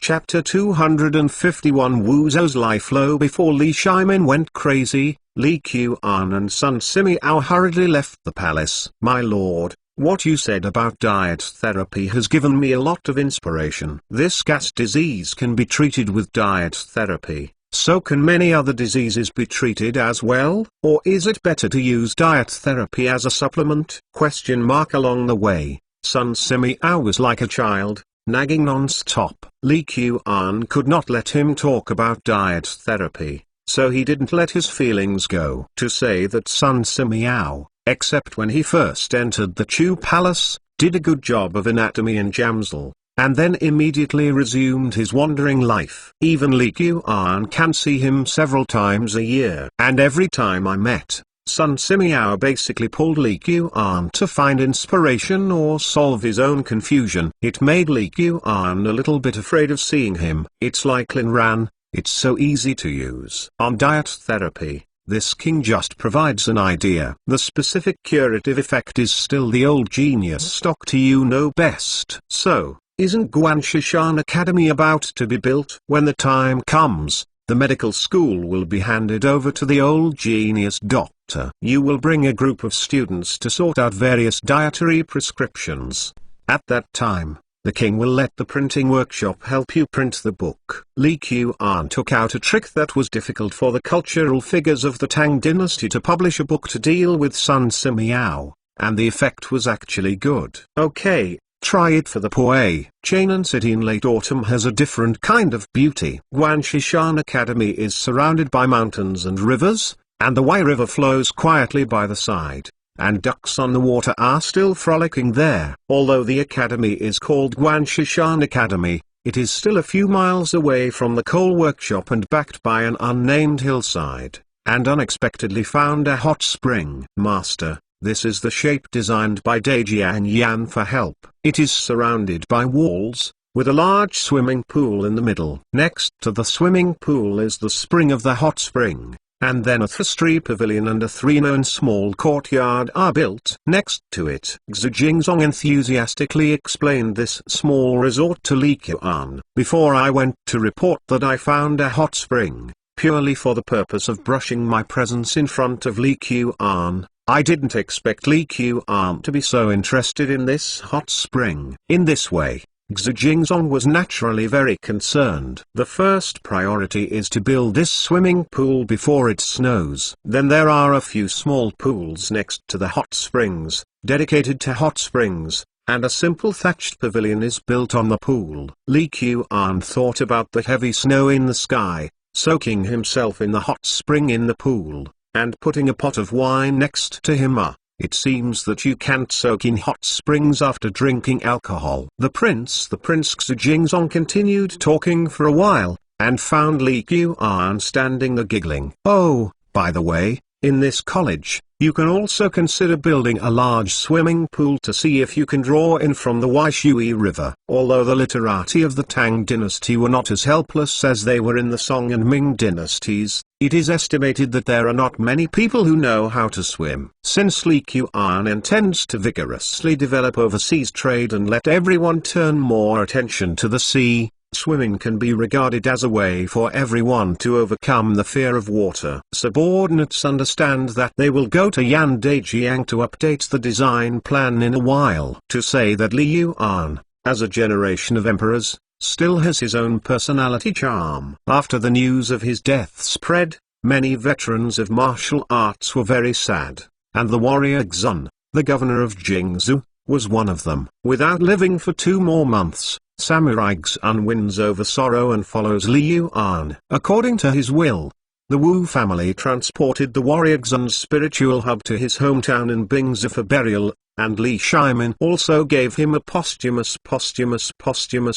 Chapter 251 Wu Zhou's life low. Before Li Shimin went crazy, Li Qian and Sun Simiao hurriedly left the palace. My lord, what you said about diet therapy has given me a lot of inspiration. This gas disease can be treated with diet therapy. So can many other diseases be treated as well? Or is it better to use diet therapy as a supplement? Along the way, Sun Simiao was like a child, nagging non-stop. Li Qian could not let him talk about diet therapy, so he didn't let his feelings go. To say that Sun Simiao, except when he first entered the Chu Palace, did a good job of anatomy and Jamsel, and then immediately resumed his wandering life. Even Li Qian can see him several times a year. And every time I met, Sun Simiao basically pulled Li Qian to find inspiration or solve his own confusion. It made Li Qian a little bit afraid of seeing him. It's like Lin Ran, it's so easy to use. On diet therapy, this king just provides an idea. The specific curative effect is still the old genius Doctor you know best. So, isn't Guanshishan Academy about to be built? When the time comes, the medical school will be handed over to the old genius doctor. You will bring a group of students to sort out various dietary prescriptions. At that time, the king will let the printing workshop help you print the book. Li Qian took out a trick that was difficult for the cultural figures of the Tang dynasty to publish a book to deal with Sun Simiao, and the effect was actually good. Okay, try it for the Pui. Chainan City in late autumn has a different kind of beauty. Guanshishan Academy is surrounded by mountains and rivers, and the Wai River flows quietly by the side, and ducks on the water are still frolicking there. Although the academy is called Guanshishan Academy, it is still a few miles away from the coal workshop and backed by an unnamed hillside, and unexpectedly found a hot spring. Master, this is the shape designed by Dejiang Yan for help. It is surrounded by walls, with a large swimming pool in the middle. Next to the swimming pool is the spring of the hot spring, and then a three-story pavilion and a three-known small courtyard are built next to it. Xu Jingzong enthusiastically explained this small resort to Li Qian. Before I went to report that I found a hot spring, purely for the purpose of brushing my presence in front of Li Qian, I didn't expect Li Qian to be so interested in this hot spring. In this way, Xu Jingzong was naturally very concerned. The first priority is to build this swimming pool before it snows. Then there are a few small pools next to the hot springs, dedicated to hot springs, and a simple thatched pavilion is built on the pool. Li Qian thought about the heavy snow in the sky, soaking himself in the hot spring in the pool, and putting a pot of wine next to him. It seems that you can't soak in hot springs after drinking alcohol. The Prince Xu Jingzong continued talking for a while, and found Li Qian standing there giggling. Oh, by the way, in this college, you can also consider building a large swimming pool to see if you can draw in from the Waishui River. Although the literati of the Tang dynasty were not as helpless as they were in the Song and Ming dynasties, it is estimated that there are not many people who know how to swim. Since Li Qian intends to vigorously develop overseas trade and let everyone turn more attention to the sea, swimming can be regarded as a way for everyone to overcome the fear of water. Subordinates understand that they will go to Yan Dejiang to update the design plan in a while. To say that Li Yuan, as a generation of emperors, still has his own personality charm. After the news of his death spread, many veterans of martial arts were very sad, and the warrior Xun, the governor of Jingzhou, was one of them. Without living for 2 more months, Samurai Xun wins over sorrow and follows Li Yuan. According to his will, the Wu family transported the warrior Xun's spiritual hub to his hometown in Bingzhou for burial, and Li Shimin also gave him a posthumous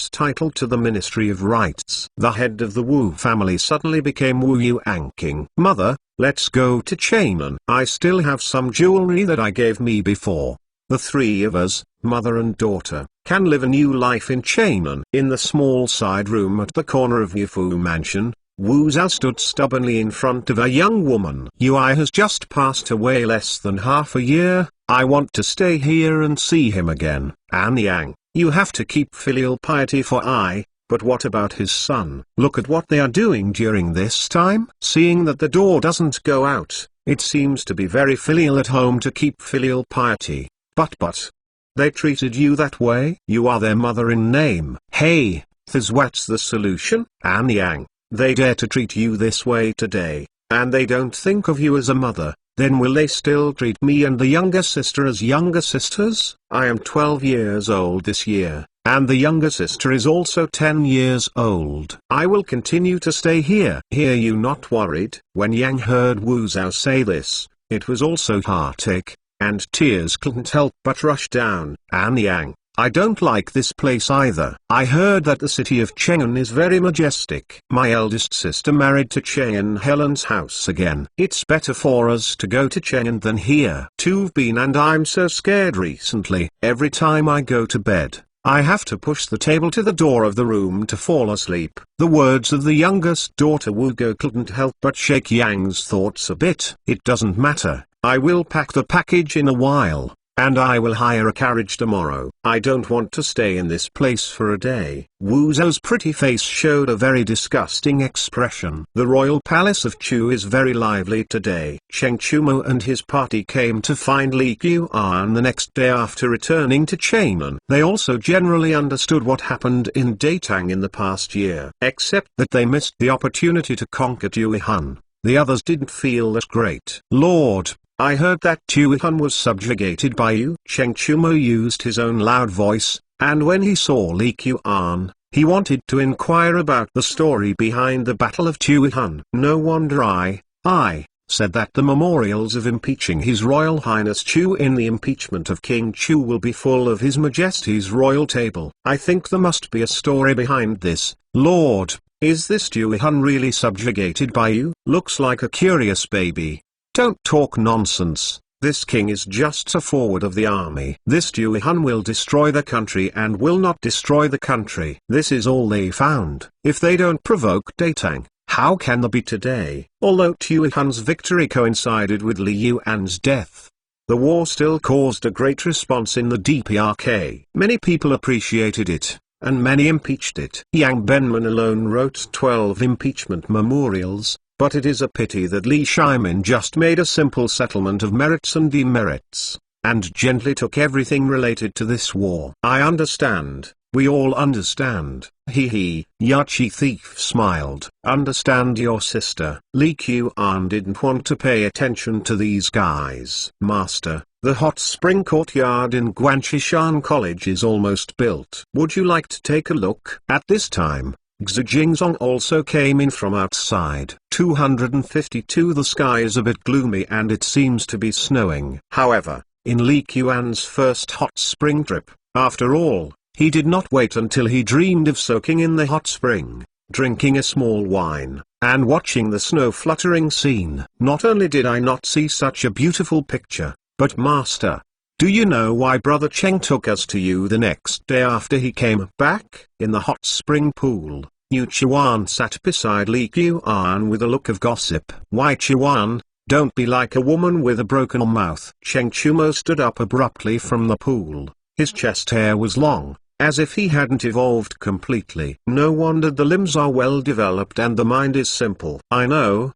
title to the Ministry of Rites. The head of the Wu family suddenly became Wu Yuanqing. Mother, let's go to Chainan. I still have some jewelry that I gave me before. The 3 of us, mother and daughter, can live a new life in Chainan. In the small side room at the corner of Yifu Mansion, Wu Zhao stood stubbornly in front of a young woman. Yui has just passed away less than half a year. I want to stay here and see him again. An Yang, you have to keep filial piety for I, But what about his son? Look at what they are doing during this time. Seeing that the door doesn't go out, it seems to be very filial at home to keep filial piety. But. They treated you that way? You are their mother in name. Hey, what's the solution? And Yang, they dare to treat you this way today, and they don't think of you as a mother. Then will they still treat me and the younger sister as younger sisters? I am 12 years old this year, and the younger sister is also 10 years old. I will continue to stay here. Hear you not worried? When Yang heard Wu Zhao say this, it was also heartache, and tears couldn't help but rush down. And Yang, I don't like this place either. I heard that the city of Cheng'an is very majestic. My eldest sister married to Cheng'an Helen's house again. It's better for us to go to Cheng'an than here. Two've been, and I'm so scared recently. Every time I go to bed, I have to push the table to the door of the room to fall asleep. The words of the youngest daughter Wu Go couldn't help but shake Yang's thoughts a bit. It doesn't matter. I will pack the package in a while, and I will hire a carriage tomorrow. I don't want to stay in this place for a day. Wu Zhou's pretty face showed a very disgusting expression. The royal palace of Chu is very lively today. Cheng Chumo and his party came to find Li Qiuan the next day after returning to Chang'an. They also generally understood what happened in Datang in the past year, except that they missed the opportunity to conquer Tuihan. The others didn't feel that great. Lord, I heard that Tuihan was subjugated by you. Cheng Chumo used his own loud voice, and when he saw Li Qiuan, he wanted to inquire about the story behind the Battle of Tuihan. No wonder I said that the memorials of impeaching His Royal Highness Chu in the impeachment of King Chu will be full of His Majesty's royal table. I think there must be a story behind this. Lord, is this Tuihan really subjugated by you? Looks like a curious baby. Don't talk nonsense. This king is just a forward of the army. This Tuihan will destroy the country and will not destroy the country. This is all they found. If they don't provoke Datang, how can there be today? Although Tuihan's victory coincided with Li Yuan's death, the war still caused a great response in the DPRK. Many people appreciated it, and many impeached it. Yang Benman alone wrote 12 impeachment memorials. But it is a pity that Li Shimin just made a simple settlement of merits and demerits, and gently took everything related to this war. I understand, we all understand. Yachi Thief smiled. Understand your sister. Li Qiuan didn't want to pay attention to these guys. Master, the hot spring courtyard in Guanchishan College is almost built. Would you like to take a look? At this time, Xu Jingzong also came in from outside. 252. The sky is a bit gloomy and it seems to be snowing. However, in Li Qiuan's first hot spring trip, after all, he did not wait until he dreamed of soaking in the hot spring, drinking a small wine, and watching the snow fluttering scene. Not only did I not see such a beautiful picture, but Master, do you know why Brother Cheng took us to you the next day after he came back? In the hot spring pool, Yu Chuan sat beside Li Qiuan with a look of gossip. Why Chuan, don't be like a woman with a broken mouth. Cheng Chumo stood up abruptly from the pool. His chest hair was long, as if he hadn't evolved completely. No wonder the limbs are well developed and the mind is simple. I know.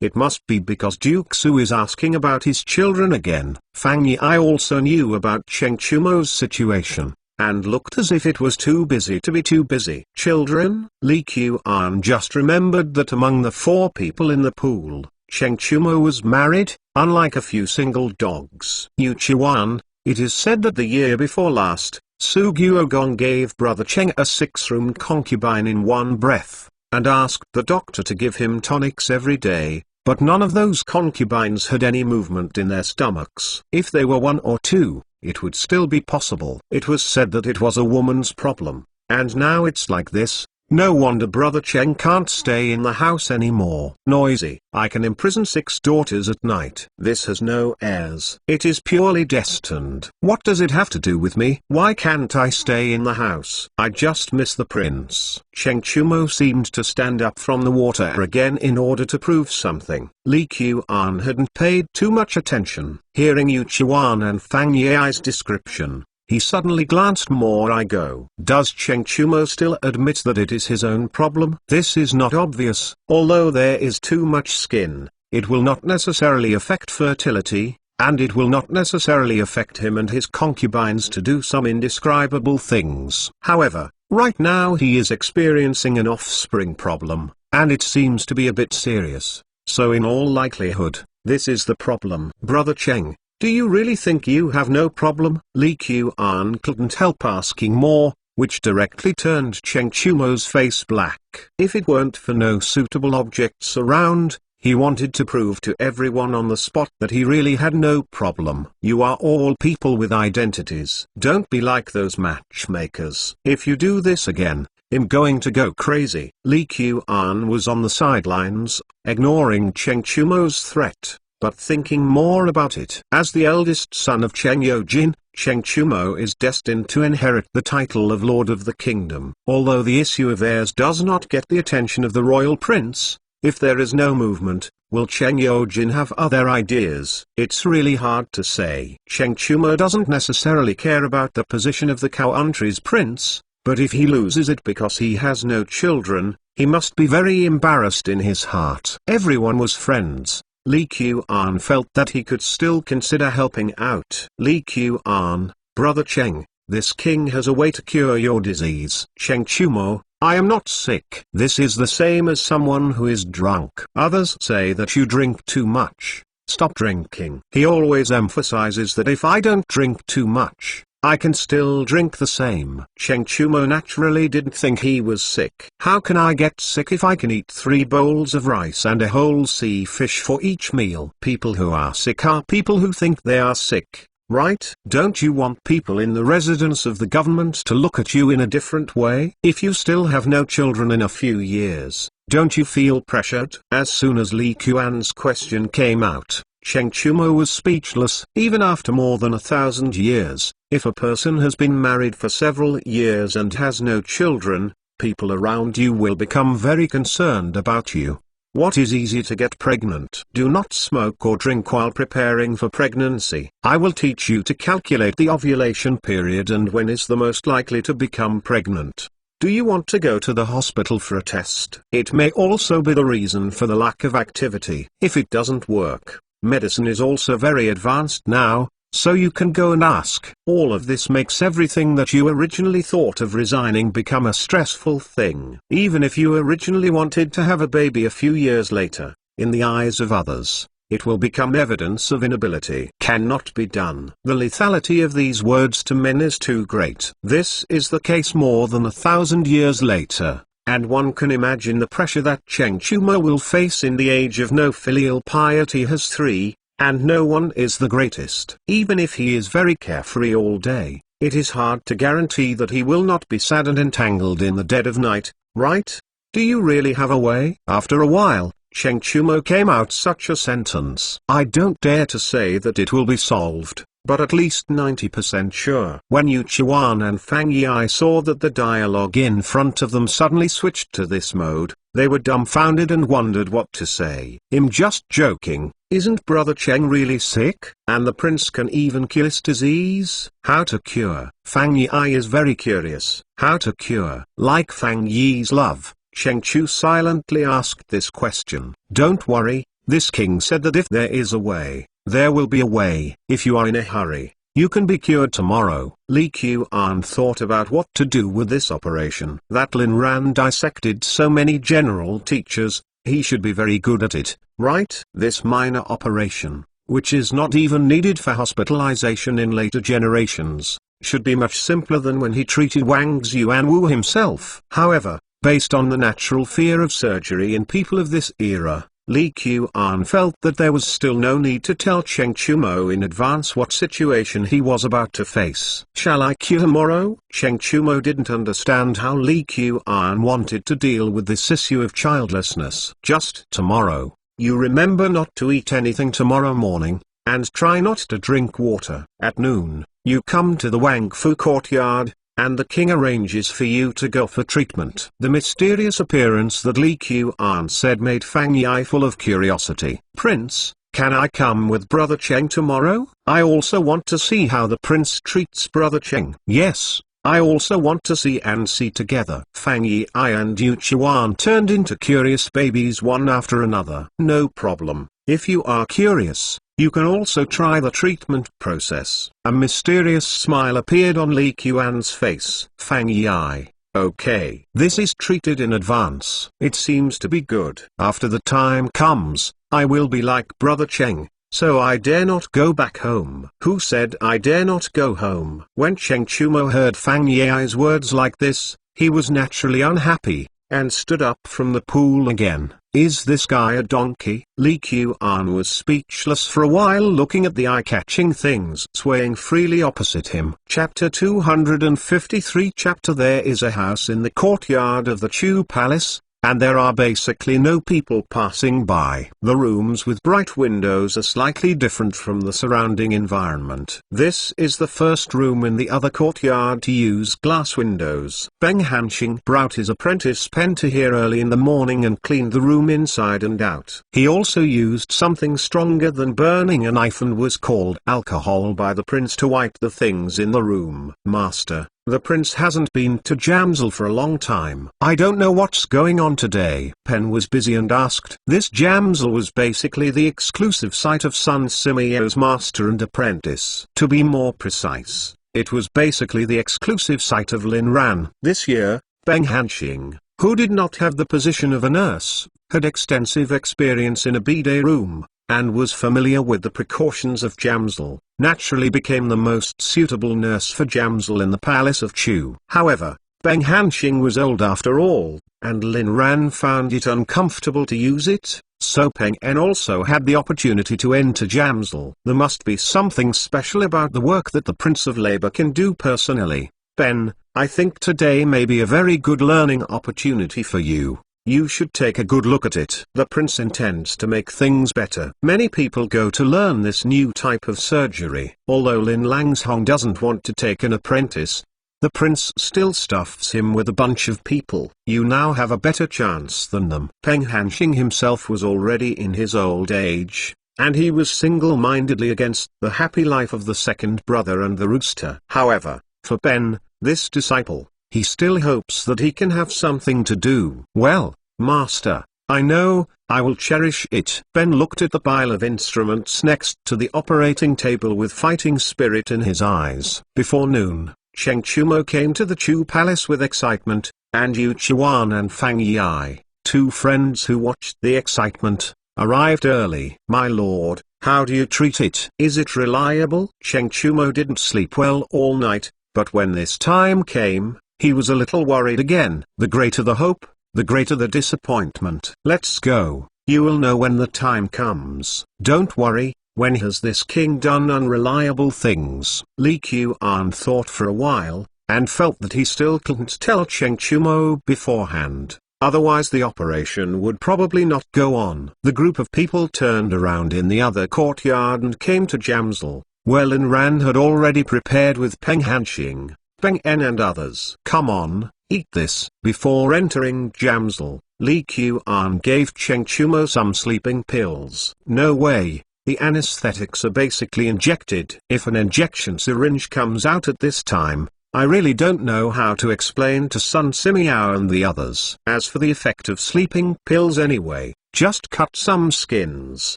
It must be because Duke Su is asking about his children again. Fang Yi also knew about Cheng Chumo's situation, and looked as if it was too busy to be too busy. Children? Li Qiuan just remembered that among the 4 people in the pool, Cheng Chumo was married, unlike a few single dogs. Yu Chuan, it is said that the year before last, Su Guogong gave Brother Cheng a 6-room concubine in one breath, and asked the doctor to give him tonics every day, but none of those concubines had any movement in their stomachs. If they were 1 or 2, it would still be possible. It was said that it was a woman's problem, and now it's like this. No wonder Brother Cheng can't stay in the house anymore. Noisy. I can imprison 6 daughters at night. This has no heirs. It is purely destined. What does it have to do with me? Why can't I stay in the house? I just miss the prince. Cheng Chumo seemed to stand up from the water again in order to prove something. Li Qiuan hadn't paid too much attention. Hearing Yu Chuan and Fang Yi's description, He suddenly glanced more. I go. Does Cheng Chumo still admit that it is his own problem? This is not obvious. Although there is too much skin, it will not necessarily affect fertility, and it will not necessarily affect him and his concubines to do some indescribable things. However, right now he is experiencing an offspring problem, and it seems to be a bit serious. So in all likelihood, this is the problem. Brother Cheng, do you really think you have no problem? Li Qian couldn't help asking more, which directly turned Cheng Chumo's face black. If it weren't for no suitable objects around, he wanted to prove to everyone on the spot that he really had no problem. You are all people with identities. Don't be like those matchmakers. If you do this again, I'm going to go crazy. Li Qian was on the sidelines, ignoring Cheng Chumo's threat, but thinking more about it. As the eldest son of Cheng Yojin, Cheng Chumo is destined to inherit the title of Lord of the Kingdom. Although the issue of heirs does not get the attention of the royal prince, if there is no movement, will Cheng Yojin have other ideas? It's really hard to say. Cheng Chumo doesn't necessarily care about the position of the country's prince, but if he loses it because he has no children, he must be very embarrassed in his heart. Everyone was friends. Li Qian felt that he could still consider helping out. Li Qian, Brother Cheng, this king has a way to cure your disease. Cheng Chumo, I am not sick. This is the same as someone who is drunk. Others say that you drink too much. Stop drinking. He always emphasizes that if I don't drink too much, I can still drink the same. Cheng Chumo naturally didn't think he was sick. How can I get sick if I can eat 3 bowls of rice and a whole sea fish for each meal? People who are sick are people who think they are sick, right? Don't you want people in the residence of the government to look at you in a different way? If you still have no children in a few years, don't you feel pressured? As soon as Li Qian's question came out, Cheng Chumo was speechless. Even after more than 1,000 years, if a person has been married for several years and has no children, people around you will become very concerned about you. What is easy to get pregnant? Do not smoke or drink while preparing for pregnancy. I will teach you to calculate the ovulation period and when is the most likely to become pregnant. Do you want to go to the hospital for a test? It may also be the reason for the lack of activity. If it doesn't work, medicine is also very advanced now, so you can go and ask. All of this makes everything that you originally thought of resigning become a stressful thing. Even if you originally wanted to have a baby a few years later, in the eyes of others, it will become evidence of inability. Cannot be done. The lethality of these words to men is too great. This is the case more than 1,000 years later. And one can imagine the pressure that Cheng Chumo will face in the age of no filial piety has 3, and no one is the greatest. Even if he is very carefree all day, it is hard to guarantee that he will not be sad and entangled in the dead of night, right? Do you really have a way? After a while, Cheng Chumo came out such a sentence. I don't dare to say that it will be solved, but at least 90% sure. When Yu Chuan and Fang Yi saw that the dialogue in front of them suddenly switched to this mode, they were dumbfounded and wondered what to say. I'm just joking. Isn't Brother Cheng really sick? And the prince can even cure his disease? How to cure? Fang Yi is very curious. How to cure? Like Fang Yi's love, Cheng Chu silently asked this question. Don't worry, this king said that if there is a way, there will be a way. If you are in a hurry, you can be cured tomorrow. Li Qian thought about what to do with this operation. That Lin Ran dissected so many general teachers, he should be very good at it, right? This minor operation, which is not even needed for hospitalization in later generations, should be much simpler than when he treated Wang Xuanwu himself. However, based on the natural fear of surgery in people of this era, Li Qian felt that there was still no need to tell Cheng Chumo in advance what situation he was about to face. Shall I cure tomorrow? Cheng Chumo didn't understand how Li Qian wanted to deal with this issue of childlessness. Just tomorrow. You remember not to eat anything tomorrow morning, and try not to drink water. At noon, you come to the Wang Fu courtyard, and the king arranges for you to go for treatment. The mysterious appearance that Li Qian said made Fang Yi full of curiosity. Prince, Can I come with Brother Cheng tomorrow? I also want to see how the prince treats Brother Cheng. Yes, I also want to see and see together. Fang Yi and Yu Chuan turned into curious babies one after another. No problem. If you are curious, you can also try the treatment process. A mysterious smile appeared on Li Qian's face. Fang Yi. Okay. This is treated in advance. It seems to be good. After the time comes, I will be like Brother Cheng, so I dare not go back home. Who said I dare not go home? When Cheng Chumo heard Fang Yi's words like this, he was naturally unhappy, and stood up from the pool again. Is this guy a donkey? Li Qian was speechless for a while, looking at the eye-catching things swaying freely opposite him. Chapter 253. There is a house in the courtyard of the Chu Palace, and there are basically no people passing by. The rooms with bright windows are slightly different from the surrounding environment. This is the first room in the other courtyard to use glass windows. Beng Hanxing brought his apprentice Pen to here early in the morning and cleaned the room inside and out. He also used something stronger than burning a knife and was called alcohol by the prince to wipe the things in the room. Master, the prince hasn't been to Jamsil for a long time. I don't know what's going on today. Pen was busy and asked. This Jamsil was basically the exclusive site of Sun Simio's master and apprentice. To be more precise, it was basically the exclusive site of Lin Ran. This year, Beng Hanxing, who did not have the position of a nurse, had extensive experience in a bidet room, and was familiar with the precautions of Jamsil, naturally became the most suitable nurse for Jamsil in the palace of Chu. However, Beng Hanxing was old after all, and Lin Ran found it uncomfortable to use it, so Peng En also had the opportunity to enter Jamsil. There must be something special about the work that the Prince of Labor can do personally. Ben, I think today may be a very good learning opportunity for you. You should take a good look at it. The prince intends to make things better. Many people go to learn this new type of surgery. Although Lin Langshong doesn't want to take an apprentice, the prince still stuffs him with a bunch of people. You now have a better chance than them. Peng Hanxing himself was already in his old age, and he was single-mindedly against the happy life of the second brother and the rooster. However, for Ben, this disciple, he still hopes that he can have something to do. Well, master, I know, I will cherish it. Ben looked at the pile of instruments next to the operating table with fighting spirit in his eyes. Before noon, Cheng Chumo came to the Chu Palace with excitement, and Yu Chuan and Fang Yi, two friends who watched the excitement, arrived early. My lord, how do you treat it? Is it reliable? Cheng Chumo didn't sleep well all night, but when this time came, he was a little worried again. The greater the hope, the greater the disappointment. Let's go. You will know when the time comes. Don't worry, when has this king done unreliable things? Li Qian thought for a while, and felt that he still couldn't tell Cheng Chumo beforehand. Otherwise the operation would probably not go on. The group of people turned around in the other courtyard and came to Jamsil, where Lin Ran had already prepared with Peng Hanxing, Beng En and others. Come on, eat this. Before entering Jamsil, Li Qian gave Cheng Chumo some sleeping pills. No way, the anesthetics are basically injected. If an injection syringe comes out at this time, I really don't know how to explain to Sun Simiao and the others. As for the effect of sleeping pills anyway, just cut some skins.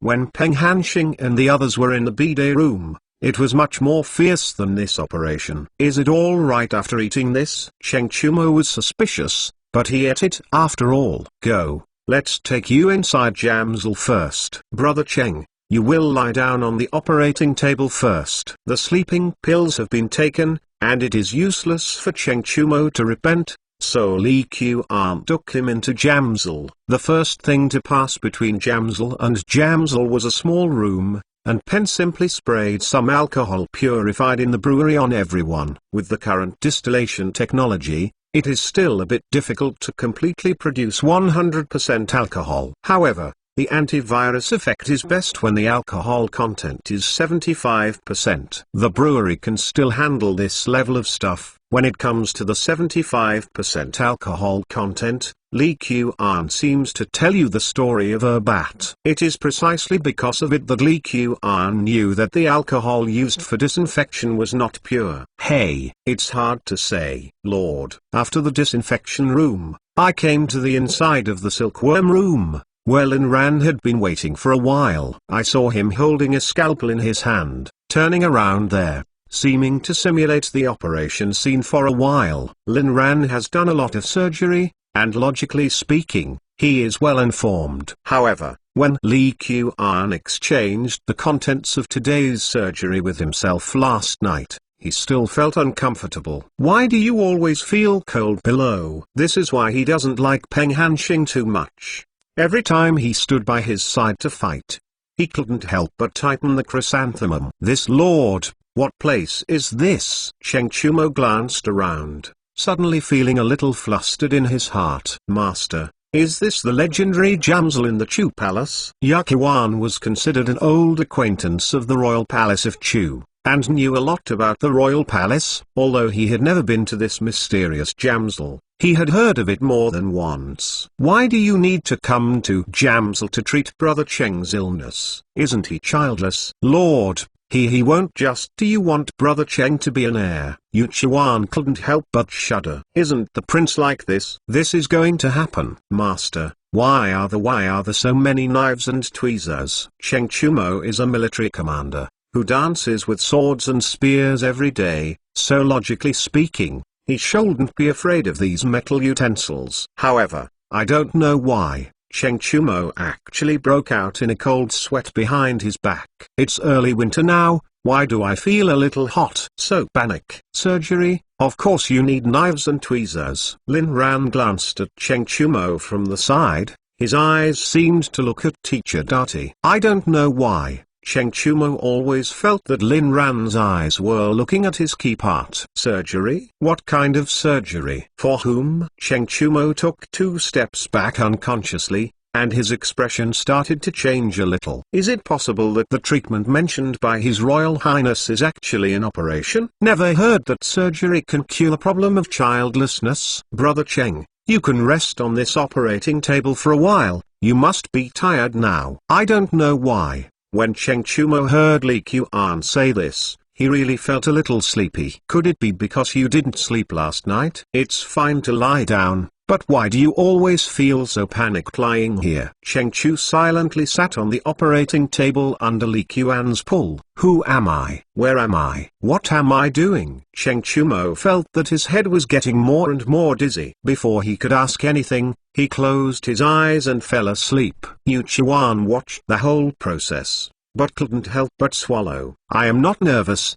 When Peng Hanxing and the others were in the bidet room, it was much more fierce than this operation. Is it all right after eating this? Cheng Chumo was suspicious, but he ate it after all. Go, let's take you inside Jamsil first. Brother Cheng, you will lie down on the operating table first. The sleeping pills have been taken, and it is useless for Cheng Chumo to repent, so Li Qian took him into Jamsil. The first thing to pass between Jamsil and Jamsil was a small room, and Pen simply sprayed some alcohol purified in the brewery on everyone. With the current distillation technology, it is still a bit difficult to completely produce 100% alcohol. However, the antivirus effect is best when the alcohol content is 75%. The brewery can still handle this level of stuff, When it comes to the 75% alcohol content, Lee Kuan seems to tell you the story of a bat. It is precisely because of it that Lee Kuan knew that the alcohol used for disinfection was not pure. Hey, it's hard to say. Lord, after the disinfection room, I came to the inside of the silkworm room, where Lin Ran had been waiting for a while. I saw him holding a scalpel in his hand, turning around there, seeming to simulate the operation scene for a while. Lin Ran has done a lot of surgery, and logically speaking, he is well informed. However, when Lee Kuan exchanged the contents of today's surgery with himself last night, he still felt uncomfortable. Why do you always feel cold below? This is why he doesn't like Peng Hanxing too much. Every time he stood by his side to fight, he couldn't help but tighten the chrysanthemum. This lord, what place is this? Cheng Chumo glanced around, suddenly feeling a little flustered in his heart. Master, is this the legendary Jamsil in the Chu Palace? Yakuan was considered an old acquaintance of the royal palace of Chu, and knew a lot about the royal palace. Although he had never been to this mysterious Jamsil, he had heard of it more than once. Why do you need to come to Jamsil to treat Brother Cheng's illness? Isn't he childless? Lord, he won't just. Do you want Brother Cheng to be an heir? Yu Chuan couldn't help but shudder. Isn't the prince like this? This is going to happen. Master, why are there so many knives and tweezers? Cheng Chumo is a military commander, who dances with swords and spears every day, so logically speaking, he shouldn't be afraid of these metal utensils. However, I don't know why, Cheng Chumo actually broke out in a cold sweat behind his back. It's early winter now, why do I feel a little hot? So panic. Surgery, of course you need knives and tweezers. Lin Ran glanced at Cheng Chumo from the side, his eyes seemed to look at Teacher Dati. I don't know why, Cheng Chumo always felt that Lin Ran's eyes were looking at his key part. Surgery? What kind of surgery? For whom? Cheng Chumo took 2 steps back unconsciously, and his expression started to change a little. Is it possible that the treatment mentioned by His Royal Highness is actually an operation? Never heard that surgery can cure the problem of childlessness. Brother Cheng, you can rest on this operating table for a while, you must be tired now. I don't know why. When Cheng Chumo heard Lee Kuan say this, he really felt a little sleepy. Could it be because you didn't sleep last night? It's fine to lie down, but why do you always feel so panicked lying here? Cheng Chu silently sat on the operating table under Lee Kuan's pull. Who am I? Where am I? What am I doing? Cheng Chumo felt that his head was getting more and more dizzy. Before he could ask anything, he closed his eyes and fell asleep. Yu Chuan watched the whole process, but couldn't help but swallow. I am not nervous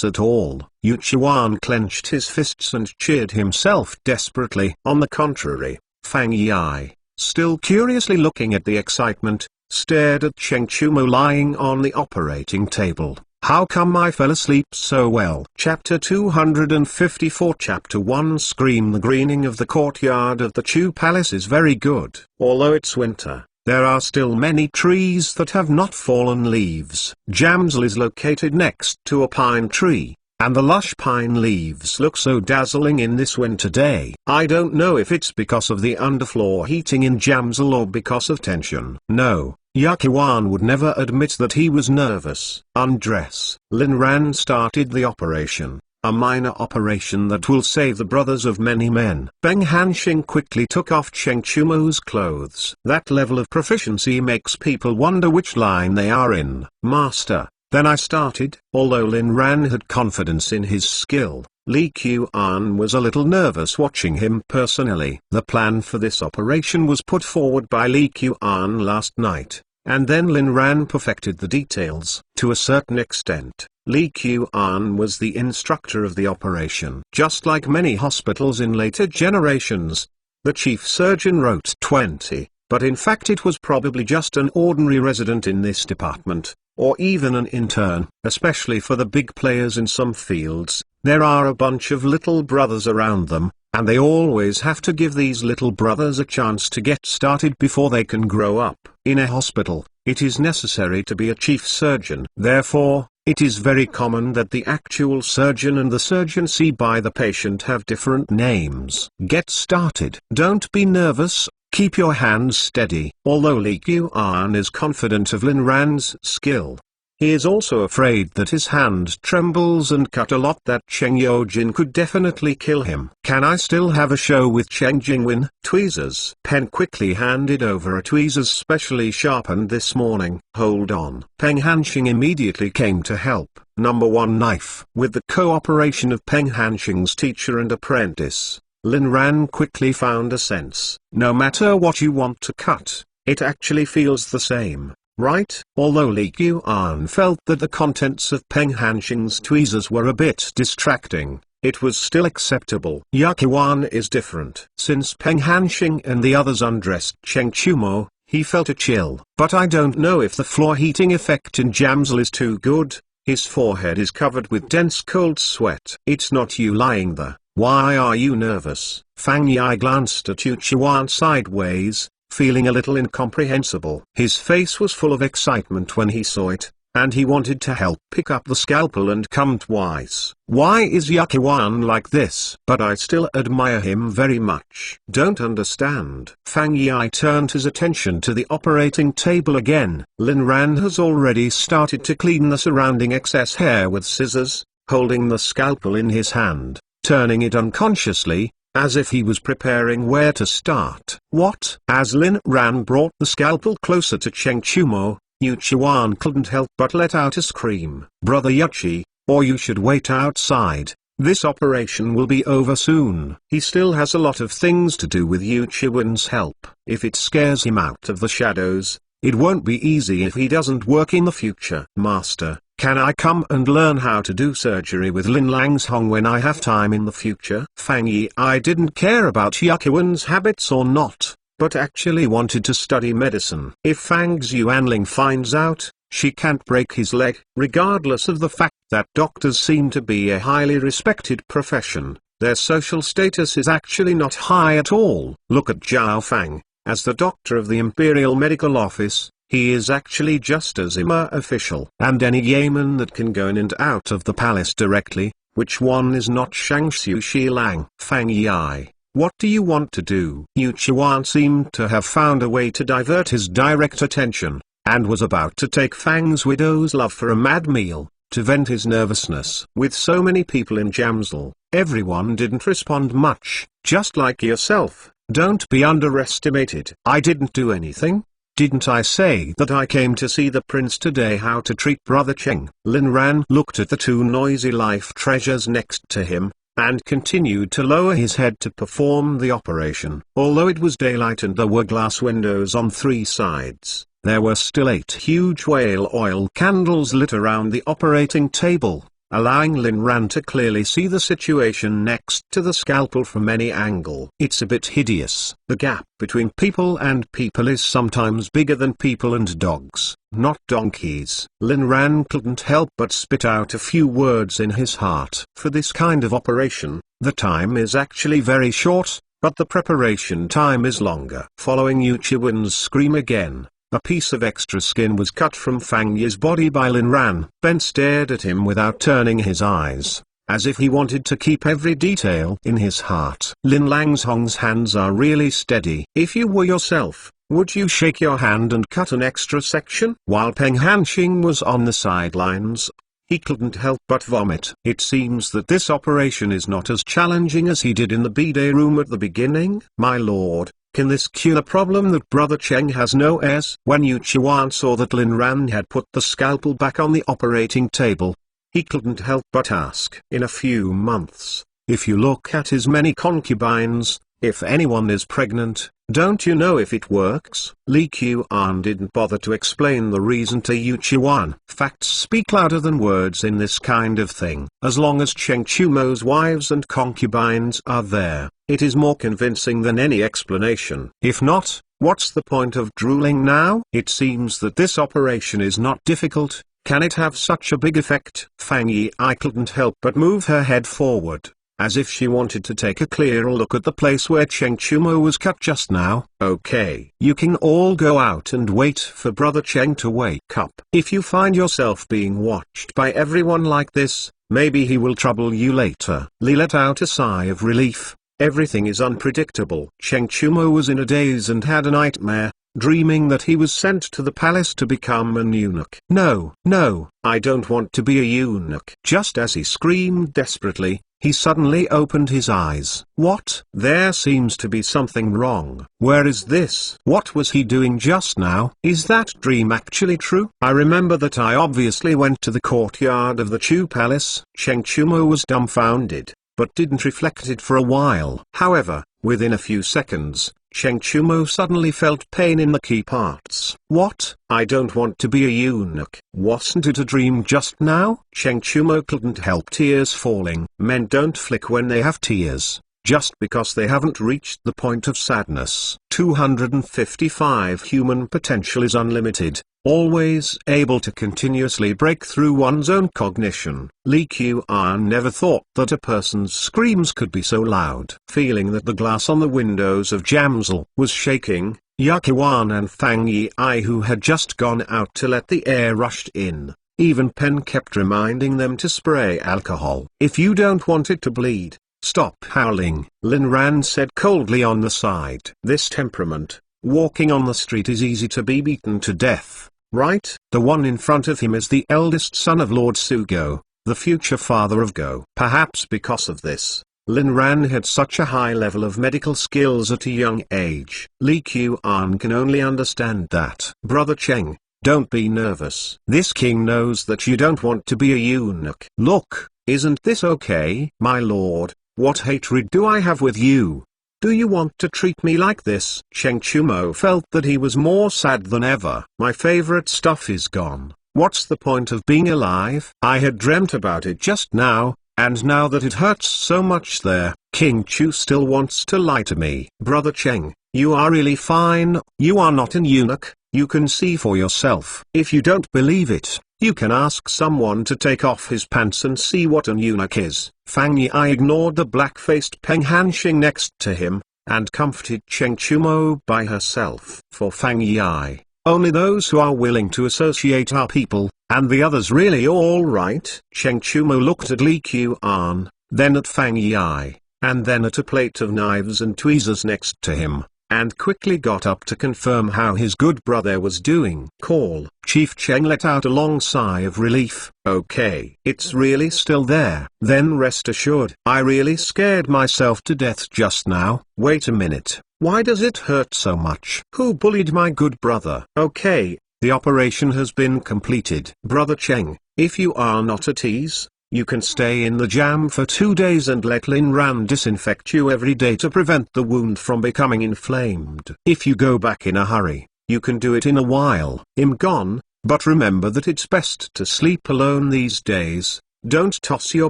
at all. Yu Chuan clenched his fists and cheered himself desperately. On the contrary, Fang Yi, still curiously looking at the excitement, stared at Cheng Chumo lying on the operating table. How come I fell asleep so well? Chapter 254 Chapter 1 Scream. The greening of the courtyard of the Chu Palace is very good. Although it's winter, there are still many trees that have not fallen leaves. Jamsil is located next to a pine tree, and the lush pine leaves look so dazzling in this winter day. I don't know if it's because of the underfloor heating in Jamsil or because of tension. No, Yakuan would never admit that he was nervous. Undress. Lin Ran started the operation, a minor operation that will save the brothers of many men. Peng Hanxing quickly took off Cheng Chumo's clothes. That level of proficiency makes people wonder which line they are in. Master. Then I started. Although Lin Ran had confidence in his skill, Lee Kuan was a little nervous watching him personally. The plan for this operation was put forward by Lee Kuan last night, and then Lin Ran perfected the details. To a certain extent, Lee Kuan was the instructor of the operation. Just like many hospitals in later generations, the chief surgeon wrote 20, but in fact it was probably just an ordinary resident in this department, or even an intern. Especially for the big players in some fields, there are a bunch of little brothers around them, and they always have to give these little brothers a chance to get started before they can grow up. In a hospital, it is necessary to be a chief surgeon. Therefore, It is very common that the actual surgeon and the surgeon seen by the patient have different names. Get started. Don't be nervous, keep your hands steady. Although Li Qian is confident of Lin Ran's skill, he is also afraid that his hand trembles and cut a lot, that Cheng Yojin could definitely kill him. Can I still have a show with Cheng Jingwen? Tweezers. Pen quickly handed over a tweezers specially sharpened this morning. Hold on. Peng Hanxing immediately came to help. Number 1 knife. With the cooperation of Peng Hanxing's teacher and apprentice, Lin Ran quickly found a sense. No matter what you want to cut, it actually feels the same, right? Although Li Qian felt that the contents of Peng Hanxing's tweezers were a bit distracting, it was still acceptable. Yaqiwan is different. Since Peng Hanxing and the others undressed Cheng Chumo, he felt a chill. But I don't know if the floor heating effect in Jamsil is too good. His forehead is covered with dense cold sweat. It's not you lying there. Why are you nervous? Fang Yi glanced at Yuqiwan sideways, feeling a little incomprehensible. His face was full of excitement when he saw it, and he wanted to help pick up the scalpel and come twice. Why is Yaqiwan like this? But I still admire him very much. Don't understand. Fang Yi turned his attention to the operating table again. Lin Ran has already started to clean the surrounding excess hair with scissors, holding the scalpel in his hand, turning it unconsciously, as if he was preparing where to start. What? As Lin Ran brought the scalpel closer to Cheng Chumo, Yuqiwan couldn't help but let out a scream. Brother Yuqi, or you should wait outside. This operation will be over soon. He still has a lot of things to do with Yuqiwan's help. If it scares him out of the shadows, it won't be easy if he doesn't work in the future. Master, can I come and learn how to do surgery with Lin Langshong when I have time in the future? Fang Yi didn't care about Yaqiwan's habits or not, but actually wanted to study medicine. If Fang Xuanling finds out, she can't break his leg. Regardless of the fact that doctors seem to be a highly respected profession, their social status is actually not high at all. Look at Zhao Fang. As the doctor of the Imperial Medical Office, he is actually just as official. And any yeoman that can go in and out of the palace directly, which one is not Shangxiu Shilang? Fang Yi, what do you want to do? Yuqiwan seemed to have found a way to divert his direct attention, and was about to take Fang's widow's love for a mad meal, to vent his nervousness. With so many people in Jamsil, everyone didn't respond much. Just like yourself, don't be underestimated. I didn't do anything. Didn't I say that I came to see the prince today how to treat Brother Cheng? Lin Ran looked at the two noisy life treasures next to him, and continued to lower his head to perform the operation. Although it was daylight and there were glass windows on 3 sides, there were still 8 huge whale oil candles lit around the operating table, allowing Lin Ran to clearly see the situation next to the scalpel from any angle. It's a bit hideous. The gap between people and people is sometimes bigger than people and dogs, not donkeys. Lin Ran couldn't help but spit out a few words in his heart. For this kind of operation, the time is actually very short, but the preparation time is longer. Following Yuqiwan's scream again, a piece of extra skin was cut from Fang Yi's body by Lin Ran. Ben stared at him without turning his eyes, as if he wanted to keep every detail in his heart. Lin Langshong's hands are really steady. If you were yourself, would you shake your hand and cut an extra section? While Peng Hanxing was on the sidelines, he couldn't help but vomit. It seems that this operation is not as challenging as he did in the bidet room at the beginning. My lord, can this cure the problem that Brother Cheng has no heirs? When Yuqiwan saw that Lin Ran had put the scalpel back on the operating table, he couldn't help but ask. In a few months, if you look at his many concubines, if anyone is pregnant, don't you know if it works? Li Qian didn't bother to explain the reason to Yuqiwan. Facts speak louder than words in this kind of thing. As long as Cheng Chumo's wives and concubines are there, it is more convincing than any explanation. If not, what's the point of drooling now? It seems that this operation is not difficult. Can it have such a big effect? Fang Yi couldn't help but move her head forward. as if she wanted to take a clearer look at the place where Cheng Chumo was cut just now. Okay, you can all go out and wait for Brother Cheng to wake up. If you find yourself being watched by everyone like this, maybe he will trouble you later. Li let out a sigh of relief. Everything is unpredictable. Cheng Chumo was in a daze and had a nightmare, dreaming that he was sent to the palace to become an eunuch. No, no, I don't want to be a eunuch. Just as he screamed desperately, he suddenly opened his eyes. What? There seems to be something wrong. Where is this? What was he doing just now? Is that dream actually true? I remember that I obviously went to the courtyard of the Chu Palace. Cheng Chumo was dumbfounded, but didn't reflect it for a while. However, within a few seconds, Cheng Chumo suddenly felt pain in the key parts. What? I don't want to be a eunuch. Wasn't it a dream just now? Cheng Chumo couldn't help tears falling. Men don't flick when they have tears, just because they haven't reached the point of sadness. 255 Human potential is unlimited, always able to continuously break through one's own cognition. Li Qian never thought that a person's screams could be so loud. Feeling that the glass on the windows of Jamsil was shaking, Yakuan and Fang Yi, who had just gone out to let the air rush in, even Pen kept reminding them to spray alcohol. If you don't want it to bleed, stop howling, Lin Ran said coldly on the side. This temperament, walking on the street, is easy to be beaten to death, right? The one in front of him is the eldest son of Lord Sugo, the future father of Go. Perhaps because of this, Lin Ran had such a high level of medical skills at a young age. Li Qian can only understand that. Brother Cheng, don't be nervous. This king knows that you don't want to be a eunuch. Look, isn't this okay? My lord, what hatred do I have with you? Do you want to treat me like this? Cheng Chumo felt that he was more sad than ever. My favorite stuff is gone. What's the point of being alive? I had dreamt about it just now, and now that it hurts so much there, King Chu still wants to lie to me. Brother Cheng, you are really fine. You are not an eunuch, you can see for yourself. If you don't believe it, you can ask someone to take off his pants and see what an eunuch is. Fang Yi ignored the black-faced Peng Hanxing next to him, and comforted Cheng Chumo by herself. For Fang Yi, only those who are willing to associate are people, and the others really all right. Cheng Chumo looked at Li Qian, then at Fang Yi, and then at a plate of knives and tweezers next to him, and quickly got up to confirm how his good brother was doing. Call. Chief Cheng let out a long sigh of relief. Okay, it's really still there. Then rest assured. I really scared myself to death just now. Wait a minute, why does it hurt so much? Who bullied my good brother? Okay, the operation has been completed. Brother Cheng, if you are not at ease, you can stay in the jam for 2 days and let Lin Ran disinfect you every day to prevent the wound from becoming inflamed. If you go back in a hurry, you can do it in a while. I'm gone, but remember that it's best to sleep alone these days. Don't toss your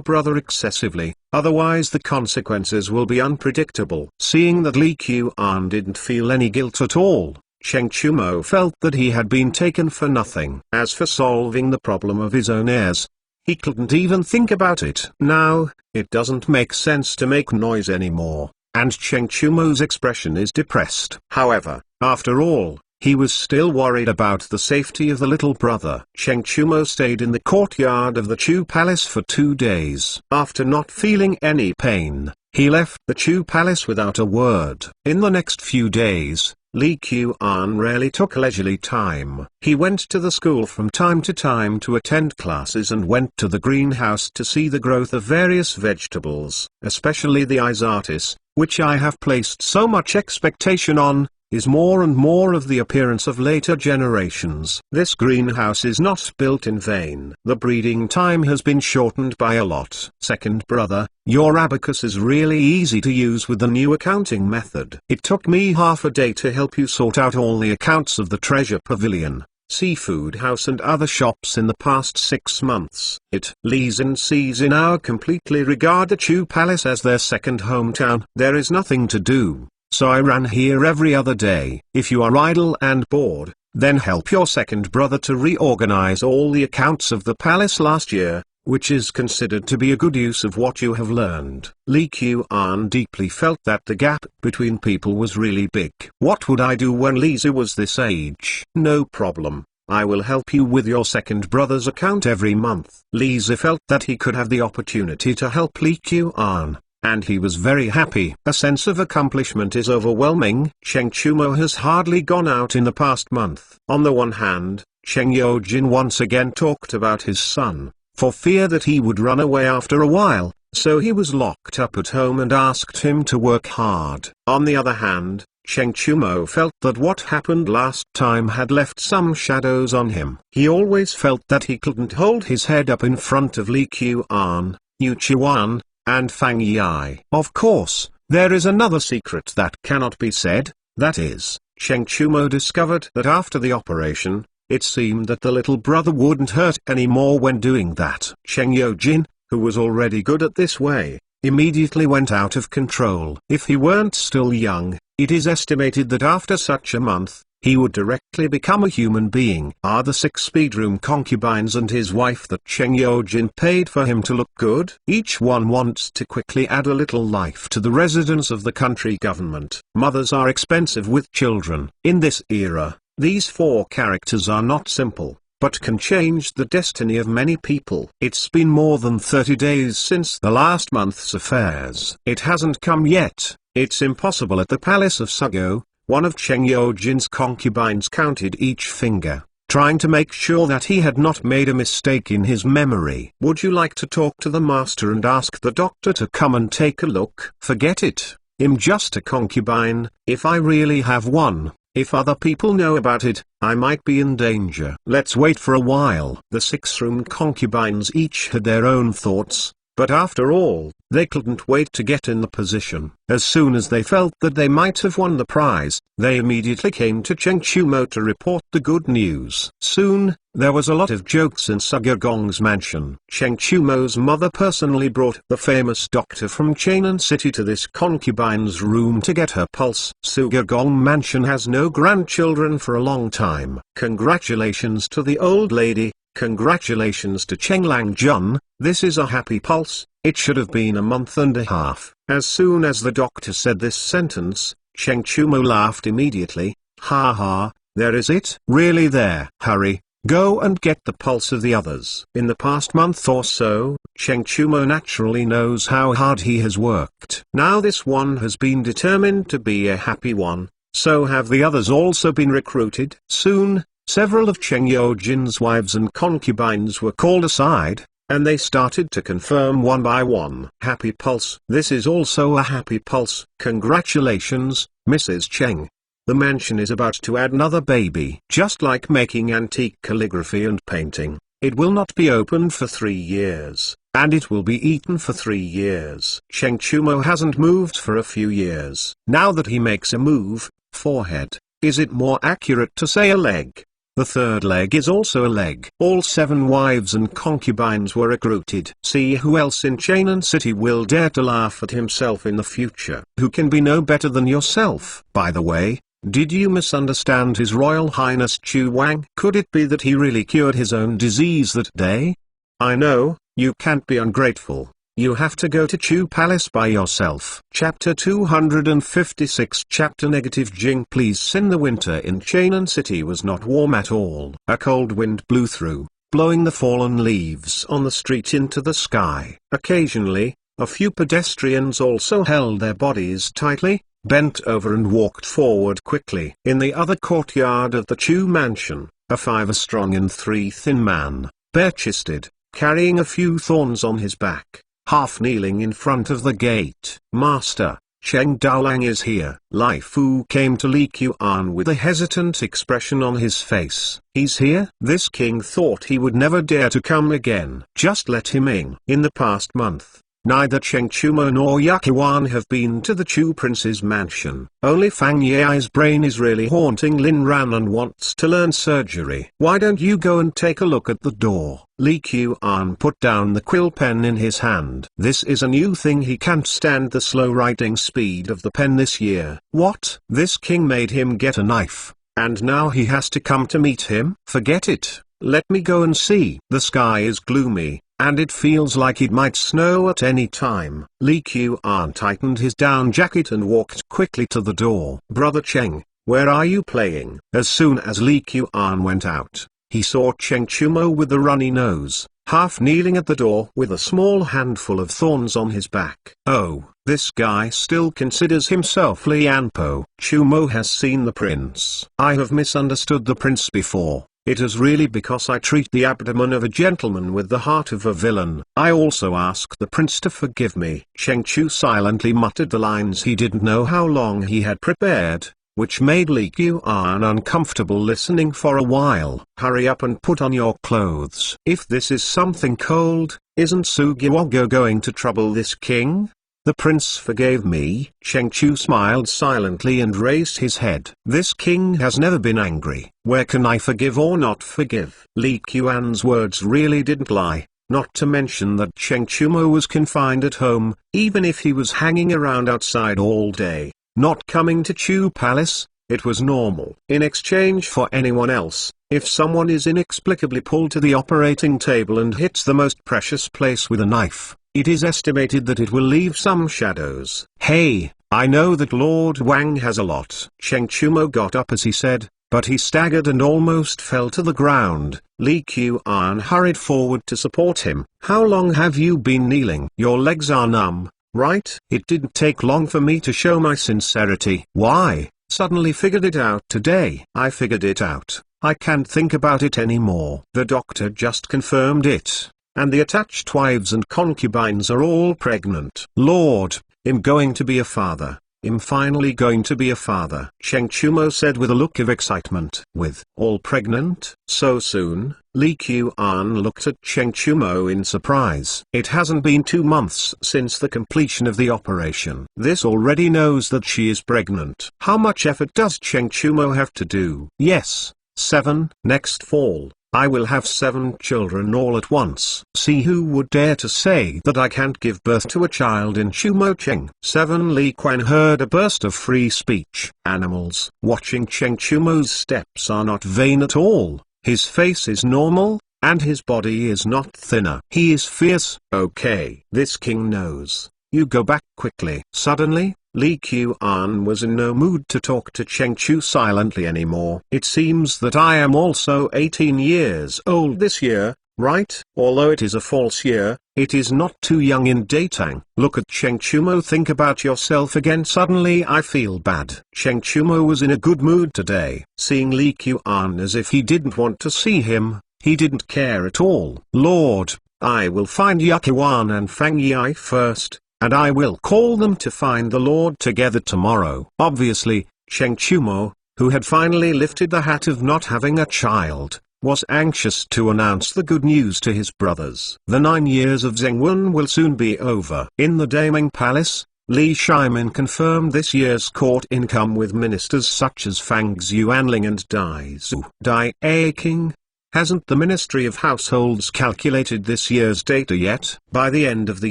brother excessively, otherwise the consequences will be unpredictable. Seeing that Li Qian didn't feel any guilt at all, Cheng Chumo felt that he had been taken for nothing. As for solving the problem of his own heirs, he couldn't even think about it. Now, it doesn't make sense to make noise anymore, and Cheng Chumo's expression is depressed. However, after all, he was still worried about the safety of the little brother. Cheng Chumo stayed in the courtyard of the Chu Palace for 2 days. After not feeling any pain, he left the Chu Palace without a word. In the next few days, Li Qian rarely took leisurely time. He went to the school from time to time to attend classes and went to the greenhouse to see the growth of various vegetables, especially the isatis, which I have placed so much expectation on, is more and more of the appearance of later generations. This greenhouse is not built in vain. The breeding time has been shortened by a lot. Second brother, your abacus is really easy to use with the new accounting method. It took me half a day to help you sort out all the accounts of the treasure pavilion, seafood house and other shops in the past 6 months. Li's and C's in our completely regard the Chu Palace as their second hometown. There is nothing to do, so I ran here every other day. If you are idle and bored, then help your second brother to reorganize all the accounts of the palace last year, which is considered to be a good use of what you have learned. Li Qian deeply felt that the gap between people was really big. What would I do when Lisa was this age? No problem. I will help you with your second brother's account every month. Lisa felt that he could have the opportunity to help Li Qian, and he was very happy. A sense of accomplishment is overwhelming. Cheng Chumo has hardly gone out in the past month. On the one hand, Cheng Yojin once again talked about his son, for fear that he would run away after a while, so he was locked up at home and asked him to work hard. On the other hand, Cheng Chumo felt that what happened last time had left some shadows on him. He always felt that he couldn't hold his head up in front of Li Qian, Yu Chuan, and Fang Yi. Of course, there is another secret that cannot be said, that is, Cheng Chumo discovered that after the operation, it seemed that the little brother wouldn't hurt anymore when doing that. Cheng Yojin, who was already good at this way, immediately went out of control. If he weren't still young, it is estimated that after such a month, he would directly become a human being. Are the 6 bedroom concubines and his wife that Cheng Yojin paid for him to look good? Each one wants to quickly add a little life to the residence of the country government. Mothers are expensive with children. In this era, these 4 characters are not simple, but can change the destiny of many people. It's been more than 30 days since the last month's affairs. It hasn't come yet. It's impossible. At the palace of Sugo, one of Cheng Yojin's concubines counted each finger, trying to make sure that he had not made a mistake in his memory. Would you like to talk to the master and ask the doctor to come and take a look? Forget it. I'm just a concubine. If I really have one, if other people know about it, I might be in danger. Let's wait for a while. The 6-room concubines each had their own thoughts, but after all, they couldn't wait to get in the position. As soon as they felt that they might have won the prize, they immediately came to Cheng Chumo to report the good news. Soon, there was a lot of jokes in Sugagong's mansion. Cheng Chumo's mother personally brought the famous doctor from Chainan City to this concubine's room to get her pulse. Sugagong mansion has no grandchildren for a long time. Congratulations to the old lady. Congratulations to Cheng Langjun. This is a happy pulse. It should have been a month and a half. As soon as the doctor said this sentence, Cheng Chumo laughed immediately. Ha ha, there is it. Really there. Hurry, go and get the pulse of the others. In the past month or so, Cheng Chumo naturally knows how hard he has worked. Now this one has been determined to be a happy one, so have the others also been recruited. Soon, several of Cheng Yojin's wives and concubines were called aside, and they started to confirm one by one. Happy pulse. This is also a happy pulse. Congratulations, Mrs. Cheng. The mansion is about to add another baby. Just like making antique calligraphy and painting, it will not be opened for 3 years, and it will be eaten for 3 years. Cheng Chumo hasn't moved for a few years. Now that he makes a move, forehead. Is it more accurate to say a leg? The third leg is also a leg. All 7 wives and concubines were recruited. See who else in Chainan City will dare to laugh at himself in the future. Who can be no better than yourself? By the way, did you misunderstand His Royal Highness Chu Wang? Could it be that he really cured his own disease that day? I know, you can't be ungrateful. You have to go to Chu Palace by yourself. Chapter 256 Chapter Negative Jing. Please in the winter in Chainan City was not warm at all. A cold wind blew through, blowing the fallen leaves on the street into the sky. Occasionally, a few pedestrians also held their bodies tightly, bent over and walked forward quickly. In the other courtyard of the Chu mansion, a 5-strong and 3-thin man, bare-chested, carrying a few thorns on his back, half kneeling in front of the gate. Master, Cheng Daolang is here. Lai Fu came to Li Qian with a hesitant expression on his face. He's here? This king thought he would never dare to come again. Just let him in. In the past month, neither Cheng Chumo nor Yakuan have been to the Chu prince's mansion. Only Fang Yi's brain is really haunting Lin Ran and wants to learn surgery. Why don't you go and take a look at the door? Li Qian put down the quill pen in his hand. This is a new thing. He can't stand the slow writing speed of the pen this year. What? This king made him get a knife, and now he has to come to meet him? Forget it. Let me go and see. The sky is gloomy, and it feels like it might snow at any time. Li Qian tightened his down jacket and walked quickly to the door. Brother Cheng, where are you playing? As soon as Li Qian went out, he saw Cheng Chumo with the runny nose, half kneeling at the door with a small handful of thorns on his back. Oh, this guy still considers himself Lianpo. Chumo has seen the prince. I have misunderstood the prince before. It is really because I treat the abdomen of a gentleman with the heart of a villain. I also ask the prince to forgive me. Cheng Chu silently muttered the lines he didn't know how long he had prepared, which made Li Qian uncomfortable listening for a while. Hurry up and put on your clothes. If this is something cold, isn't Sugiwago going to trouble this king? The prince forgave me. Cheng Chu smiled silently and raised his head. This king has never been angry. Where can I forgive or not forgive? Li Qian's words really didn't lie. Not to mention that Cheng Chumo was confined at home, even if he was hanging around outside all day, not coming to Chu Palace. It was normal. In exchange for anyone else, if someone is inexplicably pulled to the operating table and hits the most precious place with a knife, it is estimated that it will leave some shadows. Hey, I know that Lord Wang has a lot. Cheng Chumo got up as he said, but he staggered and almost fell to the ground. Li Qian hurried forward to support him. How long have you been kneeling? Your legs are numb, right? It didn't take long for me to show my sincerity. Why? Suddenly figured it out today. I figured it out. I can't think about it anymore. The doctor just confirmed it, and the attached wives and concubines are all pregnant. Lord, I'm going to be a father. I'm finally going to be a father. Cheng Chumo said with a look of excitement. With all pregnant? So soon? Li Qian looked at Cheng Chumo in surprise. It hasn't been 2 months since the completion of the operation. This already knows that she is pregnant. How much effort does Cheng Chumo have to do? Yes, 7. Next fall, I will have 7 children all at once. See who would dare to say that I can't give birth to a child in Chumo Cheng. 7. Li Quan heard a burst of free speech. Animals. Watching Cheng Chumo's steps are not vain at all. His face is normal, and his body is not thinner. He is fierce. Okay. This king knows. You go back quickly. Suddenly, Li Qian was in no mood to talk to Cheng Chu silently anymore. It seems that I am also 18 years old this year, right? Although it is a false year, it is not too young in dating. Look at Cheng Chumo. Think about yourself again. Suddenly I feel bad. Cheng Chumo was in a good mood today. Seeing Li Qian as if he didn't want to see him, he didn't care at all. Lord, I will find Yaqiwan and Fang Yi first, and I will call them to find the Lord together tomorrow. Obviously, Cheng Chumo, who had finally lifted the hat of not having a child, was anxious to announce the good news to his brothers. The 9 years of Zhengwen will soon be over. In the Daming Palace, Li Shimin confirmed this year's court income with ministers such as Fang Xuanling and Dai Zhu. Dai King, hasn't the Ministry of Households calculated this year's data yet? By the end of the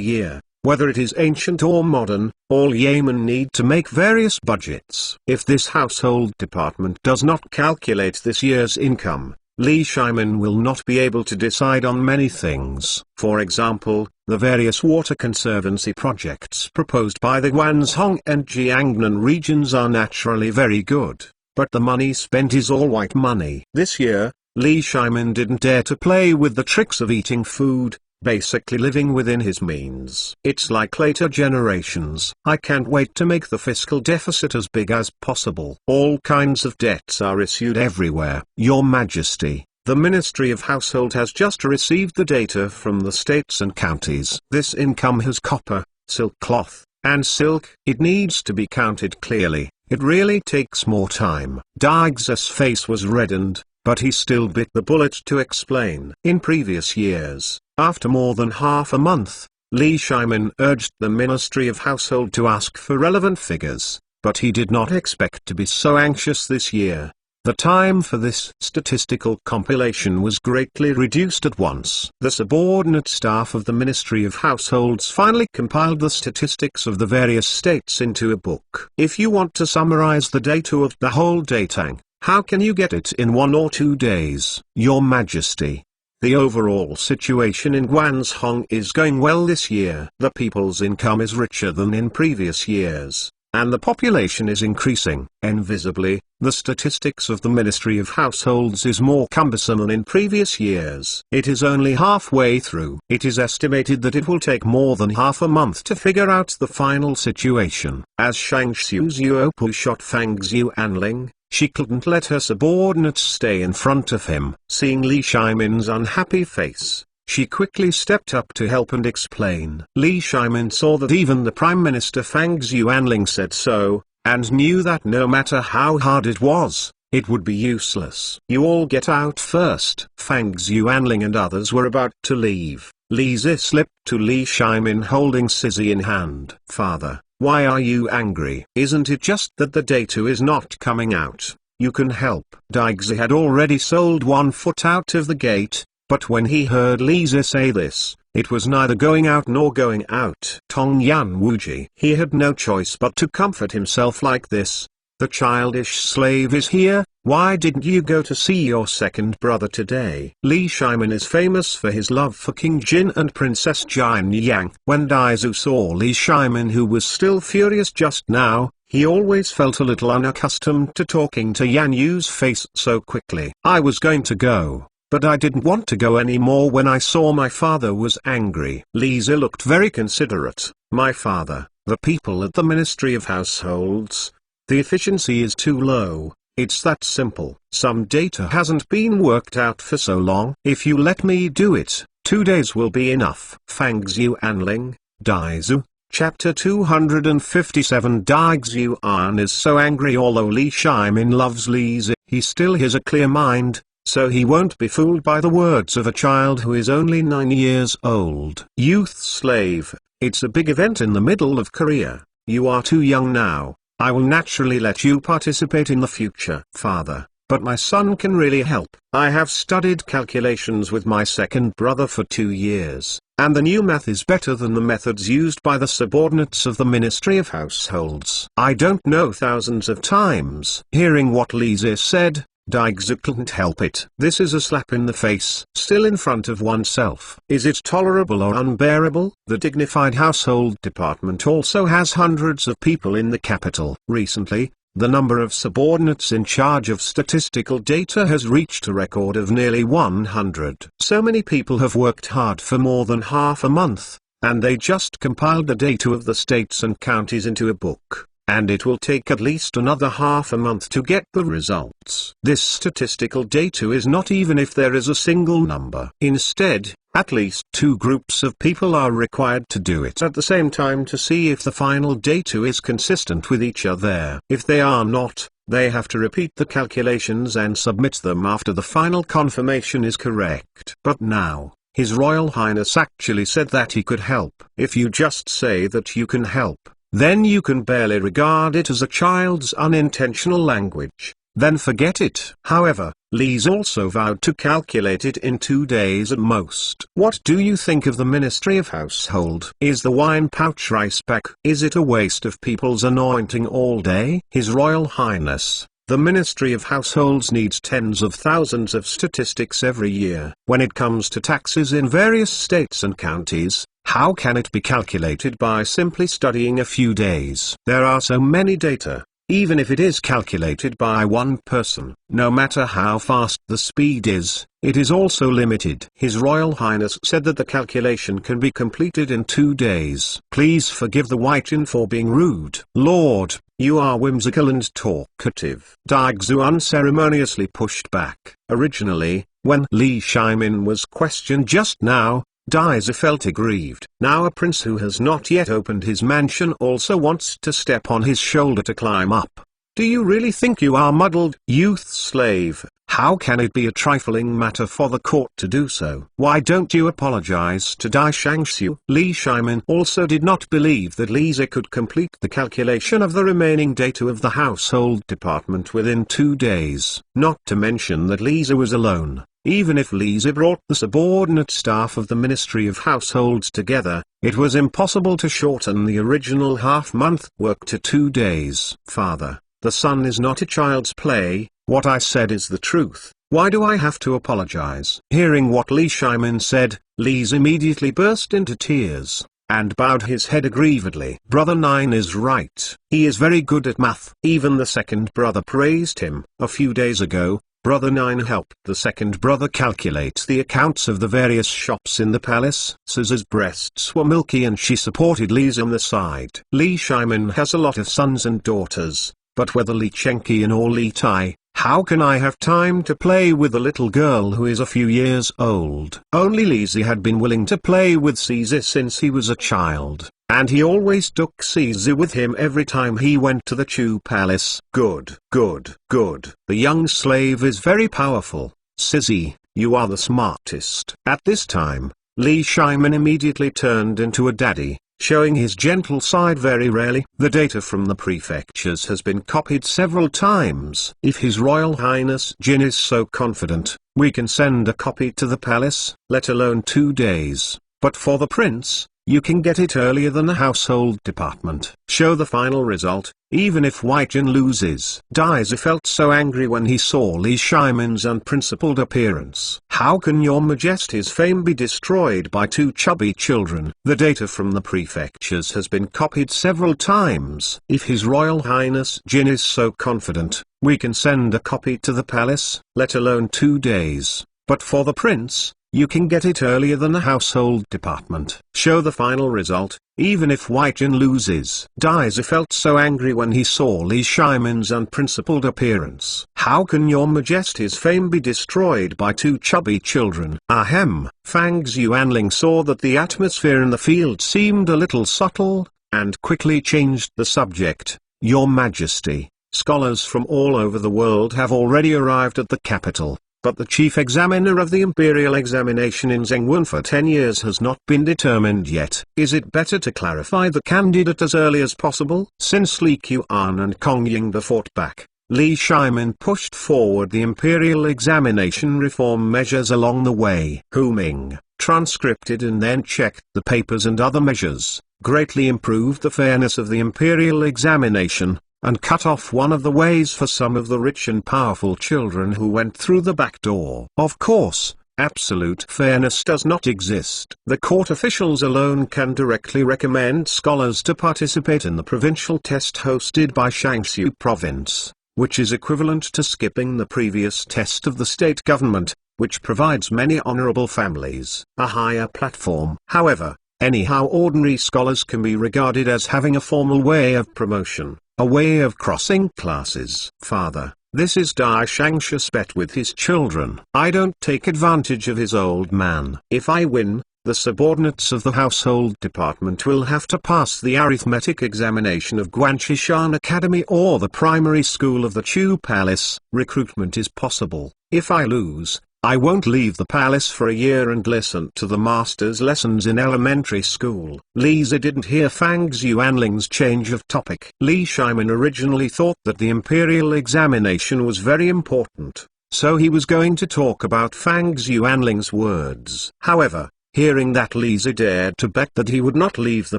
year, whether it is ancient or modern, all Yemen need to make various budgets. If this household department does not calculate this year's income, Li Shimin will not be able to decide on many things. For example, the various water conservancy projects proposed by the Guanzhong and Jiangnan regions are naturally very good, but the money spent is all white money. This year, Li Shimin didn't dare to play with the tricks of eating food, basically living within his means. It's like later generations. I can't wait to make the fiscal deficit as big as possible. All kinds of debts are issued everywhere. Your Majesty, the Ministry of Household has just received the data from the states and counties. This income has copper, silk cloth, and silk. It needs to be counted clearly. It really takes more time. Daig's face was reddened, but he still bit the bullet to explain. In previous years, after more than half a month, Li Shimin urged the Ministry of Household to ask for relevant figures, but he did not expect to be so anxious this year. The time for this statistical compilation was greatly reduced at once. The subordinate staff of the Ministry of Households finally compiled the statistics of the various states into a book. If you want to summarize the data of the whole Datang, how can you get it in 1 or 2 days? Your Majesty, The overall situation in Guangzhou is going well this year. The people's income is richer than in previous years, and the population is increasing. Invisibly, the statistics of the Ministry of Households is more cumbersome than in previous years. It is only halfway through. It is estimated that it will take more than half a month to figure out the final situation. As Shang Xiu's Yuopu shot Fang Xuanling, she couldn't let her subordinates stay in front of him. Seeing Li Shimin's unhappy face, she quickly stepped up to help and explain. Li Shimin saw that even the Prime Minister Fang Xuanling said so, and knew that no matter how hard it was, it would be useless. You all get out first. Fang Xuanling and others were about to leave. Li Zi slipped to Li Shimin holding Sizzy in hand. Father, why are you angry? Isn't it just that the data is not coming out? You can help. Daigzi had already sold 1 foot out of the gate, but when he heard Li Zi say this, it was neither going out nor going out. Tong Yan Wuji. He had no choice but to comfort himself like this. The childish slave is here. Why didn't you go to see your second brother today? Li Shimin is famous for his love for King Jin and Princess Jin Yang. When Daizu saw Li Shimin, who was still furious just now, he always felt a little unaccustomed to talking to Yan Yu's face so quickly. I was going to go, but I didn't want to go anymore when I saw my father was angry. Li Zi looked very considerate. My father, the people at the Ministry of Households, the efficiency is too low. It's that simple. Some data hasn't been worked out for so long. If you let me do it, 2 days will be enough. Fang Xuanling, Daizu, Chapter 257. Daixuan is so angry. Although Li Shimin loves Li Zi, he still has a clear mind, so he won't be fooled by the words of a child who is only 9 years old. Youth slave, it's a big event in the middle of Korea. You are too young now. I will naturally let you participate in the future. Father, but my son can really help. I have studied calculations with my second brother for 2 years, and the new math is better than the methods used by the subordinates of the Ministry of Households. I don't know thousands of times. Hearing what Li Zi said, Daigzu couldn't help it. This is a slap in the face. Still in front of oneself. Is it tolerable or unbearable? The dignified household department also has hundreds of people in the capital. Recently, the number of subordinates in charge of statistical data has reached a record of nearly 100. So many people have worked hard for more than half a month, and they just compiled the data of the states and counties into a book. And it will take at least another half a month to get the results. This statistical data is not even if there is a single number. Instead, at least 2 groups of people are required to do it at the same time to see if the final data is consistent with each other. If they are not, they have to repeat the calculations and submit them after the final confirmation is correct. But now, His Royal Highness actually said that he could help. If you just say that you can help, then you can barely regard it as a child's unintentional language. Then forget it. However, Li's also vowed to calculate it in 2 days at most. What do you think of the Ministry of Household? Is the wine pouch rice pack? Is it a waste of people's anointing all day? His Royal Highness, the Ministry of Households needs tens of thousands of statistics every year. When it comes to taxes in various states and counties, how can it be calculated by simply studying a few days? There are so many data. Even if it is calculated by one person, no matter how fast the speed is, it is also limited. His Royal Highness said that the calculation can be completed in 2 days. Please forgive the White-In for being rude. Lord, you are whimsical and talkative. Daigzu unceremoniously pushed back. Originally, when Li Shimin was questioned just now, Daizu felt aggrieved. Now a prince who has not yet opened his mansion also wants to step on his shoulder to climb up. Do you really think you are muddled? Youth slave, how can it be a trifling matter for the court to do so? Why don't you apologize to Dai Shangxiu? Li Shimin also did not believe that Lisa could complete the calculation of the remaining data of the household department within 2 days. Not to mention that Lisa was alone. Even if Lisa brought the subordinate staff of the Ministry of Households together, it was impossible to shorten the original half-month work to 2 days. Father, the sun is not a child's play, what I said is the truth. Why do I have to apologize? Hearing what Li Shimin said, Li's immediately burst into tears, and bowed his head aggrievedly. Brother 9 is right. He is very good at math. Even the second brother praised him. A few days ago, Brother 9 helped the second brother calculate the accounts of the various shops in the palace. Caesar's breasts were milky and she supported Li's on the side. Li Shimin has a lot of sons and daughters, but whether Li Chenqian or Li Tai, how can I have time to play with a little girl who is a few years old? Only Lizi had been willing to play with Caesar since he was a child, and he always took Caesar with him every time he went to the Chu Palace. Good, good, good. The young slave is very powerful. Caesar, you are the smartest. At this time, Li Shimin immediately turned into a daddy, showing his gentle side very rarely. The data from the prefectures has been copied several times. If His Royal Highness Jin is so confident, we can send a copy to the palace, let alone 2 days. But for the prince, you can get it earlier than the household department. Show the final result, even if White Jin loses. Daisy felt so angry when he saw Li Shimin's unprincipled appearance. How can your majesty's fame be destroyed by 2 chubby children? The data from the prefectures has been copied several times. If His Royal Highness Jin is so confident, we can send a copy to the palace, let alone 2 days. But for the prince, you can get it earlier than the household department. Show the final result, even if White Jin loses. Daisy felt so angry when he saw Li Shimin's unprincipled appearance. How can your majesty's fame be destroyed by 2 chubby children? Ahem. Fang Xuanling saw that the atmosphere in the field seemed a little subtle, and quickly changed the subject. Your majesty, scholars from all over the world have already arrived at the capital. But the chief examiner of the imperial examination in Zhengwen for 10 years has not been determined yet. Is it better to clarify the candidate as early as possible? Since Li Qian and Kong Yingde fought back, Li Shimin pushed forward the imperial examination reform measures along the way. Hu Ming transcripted and then checked the papers and other measures, greatly improved the fairness of the imperial examination, and cut off one of the ways for some of the rich and powerful children who went through the back door. Of course, absolute fairness does not exist. The court officials alone can directly recommend scholars to participate in the provincial test hosted by Shaanxi province, which is equivalent to skipping the previous test of the state government, which provides many honorable families a higher platform. However, anyhow ordinary scholars can be regarded as having a formal way of promotion. A way of crossing classes. Father, this is Dai Shangshus bet with his children. I don't take advantage of his old man. If I win, the subordinates of the household department will have to pass the arithmetic examination of Guanchishan Academy or the primary school of the Chu Palace. Recruitment is possible. If I lose, I won't leave the palace for a year and listen to the master's lessons in elementary school. Lisa didn't hear Fang Xuanling's change of topic. Li Shimin originally thought that the imperial examination was very important, so he was going to talk about Fang Xuanling's words. However, hearing that Lisa dared to bet that he would not leave the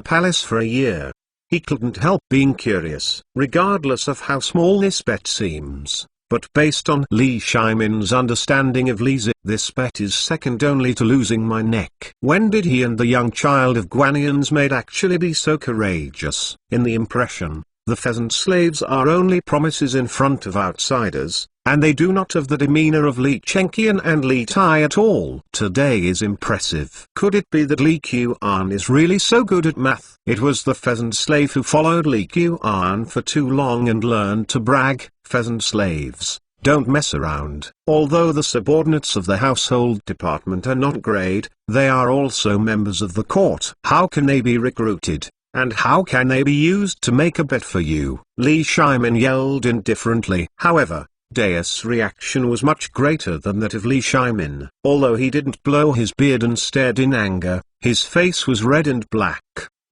palace for a year, he couldn't help being curious, regardless of how small this bet seems. But based on Li Shimin's understanding of Lisa, this bet is second only to losing my neck. When did he and the young child of Guanyan's maid actually be so courageous? In the impression, the pheasant slaves are only promises in front of outsiders, and they do not have the demeanor of Li Chenqian and Li Tai at all. Today is impressive. Could it be that Li Qian is really so good at math? It was the pheasant slave who followed Li Qian for too long and learned to brag. Pheasant slaves don't mess around. Although the subordinates of the household department are not grade, they are also members of the court. How can they be recruited? And how can they be used to make a bet for you? Li Shimin yelled indifferently. However, Dais' reaction was much greater than that of Li Shimin. Although he didn't blow his beard and stared in anger, his face was red and black,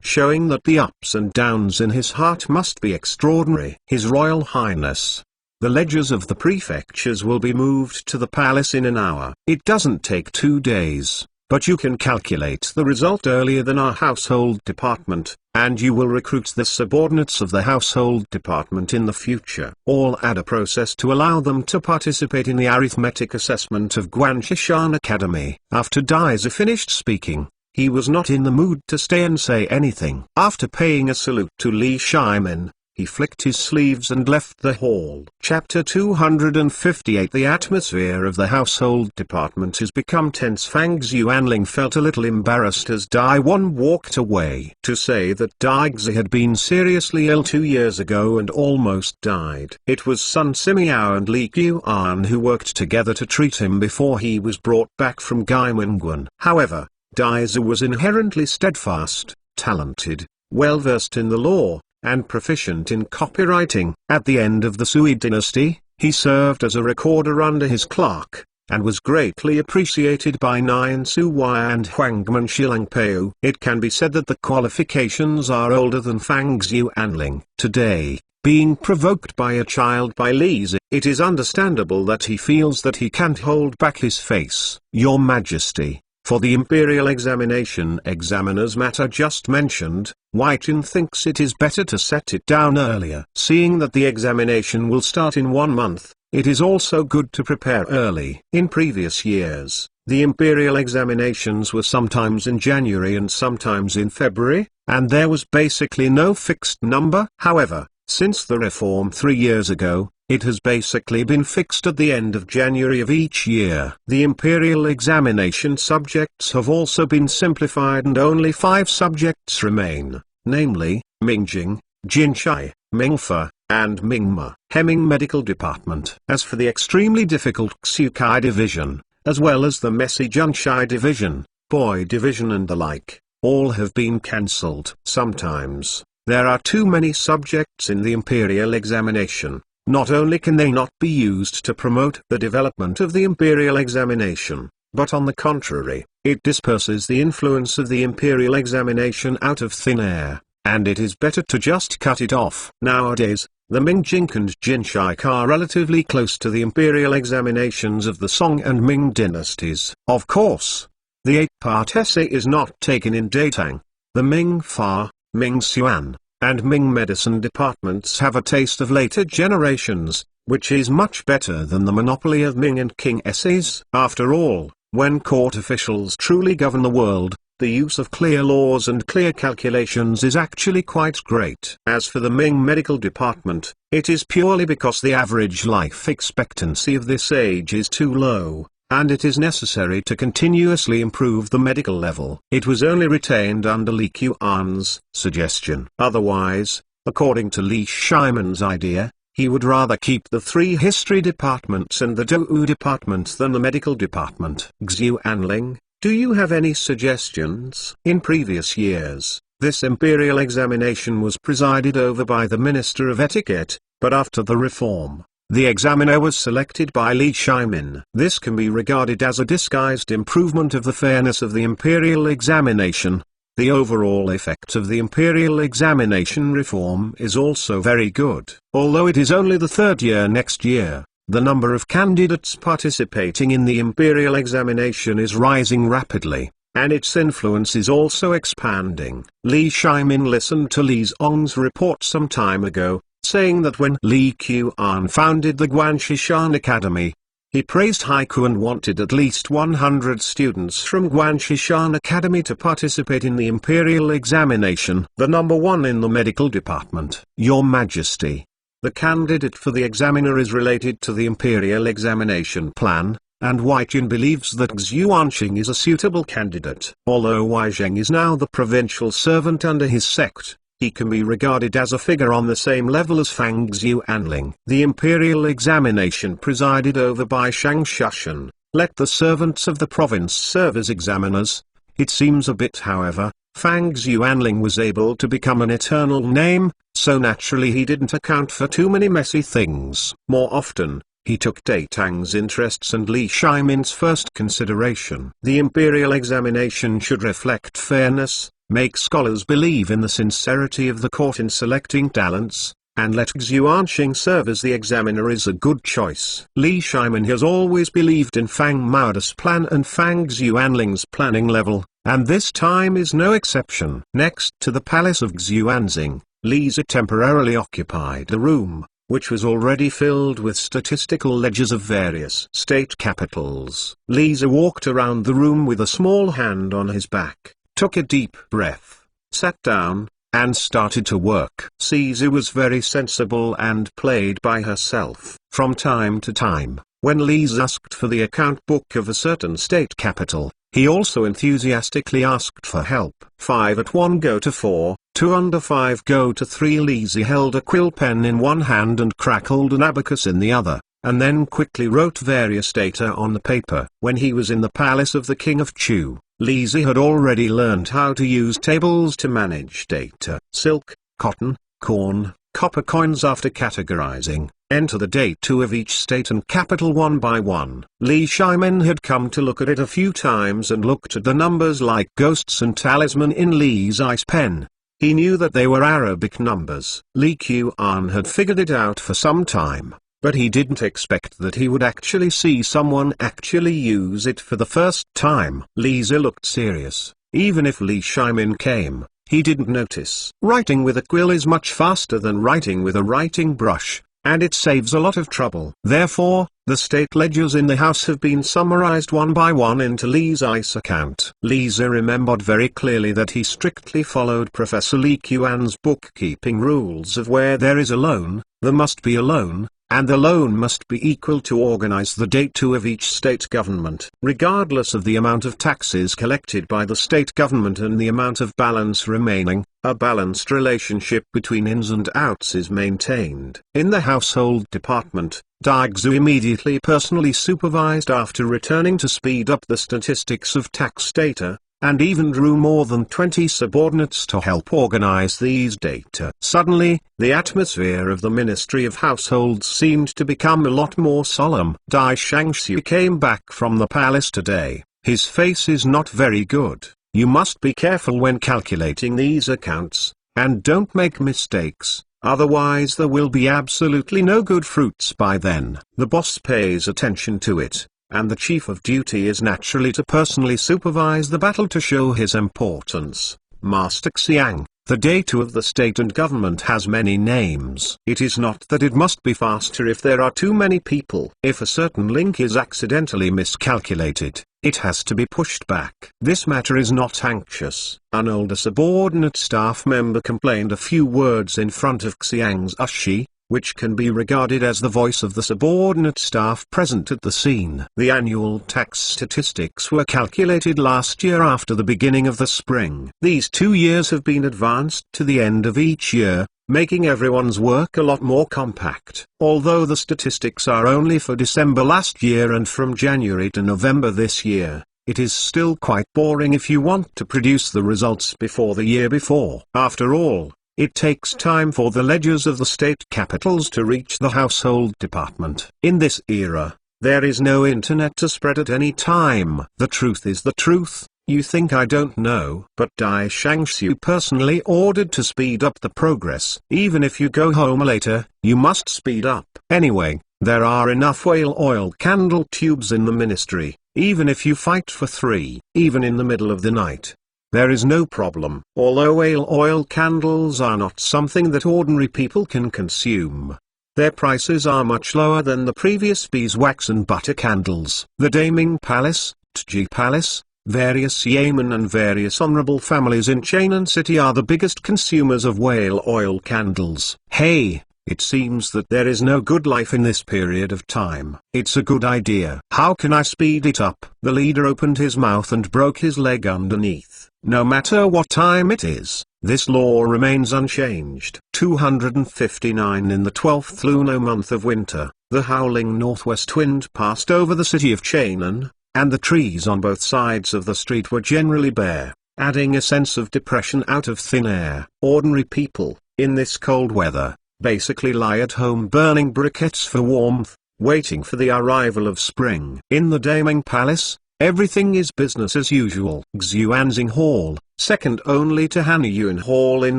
showing that the ups and downs in his heart must be extraordinary. His Royal Highness, the ledgers of the prefectures will be moved to the palace in an hour. It doesn't take 2 days. but you can calculate the result earlier than our household department, and you will recruit the subordinates of the household department in the future. All add a process to allow them to participate in the arithmetic assessment of Guanshishan Academy. After Daisy finished speaking, he was not in the mood to stay and say anything. After paying a salute to Li Shimin, he flicked his sleeves and left the hall. Chapter 258. The atmosphere of the household department has become tense. Fang Xuanling felt a little embarrassed as Dai Wan walked away. To say that Dai Xi had been seriously ill 2 years ago and almost died. It was Sun Simiao and Li Qian who worked together to treat him before he was brought back from Gaimingguan. However, Dai Xi was inherently steadfast, talented, well-versed in the law, and proficient in copywriting. At the end of the Sui dynasty, he served as a recorder under his clerk, and was greatly appreciated by Nian Suwai and Huangman Shilangpeu. It can be said that the qualifications are older than Fang Xuanling. Today, being provoked by a child by Li Zi, it is understandable that he feels that he can't hold back his face. Your Majesty, for the imperial examination examiner's matter just mentioned, Huaijin thinks it is better to set it down earlier. Seeing that the examination will start in 1 month, it is also good to prepare early. In previous years, the imperial examinations were sometimes in January and sometimes in February, and there was basically no fixed number. However, since the reform 3 years ago, it has basically been fixed at the end of January of each year. The imperial examination subjects have also been simplified and only 5 subjects remain, namely, Mingjing, Jinshai, Mingfa, and Mingma. Hemming Medical Department. As for the extremely difficult Xukai Division, as well as the messy Junshai Division, Boy Division and the like, all have been cancelled. Sometimes, there are too many subjects in the imperial examination. Not only can they not be used to promote the development of the imperial examination, but on the contrary, it disperses the influence of the imperial examination out of thin air, and it is better to just cut it off. Nowadays, the Mingjing and Jinshai are relatively close to the imperial examinations of the Song and Ming dynasties. Of course, the 8-part essay is not taken in Datang. The Ming Fa, Ming Xuan, and Ming medicine departments have a taste of later generations, which is much better than the monopoly of Ming and Qing essays. After all, when court officials truly govern the world, the use of clear laws and clear calculations is actually quite great. As for the Ming medical department, it is purely because the average life expectancy of this age is too low, and it is necessary to continuously improve the medical level. It was only retained under Li Qian's suggestion. Otherwise, according to Li Shiman's idea, he would rather keep the 3 history departments and the Dou department than the medical department. Xuanling, do you have any suggestions? In previous years, this imperial examination was presided over by the Minister of Etiquette, but after the reform, the examiner was selected by Li Shimin. This can be regarded as a disguised improvement of the fairness of the imperial examination. The overall effect of the imperial examination reform is also very good. Although it is only the 3rd year next year, the number of candidates participating in the imperial examination is rising rapidly, and its influence is also expanding. Li Shimin listened to Li Zong's report some time ago, saying that when Li Qian founded the Guanshishan Academy, he praised haiku and wanted at least 100 students from Guanshishan Academy to participate in the imperial examination, the number 1 in the medical department. Your Majesty, the candidate for the examiner is related to the imperial examination plan, and Huaijin believes that Xuanqing is a suitable candidate. Although Huaizheng is now the provincial servant under his sect, he can be regarded as a figure on the same level as Fang Xuanling. The imperial examination presided over by Shang Shushan. Let the servants of the province serve as examiners. It seems a bit, however, Fang Xuanling was able to become an eternal name, so naturally he didn't account for too many messy things. More often, he took Datang's interests and Li Shimin's first consideration. The imperial examination should reflect fairness, make scholars believe in the sincerity of the court in selecting talents, and let Xuanxing serve as the examiner is a good choice. Li Shimin has always believed in Fang Maoda's plan and Fang Xuanling's planning level, and this time is no exception. Next to the palace of Xuanxing, Lisa temporarily occupied a room, which was already filled with statistical ledgers of various state capitals. Lisa walked around the room with a small hand on his back, took a deep breath, sat down, and started to work. Caesar was very sensible and played by herself. From time to time, when Lisa asked for the account book of a certain state capital, he also enthusiastically asked for help. 5 at 1 go to 4, 2 under 5 go to 3. Lisa held a quill pen in one hand and crackled an abacus in the other, and then quickly wrote various data on the paper. When he was in the palace of the king of Chu, Lisa had already learned how to use tables to manage data. Silk, cotton, corn, copper coins. After categorizing, enter the date of each state and capital one by one. Li Shimin had come to look at it a few times and looked at the numbers like ghosts and talisman in Li's ice pen. He knew that they were Arabic numbers. Li Qian had figured it out for some time, but he didn't expect that he would actually see someone actually use it for the first time. Lisa looked serious. Even if Li Shimin came, he didn't notice. Writing with a quill is much faster than writing with a writing brush, and it saves a lot of trouble. Therefore, the state ledgers in the house have been summarized one by one into Li's ice account. Lisa remembered very clearly that he strictly followed Professor Li Qian's bookkeeping rules of where there is a loan, there must be a loan, and the loan must be equal to organize the date of each state government. Regardless of the amount of taxes collected by the state government and the amount of balance remaining, a balanced relationship between ins and outs is maintained. In the household department, Daigzu immediately personally supervised after returning to speed up the statistics of tax data, and even drew more than 20 subordinates to help organize these data. Suddenly, the atmosphere of the Ministry of Households seemed to become a lot more solemn. Dai Shangxu came back from the palace today. His face is not very good. You must be careful when calculating these accounts, and don't make mistakes, otherwise there will be absolutely no good fruits by then. The boss pays attention to it, and the chief of duty is naturally to personally supervise the battle to show his importance. Master Xiang, the data of the state and government has many names. It is not that it must be faster if there are too many people. If a certain link is accidentally miscalculated, it has to be pushed back. This matter is not anxious. An older subordinate staff member complained a few words in front of Xiang's Ushi, which can be regarded as the voice of the subordinate staff present at the scene. The annual tax statistics were calculated last year after the beginning of the spring. These 2 years have been advanced to the end of each year, making everyone's work a lot more compact. Although the statistics are only for December last year and from January to November this year, it is still quite boring if you want to produce the results before the year before. After all, it takes time for the ledgers of the state capitals to reach the household department. In this era, there is no internet to spread at any time. The truth is the truth. You think I don't know? But Dai Shangxu personally ordered to speed up the progress. Even if you go home later, you must speed up. Anyway, there are enough whale oil candle tubes in the ministry, even if you fight for 3, even in the middle of the night. There is no problem. Although whale oil candles are not something that ordinary people can consume, their prices are much lower than the previous beeswax and butter candles. The Daming Palace, Tji Palace, various yeomen and various honorable families in Chainan City are the biggest consumers of whale oil candles. Hey, it seems that there is no good life in this period of time. It's a good idea. How can I speed it up? The leader opened his mouth and broke his leg underneath. No matter what time it is, this law remains unchanged. 259 In the 12th lunar month of winter, the howling northwest wind passed over the city of Chainan, and the trees on both sides of the street were generally bare, adding a sense of depression out of thin air. Ordinary people, in this cold weather, basically lie at home burning briquettes for warmth, waiting for the arrival of spring. In the Daming Palace, everything is business as usual. Xuanxing Hall, second only to Hanyuan Hall in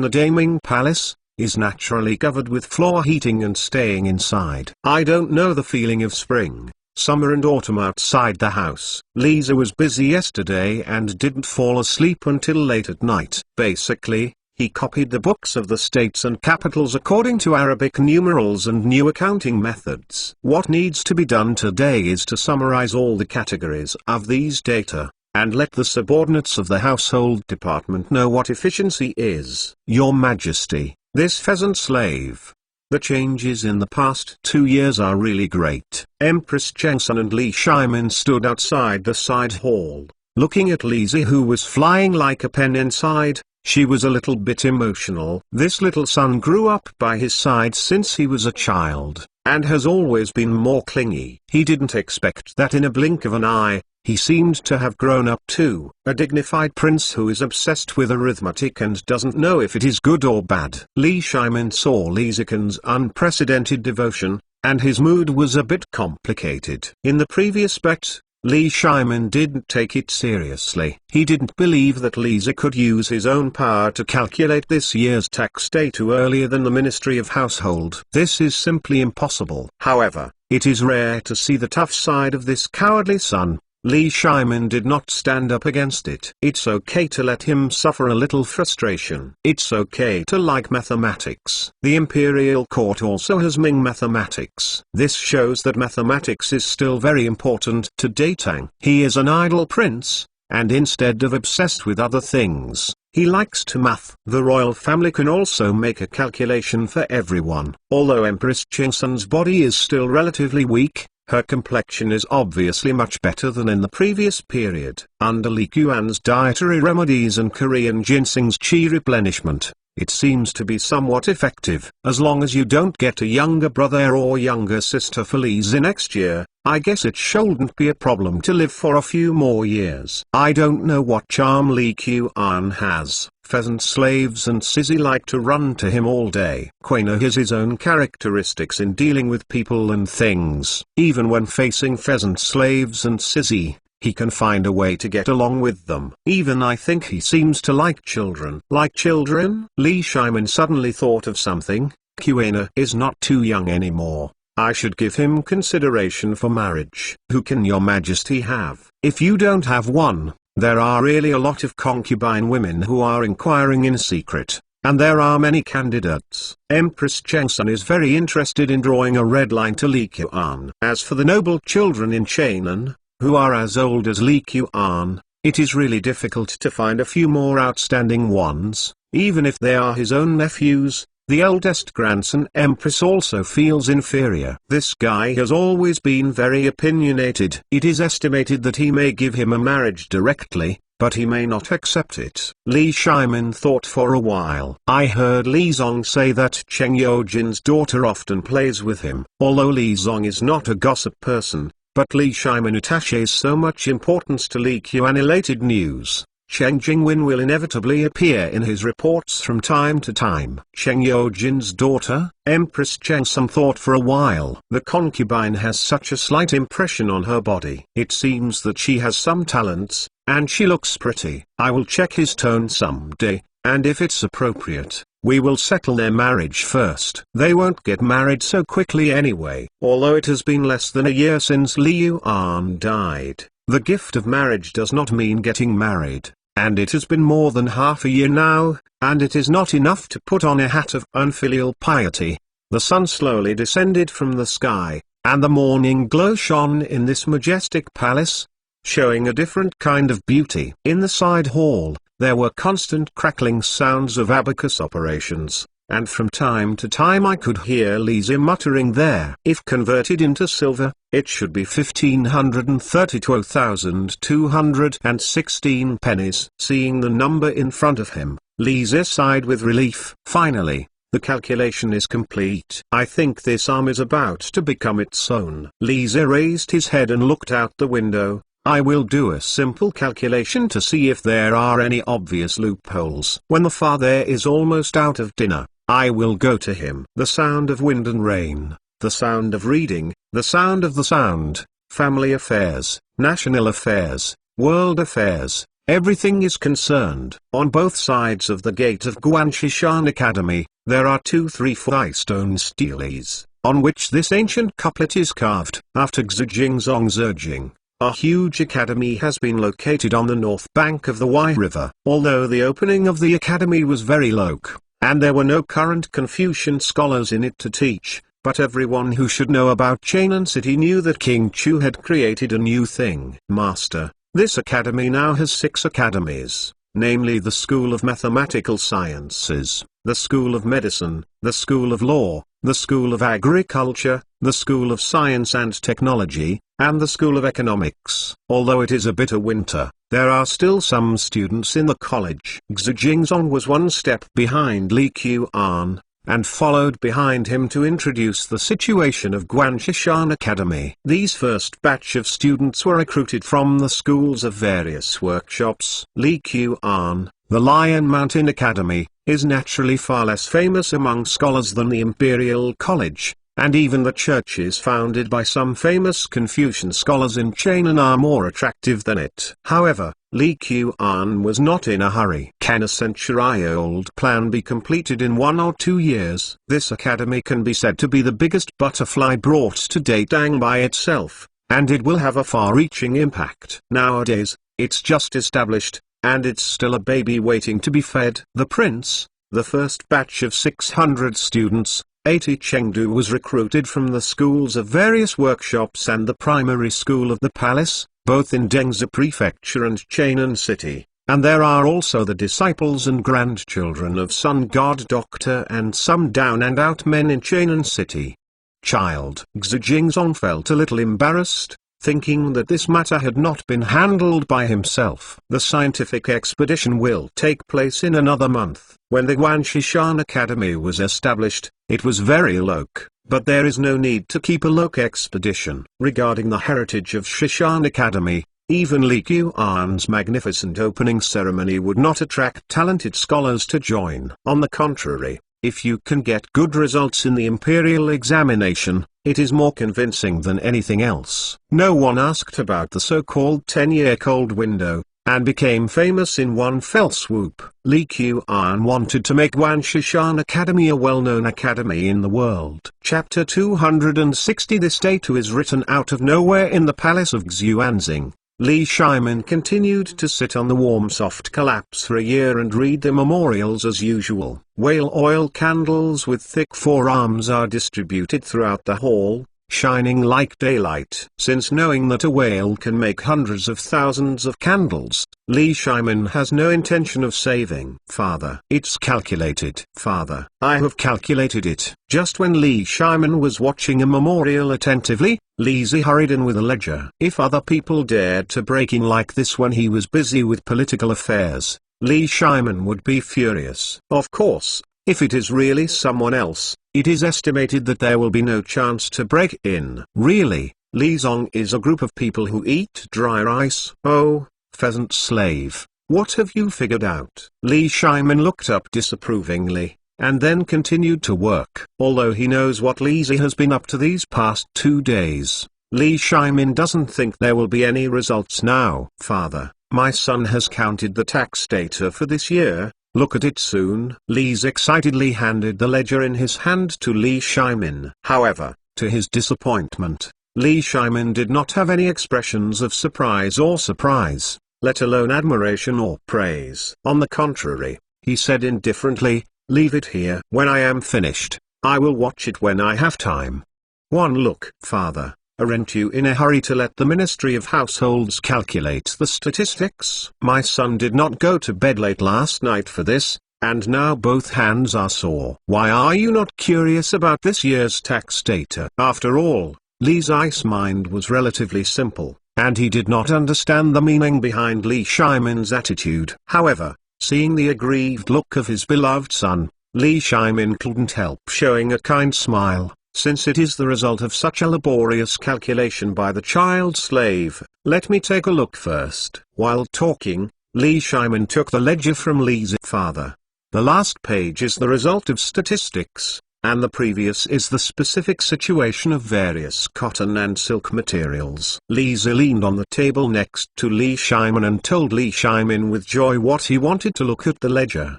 the Daming Palace, is naturally covered with floor heating and staying inside. I don't know the feeling of spring, summer and autumn outside the house. Lisa was busy yesterday and didn't fall asleep until late at night. Basically, he copied the books of the states and capitals according to Arabic numerals and new accounting methods. What needs to be done today is to summarize all the categories of these data, and let the subordinates of the household department know what efficiency is. Your Majesty, this pheasant slave. The changes in the past 2 years are really great. Empress Chengsun and Li Shimin stood outside the side hall, looking at Lisa, who was flying like a pen inside. She was a little bit emotional. This little son grew up by his side since he was a child, and has always been more clingy. He didn't expect that in a blink of an eye, he seemed to have grown up too. A dignified prince who is obsessed with arithmetic and doesn't know if it is good or bad. Li Shimin saw Li Zikan's unprecedented devotion, and his mood was a bit complicated. In the previous bet, Li Shimin didn't take it seriously. He didn't believe that Lisa could use his own power to calculate this year's tax day too earlier than the Ministry of Household. This is simply impossible. However, it is rare to see the tough side of this cowardly son. Li Shimin did not stand up against it. It's okay to let him suffer a little frustration. It's okay to like mathematics. The imperial court also has Ming mathematics. This shows that mathematics is still very important to Tang. He is an idle prince, and instead of obsessed with other things, he likes to math. The royal family can also make a calculation for everyone. Although Empress Chengsun's body is still relatively weak, her complexion is obviously much better than in the previous period. Under Li Qian's dietary remedies and Korean ginseng's qi replenishment, it seems to be somewhat effective. As long as you don't get a younger brother or younger sister for Lisa next year, I guess it shouldn't be a problem to live for a few more years. I don't know what charm Li Qian has. Pheasant slaves and Sissy like to run to him all day. Quainer has his own characteristics in dealing with people and things. Even when facing pheasant slaves and Sissy, he can find a way to get along with them. Even I think he seems to like children. Like children? Li Shimin suddenly thought of something. Quainer is not too young anymore. I should give him consideration for marriage. Who can your Majesty have? If you don't have one, there are really a lot of concubine women who are inquiring in secret, and there are many candidates. Empress Chengsun is very interested in drawing a red line to Li Qian. As for the noble children in Chainan, who are as old as Li Qian, it is really difficult to find a few more outstanding ones, even if they are his own nephews. The eldest grandson Empress also feels inferior. This guy has always been very opinionated. It is estimated that he may give him a marriage directly, but he may not accept it. Li Shimin thought for a while. I heard Li Zong say that Cheng Yojin's daughter often plays with him. Although Li Zong is not a gossip person, but Li Shimin attaches so much importance to Li Qian elated news. Cheng Jingwen will inevitably appear in his reports from time to time. Cheng Yojin's daughter, Empress Chengsun thought for a while. The concubine has such a slight impression on her body. It seems that she has some talents, and she looks pretty. I will check his tone someday, and if it's appropriate, we will settle their marriage first. They won't get married so quickly anyway. Although it has been less than a year since Li Yuan died, the gift of marriage does not mean getting married. And it has been more than half a year now, and it is not enough to put on a hat of unfilial piety. The sun slowly descended from the sky, and the morning glow shone in this majestic palace, showing a different kind of beauty. In the side hall, there were constant crackling sounds of abacus operations, and from time to time I could hear Lisa muttering there. If converted into silver, it should be 1,532,216 pennies. Seeing the number in front of him, Lisa sighed with relief. Finally, the calculation is complete. I think this arm is about to become its own. Lisa raised his head and looked out the window. I will do a simple calculation to see if there are any obvious loopholes. When the father is almost out of dinner, I will go to him. The sound of wind and rain, the sound of reading, the sound of the sound, family affairs, national affairs, world affairs, everything is concerned. On both sides of the gate of Guanshishan Academy, There are 2 3-4 stone steles, on which this ancient couplet is carved. After Xijingzong's urging, a huge academy has been located on the north bank of the Y River. Although the opening of the academy was very local, and there were no current Confucian scholars in it to teach, but everyone who should know about Chainan City knew that King Chu had created a new thing. Master, this academy now has 6 academies, namely the School of Mathematical Sciences, the School of Medicine, the School of Law, the School of Agriculture, the School of Science and Technology, and the School of Economics. Although it is a bitter winter, there are still some students in the college. Xijingzong was 1 step behind Li Qian, and followed behind him to introduce the situation of Guanshishan Academy. These first batch of students were recruited from the schools of various workshops. Li Qian, the Lion Mountain Academy, is naturally far less famous among scholars than the Imperial College, and even the churches founded by some famous Confucian scholars in Chainan are more attractive than it. However, Li Qian was not in a hurry. Can a century-old plan be completed in 1 or 2 years? This academy can be said to be the biggest butterfly brought to Datang by itself, and it will have a far-reaching impact. Nowadays, it's just established, and it's still a baby waiting to be fed. The prince, the first batch of 600 students, 80 Chengdu was recruited from the schools of various workshops and the primary school of the palace, both in Dengzi Prefecture and Chainan City, and there are also the disciples and grandchildren of Sun God Doctor and some down-and-out men in Chainan City. Child Xijingzong felt a little embarrassed, thinking that this matter had not been handled by himself. The scientific expedition will take place in another month. When the Guanshishan Academy was established, it was very local, but there is no need to keep a local expedition. Regarding the heritage of Shishan Academy, even Li Qian's magnificent opening ceremony would not attract talented scholars to join. On the contrary, if you can get good results in the imperial examination, it is more convincing than anything else. No one asked about the so-called 10-year cold window, and became famous in one fell swoop. Li Qian wanted to make Guanshishan Academy a well-known academy in the world. Chapter 260. This statue is written out of nowhere in the palace of Xuanzing. Li Shimin continued to sit on the warm soft collapse for a year and read the memorials as usual. Whale oil candles with thick forearms are distributed throughout the hall, shining like daylight. Since knowing that a whale can make hundreds of thousands of candles, Li Shimin has no intention of saving. Father, it's calculated. Father, I have calculated it. Just when Li Shimin was watching a memorial attentively, Li Zi hurried in with a ledger. If other people dared to break in like this when he was busy with political affairs, Li Shimin would be furious. Of course, if it is really someone else, it is estimated that there will be no chance to break in. Really, Li Zong is a group of people who eat dry rice. Oh, pheasant slave, what have you figured out? Li Shimin looked up disapprovingly, and then continued to work. Although he knows what Li Zi has been up to these past 2 days, Li Shimin doesn't think there will be any results now. Father, my son has counted the tax data for this year. Look at it soon. Li Zi excitedly handed the ledger in his hand to Li Shimin. However, to his disappointment, Li Shimin did not have any expressions of surprise or surprise, let alone admiration or praise. On the contrary, he said indifferently, leave it here. When I am finished, I will watch it when I have time. One look. Father, aren't you in a hurry to let the Ministry of Households calculate the statistics? My son did not go to bed late last night for this, and now both hands are sore. Why are you not curious about this year's tax data? After all, Li Zi's mind was relatively simple, and he did not understand the meaning behind Li Shimin's attitude. However, seeing the aggrieved look of his beloved son, Li Shimin couldn't help showing a kind smile. Since it is the result of such a laborious calculation by the child slave, let me take a look first. While talking, Li Shimin took the ledger from Li Zi. Father, the last page is the result of statistics. and the previous is the specific situation of various cotton and silk materials. Lisa leaned on the table next to Li Shimin and told Li Shimin with joy what he wanted to look at the ledger.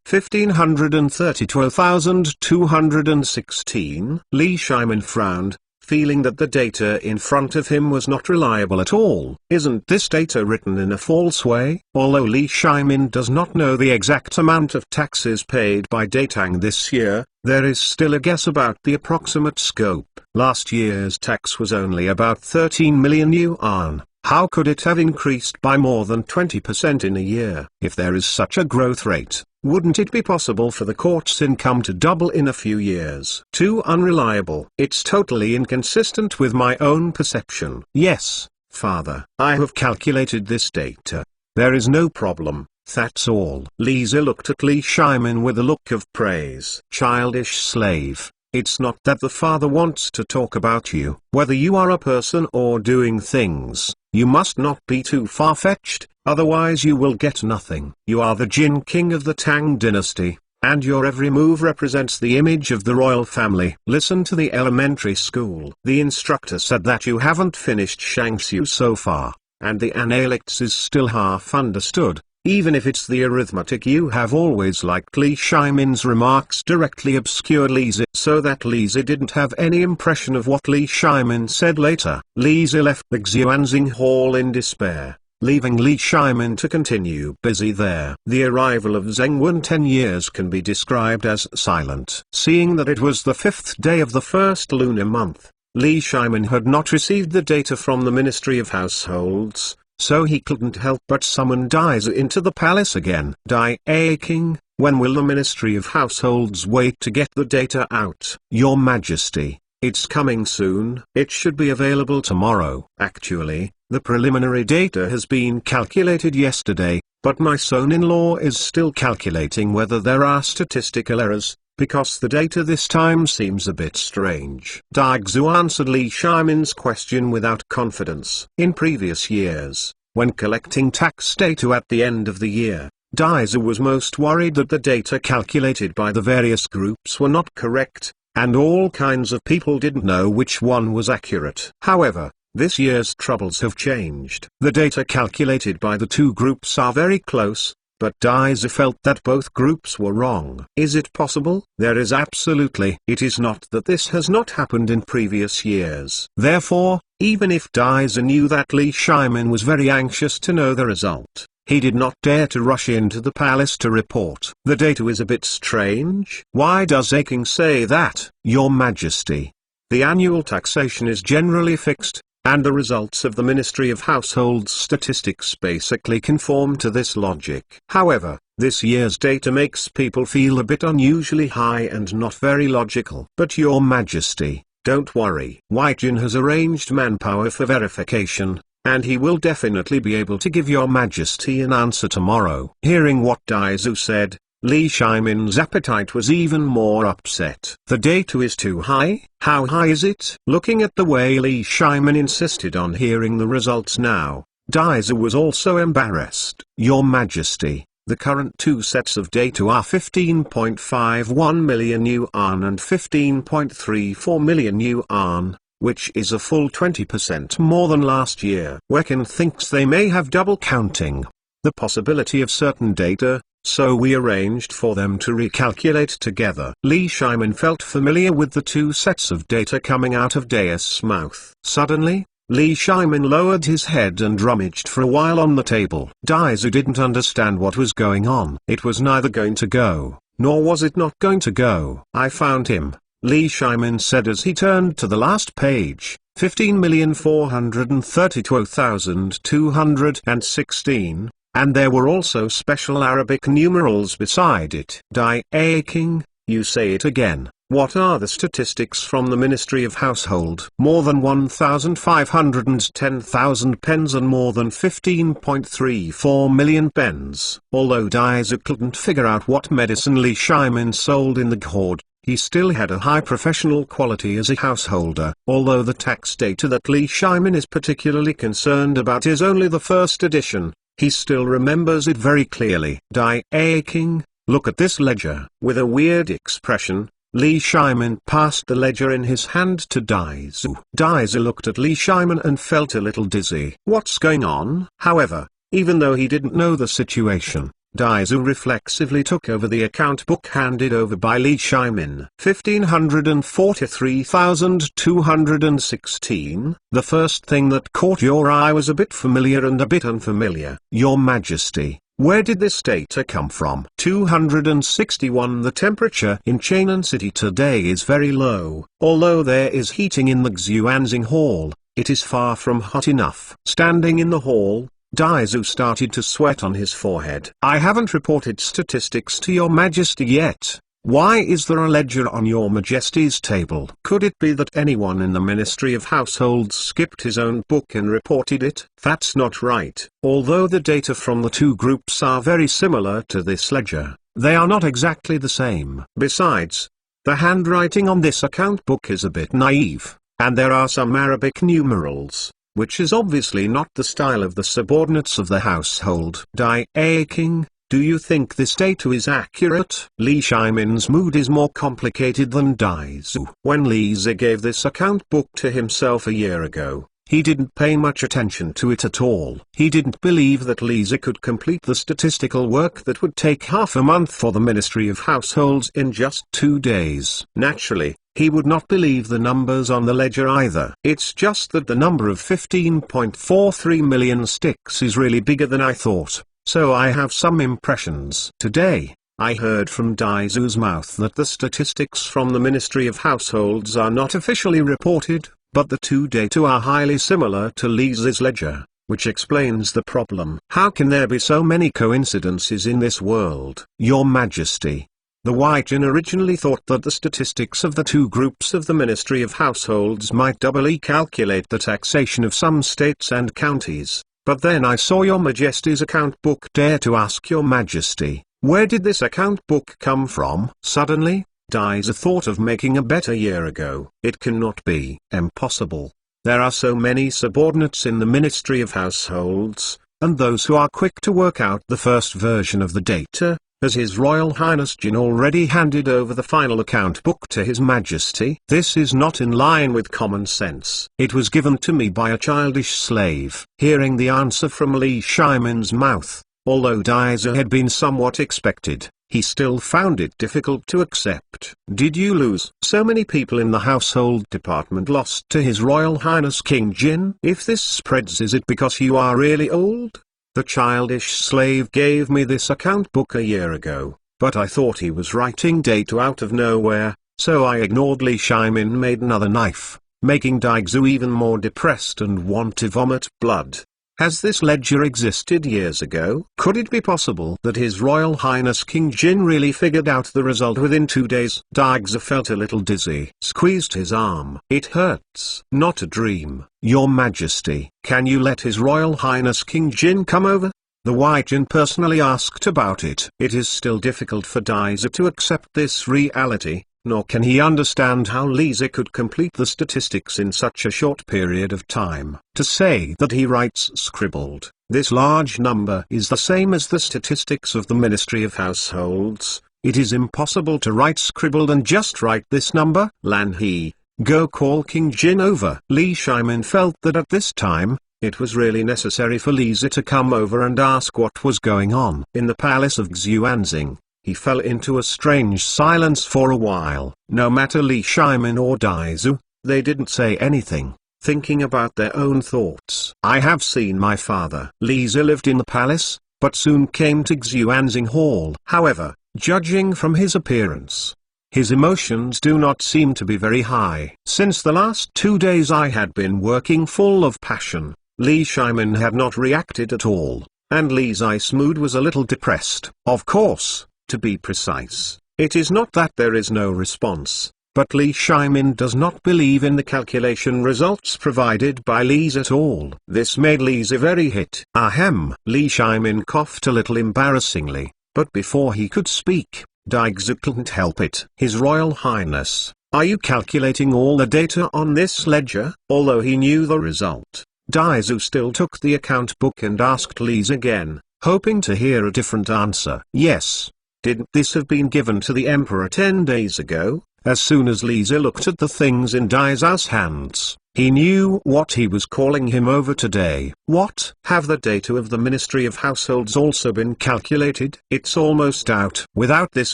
1532,216. Li Shimin frowned, feeling that the data in front of him was not reliable at all. Isn't this data written in a false way? Although Li Shimin does not know the exact amount of taxes paid by Datang this year, there is still a guess about the approximate scope. Last year's tax was only about 13 million yuan. How could it have increased by more than 20% in a year? If there is such a growth rate, wouldn't it be possible for the court's income to double in a few years? Too unreliable. It's totally inconsistent with my own perception. Yes, father, I have calculated this data. There is no problem, that's all. Lisa looked at Li Shimin with a look of praise. Childish slave. It's not that the father wants to talk about you. Whether you are a person or doing things, you must not be too far-fetched, otherwise you will get nothing. You are the Jin King of the Tang dynasty, and your every move represents the image of the royal family. Listen to the elementary school. The instructor said that you haven't finished Shangxiu so far, and the analects is still half understood. Even if it's the arithmetic you have always liked. Li Shimin's remarks directly obscured Lisa so that Lisa didn't have any impression of what Li Shimin said later. Lisa left the Xuanzing Hall in despair, leaving Li Shimin to continue busy there. The arrival of Zhengwen 10 years can be described as silent. Seeing that it was the 5th day of the first lunar month, Li Shimin had not received the data from the Ministry of Households, so he couldn't help but summon Daisa into the palace again. King, when will the Ministry of Households wait to get the data out? Your Majesty, it's coming soon. It should be available tomorrow. Actually, the preliminary data has been calculated yesterday, but my son-in-law is still calculating whether there are statistical errors, because the data this time seems a bit strange. Daixu answered Li Shimin's question without confidence. In previous years, when collecting tax data at the end of the year, Daixu was most worried that the data calculated by the various groups were not correct, and all kinds of people didn't know which one was accurate. However, this year's troubles have changed. The data calculated by the two groups are very close, but Daisa felt that both groups were wrong. Is it possible? There is absolutely. It is not that this has not happened in previous years. Therefore, even if Daisa knew that Li Shimin was very anxious to know the result, he did not dare to rush into the palace to report. The data is a bit strange. Why does King say that? Your Majesty, the annual taxation is generally fixed, and the results of the Ministry of Households statistics basically conform to this logic. However, this year's data makes people feel a bit unusually high and not very logical. But Your Majesty, don't worry. Jin has arranged manpower for verification, and he will definitely be able to give Your Majesty an answer tomorrow. Hearing what Daixu said, Li Shimin's appetite was even more upset. The data is too high? How high is it? Looking at the way Li Shimin insisted on hearing the results now, Daisa was also embarrassed. Your Majesty, the current two sets of data are 15.51 million yuan and 15.34 million yuan, which is a full 20% more than last year. Wekin thinks they may have double counting the possibility of certain data, so we arranged for them to recalculate together. Li Shimin felt familiar with the two sets of data coming out of Dais's mouth. Suddenly, Li Shimin lowered his head and rummaged for a while on the table. Daisa didn't understand what was going on. It was neither going to go, nor was it not going to go. I found him, Li Shimin said as he turned to the last page. 15,432,216. And there were also special Arabic numerals beside it. King, you say it again. What are the statistics from the Ministry of Household? More than 1,510,000 pens and more than 15.34 million pens. Although Daisa couldn't figure out what medicine Li Shimin sold in the hoard, he still had a high professional quality as a householder. Although the tax data that Li Shimin is particularly concerned about is only the first edition, he still remembers it very clearly. King, look at this ledger. With a weird expression, Li Shimin passed the ledger in his hand to Daizhu. Daizhu looked at Li Shimin and felt a little dizzy. What's going on? However, even though he didn't know the situation, Daizhu reflexively took over the account book handed over by Li Shimin. 1543,216. The first thing that caught your eye was a bit familiar and a bit unfamiliar. Your Majesty, where did this data come from? 261. The temperature in Chang'an City today is very low. Although there is heating in the Xuanzing Hall, it is far from hot enough. Standing in the hall, Daizhu started to sweat on his forehead. I haven't reported statistics to your Majesty yet. Why is there a ledger on your Majesty's table? Could it be that anyone in the Ministry of Households skipped his own book and reported it? That's not right. Although the data from the two groups are very similar to this ledger, they are not exactly the same. Besides, the handwriting on this account book is a bit naive, and there are some Arabic numerals, which is obviously not the style of the subordinates of the household. King, do you think this data is accurate? Li Shimin's mood is more complicated than Daizhu. When Lisa gave this account book to himself a year ago, he didn't pay much attention to it at all. He didn't believe that Lisa could complete the statistical work that would take half a month for the Ministry of Households in just 2 days. Naturally, he would not believe the numbers on the ledger either. It's just that the number of 15.43 million sticks is really bigger than I thought, so I have some impressions. Today, I heard from Daizhu's mouth that the statistics from the Ministry of Households are not officially reported, but the two data are highly similar to Lisa's ledger, which explains the problem. How can there be so many coincidences in this world? Your Majesty, the Wai-Jin originally thought that the statistics of the two groups of the Ministry of Households might doubly calculate the taxation of some states and counties, but then I saw your Majesty's account book. Dare to ask your Majesty, where did this account book come from? Suddenly, Daizhu thought of making a bet a year ago. It cannot be. Impossible. There are so many subordinates in the Ministry of Households, and those who are quick to work out the first version of the data, as His Royal Highness Jin already handed over the final account book to His Majesty. This is not in line with common sense. It was given to me by a childish slave. Hearing the answer from Li Shimin's mouth, although Daizhu had been somewhat expected, he still found it difficult to accept. Did you lose? So many people in the household department lost to His Royal Highness King Jin. If this spreads, is it because you are really old? The childish slave gave me this account book a year ago, but I thought he was writing data out of nowhere, so I ignored. Li Shimin made another knife, making Daizhu even more depressed and want to vomit blood. Has this ledger existed years ago? Could it be possible that His Royal Highness King Jin really figured out the result within 2 days? Daizhu felt a little dizzy, squeezed his arm. It hurts. Not a dream. Your Majesty, can you let His Royal Highness King Jin come over? The Wai-Jin personally asked about it. It is still difficult for Daizhu to accept this reality, nor can he understand how Lisa could complete the statistics in such a short period of time. To say that he writes scribbled, this large number is the same as the statistics of the Ministry of Households. It is impossible to write scribbled and just write this number. Lan He, go call King Jin over. Li Shimin felt that at this time, it was really necessary for Lisa to come over and ask what was going on. In the palace of Xuanzing, he fell into a strange silence for a while. No matter Li Shimin or Daizhu, they didn't say anything, thinking about their own thoughts. I have seen my father. Lisa lived in the palace, but soon came to Xuanzing Hall. However, judging from his appearance, his emotions do not seem to be very high. Since the last 2 days I had been working full of passion, Li Shimin had not reacted at all, and Li's mood was a little depressed. Of course, to be precise, it is not that there is no response, but Li Shimin does not believe in the calculation results provided by Lisa at all. This made Lisa very hit. Ahem. Li Shimin coughed a little embarrassingly, but before he could speak, Daizhu couldn't help it. His Royal Highness, are you calculating all the data on this ledger? Although he knew the result, Daizhu still took the account book and asked Lisa again, hoping to hear a different answer. Yes. Didn't this have been given to the Emperor 10 days ago? As soon as Lisa looked at the things in Daisa's hands, he knew what he was calling him over today. What? Have the data of the Ministry of Households also been calculated? It's almost out. Without this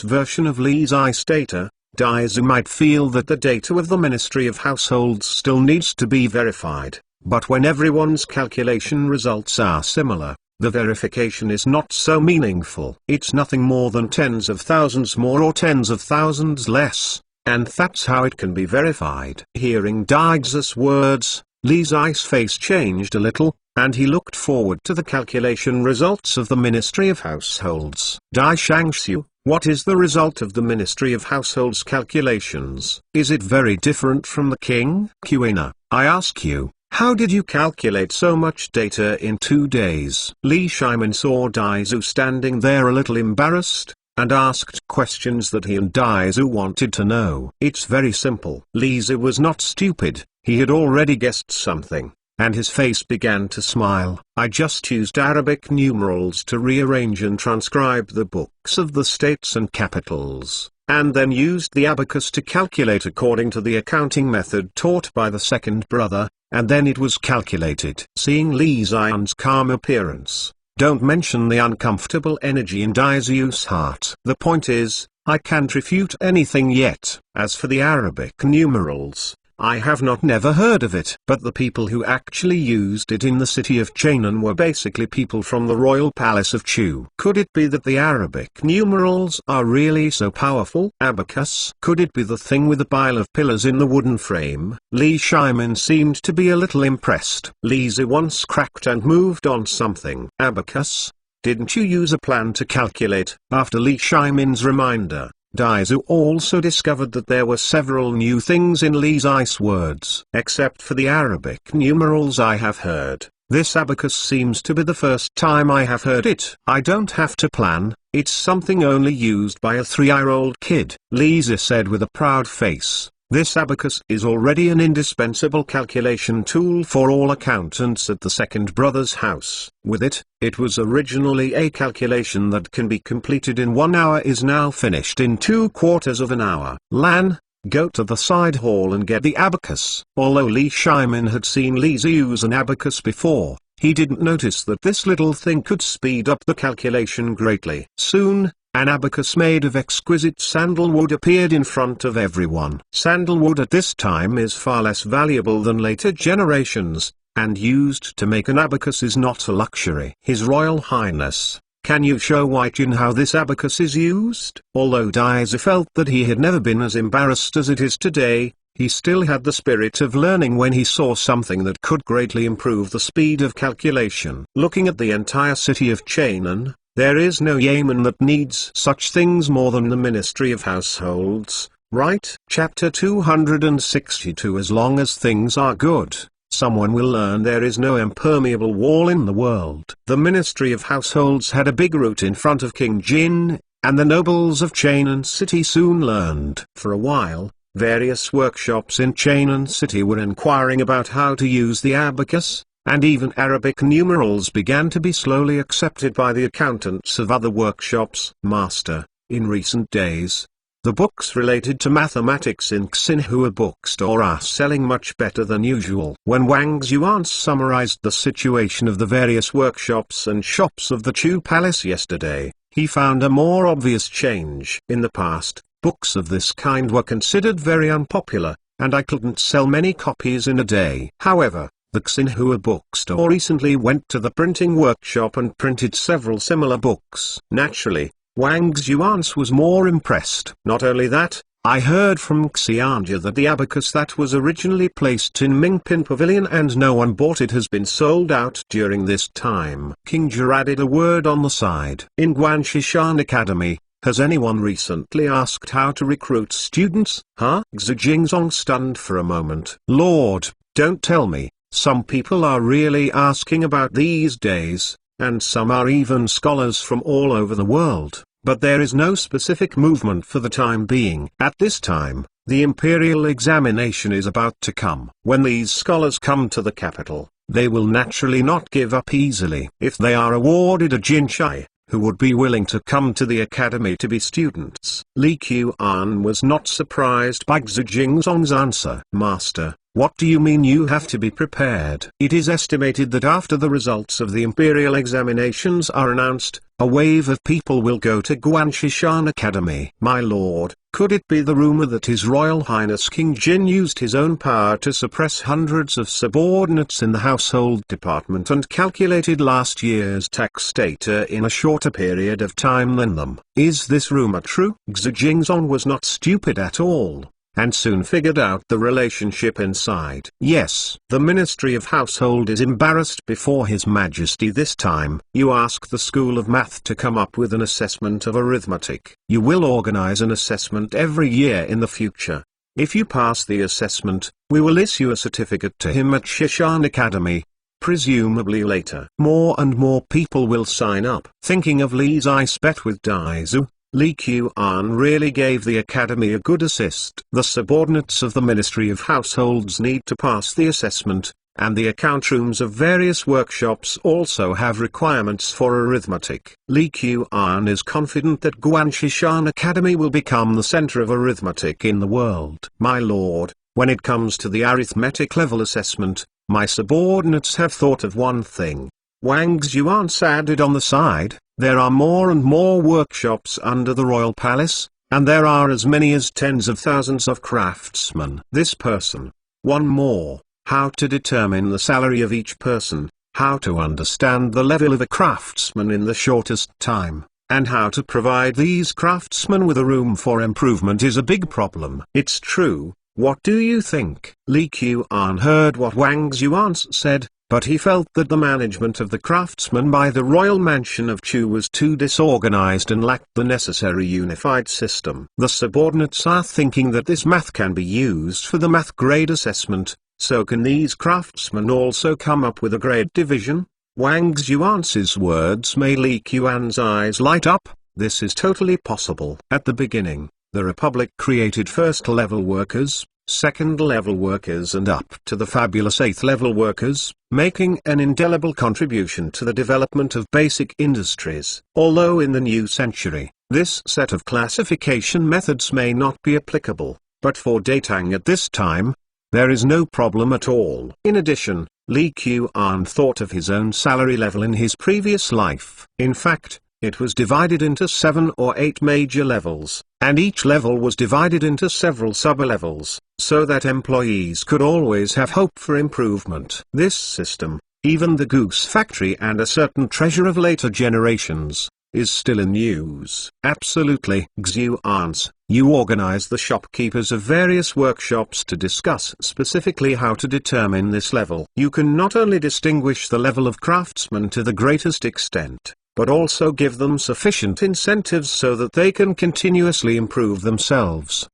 version of Lisa's data, Daisu might feel that the data of the Ministry of Households still needs to be verified. But when everyone's calculation results are similar, the verification is not so meaningful. It's nothing more than tens of thousands more or tens of thousands less, and that's how it can be verified. Hearing Daisu's words, Li's face changed a little, and he looked forward to the calculation results of the Ministry of Households. Dai Shangxiu, what is the result of the Ministry of Households calculations? Is it very different from the king? Kuina, I ask you, how did you calculate so much data in 2 days? Li Shimin saw Daisu standing there a little embarrassed, and asked questions that he and Daisu wanted to know. It's very simple. Lisa was not stupid, he had already guessed something, and his face began to smile. I just used Arabic numerals to rearrange and transcribe the books of the states and capitals, and then used the abacus to calculate according to the accounting method taught by the second brother, and then it was calculated. Seeing Li Xian's calm appearance, don't mention the uncomfortable energy in Daisu's heart. The point is, I can't refute anything yet. As for the Arabic numerals, I have never heard of it. But the people who actually used it in the city of Chainan were basically people from the royal palace of Chu. Could it be that the Arabic numerals are really so powerful? Abacus? Could it be the thing with the pile of pillars in the wooden frame? Li Shimin seemed to be a little impressed. Lisa once cracked and moved on something. Abacus? Didn't you use a plan to calculate? After Li Shimin's reminder, Daisu also discovered that there were several new things in Li's words. Except for the Arabic numerals I have heard, this abacus seems to be the first time I have heard it. I don't have to plan, it's something only used by a 3-year-old kid. Lisa said with a proud face, this abacus is already an indispensable calculation tool for all accountants at the second brother's house. With it, it was originally a calculation that can be completed in 1 hour is now finished in 2/4 of an hour. Lan, go to the side hall and get the abacus. Although Li Shimin had seen Lisa use an abacus before, he didn't notice that this little thing could speed up the calculation greatly. Soon, an abacus made of exquisite sandalwood appeared in front of everyone. Sandalwood at this time is far less valuable than later generations, and used to make an abacus is not a luxury. His Royal Highness, can you show White Jin how this abacus is used? Although Daisu felt that he had never been as embarrassed as it is today, he still had the spirit of learning when he saw something that could greatly improve the speed of calculation. Looking at the entire city of Chainan, there is no Yemen that needs such things more than the Ministry of Households, right? Chapter 262. As long as things are good, someone will learn there is no impermeable wall in the world. The Ministry of Households had a big route in front of King Jin, and the nobles of Chainan City soon learned. For a while, various workshops in Chainan City were inquiring about how to use the abacus, and even Arabic numerals began to be slowly accepted by the accountants of other workshops. Master, in recent days, the books related to mathematics in Xinhua bookstore are selling much better than usual. When Wang Xuan summarized the situation of the various workshops and shops of the Chu Palace yesterday, he found a more obvious change. In the past, books of this kind were considered very unpopular, and I couldn't sell many copies in a day. However, the Xinhua bookstore recently went to the printing workshop and printed several similar books. Naturally, Wang Xuan was more impressed. Not only that, I heard from Xianja that the abacus that was originally placed in Mingpin Pavilion and no one bought it has been sold out during this time. King Jia added a word on the side. In Guanshishan Academy, has anyone recently asked how to recruit students? Huh? Xu Jingzong stunned for a moment. Lord, don't tell me. Some people are really asking about these days, and some are even scholars from all over the world, but there is no specific movement for the time being. At this time, the imperial examination is about to come. When these scholars come to the capital, they will naturally not give up easily. If they are awarded a jinshai, who would be willing to come to the academy to be students. Li Qian was not surprised by Xu Jingzong's answer. Master, what do you mean you have to be prepared? It is estimated that after the results of the imperial examinations are announced, a wave of people will go to Guanshishan Academy. My lord, could it be the rumor that His Royal Highness King Jin used his own power to suppress hundreds of subordinates in the household department and calculated last year's tax data in a shorter period of time than them? Is this rumor true? Xu Jingzong was not stupid at all, and soon figured out the relationship inside. Yes, the Ministry of Household is embarrassed before His Majesty this time. You ask the School of Math to come up with an assessment of arithmetic. You will organize an assessment every year in the future. If you pass the assessment, we will issue a certificate to him at Shishan Academy. Presumably later. More and more people will sign up. Thinking of Li's ice bet with Daizu, Li Qian really gave the academy a good assist. The subordinates of the Ministry of Households need to pass the assessment, and the account rooms of various workshops also have requirements for arithmetic. Li Qian is confident that Guanshishan Academy will become the center of arithmetic in the world. My lord, when it comes to the arithmetic level assessment, my subordinates have thought of one thing. Wang Xuan added on the side, there are more and more workshops under the royal palace, and there are as many as tens of thousands of craftsmen. This person. One more, how to determine the salary of each person, how to understand the level of a craftsman in the shortest time, and how to provide these craftsmen with a room for improvement is a big problem. It's true. What do you think? Li Qian heard what Wang Xuan said, but he felt that the management of the craftsmen by the royal mansion of Chu was too disorganized and lacked the necessary unified system. The subordinates are thinking that this math can be used for the math grade assessment, so can these craftsmen also come up with a grade division? Wang Xuan's words made Li Qian's eyes light up. This is totally possible. At the beginning, the Republic created first-level workers, second-level workers and up to the fabulous eighth-level workers, making an indelible contribution to the development of basic industries. Although in the new century, this set of classification methods may not be applicable, but for Datang at this time, there is no problem at all. In addition, Li Qian thought of his own salary level in his previous life. In fact, it was divided into 7 or 8 major levels, and each level was divided into several sub-levels, so that employees could always have hope for improvement. This system, even the Goose Factory and a certain treasure of later generations, is still in use. Absolutely. Xuans, you organize the shopkeepers of various workshops to discuss specifically how to determine this level. You can not only distinguish the level of craftsmen to the greatest extent, but also give them sufficient incentives so that they can continuously improve themselves.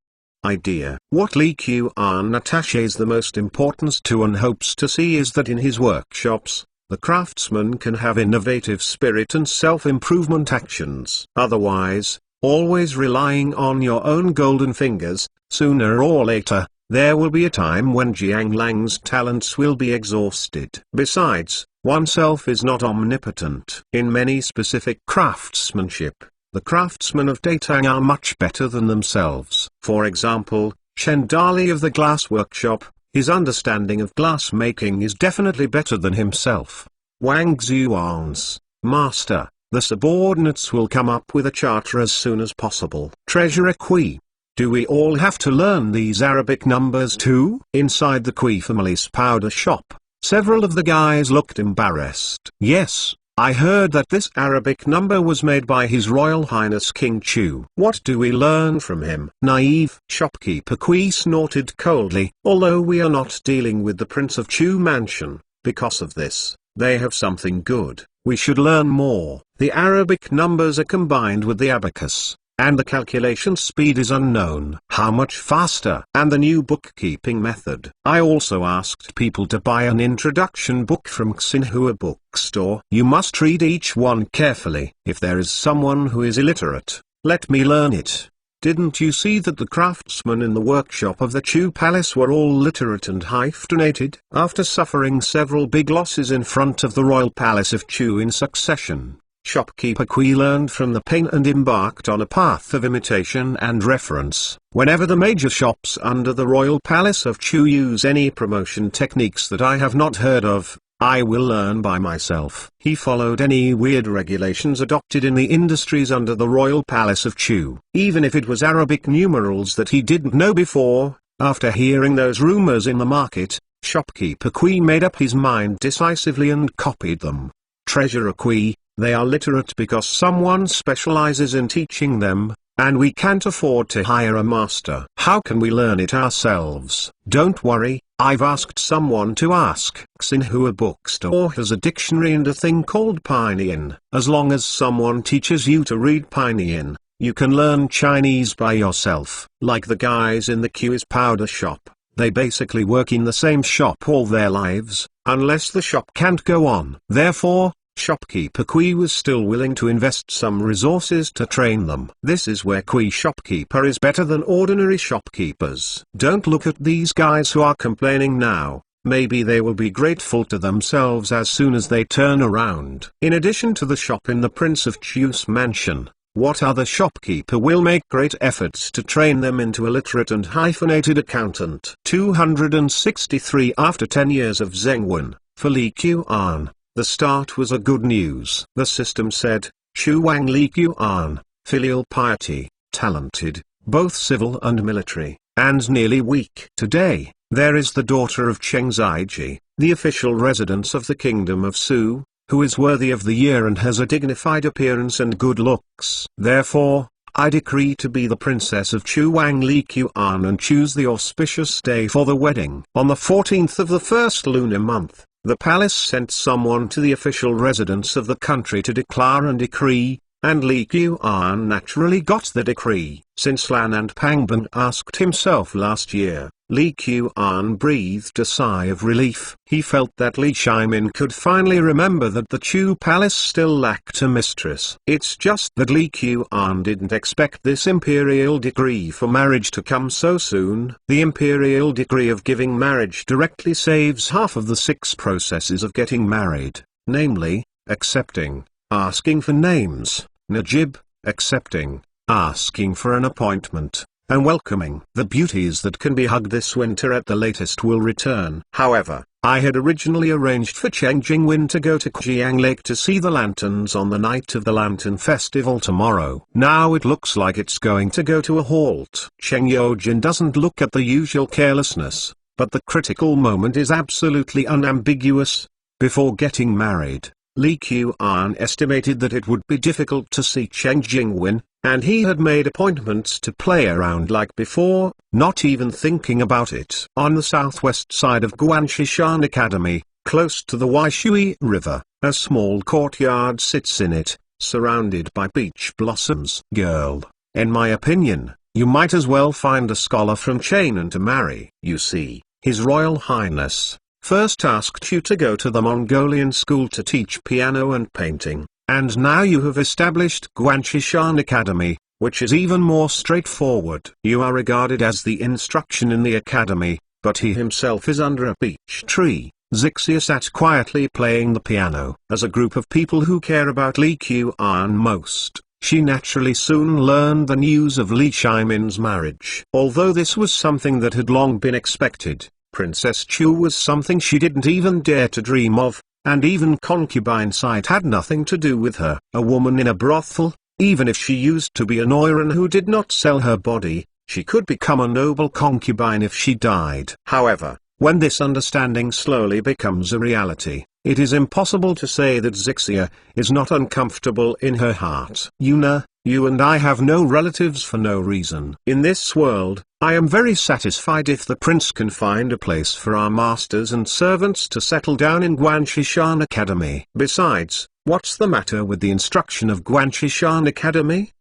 Idea. What Li Qian attaches the most importance to and hopes to see is that in his workshops, the craftsman can have innovative spirit and self-improvement actions. Otherwise, always relying on your own golden fingers, sooner or later, there will be a time when Jiang Lang's talents will be exhausted. Besides, oneself is not omnipotent. In many specific craftsmanship, the craftsmen of Datang are much better than themselves. For example, Chen Dali of the glass workshop, his understanding of glass making is definitely better than himself. Wang Xuan's, Master, the subordinates will come up with a charter as soon as possible. Treasurer Kui. Do we all have to learn these Arabic numbers too? Inside the Kui family's powder shop, several of the guys looked embarrassed. Yes, I heard that this Arabic number was made by His Royal Highness King Chu. What do we learn from him? Naive. Shopkeeper Kui snorted coldly. Although we are not dealing with the Prince of Chu mansion, because of this, they have something good. We should learn more. The Arabic numbers are combined with the abacus, and the calculation speed is unknown. How much faster? And the new bookkeeping method. I also asked people to buy an introduction book from Xinhua bookstore. You must read each one carefully. If there is someone who is illiterate, let me learn it. Didn't you see that the craftsmen in the workshop of the Chu Palace were all literate and hyphenated? After suffering several big losses in front of the royal palace of Chu in succession, Shopkeeper Kui learned from the pain and embarked on a path of imitation and reference. Whenever the major shops under the royal palace of Chu use any promotion techniques that I have not heard of, I will learn by myself. He followed any weird regulations adopted in the industries under the royal palace of Chu. Even if it was Arabic numerals that he didn't know before, after hearing those rumors in the market, Shopkeeper Kui made up his mind decisively and copied them. Treasurer Kui, they are literate because someone specializes in teaching them, and we can't afford to hire a master. How can we learn it ourselves? Don't worry, I've asked someone to ask Xin who a bookstore has a dictionary and a thing called Pinyin. As long as someone teaches you to read Pinyin, you can learn Chinese by yourself. Like the guys in the Q's powder shop, they basically work in the same shop all their lives, unless the shop can't go on. Therefore, Shopkeeper Kui was still willing to invest some resources to train them. This is where Kui Shopkeeper is better than ordinary shopkeepers. Don't look at these guys who are complaining now. Maybe they will be grateful to themselves as soon as they turn around. In addition to the shop in the Prince of Chu's mansion, what other shopkeeper will make great efforts to train them into a literate and hyphenated accountant? 263 After 10 years of Zhengwen, for Li Qian, the start was a good news. The system said, Chu Wang Li Qian, filial piety, talented, both civil and military, and nearly weak. Today, there is the daughter of Chengziji, the official residence of the kingdom of Su, who is worthy of the year and has a dignified appearance and good looks. Therefore, I decree to be the princess of Chu Wang Li Qian and choose the auspicious day for the wedding. On the 14th of the first lunar month, the palace sent someone to the official residence of the country to declare and decree, and Li Qian naturally got the decree. Since Lan and Pangbin asked himself last year, Li Qian breathed a sigh of relief. He felt that Li Shimin could finally remember that the Chu palace still lacked a mistress. It's just that Li Qian didn't expect this imperial decree for marriage to come so soon. The imperial decree of giving marriage directly saves half of the 6 processes of getting married, namely, accepting, asking for names, Najib, accepting, asking for an appointment, and welcoming. The beauties that can be hugged this winter at the latest will return. However, I had originally arranged for Cheng Jingwen to go to Xiang Lake to see the lanterns on the night of the Lantern Festival tomorrow. Now it looks like it's going to go to a halt. Cheng Yojin doesn't look at the usual carelessness, but the critical moment is absolutely unambiguous. Before getting married, Li Qian estimated that it would be difficult to see Cheng Jingwen, and he had made appointments to play around like before, not even thinking about it. On the southwest side of Guanshishan Academy, close to the Waishui River, a small courtyard sits in it, surrounded by peach blossoms. Girl, in my opinion, you might as well find a scholar from Chainan to marry. You see, His Royal Highness first asked you to go to the Mongolian school to teach piano and painting. And now you have established Guanshishan Academy, which is even more straightforward. You are regarded as the instruction in the academy, but he himself is under a peach tree. Zixia sat quietly playing the piano. As a group of people who care about Li Qian most, she naturally soon learned the news of Li Shimin's marriage. Although this was something that had long been expected, Princess Chu was something she didn't even dare to dream of. And even concubine sight had nothing to do with her. A woman in a brothel, even if she used to be a Noiran who did not sell her body, she could become a noble concubine if she died. However, when this understanding slowly becomes a reality, it is impossible to say that Zixia is not uncomfortable in her heart. Yuna, you and I have no relatives for no reason. In this world, I am very satisfied if the prince can find a place for our masters and servants to settle down in Guanshishan Academy. Besides, what's the matter with the instruction of Guanshishan Academy?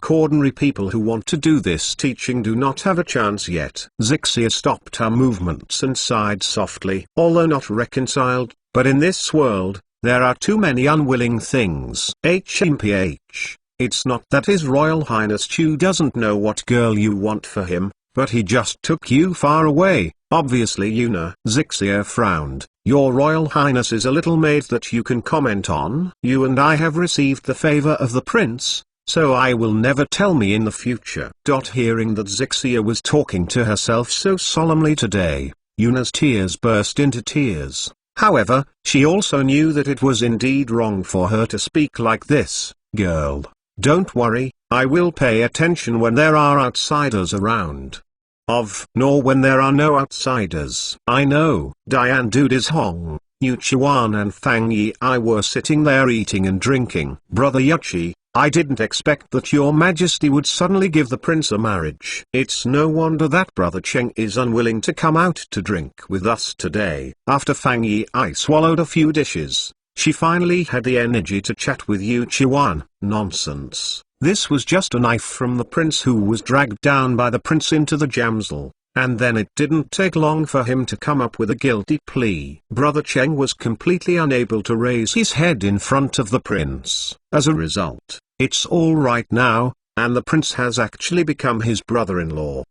Ordinary people who want to do this teaching do not have a chance yet. Zixia stopped her movements and sighed softly. Although not reconciled, but in this world, there are too many unwilling things. HMPH. It's not that His Royal Highness Chu doesn't know what girl you want for him, but he just took you far away, Obviously Yuna. Zixia frowned. Your Royal Highness is a little maid that you can comment on. You and I have received the favor of the prince, so I will never tell me in the future. Hearing that Zixia was talking to herself so solemnly today, Yuna's tears burst into tears. However, she also knew that it was indeed wrong for her to speak like this. Girl, don't worry, I will pay attention when there are outsiders around. Nor when there are no outsiders. I know. Diane Dudis Hong, Yuchuan and Fang Yi I were sitting there eating and drinking. Brother Yuchi, I didn't expect that your majesty would suddenly give the prince a marriage. It's no wonder that Brother Cheng is unwilling to come out to drink with us today. After Fang Yi I swallowed a few dishes, she finally had the energy to chat with Yuchuan. Nonsense. This was just a knife from the prince who was dragged down by the prince into the jamsel, and then it didn't take long for him to come up with a guilty plea. Brother Cheng was completely unable to raise his head in front of the prince. As a result, it's all right now, and the prince has actually become his brother-in-law.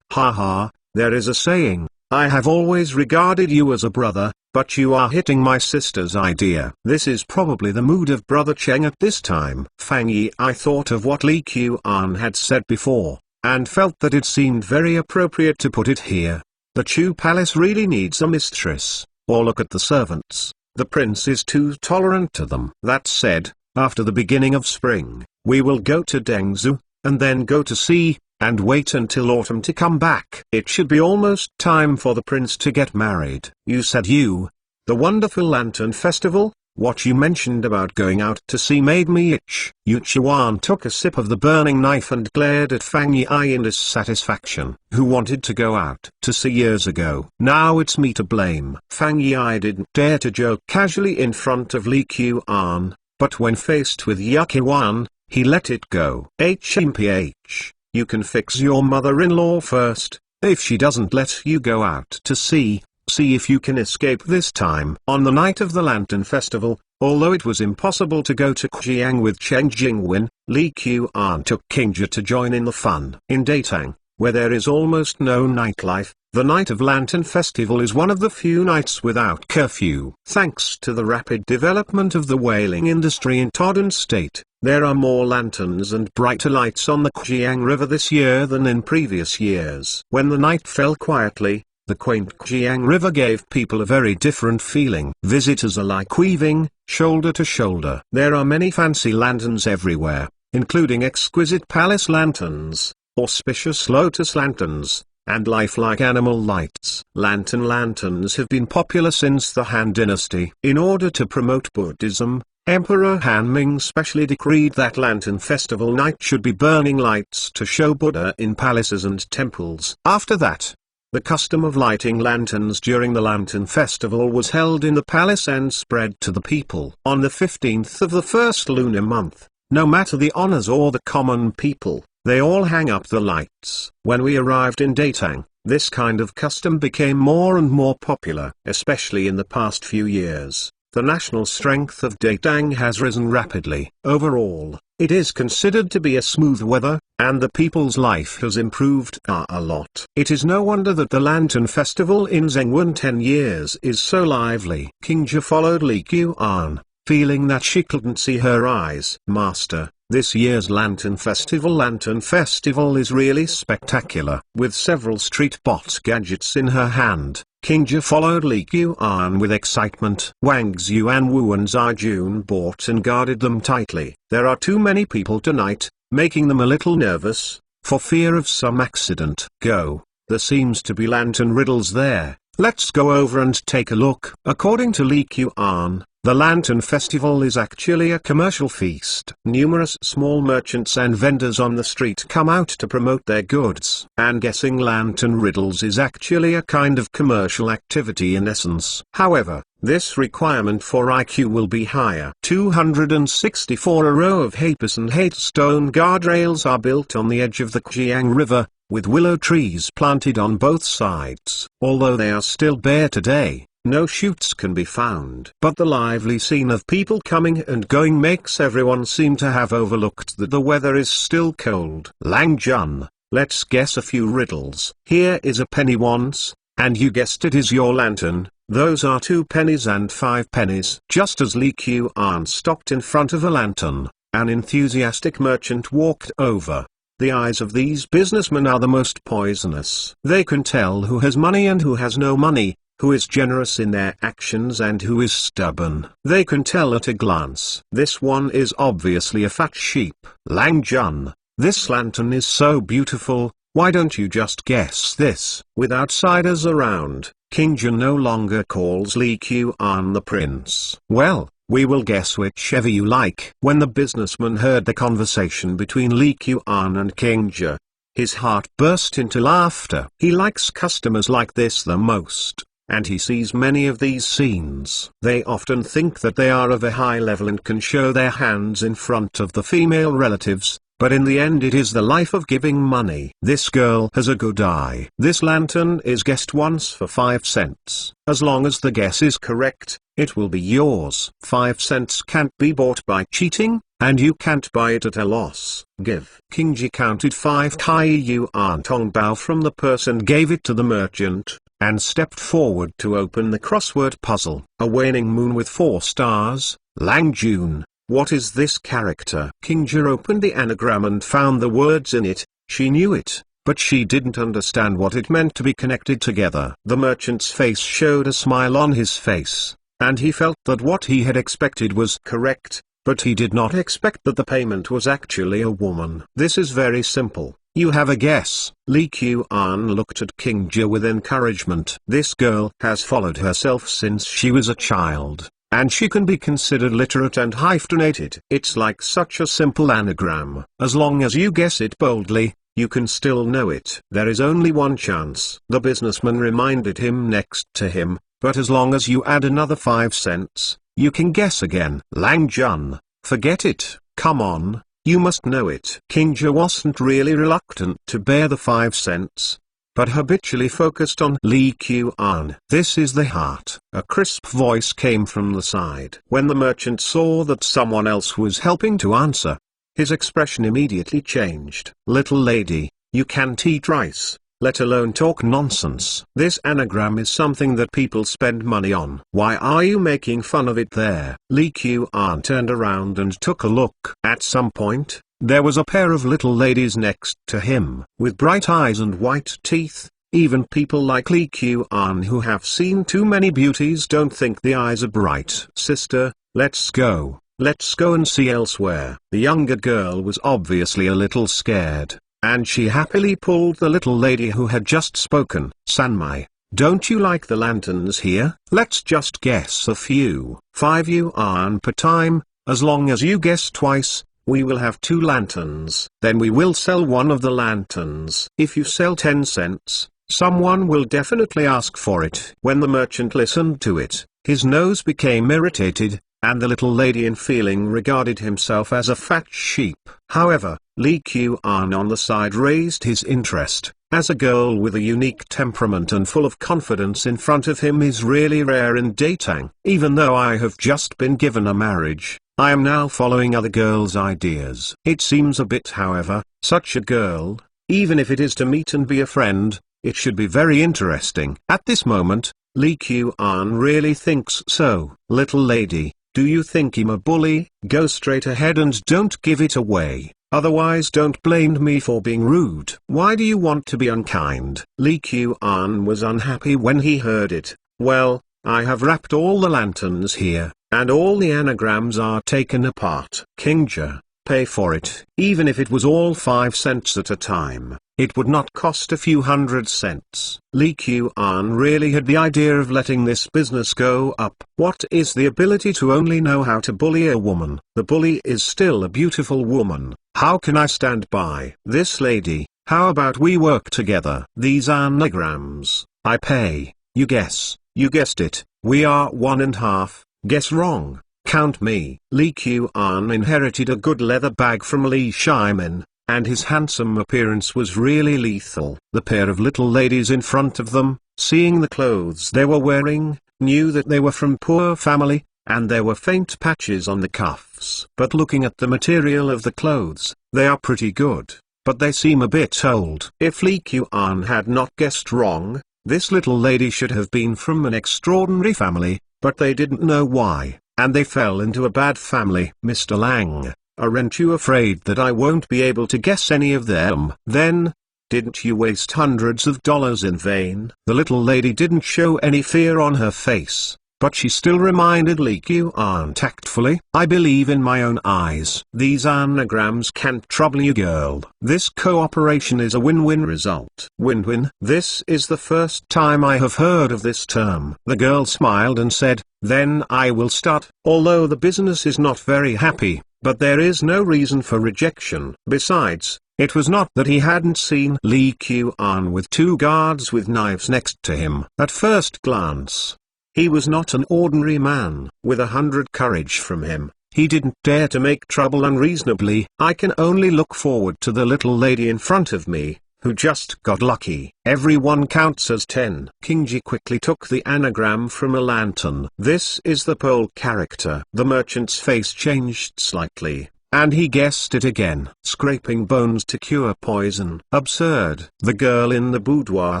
Haha, there is a saying, I have always regarded you as a brother, but you are hitting my sister's idea. This is probably the mood of Brother Cheng at this time. Fang Yi I thought of what Li Qian had said before, and felt that it seemed very appropriate to put it here. The Chu Palace really needs a mistress, or look at the servants. The prince is too tolerant to them. That said, after the beginning of spring, we will go to Dengzhou, and then go to sea, and wait until autumn to come back. It should be almost time for the prince to get married. You said the wonderful Lantern Festival? What you mentioned about going out to sea made me itch. Yuchuan took a sip of the burning knife and glared at Fang Yi in dissatisfaction. Who wanted to go out to sea years ago? Now it's me to blame. Fang Yi didn't dare to joke casually in front of Li Qian, but when faced with Yuchuan, he let it go. HMPH. You can fix your mother-in-law first. If she doesn't let you go out to sea, see if you can escape this time. On the night of the Lantern Festival, although it was impossible to go to Xiang with Cheng Jingwen, Li Qian took Qingja to join in the fun. In Datang, where there is almost no nightlife, the night of Lantern Festival is one of the few nights without curfew. Thanks to the rapid development of the whaling industry in Todden State, there are more lanterns and brighter lights on the Xiang River this year than in previous years. When the night fell quietly, the quaint Xiang River gave people a very different feeling. Visitors alike weaving, shoulder to shoulder. There are many fancy lanterns everywhere, including exquisite palace lanterns, auspicious lotus lanterns, and lifelike animal lights. Lanterns have been popular since the Han Dynasty. In order to promote Buddhism, Emperor Han Ming specially decreed that Lantern Festival night should be burning lights to show Buddha in palaces and temples. After that, the custom of lighting lanterns during the Lantern Festival was held in the palace and spread to the people. On the 15th of the first lunar month, no matter the honors or the common people, they all hang up the lights. When we arrived in Datang, this kind of custom became more and more popular, especially in the past few years. The national strength of Datang has risen rapidly. Overall, it is considered to be a smooth weather, and the people's life has improved a lot. It is no wonder that the Lantern Festival in Zhengwen 10 years is so lively. Qingja followed Li Qian, feeling that she couldn't see her eyes. Master, this year's Lantern Festival is really spectacular. With several street bot gadgets in her hand, Qingja followed Li Qian with excitement. Wang Xiu and Wu and Zijun bought and guarded them tightly. There are too many people tonight, making them a little nervous, for fear of some accident. Go, there seems to be lantern riddles there. Let's go over and take a look. According to Li Qian, the Lantern Festival is actually a commercial feast. Numerous small merchants and vendors on the street come out to promote their goods. And guessing lantern riddles is actually a kind of commercial activity in essence. However, this requirement for IQ will be higher. 264 A row of Hapis and Hate stone guardrails are built on the edge of the Xiang River, with willow trees planted on both sides. Although they are still bare today, no shoots can be found. But the lively scene of people coming and going makes everyone seem to have overlooked that the weather is still cold. Lang Jun, let's guess a few riddles. Here is a penny once, And you guessed it is your lantern. Those are 2 pennies and 5 pennies. Just as Li Qian stopped in front of a lantern, an enthusiastic merchant walked over. The eyes of these businessmen are the most poisonous. They can tell who has money and who has no money, who is generous in their actions and who is stubborn. They can tell at a glance. This one is obviously a fat sheep. Lang Jun, this lantern is so beautiful, why don't you just guess this? With outsiders around, King Jun no longer calls Li Qian the prince. Well, we will guess whichever you like. When the businessman heard the conversation between Li Qian and King Jun, his heart burst into laughter. He likes customers like this the most, and he sees many of these scenes. They often think that they are of a high level and can show their hands in front of the female relatives, but in the end it is the life of giving money. This girl has a good eye. This lantern is guessed once for 5 cents. As long as the guess is correct, it will be yours. 5 cents can't be bought by cheating, and you can't buy it at a loss. Give. King Ji counted 5 Tai Yuan Tong Bao from the purse and gave it to the merchant, and stepped forward to open the crossword puzzle. A waning moon with 4 stars, Lang Jun. What is this character? King Jia opened the anagram and found the words in it. She knew it, but she didn't understand what it meant to be connected together. The merchant's face showed a smile on his face, and he felt that what he had expected was correct, but he did not expect that the payment was actually a woman. This is very simple. You have a guess. Li Qian looked at King Jia with encouragement. This girl has followed herself since she was a child, and she can be considered literate and hyphenated. It's like such a simple anagram. As long as you guess it boldly, you can still know it. There is only one chance. The businessman reminded him next to him, but as long as you add another 5 cents, you can guess again. Lang Jun, forget it. Come on, you must know it. King Jia wasn't really reluctant to bear the 5 cents, but habitually focused on Li Qian. This is the heart. A crisp voice came from the side. When the merchant saw that someone else was helping to answer, his expression immediately changed. Little lady, you can't eat rice, let alone talk nonsense. This anagram is something that people spend money on. Why are you making fun of it there? Li Qian turned around and took a look. At some point, there was a pair of little ladies next to him, with bright eyes and white teeth. Even people like Li Qian who have seen too many beauties don't think the eyes are bright. Sister, let's go and see elsewhere. The younger girl was obviously a little scared, and she happily pulled the little lady who had just spoken. Sanmai, don't you like the lanterns here? Let's just guess a few. 5 yuan per time. As long as you guess twice, we will have 2 lanterns. Then we will sell one of the lanterns. If you sell 10 cents, someone will definitely ask for it. When the merchant listened to it, his nose became irritated, and the little lady in feeling regarded himself as a fat sheep. However, Li Qian on the side raised his interest, as a girl with a unique temperament and full of confidence in front of him is really rare in Datang. Even though I have just been given a marriage, I am now following other girls' ideas. It seems a bit, however, such a girl, even if it is to meet and be a friend, it should be very interesting. At this moment, Li Qian really thinks so. Little lady, do you think I'm a bully? Go straight ahead and don't give it away, otherwise don't blame me for being rude. Why do you want to be unkind? Li Qian was unhappy when he heard it. Well, I have wrapped all the lanterns here, and all the anagrams are taken apart. King Jia, pay for it. Even if it was all 5 cents at a time, it would not cost a few hundred cents. Li Qian really had the idea of letting this business go up. What is the ability to only know how to bully a woman? The bully is still a beautiful woman. How can I stand by this lady? How about we work together? These anagrams, I pay, you guess. You guessed it, we are 1.5, guess wrong, count me. Li Qian inherited a good leather bag from Li Shimin, and his handsome appearance was really lethal. The pair of little ladies in front of them, seeing the clothes they were wearing, knew that they were from poor family, and there were faint patches on the cuffs. But looking at the material of the clothes, they are pretty good, but they seem a bit old. If Li Qian had not guessed wrong, This little lady should have been from an extraordinary family, but they didn't know why, and they fell into a bad family. Mr. Lang, aren't you afraid that I won't be able to guess any of them? Then, didn't you waste hundreds of dollars in vain? The little lady didn't show any fear on her face, but she still reminded Li Qian tactfully, I believe in my own eyes. These anagrams can't trouble you, girl. This cooperation is a win-win result. Win-win? This is the first time I have heard of this term. The girl smiled and said, then I will start. Although the business is not very happy, but there is no reason for rejection. Besides, it was not that he hadn't seen Li Qian with two guards with knives next to him. At first glance, he was not an ordinary man. With 100 courage from him, he didn't dare to make trouble unreasonably. I can only look forward to the little lady in front of me, who just got lucky. Everyone counts as 10. King Ji quickly took the anagram from a lantern. This is the pole character. The merchant's face changed slightly, and he guessed it again. Scraping bones to cure poison. Absurd. The girl in the boudoir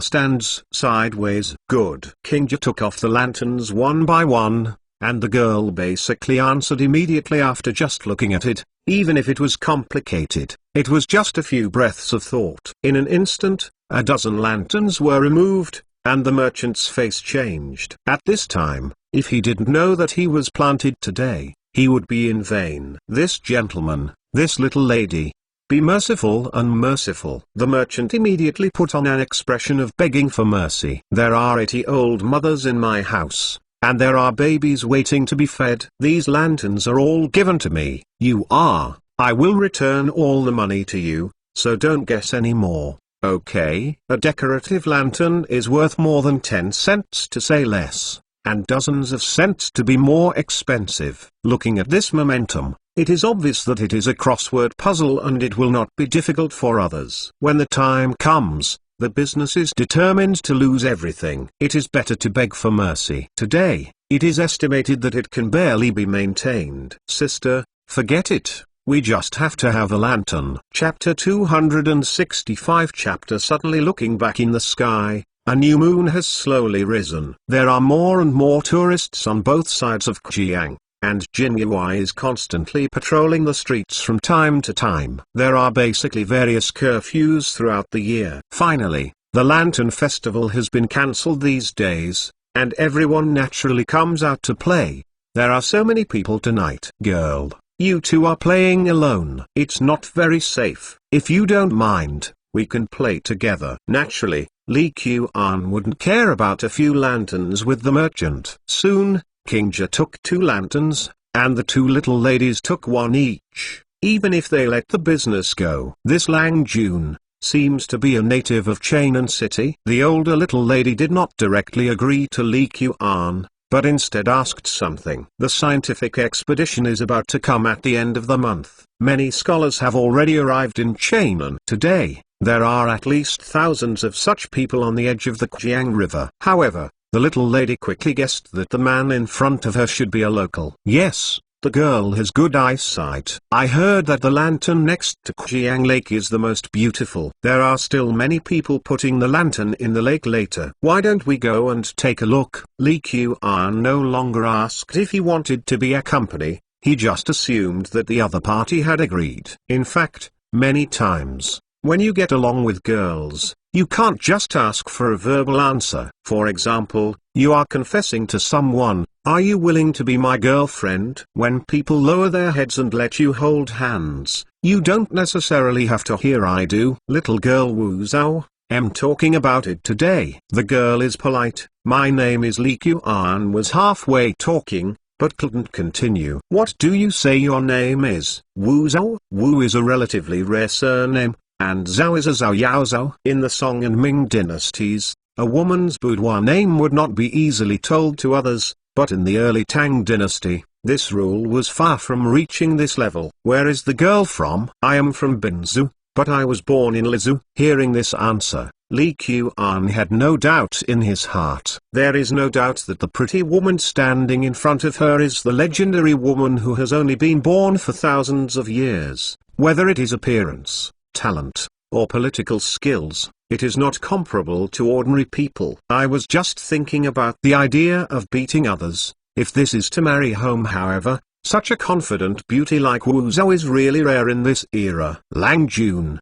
stands sideways. Good. King Ji took off the lanterns one by one, and the girl basically answered immediately after just looking at it. Even if it was complicated, it was just a few breaths of thought. In an instant, a dozen lanterns were removed, and the merchant's face changed. At this time, if he didn't know that he was planted today, he would be in vain. This gentleman, this little lady, be merciful, unmerciful. The merchant immediately put on an expression of begging for mercy. There are 80 old mothers in my house, and there are babies waiting to be fed. These lanterns are all given to me. I will return all the money to you, so don't guess any more. Okay? A decorative lantern is worth more than 10 cents to say less, and dozens of cents to be more expensive. Looking at this momentum, it is obvious that it is a crossword puzzle and it will not be difficult for others. When the time comes, the business is determined to lose everything. It is better to beg for mercy. Today, it is estimated that it can barely be maintained. Sister, forget it. We just have to have a lantern. Chapter 265. Suddenly looking back in the sky, a new moon has slowly risen. There are more and more tourists on both sides of Xiang, and Jin Yui is constantly patrolling the streets from time to time. There are basically various curfews throughout the year. Finally, the Lantern Festival has been cancelled these days, and everyone naturally comes out to play. There are so many people tonight. Girl, you two are playing alone. It's not very safe. If you don't mind, we can play together. Naturally, Li Qian wouldn't care about a few lanterns with the merchant. Soon, King Jia took 2 lanterns, and the 2 little ladies took 1 each, even if they let the business go. This Lang Jun seems to be a native of Chainan City. The older little lady did not directly agree to Li Qian, but instead asked something. The scientific expedition is about to come at the end of the month. Many scholars have already arrived in Chainan. Today, there are at least thousands of such people on the edge of the Qiang River. However, the little lady quickly guessed that the man in front of her should be a local. Yes, the girl has good eyesight. I heard that the lantern next to Qiang Lake is the most beautiful. There are still many people putting the lantern in the lake later. Why don't we go and take a look? Li Qian no longer asked if he wanted to be a company, he just assumed that the other party had agreed. In fact, many times, when you get along with girls, you can't just ask for a verbal answer. For example, you are confessing to someone, "Are you willing to be my girlfriend?" When people lower their heads and let you hold hands, you don't necessarily have to hear "I do." Little girl Wu Zhao, am talking about it today. The girl is polite. My name is Li Qian was halfway talking, but couldn't continue. What do you say your name is? Wu Zhao? Wu is a relatively rare surname, and Zhao is a Zhao Yao Zhao. In the Song and Ming dynasties, a woman's boudoir name would not be easily told to others, but in the early Tang dynasty, this rule was far from reaching this level. Where is the girl from? I am from Binzu, but I was born in Lizhu. Hearing this answer, Li Qian had no doubt in his heart. There is no doubt that the pretty woman standing in front of her is the legendary woman who has only been born for thousands of years. Whether it is appearance, talent, or political skills. It is not comparable to ordinary people. I was just thinking about the idea of beating others. If this is to marry home, however, such a confident beauty like Wu Zhao is really rare in this era. Lang Jun.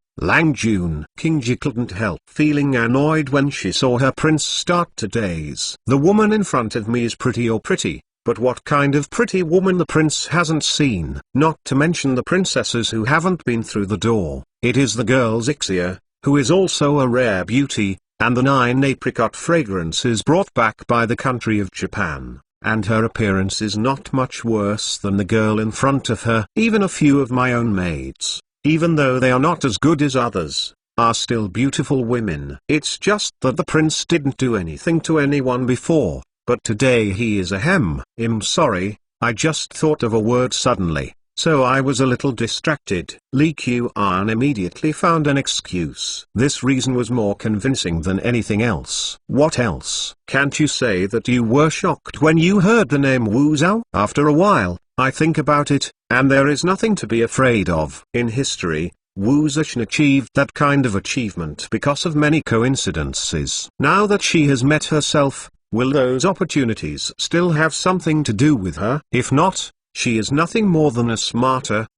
King Ji couldn't help feeling annoyed when she saw her prince start to daze. The woman in front of me is pretty or pretty, but what kind of pretty woman the prince hasn't seen? Not to mention the princesses who haven't been through the door. It is the girl's Ixia, who is also a rare beauty, and the 9 apricot fragrances brought back by the country of Japan, and her appearance is not much worse than the girl in front of her. Even a few of my own maids, even though they are not as good as others, are still beautiful women. It's just that the prince didn't do anything to anyone before, but today he is ahem. I'm sorry, I just thought of a word suddenly. So I was a little distracted. Li Qian immediately found an excuse. This reason was more convincing than anything else. What else? Can't you say that you were shocked when you heard the name Wu Zhao? After a while, I think about it, and there is nothing to be afraid of. In history, Wu Zetian achieved that kind of achievement because of many coincidences. Now that she has met herself, will those opportunities still have something to do with her? If not, she is nothing more than a smarter,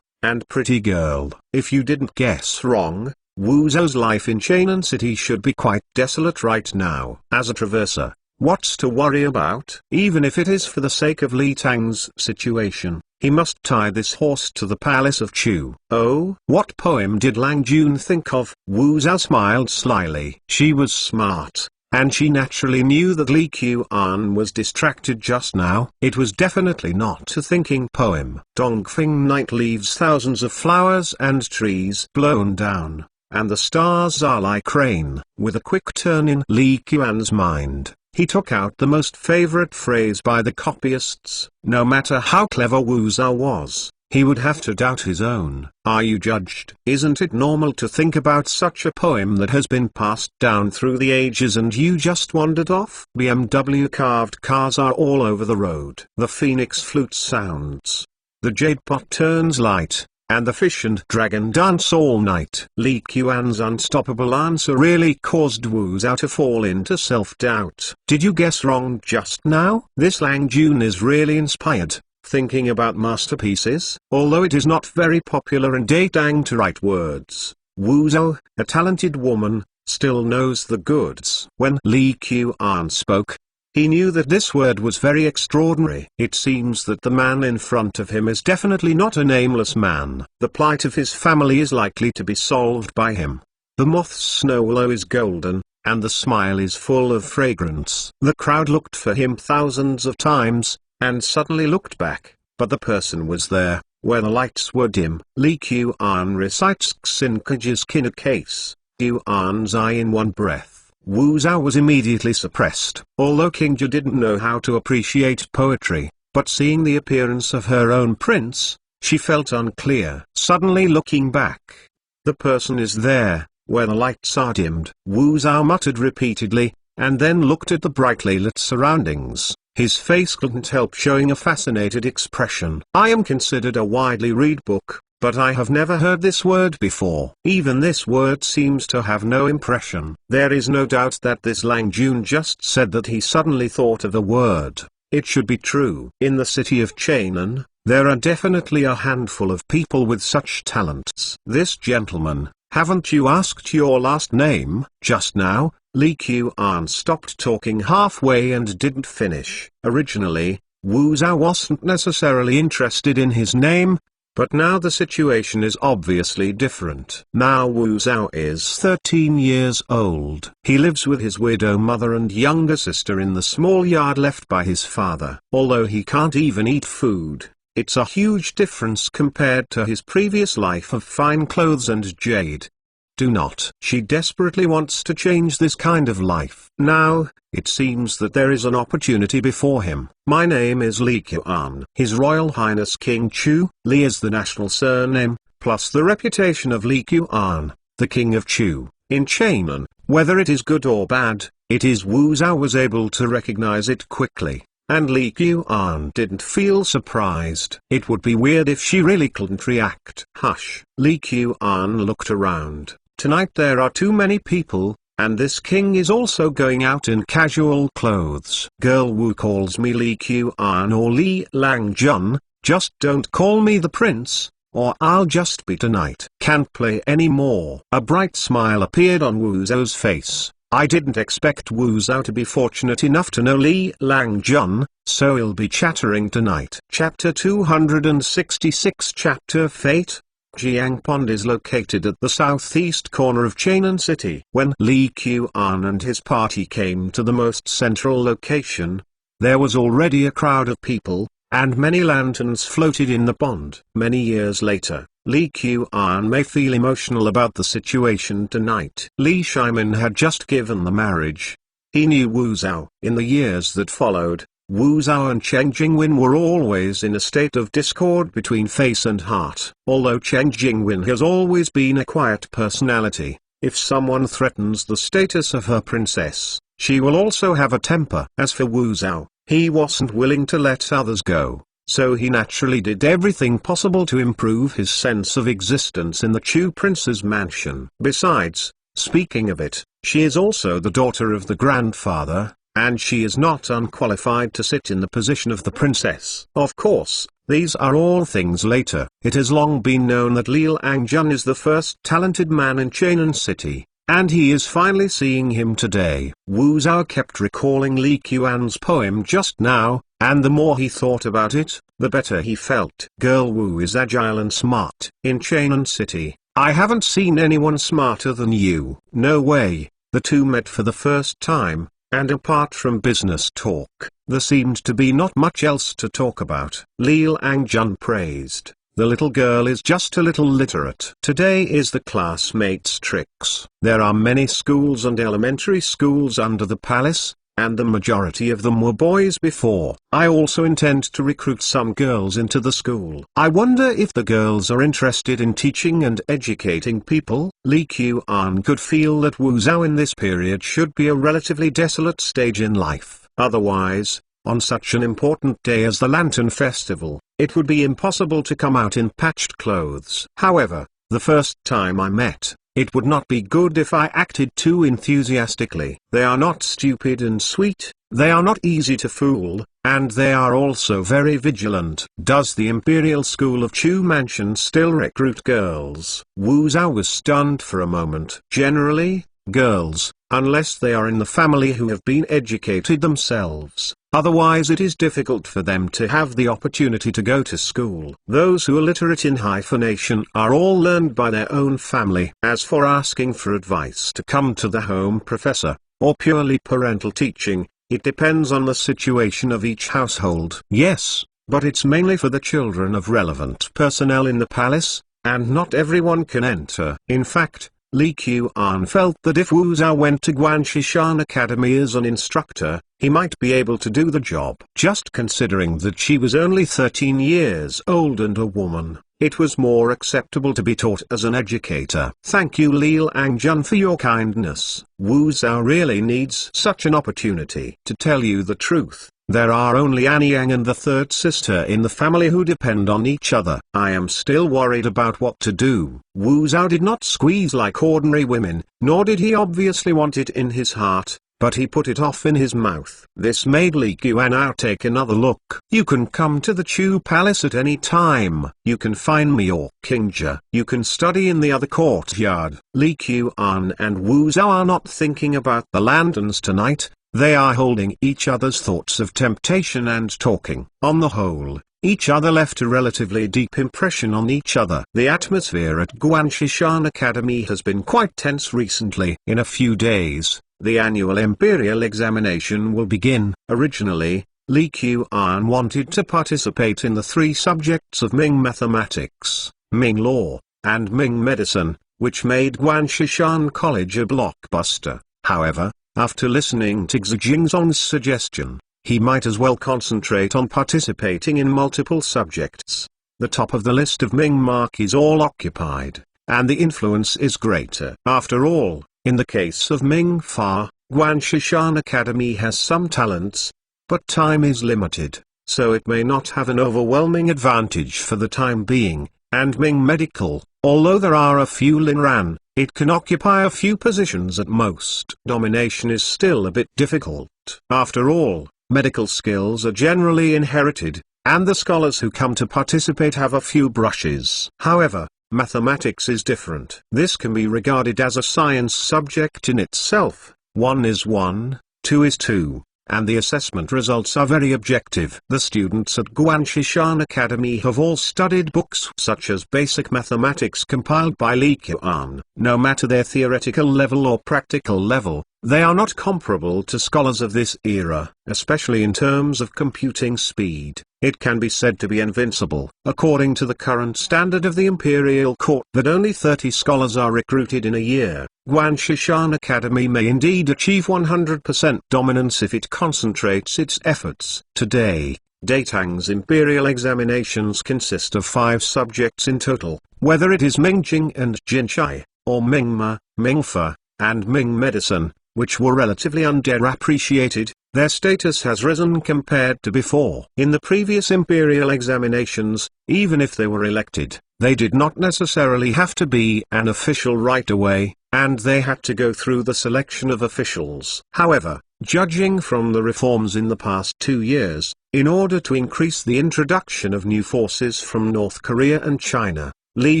and pretty girl. If you didn't guess wrong, Wu Zhao's life in Chainan City should be quite desolate right now. As a traverser, what's to worry about? Even if it is for the sake of Li Tang's situation, he must tie this horse to the palace of Chu. Oh, what poem did Lang Jun think of? Wu Zhao smiled slyly. She was smart, and she naturally knew that Li Qian was distracted just now. It was definitely not a thinking poem. Dongfeng night leaves thousands of flowers and trees blown down, and the stars are like rain. With a quick turn in Li Qian's mind, he took out the most favorite phrase by the copyists. No matter how clever Wu Zhao was, he would have to doubt his own. Are you judged? Isn't it normal to think about such a poem that has been passed down through the ages and you just wandered off? BMW carved cars are all over the road. The phoenix flute sounds. The jade pot turns light, and the fish and dragon dance all night. Li Qian's unstoppable answer really caused Wu Zhao to fall into self-doubt. Did you guess wrong just now? This Lang Jun is really inspired. Thinking about masterpieces? Although it is not very popular in Datang to write words, Wu Zhao, a talented woman, still knows the goods. When Li Qian spoke, he knew that this word was very extraordinary. It seems that the man in front of him is definitely not a nameless man. The plight of his family is likely to be solved by him. The moth's snow willow is golden, and the smile is full of fragrance. The crowd looked for him thousands of times, and suddenly looked back, but the person was there, where the lights were dim. Li Qian recites Xinkaji's Kina case, Qian's eye in one breath. Wu Zhao was immediately suppressed. Although King Ji didn't know how to appreciate poetry, but seeing the appearance of her own prince, she felt unclear. Suddenly looking back, the person is there, where the lights are dimmed. Wu Zhao muttered repeatedly, and then looked at the brightly lit surroundings. His face couldn't help showing a fascinated expression. I am considered a widely read book, but I have never heard this word before. Even this word seems to have no impression. There is no doubt that this Lang Jun just said that he suddenly thought of a word. It should be true. In the city of Chainan, there are definitely a handful of people with such talents. This gentleman, haven't you asked your last name? Just now, Li Qian stopped talking halfway and didn't finish. Originally, Wu Zhao wasn't necessarily interested in his name, but now the situation is obviously different. Now Wu Zhao is 13 years old. He lives with his widow mother and younger sister in the small yard left by his father. Although he can't even eat food, it's a huge difference compared to his previous life of fine clothes and jade. Do not. She desperately wants to change this kind of life. Now, it seems that there is an opportunity before him. My name is Li Qian. His Royal Highness King Chu. Li is the national surname, plus the reputation of Li Qian, the King of Chu. In Chainan, whether it is good or bad, it is Wu Zhao was able to recognize it quickly. and Li Qian didn't feel surprised. It would be weird if she really couldn't react. Hush. Li Qian looked around. Tonight there are too many people, and this king is also going out in casual clothes. Girl Wu calls me Li Qian or Li Langjun, just don't call me the prince, or I'll just be tonight. Can't play anymore. A bright smile appeared on Wu Zhao's face. I didn't expect Wu Zhao to be fortunate enough to know Li Langjun, so he'll be chattering tonight. Chapter 266 Chapter Fate. Jiang Pond is located at the southeast corner of Chainan City. When Li Qian and his party came to the most central location, there was already a crowd of people, and many lanterns floated in the pond. Many years later, Li Qian may feel emotional about the situation tonight. Li Shimin had just given the marriage. He knew Wu Zhao. In the years that followed, Wu Zhao and Cheng Jingwen were always in a state of discord between face and heart. Although Cheng Jingwen has always been a quiet personality, if someone threatens the status of her princess, she will also have a temper. As for Wu Zhao, he wasn't willing to let others go, so he naturally did everything possible to improve his sense of existence in the Chu prince's mansion. Besides, speaking of it, she is also the daughter of the grandfather, and she is not unqualified to sit in the position of the princess. Of course, these are all things later. It has long been known that Li Langjun is the first talented man in Chainan City, and he is finally seeing him today. Wu Zhao kept recalling Li Qian's poem just now, and the more he thought about it, the better he felt. Girl Wu is agile and smart. In Chainan City, I haven't seen anyone smarter than you. No way. The two met for the first time, and apart from business talk, there seemed to be not much else to talk about. Li Langjun praised, "The little girl is just a little literate." Today is the classmates' tricks. There are many schools and elementary schools under the palace, and the majority of them were boys before. I also intend to recruit some girls into the school. I wonder if the girls are interested in teaching and educating people. Li Qian could feel that Wu Zhao in this period should be a relatively desolate stage in life. Otherwise, on such an important day as the Lantern Festival, it would be impossible to come out in patched clothes. However, the first time I met, it would not be good if I acted too enthusiastically. They are not stupid and sweet, they are not easy to fool, and they are also very vigilant. Does the Imperial School of Chu Mansion still recruit girls? Wu Zhao was stunned for a moment. Generally, girls, unless they are in the family who have been educated themselves. Otherwise it is difficult for them to have the opportunity to go to school. Those who are literate in hyphenation are all learned by their own family. As for asking for advice to come to the home professor, or purely parental teaching, it depends on the situation of each household. Yes, but it's mainly for the children of relevant personnel in the palace, and not everyone can enter. In fact, Li Qian felt that if Wu Zhao went to Guanshishan Academy as an instructor, he might be able to do the job. Just considering that she was only 13 years old and a woman, it was more acceptable to be taught as an educator. Thank you Li Langjun for your kindness. Wu Zhao really needs such an opportunity. To tell you the truth, there are only Anyang and the third sister in the family who depend on each other. I am still worried about what to do. Wu Zhao did not squeeze like ordinary women, nor did he obviously want it in his heart, but he put it off in his mouth. This made Li Qian take another look. You can come to the Chu Palace at any time. You can find me or Kingja. You can study in the other courtyard. Li Qian and Wu Zhao are not thinking about the lanterns tonight. They are holding each other's thoughts of temptation and talking. On the whole, each other left a relatively deep impression on each other. The atmosphere at Guanshishan Academy has been quite tense recently. In a few days, the annual imperial examination will begin. Originally, Li Qian wanted to participate in the three subjects of Ming Mathematics, Ming Law, and Ming Medicine, which made Guanshishan College a blockbuster. However, after listening to Xu Jingzong's suggestion, he might as well concentrate on participating in multiple subjects. The top of the list of Ming mark is all occupied, and the influence is greater. After all, in the case of Ming Fa, Guanshishan Academy has some talents, but time is limited, so it may not have an overwhelming advantage for the time being, and Ming Medical, although there are a few Lin Ran, it can occupy a few positions at most. Domination is still a bit difficult. After all, medical skills are generally inherited, and the scholars who come to participate have a few brushes. However, mathematics is different. This can be regarded as a science subject in itself. 1 is 1, 2 is 2, and the assessment results are very objective. The students at Guanshishan Academy have all studied books such as Basic Mathematics compiled by Li Qian. No matter their theoretical level or practical level, they are not comparable to scholars of this era, especially in terms of computing speed. It can be said to be invincible, according to the current standard of the imperial court, that only 30 scholars are recruited in a year. Guanshishan Academy may indeed achieve 100% dominance if it concentrates its efforts. Today, Datang's imperial examinations consist of 5 subjects in total, whether it is Mingjing and Jinshai, or Mingma, Mingfa, and Ming Medicine, which were relatively underappreciated. Their status has risen compared to before. In the previous imperial examinations, even if they were elected, they did not necessarily have to be an official right away, and they had to go through the selection of officials. However, judging from the reforms in the past 2 years, in order to increase the introduction of new forces from North Korea and China, Li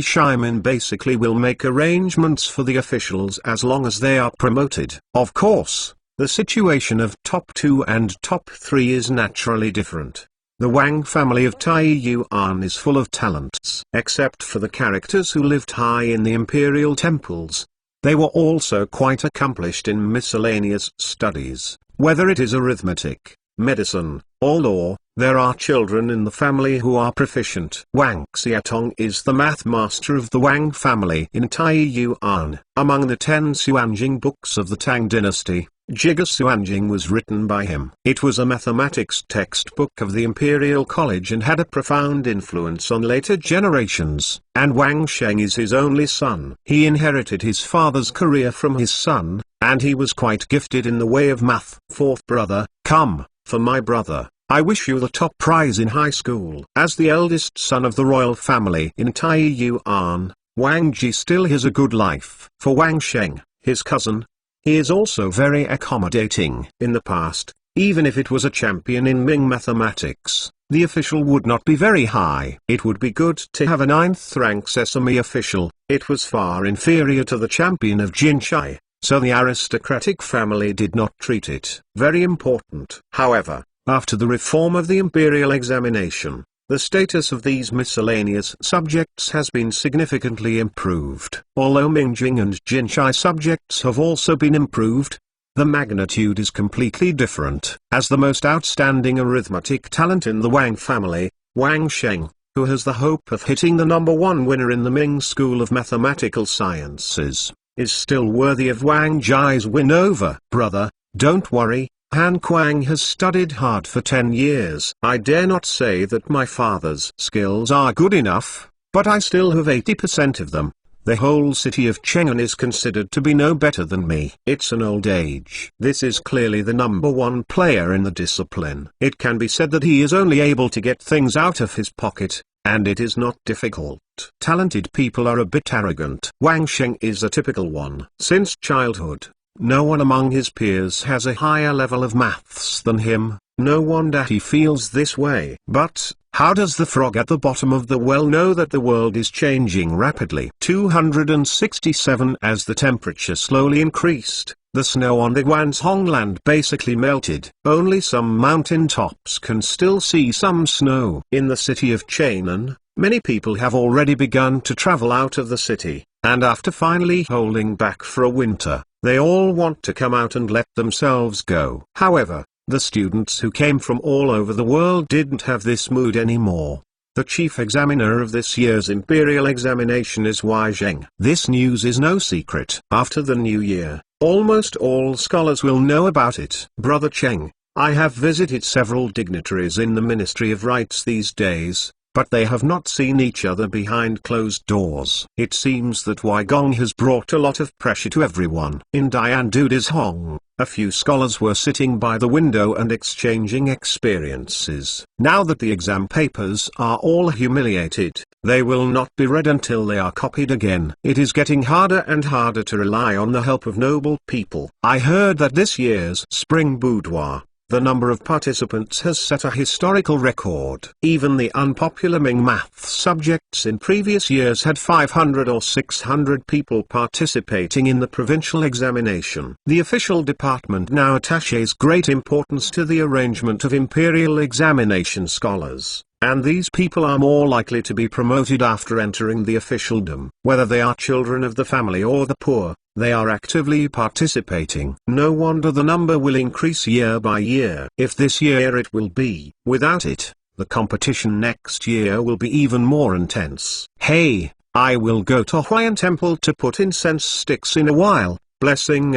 Shimin basically will make arrangements for the officials as long as they are promoted. Of course, the situation of top 2 and top 3 is naturally different. The Wang family of Taiyuan is full of talents. Except for the characters who lived high in the imperial temples, they were also quite accomplished in miscellaneous studies. Whether it is arithmetic, medicine, or law, there are children in the family who are proficient. Wang Xiaotong is the math master of the Wang family in Taiyuan. Among the 10 Xuanjing books of the Tang dynasty, Jiga Xuanjing was written by him. It was a mathematics textbook of the Imperial College and had a profound influence on later generations. And Wang Sheng is his only son. He inherited his father's career from his son, and he was quite gifted in the way of math. 4th brother, come, for my brother, I wish you the top prize in high school. As the eldest son of the royal family in Taiyuan, Wang Ji still has a good life. For Wang Sheng, his cousin, he is also very accommodating. In the past, even if it was a champion in Ming mathematics, the official would not be very high. It would be good to have a 9th rank sesame official. It was far inferior to the champion of Jinshai, so the aristocratic family did not treat it very important. However, after the reform of the imperial examination, the status of these miscellaneous subjects has been significantly improved. Although Mingjing and Jinshai subjects have also been improved, the magnitude is completely different. As the most outstanding arithmetic talent in the Wang family, Wang Sheng, who has the hope of hitting the #1 winner in the Ming School of Mathematical Sciences, is still worthy of Wang Ji's win over. Brother, don't worry. Han Kuang has studied hard for 10 years. I dare not say that my father's skills are good enough, but I still have 80% of them. The whole city of Cheng'an is considered to be no better than me. It's an old age. This is clearly the #1 player in the discipline. It can be said that he is only able to get things out of his pocket, and it is not difficult. Talented people are a bit arrogant. Wang Sheng is a typical one. Since childhood, no one among his peers has a higher level of maths than him. No wonder he feels this way. But, how does the frog at the bottom of the well know that the world is changing rapidly? 267. As the temperature slowly increased, the snow on the Guanzhongland basically melted. Only some mountain tops can still see some snow. In the city of Cheng'an, many people have already begun to travel out of the city, and after finally holding back for a winter, they all want to come out and let themselves go. However, the students who came from all over the world didn't have this mood anymore. The chief examiner of this year's imperial examination is Wei Zheng. This news is no secret. After the new year, almost all scholars will know about it. Brother Cheng, I have visited several dignitaries in the Ministry of Rites these days, but they have not seen each other behind closed doors. It seems that Weigong has brought a lot of pressure to everyone. In Diandudi's Hong, a few scholars were sitting by the window and exchanging experiences. Now that the exam papers are all humiliated, they will not be read until they are copied again. It is getting harder and harder to rely on the help of noble people. I heard that this year's Spring Boudoir, the number of participants has set a historical record. Even the unpopular Ming math subjects in previous years had 500 or 600 people participating in the provincial examination. The official department now attaches great importance to the arrangement of imperial examination scholars, and these people are more likely to be promoted after entering the officialdom. Whether they are children of the family or the poor, they are actively participating. No wonder the number will increase year by year. If this year it will be, without it, the competition next year will be even more intense. Hey, I will go to Huayan Temple to put incense sticks in a while, blessing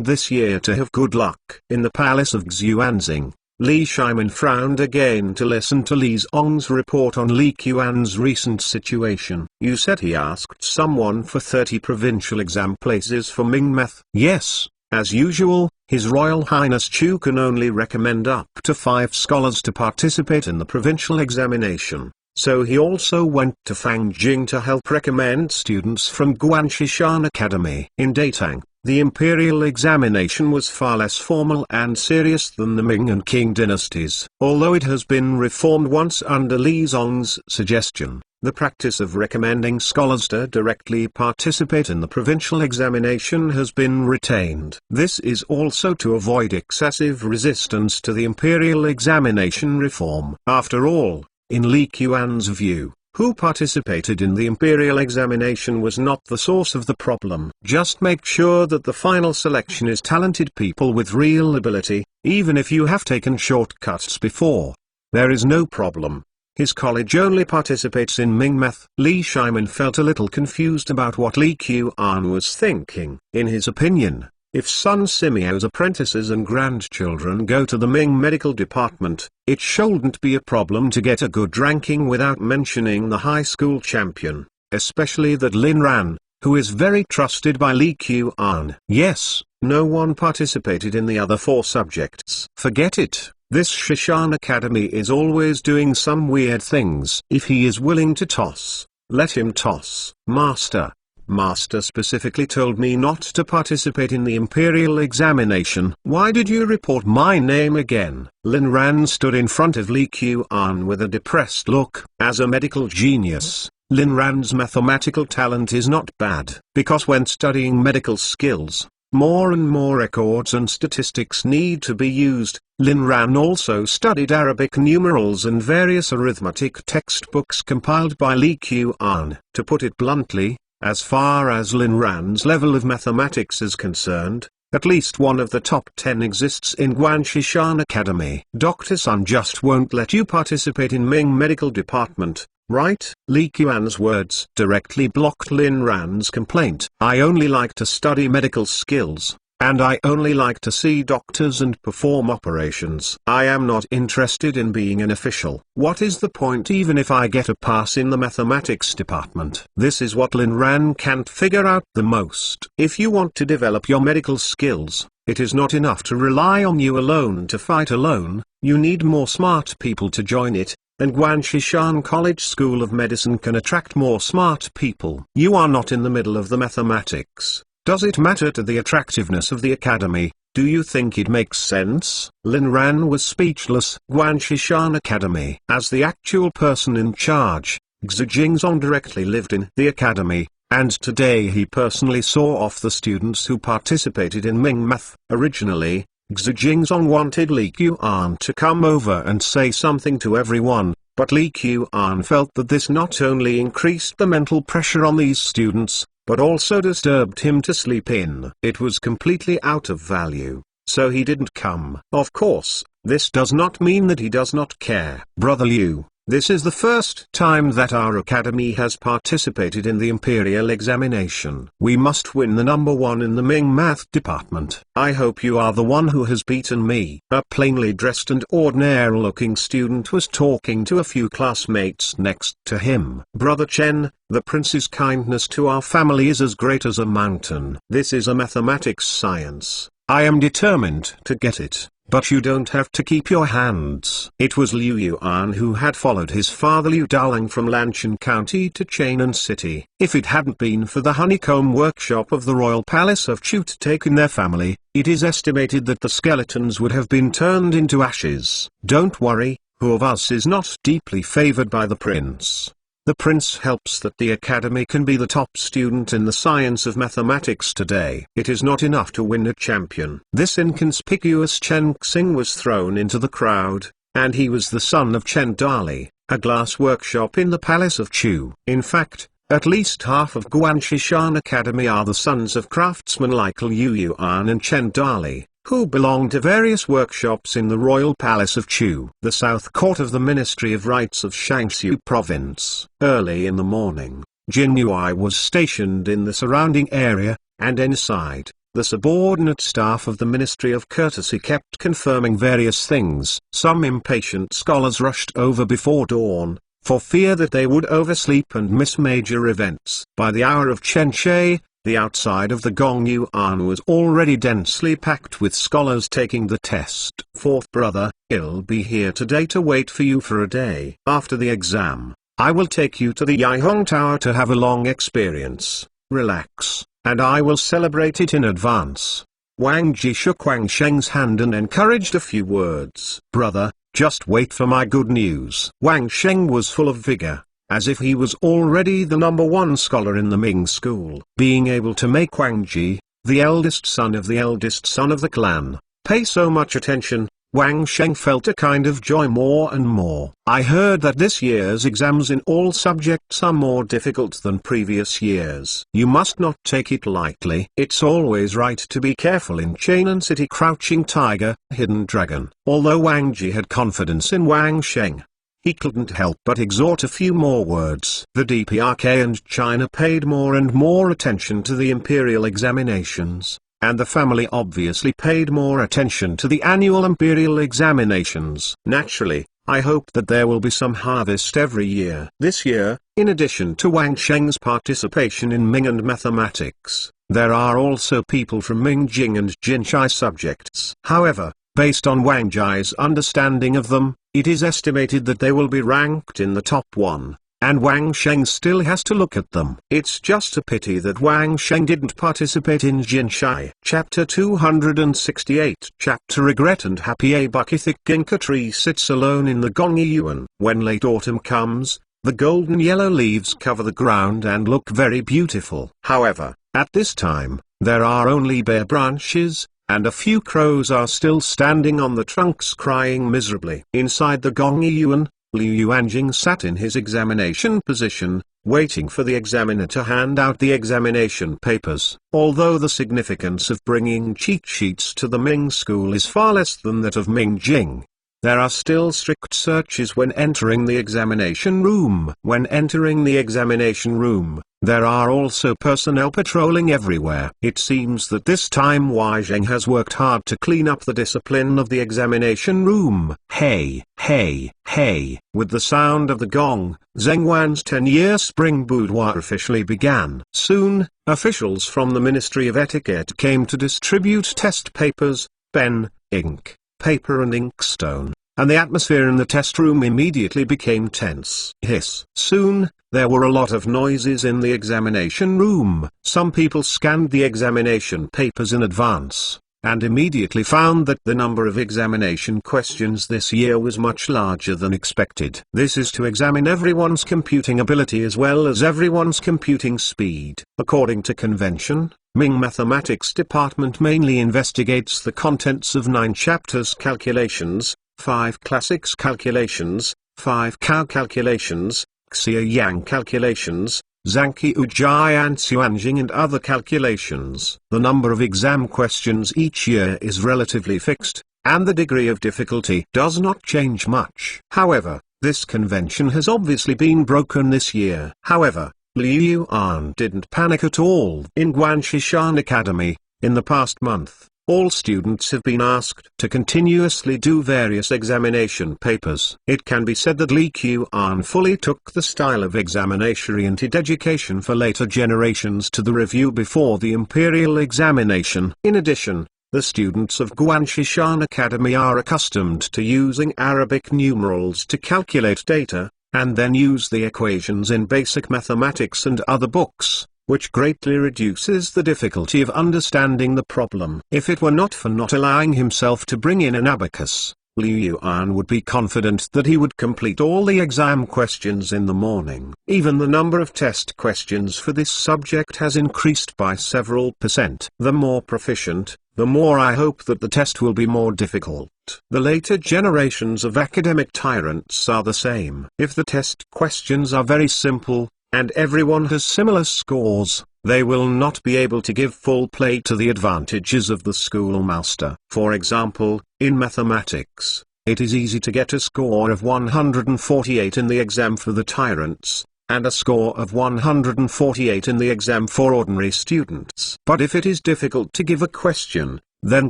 this year to have good luck. In the palace of Xuanzing, Li Shimin frowned again to listen to Li Zong's report on Li Qian's recent situation. You said he asked someone for 30 provincial exam places for Ming Meth. Yes, as usual, His Royal Highness Chu can only recommend up to 5 scholars to participate in the provincial examination. So he also went to Fangjing to help recommend students from Guanshishan Academy. In Datang, the imperial examination was far less formal and serious than the Ming and Qing dynasties. Although it has been reformed once under Li Zong's suggestion, the practice of recommending scholars to directly participate in the provincial examination has been retained. This is also to avoid excessive resistance to the imperial examination reform. After all, in Li Qian's view, who participated in the imperial examination was not the source of the problem. Just make sure that the final selection is talented people with real ability, even if you have taken shortcuts before. There is no problem. His college only participates in Ming Meth. Li Shimin felt a little confused about what Li Qian was thinking. In his opinion, if Sun Simio's apprentices and grandchildren go to the Ming medical department, it shouldn't be a problem to get a good ranking without mentioning the high school champion, especially that Lin Ran, who is very trusted by Li Qian. Yes, no one participated in the other 4 subjects. Forget it. This Shishan Academy is always doing some weird things. If he is willing to toss, let him toss. Master specifically told me not to participate in the imperial examination. Why did you report my name again? Lin Ran stood in front of Li Qian with a depressed look. As a medical genius, Lin Ran's mathematical talent is not bad, because when studying medical skills, more and more records and statistics need to be used. Lin Ran also studied Arabic numerals and various arithmetic textbooks compiled by Li Qian. To put it bluntly, as far as Lin Ran's level of mathematics is concerned, at least one of the top 10 exists in Guanshishan Academy. Dr. Sun just won't let you participate in Ming medical department, right? Li Qian's words directly blocked Lin Ran's complaint. I only like to study medical skills, and I only like to see doctors and perform operations. I am not interested in being an official. What is the point even if I get a pass in the mathematics department? This is what Lin Ran can't figure out the most. If you want to develop your medical skills, it is not enough to rely on you alone to fight alone. You need more smart people to join it, and Guanshishan College School of Medicine can attract more smart people. You are not in the middle of the mathematics. Does it matter to the attractiveness of the academy? Do you think it makes sense? Lin Ran was speechless. Guanshishan Academy. As the actual person in charge, Xu Jingzong directly lived in the academy, and today he personally saw off the students who participated in Ming Math. Originally, Xu Jingzong wanted Li Qian to come over and say something to everyone, but Li Qian felt that this not only increased the mental pressure on these students, but also disturbed him to sleep in. It was completely out of value, so he didn't come. Of course, this does not mean that he does not care. Brother Liu, This is the first time that our academy has participated in the imperial examination. We must win the number one in the Ming math department. I hope you are the one who has beaten me." A plainly dressed and ordinary-looking student was talking to a few classmates next to him. "Brother Chen, the prince's kindness to our family is as great as a mountain. This is a mathematics science. I am determined to get it. But you don't have to keep your hands." It was Liu Yuan who had followed his father Liu Daoling from Lanshan County to Chainan City. If it hadn't been for the honeycomb workshop of the royal palace of Chu to take in their family, it is estimated that the skeletons would have been turned into ashes. "Don't worry, who of us is not deeply favored by the prince? The prince helps that the academy can be the top student in the science of mathematics today. It is not enough to win a champion." This inconspicuous Chen Xing was thrown into the crowd, and he was the son of Chen Dali, a glass workshop in the palace of Chu. In fact, at least half of Guanshishan Academy are the sons of craftsmen like Liu Yuan and Chen Dali, who belong to various workshops in the royal palace of Chu. The south court of the Ministry of Rites of Shaanxi province. Early in the morning, Jin Yui was stationed in the surrounding area, and inside, the subordinate staff of the Ministry of Courtesy kept confirming various things. Some impatient scholars rushed over before dawn, for fear that they would oversleep and miss major events. By the hour of Chen-She, the outside of the Gong Yuan was already densely packed with scholars taking the test. "Fourth brother, I'll be here today to wait for you for a day. After the exam, I will take you to the Yaihong Tower to have a long experience. Relax, and I will celebrate it in advance." Wang Ji shook Wang Sheng's hand and encouraged a few words. "Brother, just wait for my good news." Wang Sheng was full of vigor, as if he was already the number one scholar in the Ming school. Being able to make Wang Ji, the eldest son of the clan, pay so much attention, Wang Sheng felt a kind of joy more and more. "I heard that this year's exams in all subjects are more difficult than previous years. You must not take it lightly. It's always right to be careful in Chainan City." Crouching Tiger, Hidden Dragon. Although Wang Ji had confidence in Wang Sheng, he couldn't help but exhort a few more words. The DPRK and China paid more and more attention to the imperial examinations, and the family obviously paid more attention to the annual imperial examinations. Naturally, I hope that there will be some harvest every year. This year, in addition to Wang Sheng's participation in Ming and mathematics, there are also people from Ming Jing and Jinshai subjects. However, based on Wang Ji's understanding of them, it is estimated that they will be ranked in the top one, and Wang Sheng still has to look at them. It's just a pity that Wang Sheng didn't participate in Jinshai. Chapter 268. Chapter Regret and Happy. A bucky-thick ginkgo tree sits alone in the Gongyi Yuan. When late autumn comes, the golden yellow leaves cover the ground and look very beautiful. However, at this time, there are only bare branches, and a few crows are still standing on the trunks crying miserably. Inside the Gongyi Yuan, Liu Yuanjing sat in his examination position, waiting for the examiner to hand out the examination papers. Although the significance of bringing cheat sheets to the Ming school is far less than that of Ming Jing, there are still strict searches when entering the examination room. When entering the examination room, there are also personnel patrolling everywhere. It seems that this time Wei Zheng has worked hard to clean up the discipline of the examination room. Hey, hey, hey. With the sound of the gong, Zheng Wan's 10-year spring boudoir officially began. Soon, officials from the Ministry of Etiquette came to distribute test papers, pen, ink, paper and inkstone, and the atmosphere in the test room immediately became tense. Hiss. Soon, there were a lot of noises in the examination room. Some people scanned the examination papers in advance, and immediately found that the number of examination questions this year was much larger than expected. This is to examine everyone's computing ability as well as everyone's computing speed. According to convention, Ming Mathematics Department mainly investigates the contents of 9 chapters calculations, 5 classics calculations, 5 cow calculations, Xia Yang calculations, Zhangqi Ujai and Xuanjing and other calculations. The number of exam questions each year is relatively fixed, and the degree of difficulty does not change much. However, This convention has obviously been broken this year. However, Li Yuan didn't panic at all. In Guanshishan Academy, in the past month, all students have been asked to continuously do various examination papers. It can be said that Li Yuan fully took the style of examination-oriented education for later generations to the review before the imperial examination. In addition, the students of Guanshishan Academy are accustomed to using Arabic numerals to calculate data, and then use the equations in basic mathematics and other books, which greatly reduces the difficulty of understanding the problem. If it were not for not allowing himself to bring in an abacus, Liu Yuan would be confident that he would complete all the exam questions in the morning. Even the number of test questions for this subject has increased by several percent. The more proficient, the more I hope that the test will be more difficult. The later generations of academic tyrants are the same. If the test questions are very simple, and everyone has similar scores, they will not be able to give full play to the advantages of the schoolmaster. For example, in mathematics, it is easy to get a score of 148 in the exam for the tyrants, and a score of 148 in the exam for ordinary students. But if it is difficult to give a question, then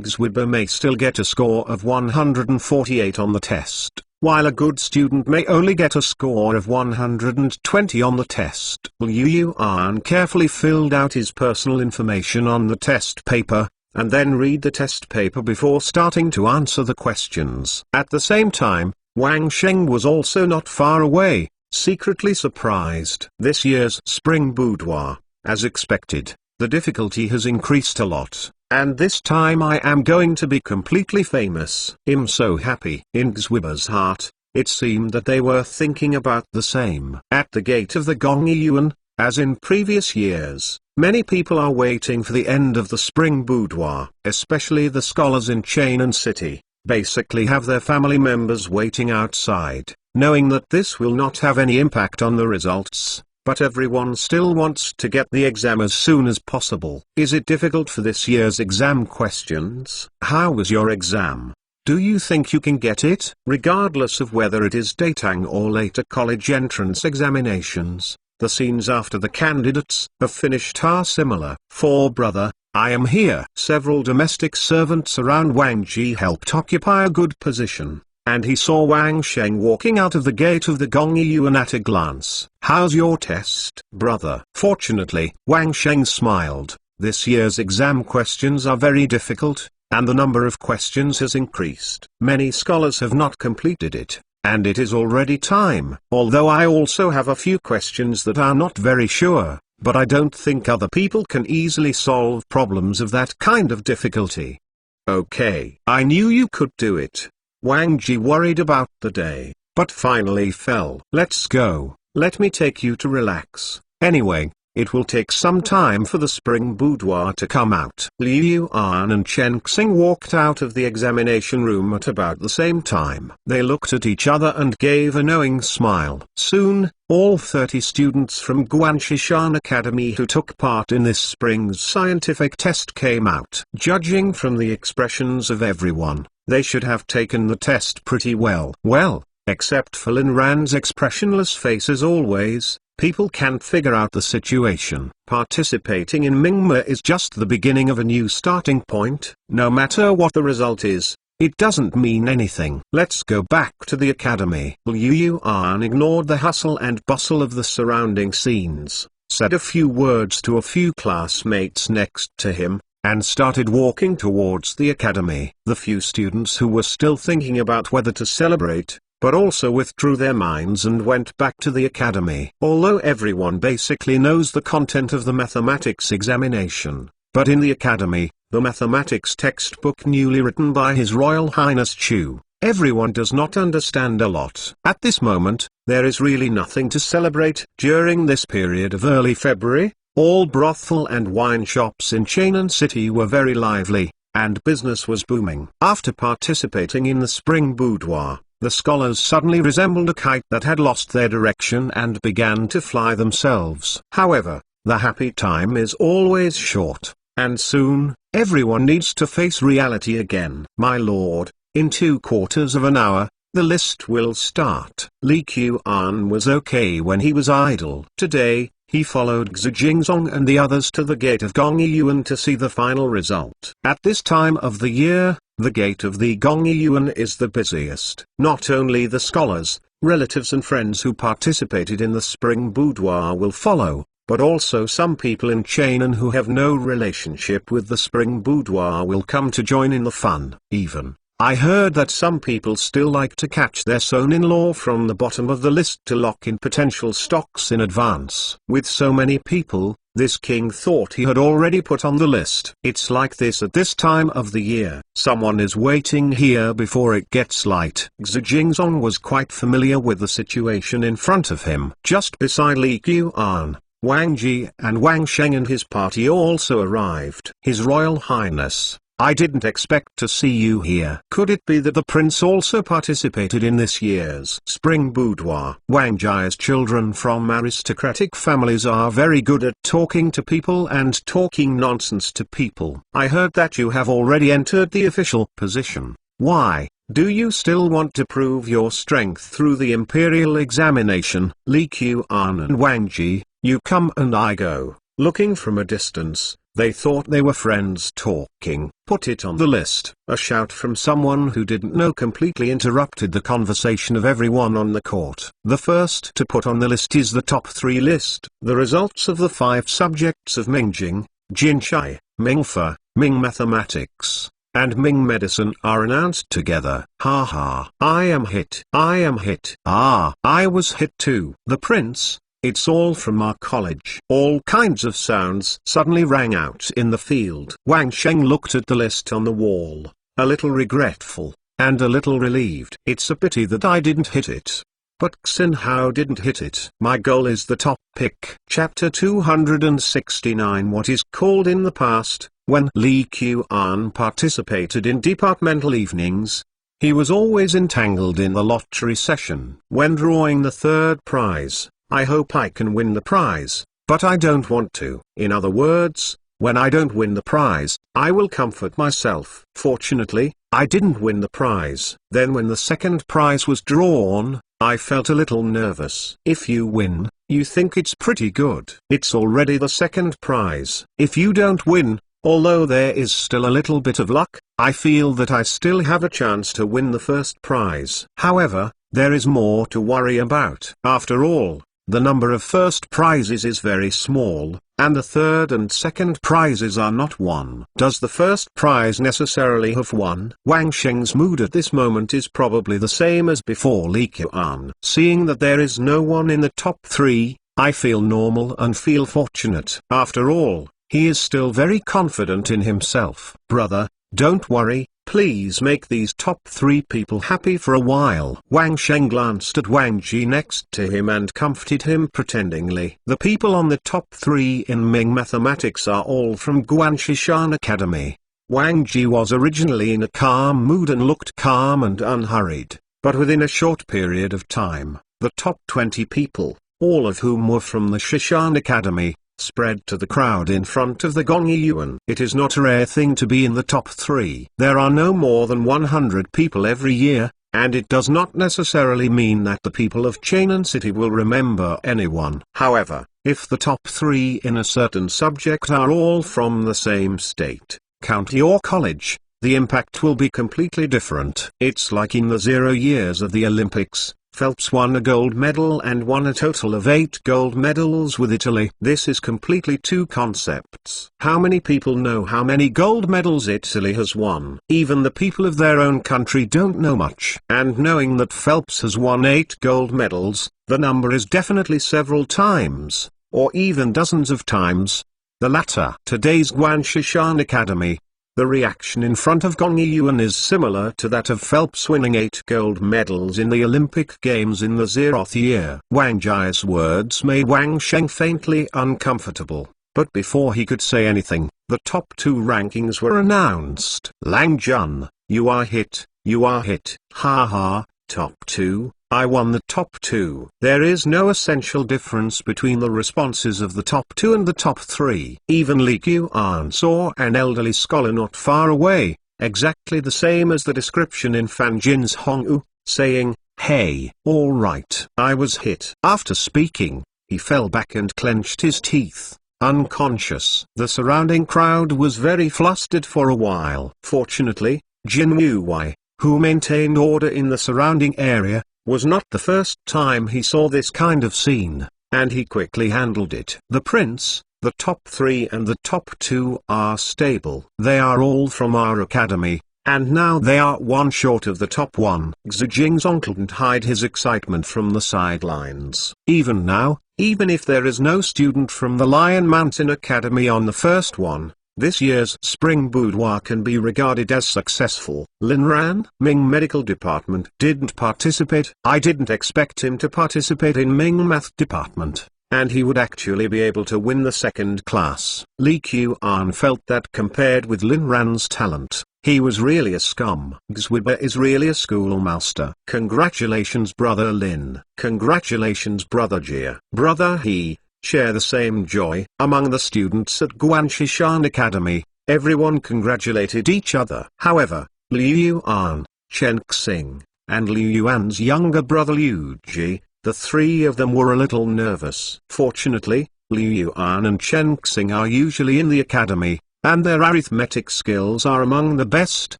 Xwiba may still get a score of 148 on the test, while a good student may only get a score of 120 on the test. Liu Yuan carefully filled out his personal information on the test paper, and then read the test paper before starting to answer the questions. At the same time, Wang Sheng was also not far away, secretly surprised. This year's spring boudoir, as expected, the difficulty has increased a lot, and this time I am going to be completely famous. I'm so happy. In Xwiba's heart, it seemed that they were thinking about the same. At the gate of the Gongyi Yuan, as in previous years, many people are waiting for the end of the spring boudoir, especially the scholars in Chainan City, basically have their family members waiting outside, knowing that this will not have any impact on the results. But everyone still wants to get the exam as soon as possible. Is it difficult for this year's exam questions? How was your exam? Do you think you can get it? Regardless of whether it is Datang or later college entrance examinations, the scenes after the candidates have finished are similar. For brother, I am here. Several domestic servants around Wang Ji helped occupy a good position, and he saw Wang Sheng walking out of the gate of the Gongyi Yuan at a glance. How's your test, brother? Fortunately, Wang Sheng smiled. This year's exam questions are very difficult, and the number of questions has increased. Many scholars have not completed it, and it is already time. Although I also have a few questions that are not very sure, but I don't think other people can easily solve problems of that kind of difficulty. Okay, I knew you could do it. Wang Ji worried about the day, but finally fell. Let's go, let me take you to relax. Anyway, it will take some time for the spring boudoir to come out. Liu Yuan and Chen Xing walked out of the examination room at about the same time. They looked at each other and gave a knowing smile. Soon, all 30 students from Guanshishan Academy who took part in this spring's scientific test came out. Judging from the expressions of everyone, they should have taken the test pretty well. Well, except for Lin Ran's expressionless face as always, people can't figure out the situation. Participating in Mingme is just the beginning of a new starting point. No matter what the result is, it doesn't mean anything. Let's go back to the academy. Liu Yuan ignored the hustle and bustle of the surrounding scenes, said a few words to a few classmates next to him, and started walking towards the academy. The few students who were still thinking about whether to celebrate, but also withdrew their minds and went back to the academy. Although everyone basically knows the content of the mathematics examination, but in the academy, the mathematics textbook newly written by His Royal Highness Chu, everyone does not understand a lot. At this moment, there is really nothing to celebrate. During this period of early February, all brothel and wine shops in Chainan City were very lively, and business was booming. After participating in the spring boudoir, the scholars suddenly resembled a kite that had lost their direction and began to fly themselves. However, the happy time is always short, and soon, everyone needs to face reality again. My lord, in 2/4 of an hour, The list will start. Li Qian was okay when he was idle. Today, he followed Xu Jingzong and the others to the gate of Gongyuan to see the final result. At this time of the year, the gate of the Gongyuan is the busiest. Not only the scholars, relatives and friends who participated in the spring boudoir will follow, but also some people in Chainan who have no relationship with the spring boudoir will come to join in the fun. Even, I heard that some people still like to catch their son-in-law from the bottom of the list to lock in potential stocks in advance. With so many people, this king thought he had already put on the list. It's like this at this time of the year. Someone is waiting here before it gets light. Xu Jingzong was quite familiar with the situation in front of him. Just beside Li Qian, Wang Ji and Wang Sheng and his party also arrived. His Royal Highness, I didn't expect to see you here. Could it be that the prince also participated in this year's spring boudoir? Wang Ji's children from aristocratic families are very good at talking to people and talking nonsense to people. I heard that you have already entered the official position. Why, do you still want to prove your strength through the imperial examination? Li Qian and Wang Ji, you come and I go. Looking from a distance, they thought they were friends talking. Put it on the list. A shout from someone who didn't know completely interrupted the conversation of everyone on the court. The first to put on the list is the top 3 list. The results of the 5 subjects of Mingjing, Jinshai, Mingfa, Ming Mathematics, and Ming Medicine are announced together. Ha ha. I am hit. I am hit. Ah, I was hit too. The prince. It's all from our college. All kinds of sounds suddenly rang out in the field. Wang Sheng looked at the list on the wall, a little regretful, and a little relieved. It's a pity that I didn't hit it. But Xin Hao didn't hit it. My goal is the top pick. Chapter 269. What is called in the past, when Li Qian participated in departmental evenings, he was always entangled in the lottery session. When drawing the 3rd prize, I hope I can win the prize, but I don't want to. In other words, when I don't win the prize, I will comfort myself. Fortunately, I didn't win the prize. Then when the 2nd prize was drawn, I felt a little nervous. If you win, you think it's pretty good. It's already the 2nd prize. If you don't win, although there is still a little bit of luck, I feel that I still have a chance to win the 1st prize. However, there is more to worry about. After all, the number of 1st prizes is very small, and the 3rd and 2nd prizes are not won. Does the 1st prize necessarily have won? Wang Sheng's mood at this moment is probably the same as before Li Qian. Seeing that there is no one in the top 3, I feel normal and feel fortunate. After all, he is still very confident in himself. Brother, don't worry. Please make these top 3 people happy for a while. Wang Sheng glanced at Wang Ji next to him and comforted him pretendingly. The people on the top 3 in Ming Mathematics are all from Guanshishan Academy. Wang Ji was originally in a calm mood and looked calm and unhurried, but within a short period of time, the top 20 people, all of whom were from the Shishan Academy, spread to the crowd in front of the Gongyuan. It is not a rare thing to be in the top 3. There are no more than 100 people every year, and it does not necessarily mean that the people of Chainan City will remember anyone. However, if the top 3 in a certain subject are all from the same state, county or college, the impact will be completely different. It's like in the 0 years of the Olympics. Phelps won a gold medal and won a total of 8 gold medals with Italy. This is completely 2 concepts. How many people know how many gold medals Italy has won? Even the people of their own country don't know much. And knowing that Phelps has won 8 gold medals, the number is definitely several times, or even dozens of times, the latter. Today's Guanshishan Academy. The reaction in front of Gongyuan is similar to that of Phelps winning 8 gold medals in the Olympic Games in the 0th year. Wang Ji's words made Wang Sheng faintly uncomfortable, but before he could say anything, the top 2 rankings were announced. Lang Jun, you are hit, you are hit. Ha ha, top 2. I won the top 2. There is no essential difference between the responses of the top 2 and the top 3. Even Li Qian saw an elderly scholar not far away, exactly the same as the description in Fan Jin's Hongwu. saying, "Hey, all right." I was hit. After speaking, he fell back and clenched his teeth, unconscious. The surrounding crowd was very flustered for a while. Fortunately, Jin Wei, who maintained order in the surrounding area, was not the first time he saw this kind of scene, and he quickly handled it. The prince, the top 3 and the top 2 are stable. They are all from our academy, and now they are one short of the top 1. Xu Jingzong couldn't hide his excitement from the sidelines. Even now, even if there is no student from the Lion Mountain Academy on the first one, this year's Spring Boudoir can be regarded as successful. Lin Ran, Ming Medical Department, didn't participate. I didn't expect him to participate in Ming Math Department, and he would actually be able to win the second class. Li Qian felt that compared with Lin Ran's talent, he was really a scum. Xwiba is really a schoolmaster. Congratulations brother Lin. Congratulations brother Jia. Brother He share the same joy. Among the students at Guanshishan Academy, everyone congratulated each other. However, Liu Yuan, Chen Xing, and Liu Yuan's younger brother Liu Ji, the 3 of them were a little nervous. Fortunately, Liu Yuan and Chen Xing are usually in the academy, and their arithmetic skills are among the best,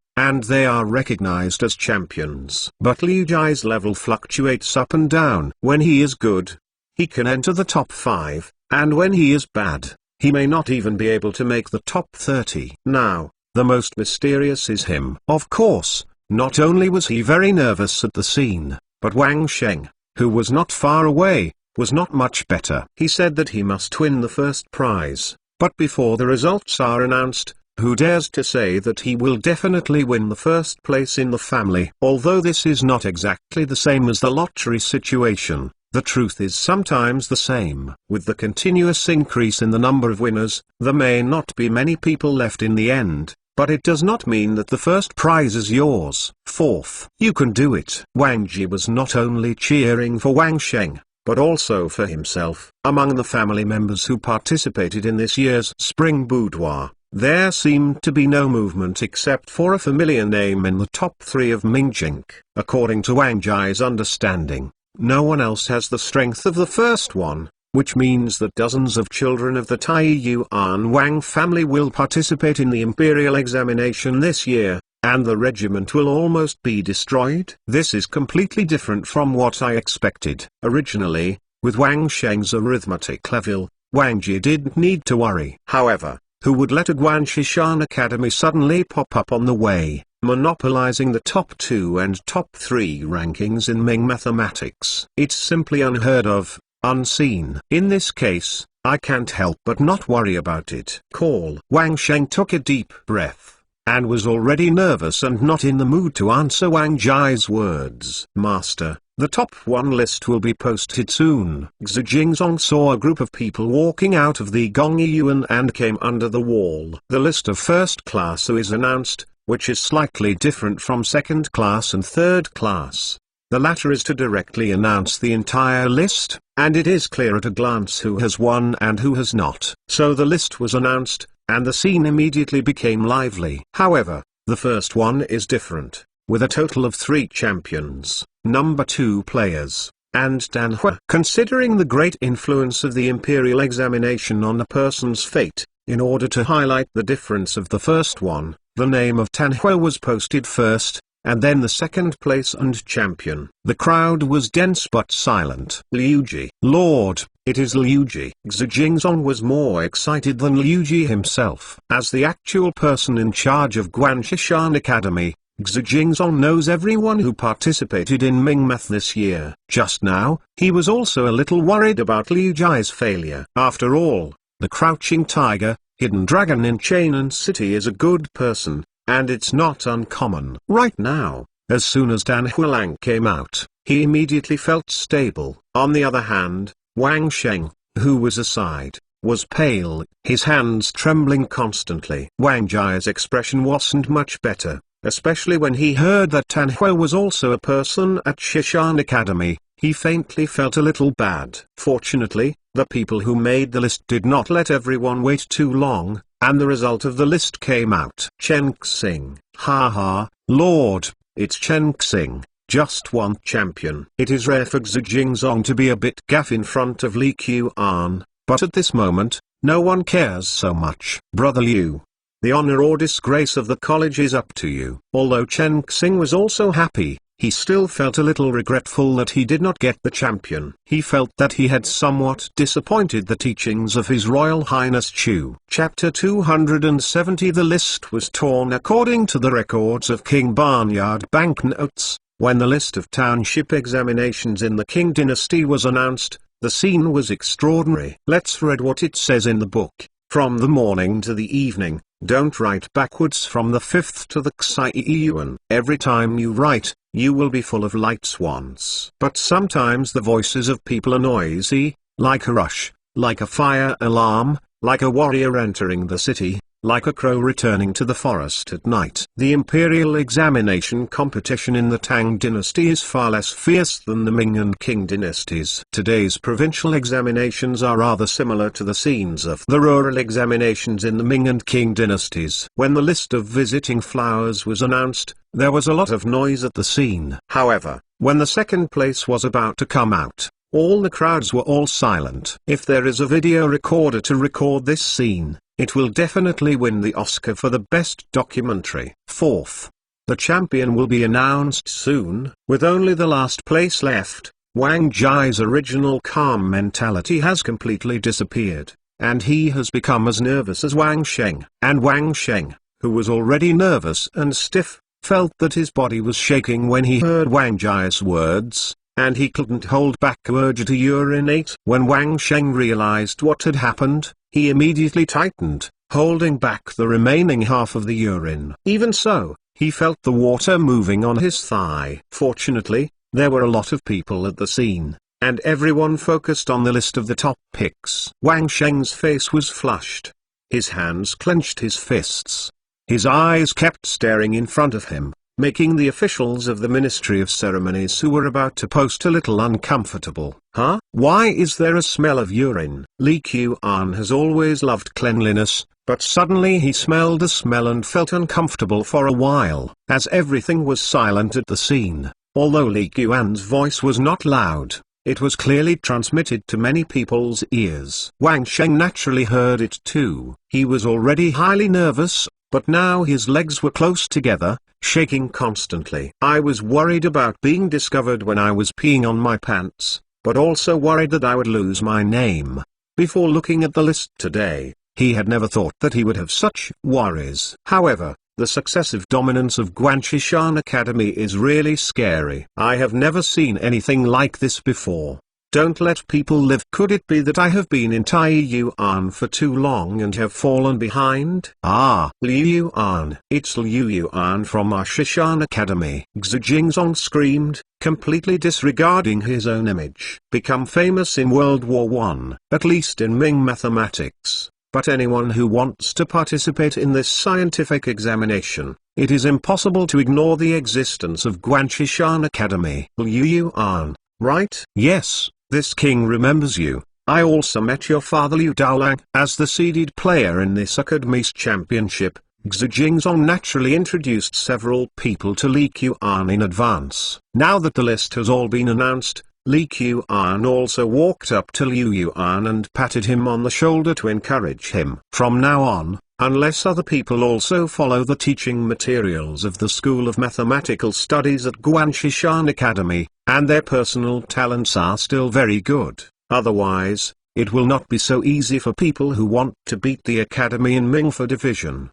and they are recognized as champions. But Liu Ji's level fluctuates up and down. When he is good, he can enter the top 5, and when he is bad, he may not even be able to make the top 30. Now, the most mysterious is him. Of course, not only was he very nervous at the scene, but Wang Sheng, who was not far away, was not much better. He said that he must win the first prize, but before the results are announced, who dares to say that he will definitely win the first place in the family? Although this is not exactly the same as the lottery situation, the truth is sometimes the same. With the continuous increase in the number of winners, there may not be many people left in the end, but it does not mean that the first prize is yours. Fourth, you can do it. Wang Ji was not only cheering for Wang Sheng, but also for himself. Among the family members who participated in this year's Spring Boudoir, there seemed to be no movement except for a familiar name in the top 3 of Mingjink. According to Wang Ji's understanding, no one else has the strength of the first one, which means that dozens of children of the Tai Yuan Wang family will participate in the imperial examination this year, and the regiment will almost be destroyed. This is completely different from what I expected. Originally, with Wang Sheng's arithmetic level, Wang Ji didn't need to worry. However, who would let a Guanshishan Academy suddenly pop up on the way, monopolizing the top 2 and top 3 rankings in Ming mathematics? It's simply unheard of, unseen. In this case, I can't help but not worry about it. Call. Wang Sheng took a deep breath, and was already nervous and not in the mood to answer Wang Ji's words. Master, the top 1 list will be posted soon. Xu Jingzong saw a group of people walking out of the Gongyi Yuan and came under the wall. The list of first class is announced, which is slightly different from second class and third class. The latter is to directly announce the entire list, and it is clear at a glance who has won and who has not. So the list was announced, and the scene immediately became lively. However, the first one is different, with a total of 3 champions, number 2 players, and Dan Hui. Considering the great influence of the imperial examination on a person's fate, in order to highlight the difference of the first one, the name of Tan Hui was posted first, and then the second place and champion. The crowd was dense but silent. Liu Ji. Lord, it is Liu Ji. Xu Jingzong was more excited than Liu Ji himself. As the actual person in charge of Guanshishan Academy, Xu Jingzong knows everyone who participated in Ming Math this year. Just now, he was also a little worried about Liu Ji's failure. After all, the crouching tiger, hidden dragon in Chainan City is a good person, and it's not uncommon. Right now, as soon as Dan Huilang came out, he immediately felt stable. On the other hand, Wang Sheng, who was aside, was pale, his hands trembling constantly. Wang Ji's expression wasn't much better, especially when he heard that Tan Hui was also a person at Shishan Academy. He faintly felt a little bad. Fortunately, the people who made the list did not let everyone wait too long, and the result of the list came out. Chen Xing. Ha ha, Lord, it's Chen Xing. just one champion. It is rare for Xu Jingzong to be a bit gaff in front of Li Qian, but at this moment, no one cares so much. Brother Liu, the honor or disgrace of the college is up to you. Although Chen Xing was also happy, he still felt a little regretful that he did not get the champion. He felt that he had somewhat disappointed the teachings of His Royal Highness Chu. Chapter 270. The list was torn according to the records of King Barnyard banknotes. When the list of township examinations in the Qing dynasty was announced, the scene was extraordinary. Let's read what it says in the book. From the morning to the evening, don't write backwards from the 5th to the Xi Yuan. Every time you write, you will be full of light swans. But sometimes the voices of people are noisy, like a rush, like a fire alarm, like a warrior entering the city, like a crow returning to the forest at night. The imperial examination competition in the Tang dynasty is far less fierce than the Ming and Qing dynasties. Today's provincial examinations are rather similar to the scenes of the rural examinations in the Ming and Qing dynasties. When the list of visiting flowers was announced, there was a lot of noise at the scene. However, when the second place was about to come out, all the crowds were all silent. If there is a video recorder to record this scene, it will definitely win the Oscar for the best documentary. Fourth, the champion will be announced soon. With only the last place left, Wang Ji's original calm mentality has completely disappeared, and he has become as nervous as Wang Sheng. And Wang Sheng, who was already nervous and stiff, felt that his body was shaking when he heard Wang Ji's words, and he couldn't hold back the urge to urinate. When Wang Sheng realized what had happened, he immediately tightened, holding back the remaining half of the urine. Even so, he felt the water moving on his thigh. Fortunately, there were a lot of people at the scene, and everyone focused on the list of the top picks. Wang Sheng's face was flushed. His hands clenched his fists. His eyes kept staring in front of him, making the officials of the Ministry of Ceremonies who were about to post a little uncomfortable. Huh? Why is there a smell of urine? Li Qian has always loved cleanliness, but suddenly he smelled a smell and felt uncomfortable for a while, as everything was silent at the scene. Although Li Qian's voice was not loud, it was clearly transmitted to many people's ears. Wang Sheng naturally heard it too. He was already highly nervous, but now his legs were close together, shaking constantly. I was worried about being discovered when I was peeing on my pants, but also worried that I would lose my name. Before looking at the list today, he had never thought that he would have such worries. However, the successive dominance of Guanshishan Academy is really scary. I have never seen anything like this before. Don't let people live. Could it be that I have been in Taiyuan for too long and have fallen behind? Ah, Liu Yuan. It's Liu Yuan from our Shishan Academy. Xu Jingzong screamed, completely disregarding his own image. Become famous in World War I, at least in Ming mathematics. But anyone who wants to participate in this scientific examination, it is impossible to ignore the existence of Guanshishan Academy. Liu Yuan, right? Yes. This king remembers you. I also met your father Liu Daolang. As the seeded player in this Academy's championship, Xu Jingzong naturally introduced several people to Li Qian in advance. Now that the list has all been announced, Li Qian also walked up to Liu Yuan and patted him on the shoulder to encourage him. From now on, unless other people also follow the teaching materials of the School of Mathematical Studies at Guanshishan Academy, and their personal talents are still very good, otherwise, it will not be so easy for people who want to beat the Academy in Ming for division.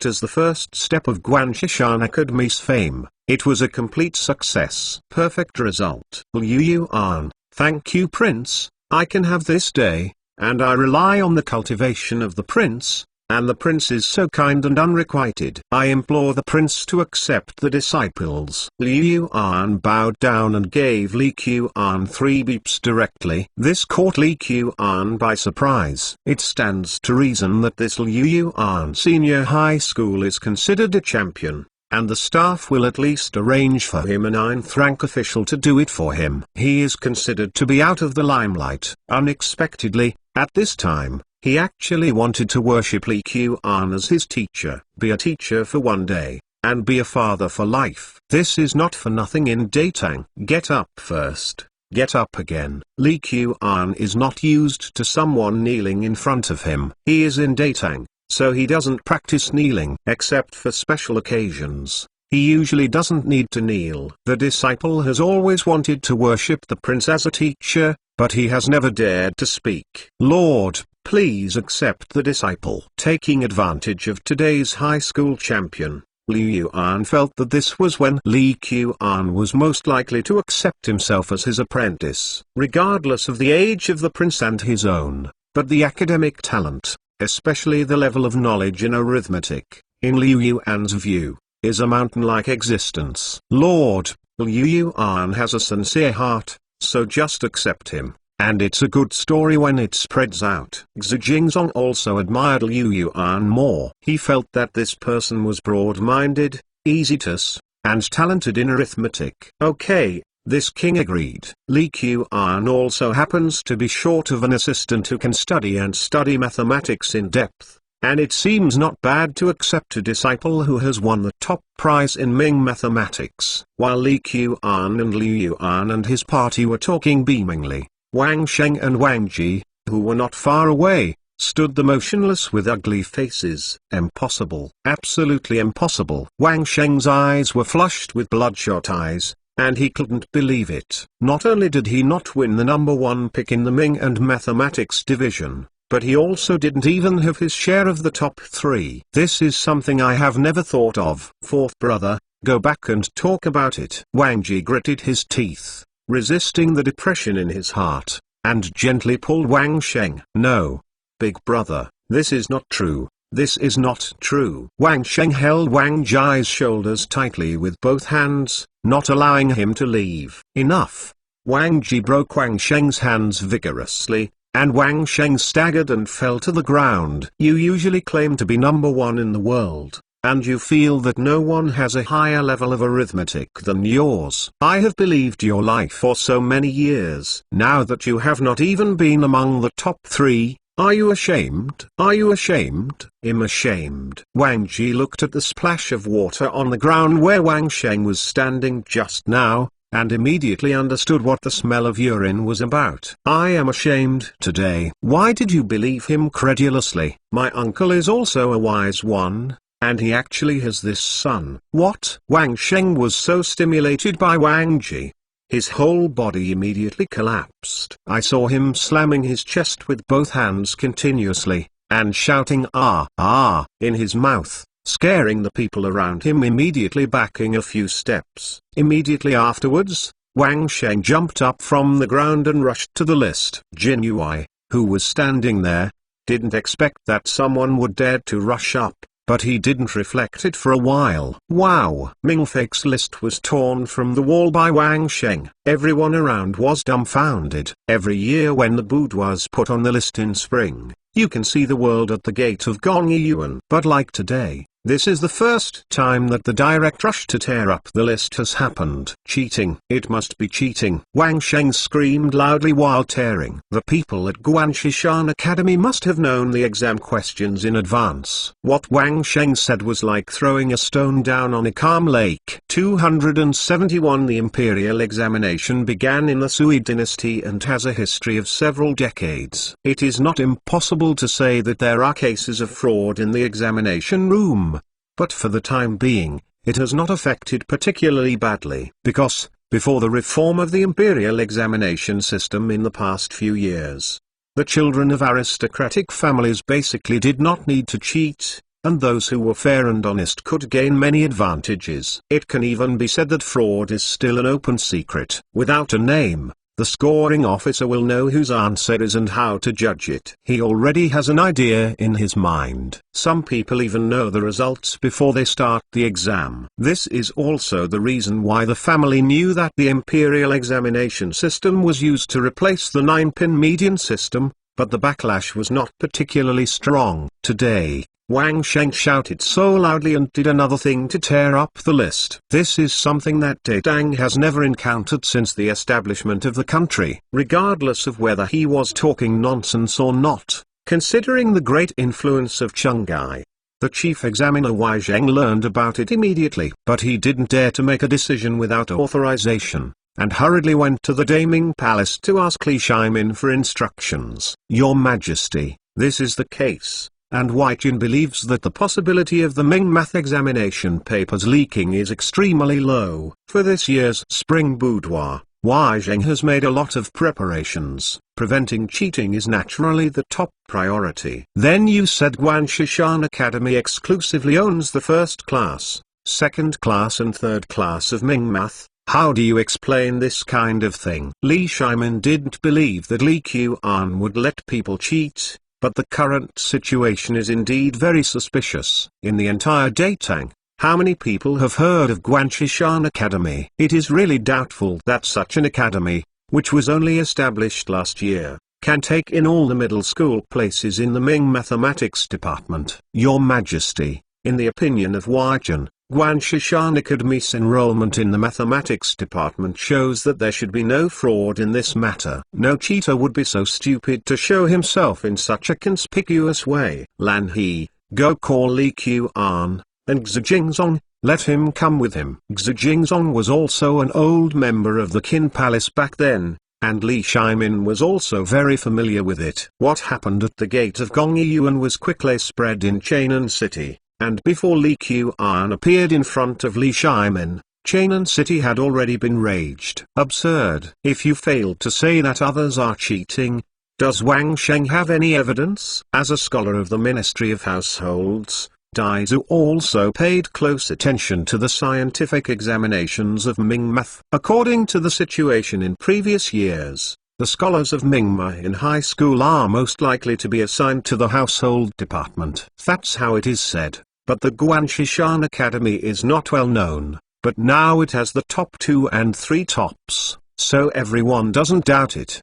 As the first step of Guanshishan Academy's fame, it was a complete success. Perfect result. Liu Yuan, thank you Prince, I can have this day, and I rely on the cultivation of the Prince. And the prince is so kind and unrequited. I implore the prince to accept the disciples. Liu Yuan bowed down and gave Li Qian 3 beeps directly. This caught Li Qian by surprise. It stands to reason that this Liu Yuan Senior High School is considered a champion, and the staff will at least arrange for him a 9th rank official to do it for him. He is considered to be out of the limelight. Unexpectedly, at this time, he actually wanted to worship Li Qian as his teacher. Be a teacher for one day, and be a father for life. This is not for nothing in Datang. Get up first. Get up again. Li Qian is not used to someone kneeling in front of him. He is in Datang, so he doesn't practice kneeling except for special occasions. He usually doesn't need to kneel. The disciple has always wanted to worship the prince as a teacher, but he has never dared to speak. Lord, please accept the disciple. Taking advantage of today's high school champion, Liu Yuan felt that this was when Li Qian was most likely to accept himself as his apprentice, regardless of the age of the prince and his own. But the academic talent, especially the level of knowledge in arithmetic, in Liu Yuan's view, is a mountain-like existence. Lord, Liu Yuan has a sincere heart, so just accept him, and it's a good story when it spreads out. Xu Jingzong also admired Liu Yuan more. He felt that this person was broad-minded, easy-to and talented in arithmetic. Okay, this king agreed. Li Qian also happens to be short of an assistant who can study mathematics in depth, and it seems not bad to accept a disciple who has won the top prize in Ming mathematics. While Li Qian and Liu Yuan and his party were talking beamingly, Wang Sheng and Wang Ji, who were not far away, stood there motionless with ugly faces. Impossible. Absolutely impossible. Wang Sheng's eyes were flushed with bloodshot eyes, and he couldn't believe it. Not only did he not win the #1 pick in the Ming and mathematics division, but he also didn't even have his share of the top 3. This is something I have never thought of. Fourth brother, go back and talk about it. Wang Ji gritted his teeth, resisting the depression in his heart, and gently pulled Wang Sheng. No. Big brother, this is not true. This is not true. Wang Sheng held Wang Ji's shoulders tightly with both hands, not allowing him to leave. Enough. Wang Ji broke Wang Sheng's hands vigorously, and Wang Sheng staggered and fell to the ground. You usually claim to be #1 in the world, and you feel that no one has a higher level of arithmetic than yours. I have believed your life for so many years. Now that you have not even been among the top 3, are you ashamed? Are you ashamed? I'm ashamed. Wang Ji looked at the splash of water on the ground where Wang Sheng was standing just now, and immediately understood what the smell of urine was about. I am ashamed today. Why did you believe him credulously? My uncle is also a wise one, and he actually has this son. What? Wang Sheng was so stimulated by Wang Ji, his whole body immediately collapsed. I saw him slamming his chest with both hands continuously, and shouting "ah, ah" in his mouth, scaring the people around him, immediately backing a few steps. Immediately afterwards, Wang Sheng jumped up from the ground and rushed to the list. Jin Yui, who was standing there, didn't expect that someone would dare to rush up, but he didn't reflect it for a while. Wow! Mingfei's list was torn from the wall by Wang Sheng. Everyone around was dumbfounded. Every year when the boot was put on the list in spring, you can see the world at the gate of Gongyuan. But like today, this is the first time that the direct rush to tear up the list has happened. Cheating. It must be cheating. Wang Sheng screamed loudly while tearing. The people at Guanshishan Academy must have known the exam questions in advance. What Wang Sheng said was like throwing a stone down on a calm lake. 271. The imperial examination began in the Sui dynasty and has a history of several decades. It is not impossible to say that there are cases of fraud in the examination room, but for the time being, it has not affected particularly badly. Because, before the reform of the imperial examination system in the past few years, the children of aristocratic families basically did not need to cheat, and those who were fair and honest could gain many advantages. It can even be said that fraud is still an open secret. Without a name, the scoring officer will know whose answer is and how to judge it. He already has an idea in his mind. Some people even know the results before they start the exam. This is also the reason why the family knew that the imperial examination system was used to replace the 9-pin median system, but the backlash was not particularly strong. Today, Wang Sheng shouted so loudly and did another thing to tear up the list. This is something that Datang has never encountered since the establishment of the country. Regardless of whether he was talking nonsense or not, considering the great influence of Chungai, The chief examiner Wei Zheng learned about it immediately. But he didn't dare to make a decision without authorization, and hurriedly went to the Daming Palace to ask Li Shimin for instructions. Your Majesty, this is the case, and Wei Jin believes that the possibility of the Ming math examination papers leaking is extremely low. For this year's spring boudoir, Wei Zheng has made a lot of preparations. Preventing cheating is naturally the top priority. Then you said Guanshishan Academy exclusively owns the first class, second class and third class of Ming math. How do you explain this kind of thing? Li Shimin didn't believe that Li Qian would let people cheat, but the current situation is indeed very suspicious. In the entire Datang, how many people have heard of Guanshishan Academy? It is really doubtful that such an academy, which was only established last year, can take in all the middle school places in the Ming mathematics department. Your Majesty, in the opinion of Wei Jin, Guanshishan Academy's enrollment in the mathematics department shows that there should be no fraud in this matter. No cheater would be so stupid to show himself in such a conspicuous way. Lan He, go call Li Qian, and Xu Jingzong, let him come with him. Xu Jingzong was also an old member of the Qin Palace back then, and Li Shimin was also very familiar with it. What happened at the gate of Gongyuan was quickly spread in Chainan City, and before Li Qian appeared in front of Li Shimin, Chainan City had already been raged. Absurd. If you failed to say that others are cheating, does Wang Sheng have any evidence? As a scholar of the Ministry of Households, Daizu also paid close attention to the scientific examinations of Ming math. According to the situation in previous years, the scholars of Mingma in high school are most likely to be assigned to the household department. That's how it is said, but the Guanshishan Academy is not well known, but now it has the top 2 and 3 tops, so everyone doesn't doubt it.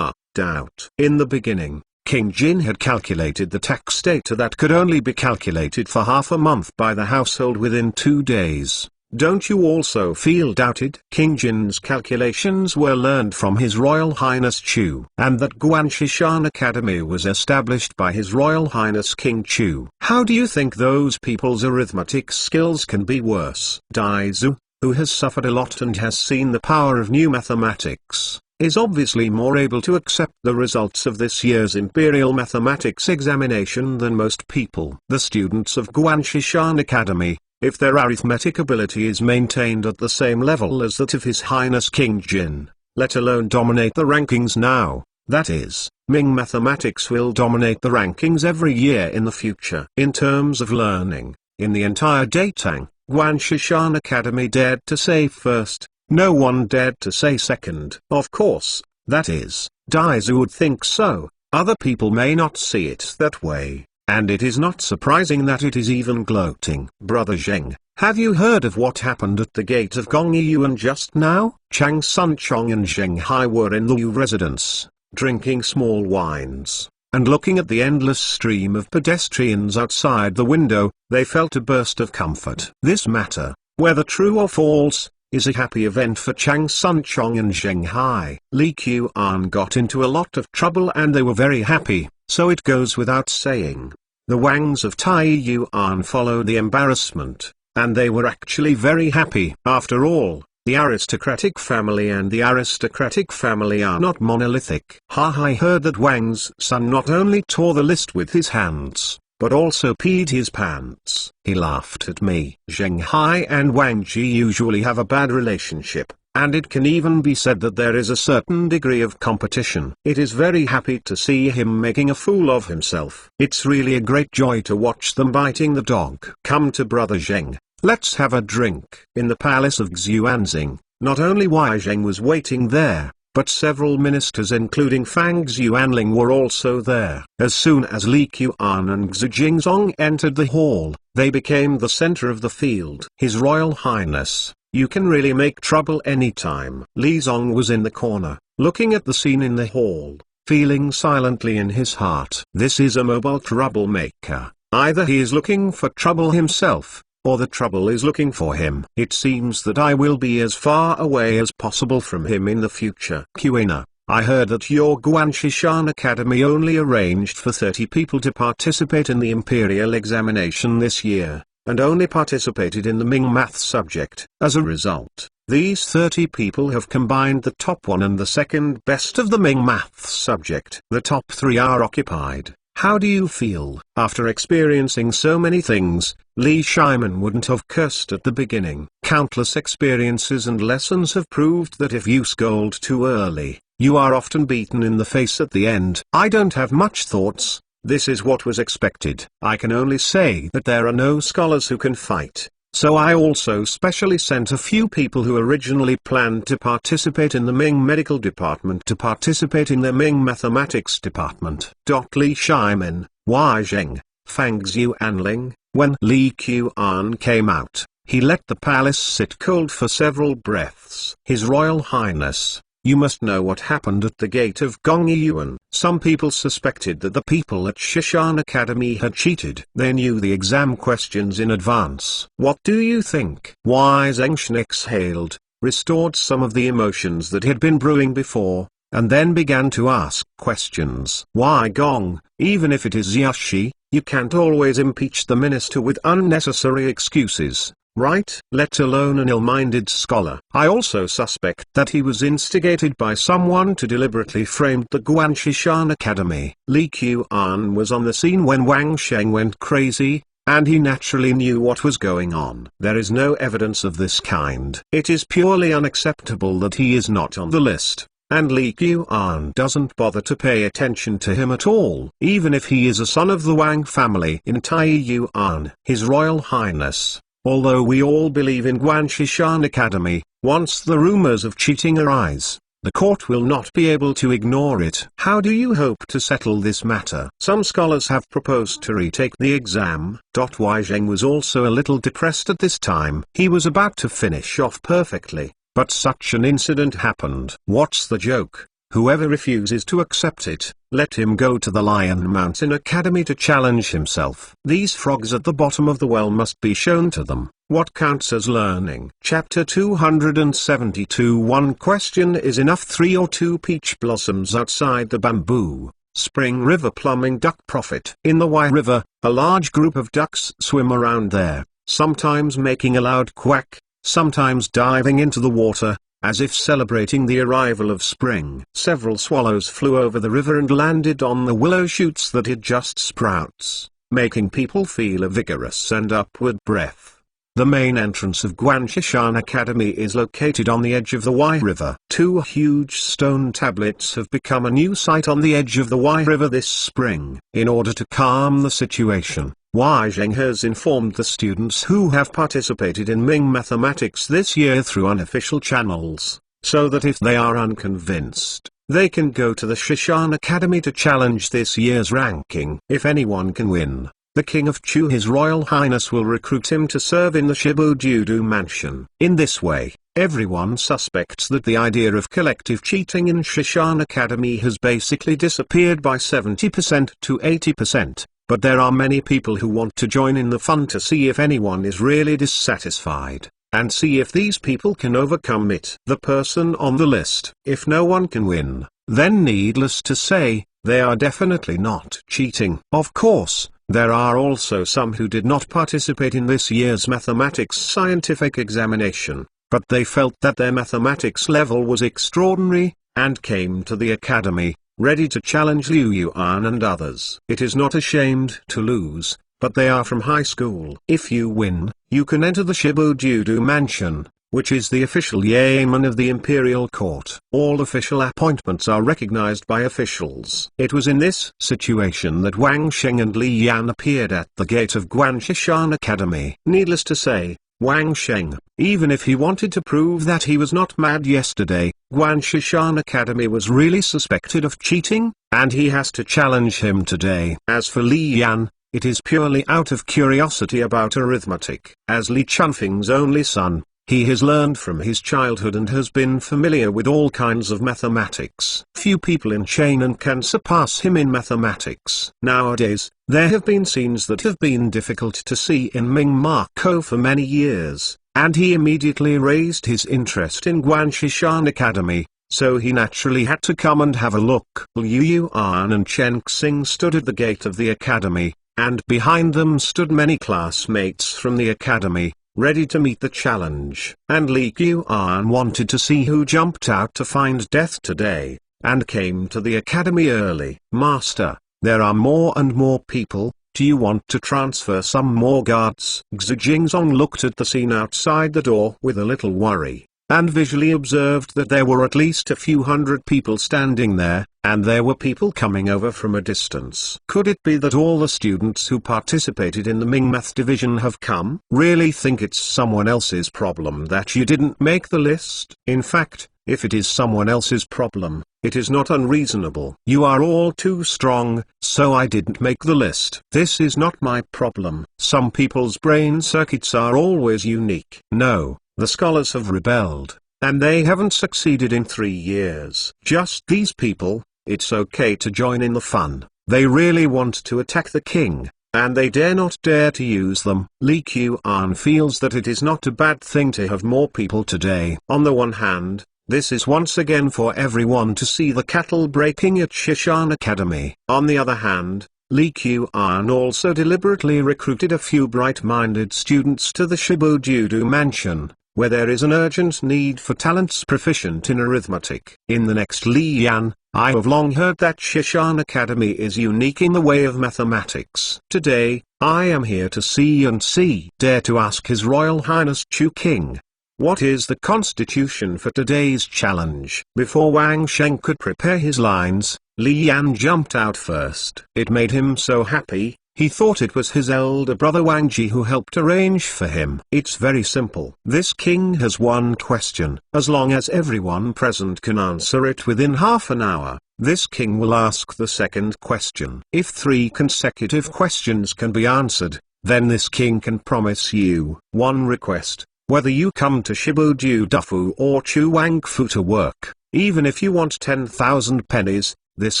Doubt. In the beginning, King Jin had calculated the tax data that could only be calculated for half a month by the household within 2 days. Don't you also feel doubted? King Jin's calculations were learned from His Royal Highness Chu, and that Guanshishan Academy was established by His Royal Highness King Chu. How do you think those people's arithmetic skills can be worse? Daizu, who has suffered a lot and has seen the power of new mathematics, is obviously more able to accept the results of this year's Imperial Mathematics examination than most people. The students of Guanshishan Academy, if their arithmetic ability is maintained at the same level as that of His Highness King Jin, let alone dominate the rankings now, that is, Ming mathematics will dominate the rankings every year in the future. In terms of learning, in the entire Datang, Guanshishan Academy dared to say first, no one dared to say second. Of course, that is, Daizu would think so, other people may not see it that way, and it is not surprising that it is even gloating. Brother Zheng, have you heard of what happened at the gate of Gongyuan just now? Chang Sunchong and Zheng Hai were in the Yu residence, drinking small wines, and looking at the endless stream of pedestrians outside the window. They felt a burst of comfort. This matter, whether true or false, is a happy event for Chang Sunchong and Zheng Hai. Li Qian got into a lot of trouble and they were very happy, so it goes without saying. The Wangs of Tai Yuan followed the embarrassment, and they were actually very happy. After all, the aristocratic family and the aristocratic family are not monolithic. I heard that Wang's son not only tore the list with his hands, but also peed his pants. He laughed at me. Zheng Hai and Wang Ji usually have a bad relationship, and it can even be said that there is a certain degree of competition. It is very happy to see him making a fool of himself. It's really a great joy to watch them biting the dog. Come to Brother Zheng, let's have a drink. In the palace of Xuanzing, not only Wei Zheng was waiting there, but several ministers including Fang Xuanling were also there. As soon as Li Qian and Xu Jingzong entered the hall, they became the center of the field. His Royal Highness, you can really make trouble anytime. Li Zong was in the corner, looking at the scene in the hall, feeling silently in his heart. This is a mobile troublemaker. Either he is looking for trouble himself, or the trouble is looking for him. It seems that I will be as far away as possible from him in the future. Quina, I heard that your Guanshishan Academy only arranged for 30 people to participate in the imperial examination this year, and only participated in the Ming math subject. As a result, these 30 people have combined the top one and the second best of the Ming math subject. The top 3 are occupied. How do you feel? After experiencing so many things, Li Shimin wouldn't have cursed at the beginning. Countless experiences and lessons have proved that if you scold too early, you are often beaten in the face at the end. I don't have much thoughts. This is what was expected. I can only say that there are no scholars who can fight. So I also specially sent a few people who originally planned to participate in the Ming medical department to participate in the Ming mathematics department. Li Shimin, Wai Zheng, Fang Xuanling. When Li Qian came out, he let the palace sit cold for several breaths. His Royal Highness, you must know what happened at the gate of Gongyuan. Some people suspected that the people at Shishan Academy had cheated. They knew the exam questions in advance. What do you think? Wai Zheng exhaled, restored some of the emotions that had been brewing before, and then began to ask questions. Wai Gong, even if it is Yashi, you can't always impeach the minister with unnecessary excuses, right? Let alone an ill-minded scholar. I also suspect that he was instigated by someone to deliberately frame the Guanshishan Academy. Li Qian was on the scene when Wang Sheng went crazy, and he naturally knew what was going on. There is no evidence of this kind. It is purely unacceptable that he is not on the list, and Li Qian doesn't bother to pay attention to him at all. Even if he is a son of the Wang family in Taiyuan. His Royal Highness, although we all believe in Guanshishan Academy, once the rumors of cheating arise, the court will not be able to ignore it. How do you hope to settle this matter? Some scholars have proposed to retake the exam. Wai Zheng was also a little depressed at this time. He was about to finish off perfectly, but such an incident happened. What's the joke? Whoever refuses to accept it, let him go to the Lion Mountain Academy to challenge himself. These frogs at the bottom of the well must be shown to them. What counts as learning? Chapter 272. One question is enough. 3 or 2 peach blossoms outside the bamboo spring river. Plumbing duck profit. In the Wai River, a large group of ducks swim around there, sometimes making a loud quack, sometimes diving into the water, as if celebrating the arrival of spring. Several swallows flew over the river and landed on the willow shoots that had just sprouts, making people feel a vigorous and upward breath. The main entrance of Guanshishan Academy is located on the edge of the Wai River. 2 huge stone tablets have become a new sight on the edge of the Wai River this spring. In order to calm the situation, Wai Zheng has informed the students who have participated in Ming mathematics this year through unofficial channels, so that if they are unconvinced, they can go to the Shishan Academy to challenge this year's ranking. If anyone can win, the King of Chu, His Royal Highness, will recruit him to serve in the Shibujudu mansion. In this way, everyone suspects that the idea of collective cheating in Shishan Academy has basically disappeared by 70% to 80%. But there are many people who want to join in the fun to see if anyone is really dissatisfied, and see if these people can overcome it. The person on the list. If no one can win, then needless to say, they are definitely not cheating. Of course, there are also some who did not participate in this year's mathematics scientific examination, but they felt that their mathematics level was extraordinary, and came to the academy, ready to challenge Liu Yuan and others. It is not ashamed to lose, but they are from high school. If you win, you can enter the Shibujudu mansion, which is the official yamen of the imperial court. All official appointments are recognized by officials. It was in this situation that Wang Sheng and Li Yan appeared at the gate of Guanshishan Academy. Needless to say, Wang Sheng, even if he wanted to prove that he was not mad yesterday, Guanshishan Academy was really suspected of cheating, and he has to challenge him today. As for Li Yan, it is purely out of curiosity about arithmetic. As Li Chunfeng's only son, he has learned from his childhood and has been familiar with all kinds of mathematics. Few people in Chainan can surpass him in mathematics. Nowadays, there have been scenes that have been difficult to see in Ming Marco for many years, and he immediately raised his interest in Guanshishan Academy, so he naturally had to come and have a look. Liu Yuan and Chen Xing stood at the gate of the academy, and behind them stood many classmates from the academy, ready to meet the challenge. And Li Yuan wanted to see who jumped out to find death today, and came to the academy early. Master, there are more and more people. Do you want to transfer some more guards? Xu Jingzong looked at the scene outside the door with a little worry, and visually observed that there were at least a few hundred people standing there, and there were people coming over from a distance. Could it be that all the students who participated in the Ming Math division have come? Really think it's someone else's problem that you didn't make the list? In fact, if it is someone else's problem, it is not unreasonable. You are all too strong, so I didn't make the list. This is not my problem. Some people's brain circuits are always unique. No, the scholars have rebelled, and they haven't succeeded in 3 years. Just these people, it's okay to join in the fun. They really want to attack the king, and they dare not dare to use them. Li Qian feels that it is not a bad thing to have more people today. On the one hand, this is once again for everyone to see the cattle breaking at Shishan Academy. On the other hand, Li Qian also deliberately recruited a few bright-minded students to the Shibujudu mansion, where there is an urgent need for talents proficient in arithmetic. In the next Li Yan, I have long heard that Shishan Academy is unique in the way of mathematics. Today, I am here to see. Dare to ask His Royal Highness Chu King, what is the constitution for today's challenge? Before Wang Sheng could prepare his lines, Li Yan jumped out first. It made him so happy, he thought it was his elder brother Wang Ji who helped arrange for him. It's very simple. This king has one question. As long as everyone present can answer it within half an hour, this king will ask the second question. If 3 consecutive questions can be answered, then this king can promise you one request. Whether you come to Shibuju Dufu or Chuangfu to work, even if you want 10,000 pennies, this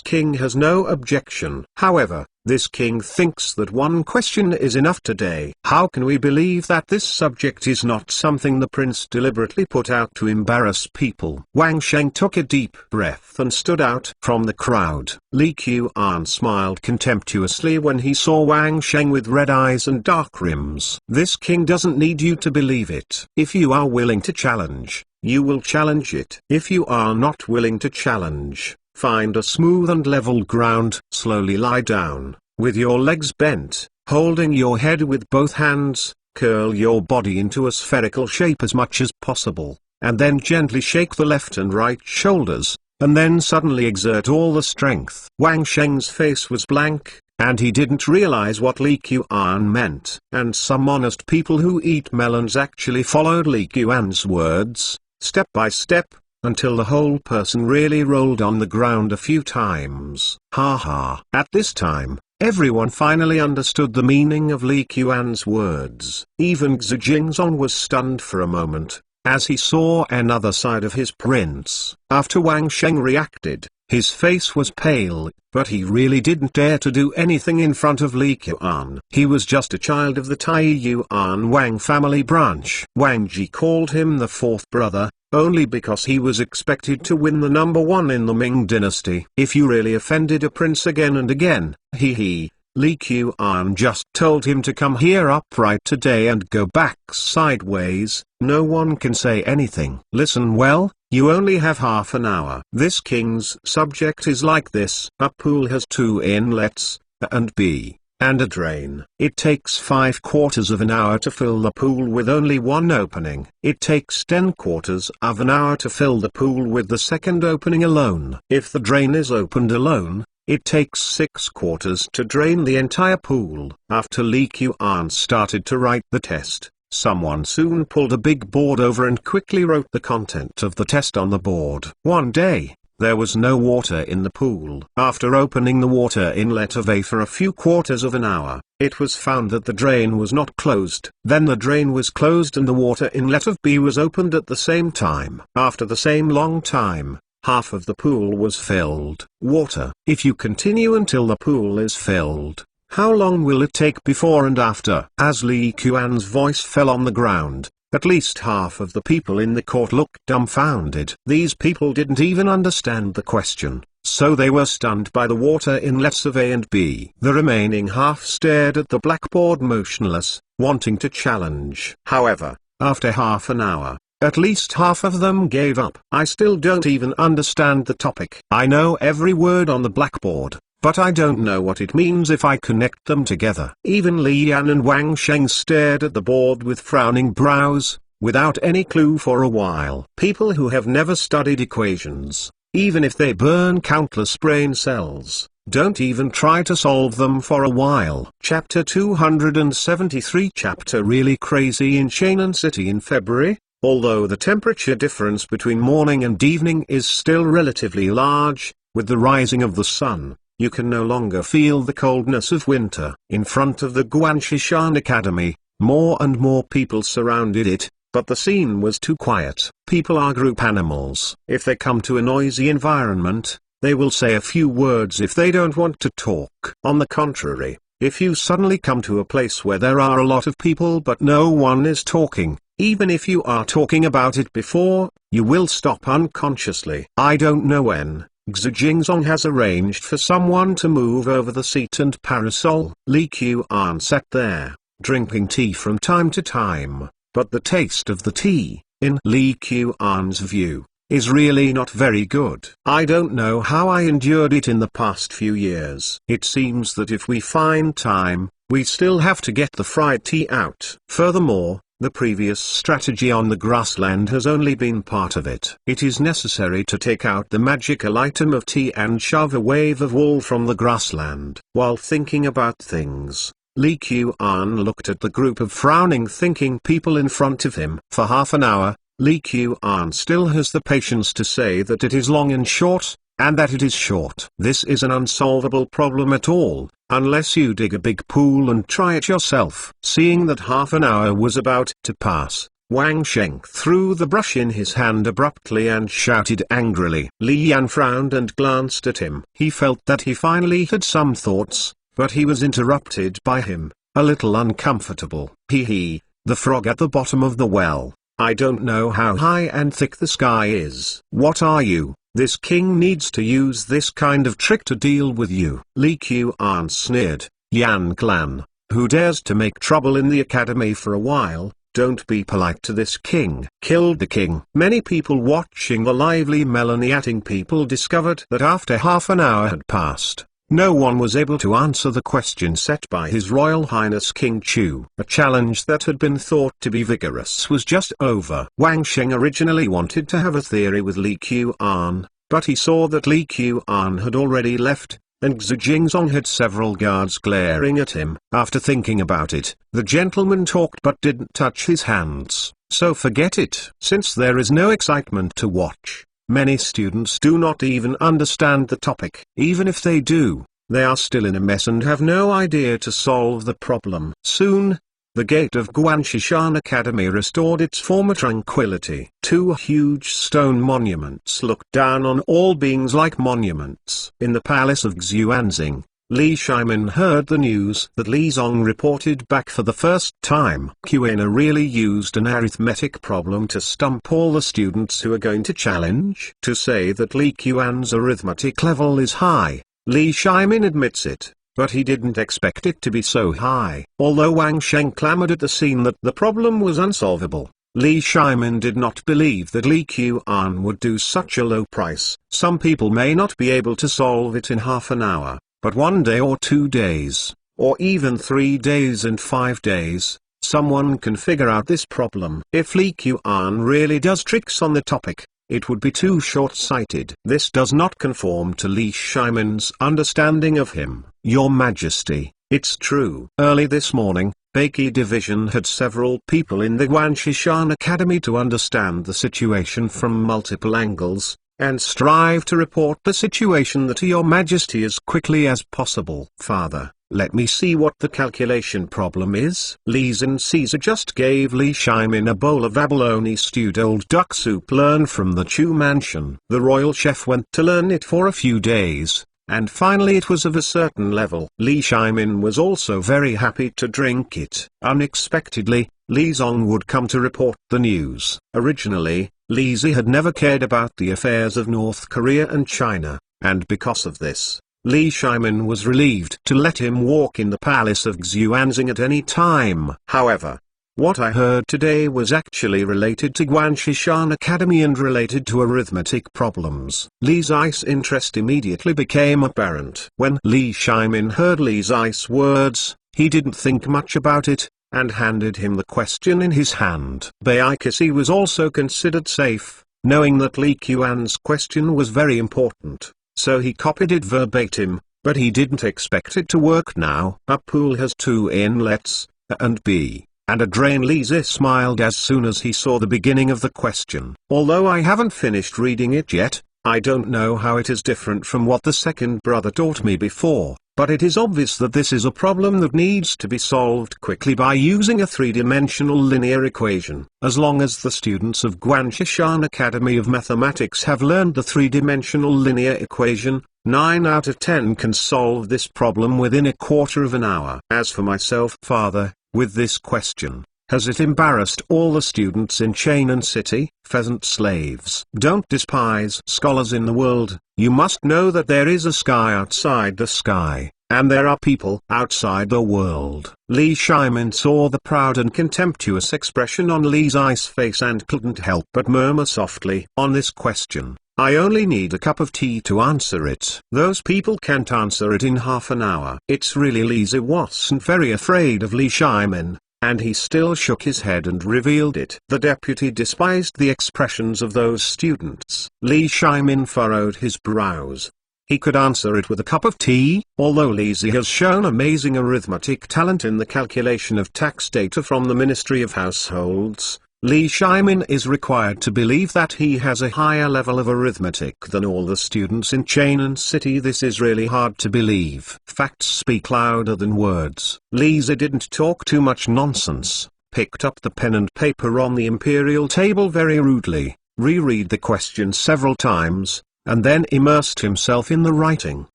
king has no objection. However, this king thinks that one question is enough today. How can we believe that this subject is not something the prince deliberately put out to embarrass people? Wang Sheng took a deep breath and stood out from the crowd. Li Qian smiled contemptuously when he saw Wang Sheng with red eyes and dark rims. This king doesn't need you to believe it. If you are willing to challenge, you will challenge it. If you are not willing to challenge, find a smooth and level ground. Slowly lie down, with your legs bent, holding your head with both hands, curl your body into a spherical shape as much as possible, and then gently shake the left and right shoulders, and then suddenly exert all the strength. Wang Sheng's face was blank, and he didn't realize what Li Qian meant. And some honest people who eat melons actually followed Li Qian's words, step by step, until the whole person really rolled on the ground a few times. Ha ha. At this time, everyone finally understood the meaning of Li Qian's words. Even Xu Jingzong was stunned for a moment, as he saw another side of his prince. After Wang Sheng reacted, his face was pale, but he really didn't dare to do anything in front of Li Qian. He was just a child of the Tai Yuan Wang family branch. Wang Ji called him the 4th brother, only because he was expected to win the number 1 in the Ming dynasty. If you really offended a prince again and again, Li Qian just told him to come here upright today and go back sideways. No one can say anything. Listen well, you only have half an hour. This king's subject is like this. A pool has 2 inlets, A and B, and a drain. It takes 5/4 of an hour to fill the pool with only one opening. It takes 10/4 of an hour to fill the pool with the second opening alone. If the drain is opened alone, it takes 6/4 to drain the entire pool. After Li Qian started to write the test, someone soon pulled a big board over and quickly wrote the content of the test on the board. One day, there was no water in the pool. After opening the water inlet of A for a few quarters of an hour, it was found that the drain was not closed. Then the drain was closed and the water inlet of B was opened at the same time. After the same long time, half of the pool was filled. Water. If you continue until the pool is filled, how long will it take before and after? As Li Qian's voice fell on the ground, At least half of the people in the court looked dumbfounded. These people didn't even understand the question, so they were stunned by the water inlets of A and B. The remaining half stared at the blackboard motionless, wanting to challenge. However, after half an hour, at least half of them gave up. I still don't even understand the topic. I know every word on the blackboard, but I don't know what it means if I connect them together. Even Li Yan and Wang Sheng stared at the board with frowning brows, without any clue for a while. People who have never studied equations, even if they burn countless brain cells, don't even try to solve them for a while. Chapter 273. Chapter really crazy in Chainan City in February. Although the temperature difference between morning and evening is still relatively large, with the rising of the sun, you can no longer feel the coldness of winter. In front of the Guanshishan Academy, more and more people surrounded it, but the scene was too quiet. People are group animals. If they come to a noisy environment, they will say a few words if they don't want to talk. On the contrary, if you suddenly come to a place where there are a lot of people but no one is talking, even if you are talking about it before, you will stop unconsciously. I don't know when. Xu Jingzong has arranged for someone to move over the seat and parasol. Li Qian sat there, drinking tea from time to time, but the taste of the tea, in Li Qian's view, is really not very good. I don't know how I endured it in the past few years. It seems that if we find time, we still have to get the fried tea out. Furthermore, the previous strategy on the grassland has only been part of it. It is necessary to take out the magical item of tea and shove a wave of wool from the grassland. While thinking about things, Li Qian looked at the group of frowning thinking people in front of him. For half an hour, Li Qian still has the patience to say that it is long and short, and that it is short. This is an unsolvable problem at all, unless you dig a big pool and try it yourself. Seeing that half an hour was about to pass, Wang Sheng threw the brush in his hand abruptly and shouted angrily. Li Yan frowned and glanced at him. He felt that he finally had some thoughts, but he was interrupted by him, a little uncomfortable. The frog at the bottom of the well. I don't know how high and thick the sky is. What are you? This king needs to use this kind of trick to deal with you. Li Qian sneered. Yan clan, who dares to make trouble in the academy for a while, don't be polite to this king. Killed the king. Many people watching the lively melanating people discovered that after half an hour had passed, no one was able to answer the question set by His Royal Highness King Chu. A challenge that had been thought to be vigorous was just over. Wang Sheng originally wanted to have a theory with Li Qian, but he saw that Li Qian had already left, and Xu Jingzong had several guards glaring at him. After thinking about it, the gentleman talked but didn't touch his hands, so forget it. Since there is no excitement to watch, many students do not even understand the topic. Even if they do, they are still in a mess and have no idea to solve the problem. Soon, the gate of Guanshishan Academy restored its former tranquility. Two huge stone monuments looked down on all beings like monuments. In the palace of Xuanzing, Li Shimin heard the news that Li Zong reported back for the first time. Qiana really used an arithmetic problem to stump all the students who are going to challenge. To say that Li Qian's arithmetic level is high, Li Shimin admits it, but he didn't expect it to be so high. Although Wang Sheng clamored at the scene that the problem was unsolvable, Li Shimin did not believe that Li Qian would do such a low price. Some people may not be able to solve it in half an hour, but 1 day or 2 days, or even 3 days and 5 days, someone can figure out this problem. If Li Qian really does tricks on the topic, it would be too short-sighted. This does not conform to Li Shimin's understanding of him. Your Majesty, it's true. Early this morning, Beiki Division had several people in the Guanshishan Academy to understand the situation from multiple angles, and strive to report the situation to Your Majesty as quickly as possible. Father, let me see what the calculation problem is. Li Zin Caesar just gave Li Shimin a bowl of abalone stewed old duck soup learned from the Chu mansion. The royal chef went to learn it for a few days, and finally it was of a certain level. Li Shimin was also very happy to drink it. Unexpectedly, Li Zong would come to report the news. Originally, Li Zi had never cared about the affairs of North Korea and China, and because of this, Li Shimin was relieved to let him walk in the palace of Xuanzing at any time. However, what I heard today was actually related to Guanshishan Academy and related to arithmetic problems. Li Zi's interest immediately became apparent. When Li Shimin heard Li Zi's words, he didn't think much about it, and handed him the question in his hand. Baikisi was also considered safe, knowing that Li Qian's question was very important, so he copied it verbatim, but he didn't expect it to work now. A pool has two inlets, A and B, and a drain. Li Zi smiled as soon as he saw the beginning of the question. Although I haven't finished reading it yet, I don't know how it is different from what the second brother taught me before. But it is obvious that this is a problem that needs to be solved quickly by using a three-dimensional linear equation. As long as the students of Guanshishan Academy of Mathematics have learned the three-dimensional linear equation, 9 out of 10 can solve this problem within a quarter of an hour. As for myself, father, with this question, has it embarrassed all the students in Chainan City? Pheasant slaves. Don't despise scholars in the world. You must know that there is a sky outside the sky, and there are people outside the world. Li Shimin saw the proud and contemptuous expression on Li Zi's face and couldn't help but murmur softly. On this question, I only need a cup of tea to answer it. Those people can't answer it in half an hour. It's really Li Zi wasn't very afraid of Li Shimin, and he still shook his head and revealed it. The deputy despised the expressions of those students. Li Shimin furrowed his brows. He could answer it with a cup of tea. Although Li Zi has shown amazing arithmetic talent in the calculation of tax data from the Ministry of Households, Li Shimin is required to believe that he has a higher level of arithmetic than all the students in Chainan City. This is really hard to believe. Facts speak louder than words. Li Zi didn't talk too much nonsense, picked up the pen and paper on the imperial table very rudely, reread the question several times, and then immersed himself in the writing.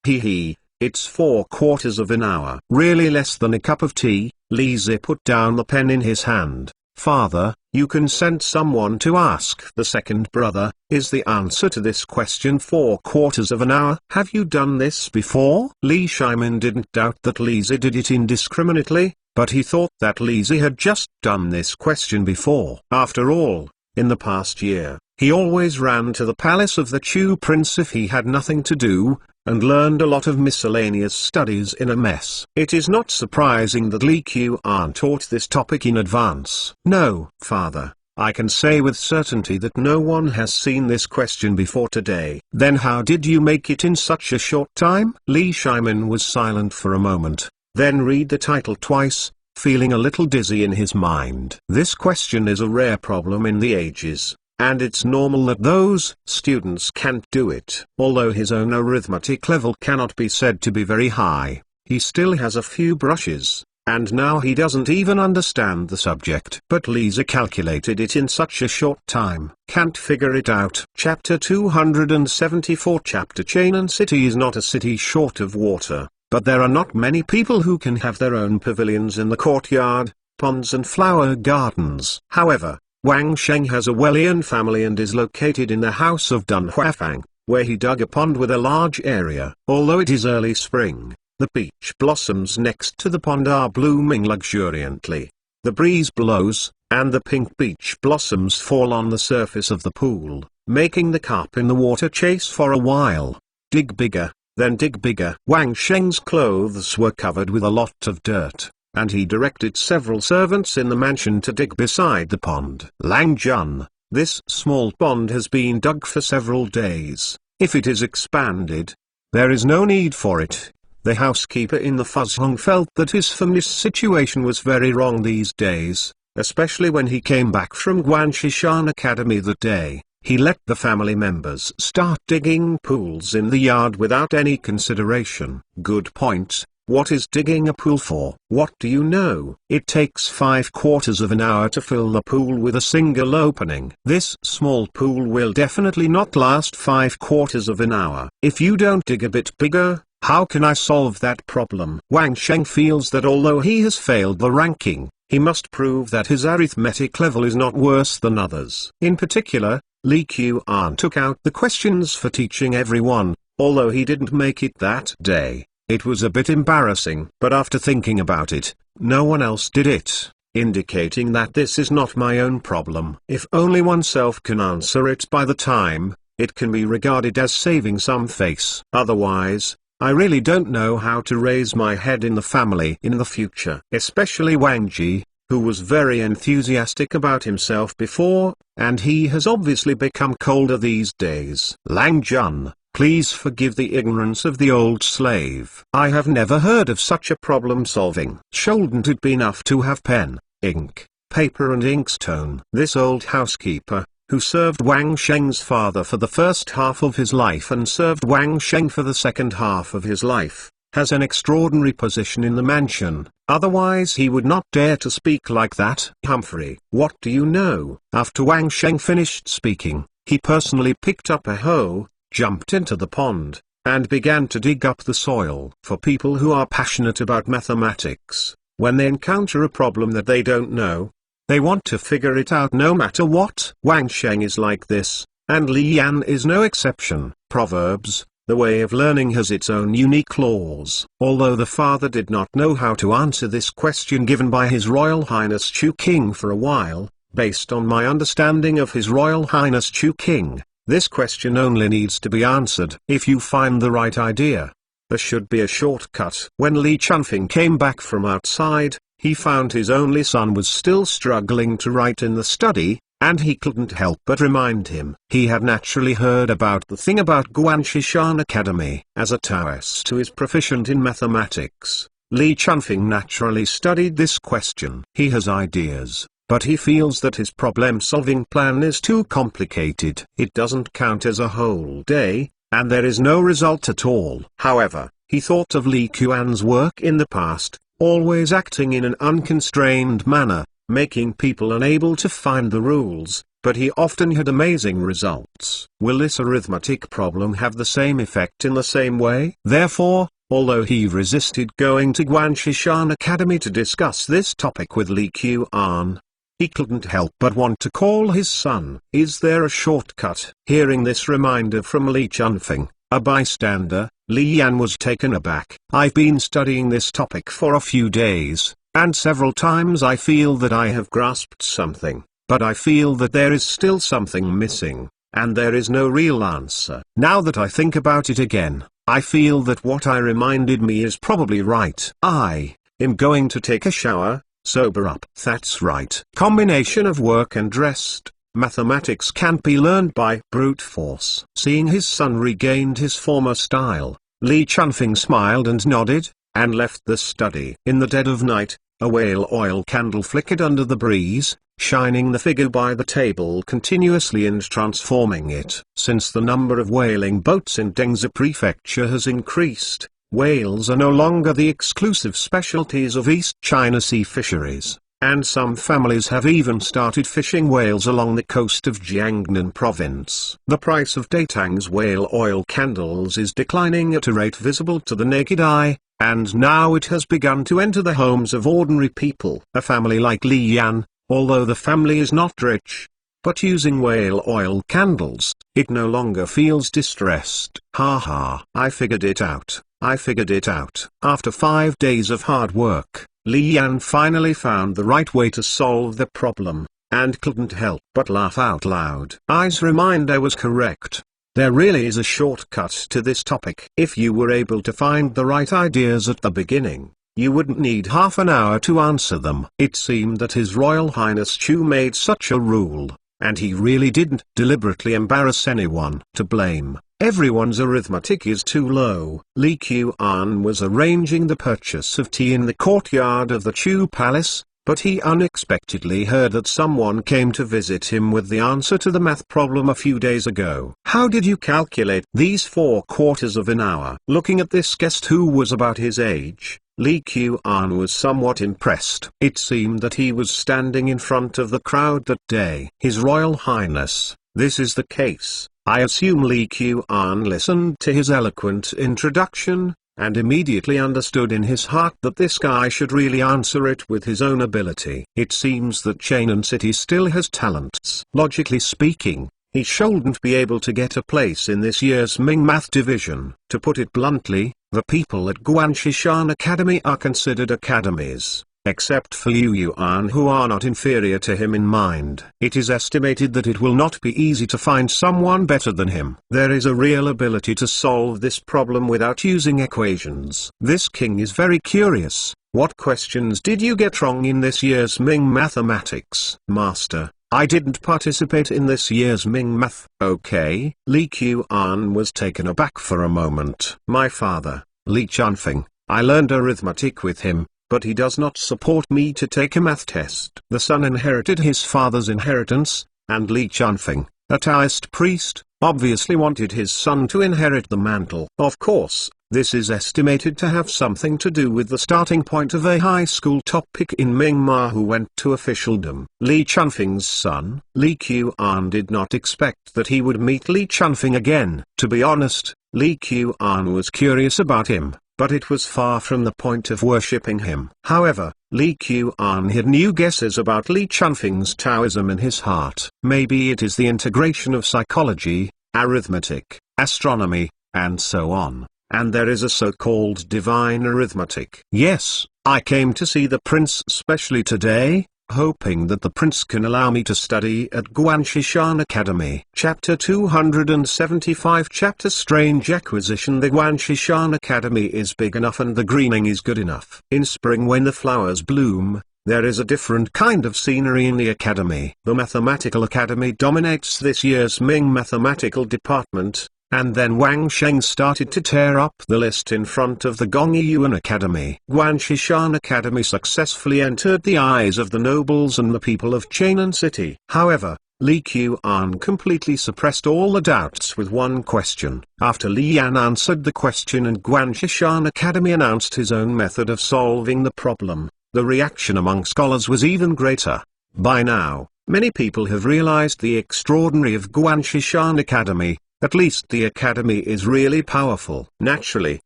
It's 4/4 of an hour. Really less than a cup of tea. Li Zi put down the pen in his hand. Father, you can send someone to ask the second brother, is the answer to this question 4/4 of an hour? Have you done this before? Li Shimin didn't doubt that Li Zi did it indiscriminately, but he thought that Li Zi had just done this question before. After all, in the past year, he always ran to the palace of the Chu prince if he had nothing to do, and learned a lot of miscellaneous studies in a mess. It is not surprising that Li Qian taught this topic in advance. No, father, I can say with certainty that no one has seen this question before today. Then how did you make it in such a short time? Li Shimin was silent for a moment, then read the title twice, feeling a little dizzy in his mind. This question is a rare problem in the ages, and it's normal that those students can't do it. Although his own arithmetic level cannot be said to be very high, he still has a few brushes, and now he doesn't even understand the subject. But Li Zi calculated it in such a short time. Can't figure it out. Chapter 274. Chapter Chainan City is not a city short of water, but there are not many people who can have their own pavilions in the courtyard, ponds and flower gardens. However, Wang Sheng has a Welian family and is located in the house of Dun Huafang, where he dug a pond with a large area. Although it is early spring, the peach blossoms next to the pond are blooming luxuriantly. The breeze blows, and the pink peach blossoms fall on the surface of the pool, making the carp in the water chase for a while. Dig bigger, then dig bigger. Wang Sheng's clothes were covered with a lot of dirt, and he directed several servants in the mansion to dig beside the pond. Lang Jun, this small pond has been dug for several days. If it is expanded, there is no need for it. The housekeeper in the Fuzhong felt that his family's situation was very wrong these days, especially when he came back from Guanshishan Academy that day. He let the family members start digging pools in the yard without any consideration. Good point. What is digging a pool for? What do you know? It takes 5/4 of an hour to fill the pool with a single opening. This small pool will definitely not last 5/4 of an hour. If you don't dig a bit bigger, how can I solve that problem? Wang Sheng feels that although he has failed the ranking, He must prove that his arithmetic level is not worse than others. In particular, Li Qian took out the questions for teaching everyone, although he didn't make it that day. It was a bit embarrassing, but after thinking about it, no one else did it, indicating that this is not my own problem. If only oneself can answer it by the time, it can be regarded as saving some face. Otherwise, I really don't know how to raise my head in the family in the future. Especially Wang Ji, who was very enthusiastic about himself before, and he has obviously become colder these days. Lang Jun, please forgive the ignorance of the old slave. I have never heard of such a problem solving. Shouldn't it be enough to have pen, ink, paper and inkstone? This old housekeeper, who served Wang Sheng's father for the first half of his life and served Wang Sheng for the second half of his life, has an extraordinary position in the mansion, otherwise he would not dare to speak like that. Humphrey, what do you know? After Wang Sheng finished speaking, he personally picked up a hoe, jumped into the pond, and began to dig up the soil. For people who are passionate about mathematics, when they encounter a problem that they don't know, they want to figure it out no matter what. Wang Sheng is like this, and Li Yan is no exception. Proverbs, the way of learning has its own unique laws. Although the father did not know how to answer this question given by His Royal Highness Chu King for a while, based on my understanding of His Royal Highness Chu King, this question only needs to be answered if you find the right idea. There should be a shortcut. When Li Chunfing came back from outside, he found his only son was still struggling to write in the study, and he couldn't help but remind him. He had naturally heard about the thing about Guanshishan Academy. As a Taoist who is proficient in mathematics, Li Chunfing naturally studied this question. He has ideas, but he feels that his problem-solving plan is too complicated. It doesn't count as a whole day, and there is no result at all. However, he thought of Li Qian's work in the past, always acting in an unconstrained manner, making people unable to find the rules, but he often had amazing results. Will this arithmetic problem have the same effect in the same way? Therefore, although he resisted going to Guanshishan Academy to discuss this topic with Li Qian, he couldn't help but want to call his son. Is there a shortcut? Hearing this reminder from Li Chunfing, a bystander, Li Yan was taken aback. I've been studying this topic for a few days, and several times I feel that I have grasped something, but I feel that there is still something missing, and there is no real answer. Now that I think about it again, I feel that what I reminded me is probably right. I am going to take a shower, sober up. That's right. Combination of work and rest. Mathematics can't be learned by brute force. Seeing his son regained his former style, Li Chunfing smiled and nodded, and left the study. In the dead of night, a whale oil candle flickered under the breeze, shining the figure by the table continuously and transforming it. Since the number of whaling boats in Dengzi Prefecture has increased, whales are no longer the exclusive specialties of East China Sea fisheries, and some families have even started fishing whales along the coast of Jiangnan province. The price of Datang's whale oil candles is declining at a rate visible to the naked eye, and now it has begun to enter the homes of ordinary people. A family like Li Yan, although the family is not rich, but using whale oil candles, it no longer feels distressed. Ha ha. I figured it out. I figured it out. After 5 days of hard work, Li Yan finally found the right way to solve the problem, and couldn't help but laugh out loud. I's remind I was correct. There really is a shortcut to this topic. If you were able to find the right ideas at the beginning, you wouldn't need half an hour to answer them. It seemed that His Royal Highness Chu made such a rule, and he really didn't deliberately embarrass anyone. To blame, everyone's arithmetic is too low. Li Qian was arranging the purchase of tea in the courtyard of the Chu Palace, but he unexpectedly heard that someone came to visit him with the answer to the math problem a few days ago. How did you calculate these 4/4 of an hour? Looking at this guest who was about his age, Li Qian was somewhat impressed. It seemed that he was standing in front of the crowd that day. His Royal Highness, this is the case. I assume Li Qian listened to his eloquent introduction, and immediately understood in his heart that this guy should really answer it with his own ability. It seems that Chainan City still has talents. Logically speaking, he shouldn't be able to get a place in this year's Ming Math Division. To put it bluntly, the people at Guanshishan Academy are considered academies, except for Liu Yuan, who are not inferior to him in mind. It is estimated that it will not be easy to find someone better than him. There is a real ability to solve this problem without using equations. This king is very curious. What questions did you get wrong in this year's Ming Mathematics? Master, I didn't participate in this year's Ming Math. Okay. Li Qian was taken aback for a moment. My father, Li Chunfeng, I learned arithmetic with him, but he does not support me to take a math test. The son inherited his father's inheritance, and Li Chunfeng, a Taoist priest, obviously wanted his son to inherit the mantle. Of course, this is estimated to have something to do with the starting point of a high school topic in Mingma who went to officialdom. Li Chunfeng's son, Li Qian, did not expect that he would meet Li Chunfeng again. To be honest, Li Qian was curious about him, but it was far from the point of worshipping him. However, Li Qian had new guesses about Li Chunfeng's Taoism in his heart. Maybe it is the integration of psychology, arithmetic, astronomy, and so on. And there is a so-called divine arithmetic. Yes, I came to see the prince specially today, hoping that the prince can allow me to study at Guanshishan Academy. Chapter 275 Chapter Strange Acquisition. The Guanshishan Academy is big enough and the greening is good enough. In spring when the flowers bloom, there is a different kind of scenery in the academy. The Mathematical Academy dominates this year's Ming Mathematical Department, and then Wang Sheng started to tear up the list in front of the Gongyi Yuan Academy. Guanshishan Academy successfully entered the eyes of the nobles and the people of Chainan City. However, Li Qian completely suppressed all the doubts with one question. After Li Yan answered the question and Guanshishan Academy announced his own method of solving the problem, the reaction among scholars was even greater. By now, many people have realized the extraordinary of Guanshishan Academy. At least the academy is really powerful. Naturally,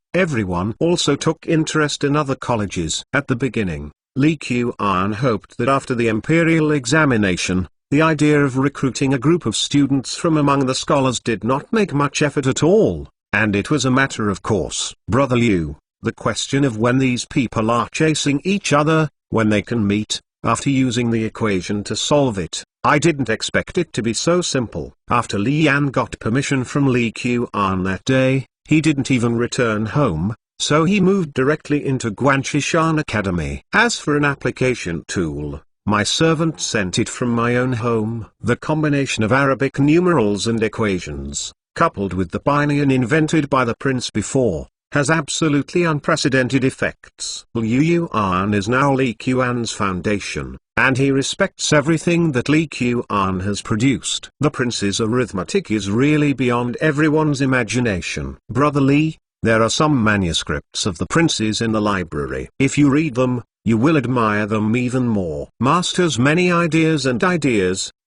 everyone also took interest in other colleges. At the beginning, Li Qian hoped that after the imperial examination, the idea of recruiting a group of students from among the scholars did not make much effort at all, and it was a matter of course. Brother Liu, the question of when these people are chasing each other, when they can meet, after using the equation to solve it, I didn't expect it to be so simple. After Li Yan got permission from Li Qian that day, he didn't even return home, so he moved directly into Guanshishan Academy. As for an application tool, my servant sent it from my own home. The combination of Arabic numerals and equations, coupled with the binary invented by the prince before, has absolutely unprecedented effects. Liu Yuan is now Li Qian's foundation, and he respects everything that Li Qian has produced. The prince's arithmetic is really beyond everyone's imagination. Brother Li, there are some manuscripts of the prince's in the library. If you read them, you will admire them even more. Master's many ideas,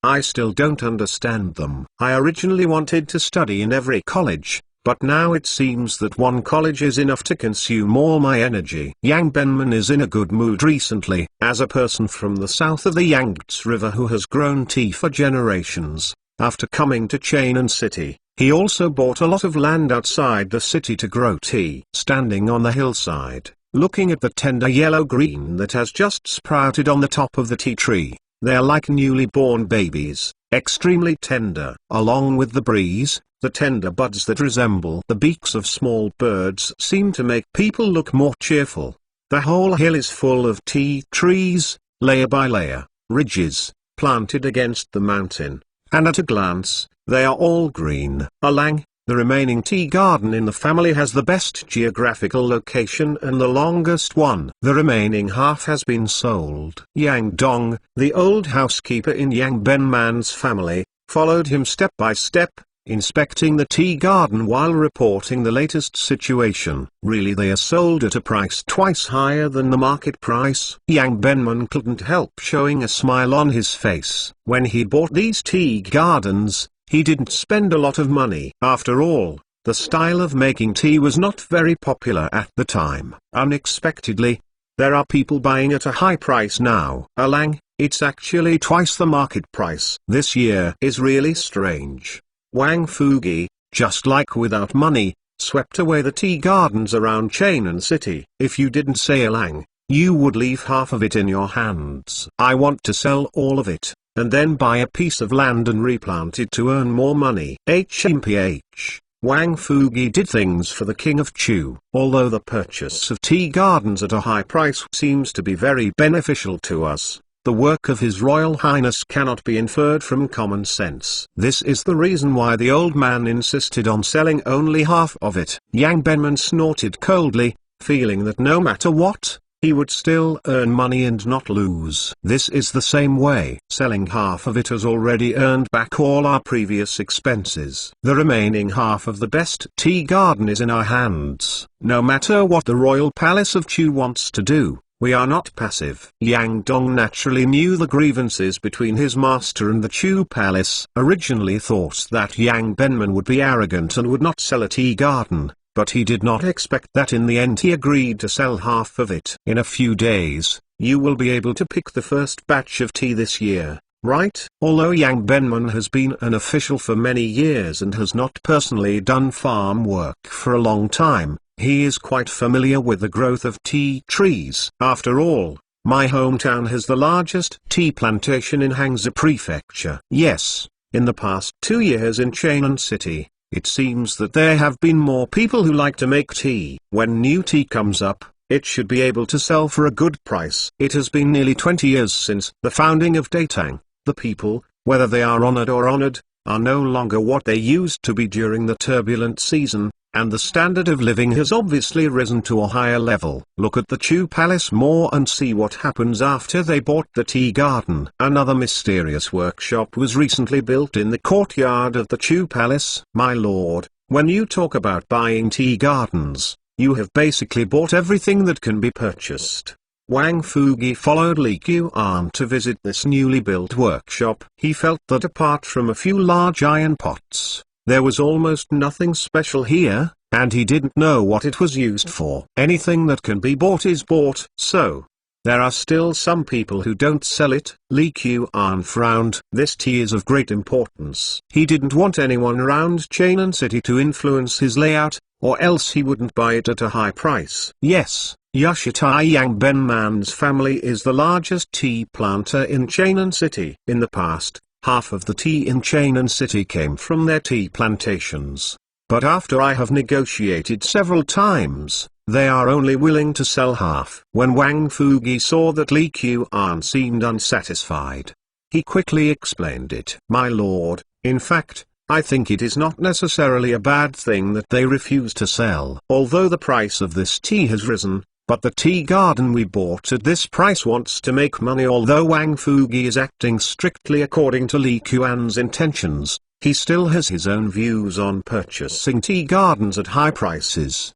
I still don't understand them. I originally wanted to study in every college, but now it seems that one college is enough to consume all my energy. Yang Benman is in a good mood recently. As a person from the south of the Yangtze River who has grown tea for generations, after coming to Chainan City, he also bought a lot of land outside the city to grow tea. Standing on the hillside, looking at the tender yellow green that has just sprouted on the top of the tea tree, they are like newly born babies, extremely tender. Along with the breeze, the tender buds that resemble the beaks of small birds seem to make people look more cheerful. The whole hill is full of tea trees, layer by layer, ridges, planted against the mountain, and at a glance, they are all green. Alang, the remaining tea garden in the family has the best geographical location and the longest one. The remaining half has been sold. Yang Dong, the old housekeeper in Yang Benman's family, followed him step by step, inspecting the tea garden while reporting the latest situation. Really, they are sold at a price twice higher than the market price. Yang Benman couldn't help showing a smile on his face. When he bought these tea gardens, he didn't spend a lot of money. After all, The style of making tea was not very popular at the time. Unexpectedly, there are people buying at a high price now. Alang, it's actually twice the market price. This year is really strange. Wang Fugi, just like without money, swept away the tea gardens around Chainan City. If you didn't say Alang, you would leave half of it in your hands. I want to sell all of it, and then buy a piece of land and replant it to earn more money. HMPH. Wang Fugi did things for the king of Chu. Although the purchase of tea gardens at a high price seems to be very beneficial to us, the work of His Royal Highness cannot be inferred from common sense. This is the reason why the old man insisted on selling only half of it. Yang Benman snorted coldly, feeling that no matter what, he would still earn money and not lose. This is the same way. Selling half of it has already earned back all our previous expenses. The remaining half of the best tea garden is in our hands. No matter what the royal palace of Chu wants to do, we are not passive. Yang Dong naturally knew the grievances between his master and the Chu palace. Originally thought that Yang Benman would be arrogant and would not sell a tea garden. But he did not expect that in the end he agreed to sell half of it. In a few days, you will be able to pick the first batch of tea this year, right? Although Yang Benman has been an official for many years and has not personally done farm work for a long time, he is quite familiar with the growth of tea trees. After all, my hometown has the largest tea plantation in Hangzhou Prefecture. Yes, in the past 2 years in Chainan City, it seems that there have been more people who like to make tea. When new tea comes up, it should be able to sell for a good price. It has been nearly 20 years since the founding of Datang. The people, whether they are honored or honored, are no longer what they used to be during the turbulent season, and the standard of living has obviously risen to a higher level. Look at the Chu Palace more and see what happens after they bought the tea garden. Another mysterious workshop was recently built in the courtyard of the Chu Palace. My lord, when you talk about buying tea gardens, you have basically bought everything that can be purchased. Wang Fugi followed Li Qian to visit this newly built workshop. He felt that apart from a few large iron pots, there was almost nothing special here, and he didn't know what it was used for. Anything that can be bought is bought. So, there are still some people who don't sell it. Li Qian frowned. This tea is of great importance. He didn't want anyone around Chainan City to influence his layout, or else he wouldn't buy it at a high price. Yes, Yushitai Yang Benman's family is the largest tea planter in Chainan City. In the past, half of the tea in Chainan City came from their tea plantations. But after I have negotiated several times, they are only willing to sell half. When Wang Fugi saw that Li Qian seemed unsatisfied, he quickly explained it. My lord, in fact, I think it is not necessarily a bad thing that they refuse to sell. Although the price of this tea has risen, but the tea garden we bought at this price wants to make money. Although Wang Fugi is acting strictly according to Li Qian's intentions, he still has his own views on purchasing tea gardens at high prices.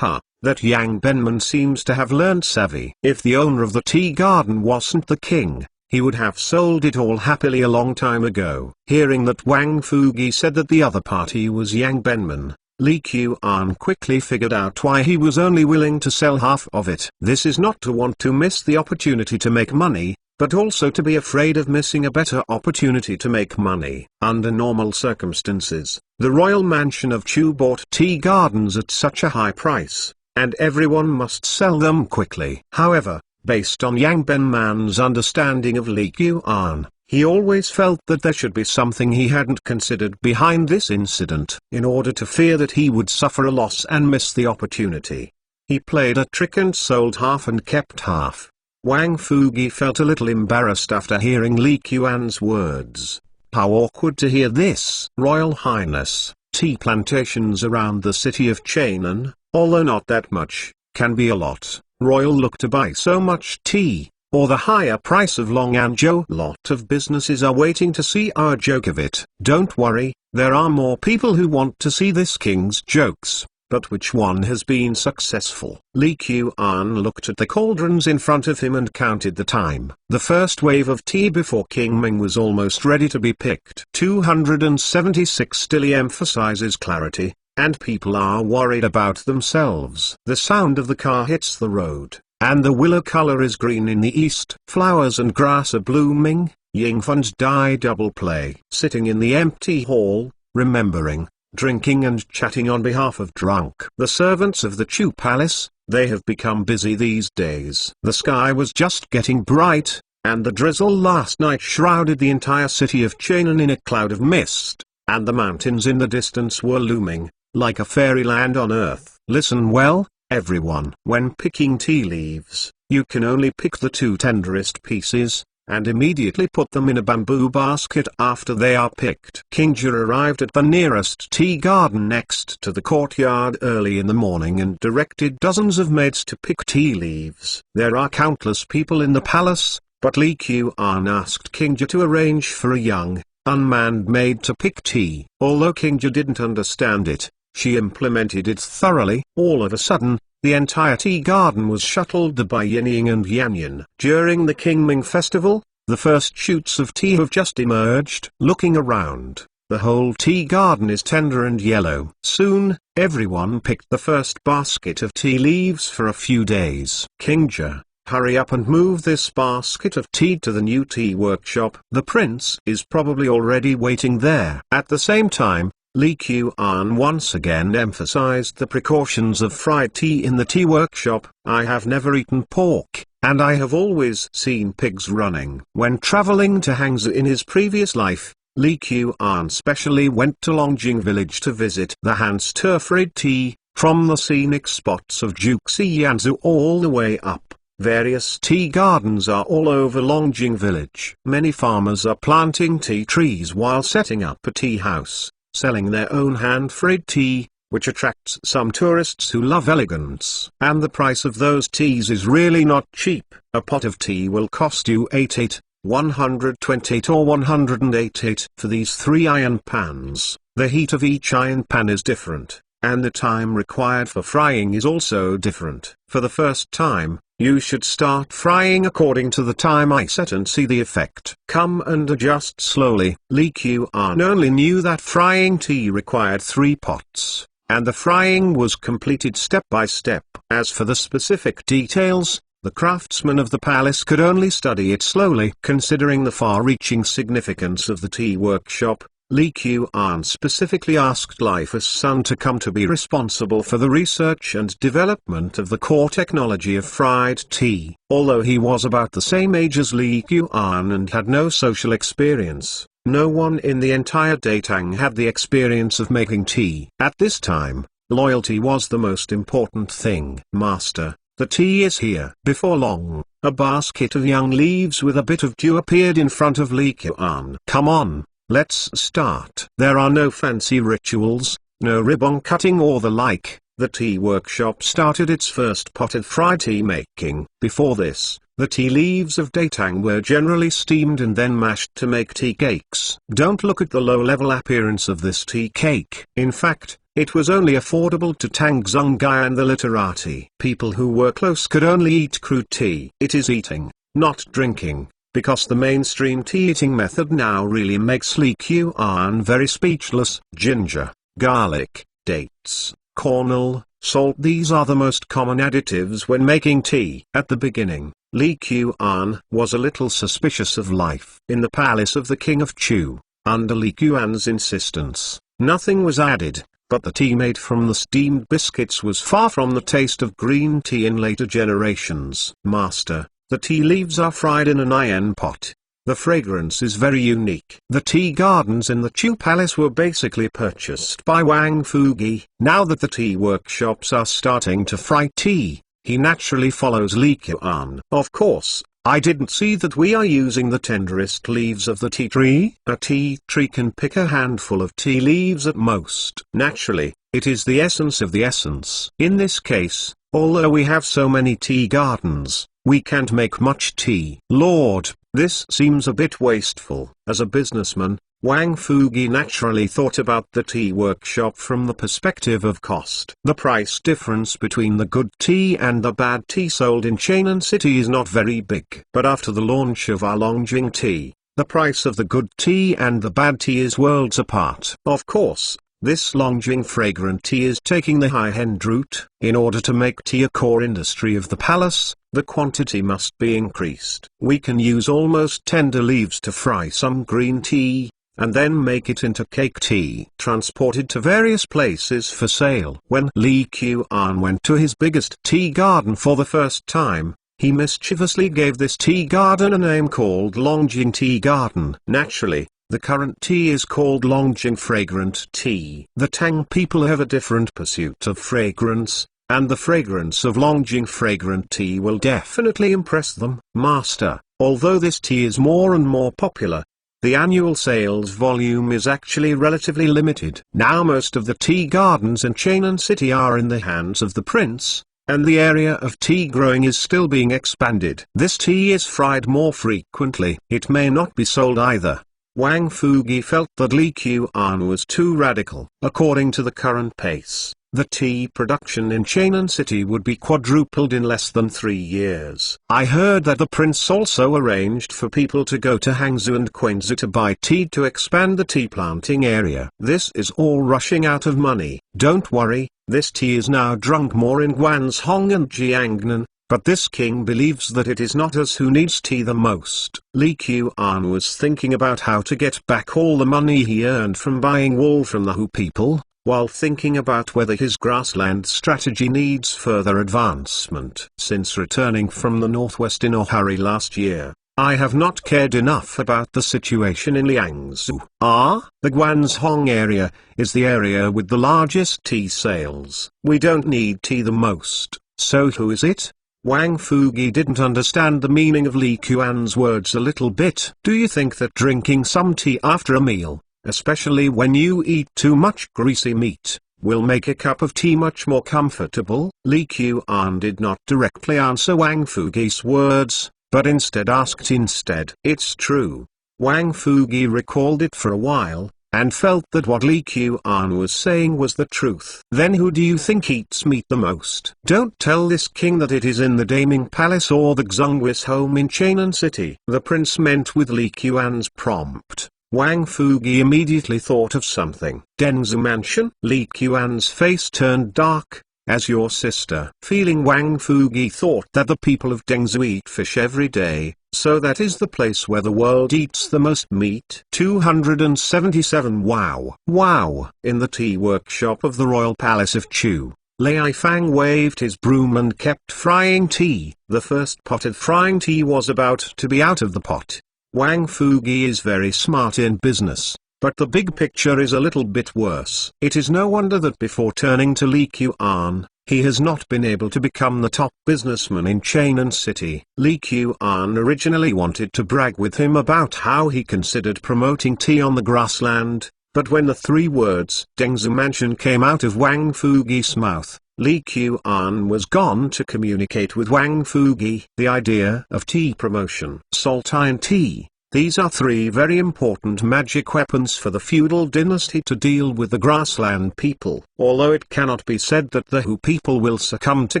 That Yang Benman seems to have learned savvy. If the owner of the tea garden wasn't the king, he would have sold it all happily a long time ago. Hearing that Wang Fugi said that the other party was Yang Benman, Li Qian quickly figured out why he was only willing to sell half of it. This is not to want to miss the opportunity to make money, but also to be afraid of missing a better opportunity to make money. Under normal circumstances, the royal mansion of Chu bought tea gardens at such a high price, and everyone must sell them quickly. However, based on Yang Benman's understanding of Li Qian, he always felt that there should be something he hadn't considered behind this incident. In order to fear that he would suffer a loss and miss the opportunity, he played a trick and sold half and kept half. Wang Fugi felt a little embarrassed after hearing Li Qian's words. How awkward to hear this. Royal Highness, tea plantations around the city of Chainan, although not that much, can be a lot. Royal look to buy so much tea, or the higher price of Longanzhou. Lot of businesses are waiting to see our joke of it. Don't worry, there are more people who want to see this king's jokes, but which one has been successful? Li Qian looked at the cauldrons in front of him and counted the time. The first wave of tea before King Ming was almost ready to be picked. 276 still emphasizes clarity. and people are worried about themselves. The sound of the car hits the road, and the willow color is green in the east. Flowers and grass are blooming, yin and dai double play. Sitting in the empty hall, remembering, drinking and chatting on behalf of drunk. The servants of the Chu Palace, they have become busy these days. The sky was just getting bright, and the drizzle last night shrouded the entire city of Chainan in a cloud of mist, and the mountains in the distance were looming, like a fairyland on earth. Listen well, everyone. When picking tea leaves, you can only pick the two tenderest pieces, and immediately put them in a bamboo basket after they are picked. Kingja arrived at the nearest tea garden next to the courtyard early in the morning and directed dozens of maids to pick tea leaves. There are countless people in the palace, but Li Qian asked Kingja to arrange for a young, unmanned maid to pick tea. Although Kingja didn't understand it, she implemented it thoroughly. All of a sudden, the entire tea garden was shuttled by Yin and Yanyan. During the Qingming festival, the first shoots of tea have just emerged. Looking around, the whole tea garden is tender and yellow. Soon, everyone picked the first basket of tea leaves for a few days. Kingja, hurry up and move this basket of tea to the new tea workshop. The prince is probably already waiting there. At the same time, Li Qian once again emphasized the precautions of fried tea in the tea workshop. I have never eaten pork, and I have always seen pigs running. When traveling to Hangzhou in his previous life, Li Qian specially went to Longjing village to visit the Han stir-fried tea. From the scenic spots of Juxianzhou all the way up, various tea gardens are all over Longjing village. Many farmers are planting tea trees while setting up a tea house, selling their own hand-fried tea, which attracts some tourists who love elegance. And the price of those teas is really not cheap. A pot of tea will cost you 88, 128 or 188. For these 3 iron pans, the heat of each iron pan is different, and the time required for frying is also different. For the first time, you should start frying according to the time I set and see the effect. Come and adjust slowly. Li Qian only knew that frying tea required 3 pots, and the frying was completed step by step. As for the specific details, the craftsman of the palace could only study it slowly. Considering the far-reaching significance of the tea workshop, Li Qian specifically asked Lifa's son to come to be responsible for the research and development of the core technology of fried tea. Although he was about the same age as Li Qian and had no social experience, no one in the entire Datang had the experience of making tea. At this time, loyalty was the most important thing. Master, the tea is here. Before long, a basket of young leaves with a bit of dew appeared in front of Li Qian. Come on. Let's start. There are no fancy rituals, no ribbon cutting or the like. The tea workshop started its first pot of fried tea making. Before this, the tea leaves of Datang were generally steamed and then mashed to make tea cakes. Don't look at the low-level appearance of this tea cake. In fact, it was only affordable to Tang Zhonggai and the literati. People who were close could only eat crude tea. It is eating, not drinking, because the mainstream tea eating method now really makes Li Qian very speechless. Ginger, garlic, dates, cornel, salt, these are the most common additives when making tea. At the beginning, Li Qian was a little suspicious of life. In the palace of the king of Chu, under Li Qian's insistence, nothing was added, but the tea made from the steamed biscuits was far from the taste of green tea in later generations. Master, the tea leaves are fried in an iron pot. The fragrance is very unique. The tea gardens in the Chu Palace were basically purchased by Wang Fugi. Now that the tea workshops are starting to fry tea, he naturally follows Li Qian. Of course, I didn't see that we are using the tenderest leaves of the tea tree. A tea tree can pick a handful of tea leaves at most. Naturally, it is the essence of the essence. In this case, although we have so many tea gardens, we can't make much tea. Lord, this seems a bit wasteful. As a businessman, Wang Fugi naturally thought about the tea workshop from the perspective of cost. The price difference between the good tea and the bad tea sold in Chainan City is not very big. But after the launch of our Longjing tea, the price of the good tea and the bad tea is worlds apart. Of course, This Longjing fragrant tea is taking the high-end route. In order to make tea a core industry of the palace, the quantity must be increased. We can use almost tender leaves to fry some green tea, and then make it into cake tea, transported to various places for sale. When Li Qian went to his biggest tea garden for the first time, he mischievously gave this tea garden a name called Longjing Tea Garden. Naturally, the current tea is called Longjing Fragrant Tea. The Tang people have a different pursuit of fragrance, and the fragrance of Longjing Fragrant Tea will definitely impress them. Master, although this tea is more and more popular, the annual sales volume is actually relatively limited. Now most of the tea gardens in Chainan City are in the hands of the prince, and the area of tea growing is still being expanded. This tea is fried more frequently. It may not be sold either. Wang Fugi felt that Li Qian was too radical. According to the current pace, the tea production in Chainan City would be quadrupled in less than 3 years. I heard that the prince also arranged for people to go to Hangzhou and Quanzhou to buy tea to expand the tea planting area. This is all rushing out of money. Don't worry, this tea is now drunk more in Guanzhong and Jiangnan, but this king believes that it is not us who needs tea the most. Li Qian was thinking about how to get back all the money he earned from buying wool from the Hu people, while thinking about whether his grassland strategy needs further advancement. Since returning from the northwest in a hurry last year, I have not cared enough about the situation in Liangzhou. The Guanzhong area is the area with the largest tea sales. We don't need tea the most, so who is it? Wang Fugi didn't understand the meaning of Li Qian's words a little bit. Do you think that drinking some tea after a meal, especially when you eat too much greasy meat, will make a cup of tea much more comfortable? Li Qian did not directly answer Wang Fugi's words, but instead asked instead. It's true. Wang Fugi recalled it for a while, and felt that what Li Qian was saying was the truth. Then who do you think eats meat the most? Don't tell this king that it is in the Daming Palace or the Xunguis home in Chainan City. The prince meant with Li Qian's prompt. Wang Fugi immediately thought of something. Dengzhou Mansion? Li Qian's face turned dark. As your sister. Feeling Wang Fugi thought that the people of Dengzhou eat fish every day, so that is the place where the world eats the most meat. 277 Wow! In the tea workshop of the royal palace of Chu, Lei Fang waved his broom and kept frying tea. The first pot of frying tea was about to be out of the pot. Wang Fugi is very smart in business, but the big picture is a little bit worse. It is no wonder that before turning to Li Qian, he has not been able to become the top businessman in Chainan City. Li Qian originally wanted to brag with him about how he considered promoting tea on the grassland, but when the 3 words Dengzhou Mansion came out of Wang Fugi's mouth, Li Qian was gone to communicate with Wang Fugi. The idea of tea promotion. Saltine tea. These are 3 very important magic weapons for the feudal dynasty to deal with the grassland people. Although it cannot be said that the Hu people will succumb to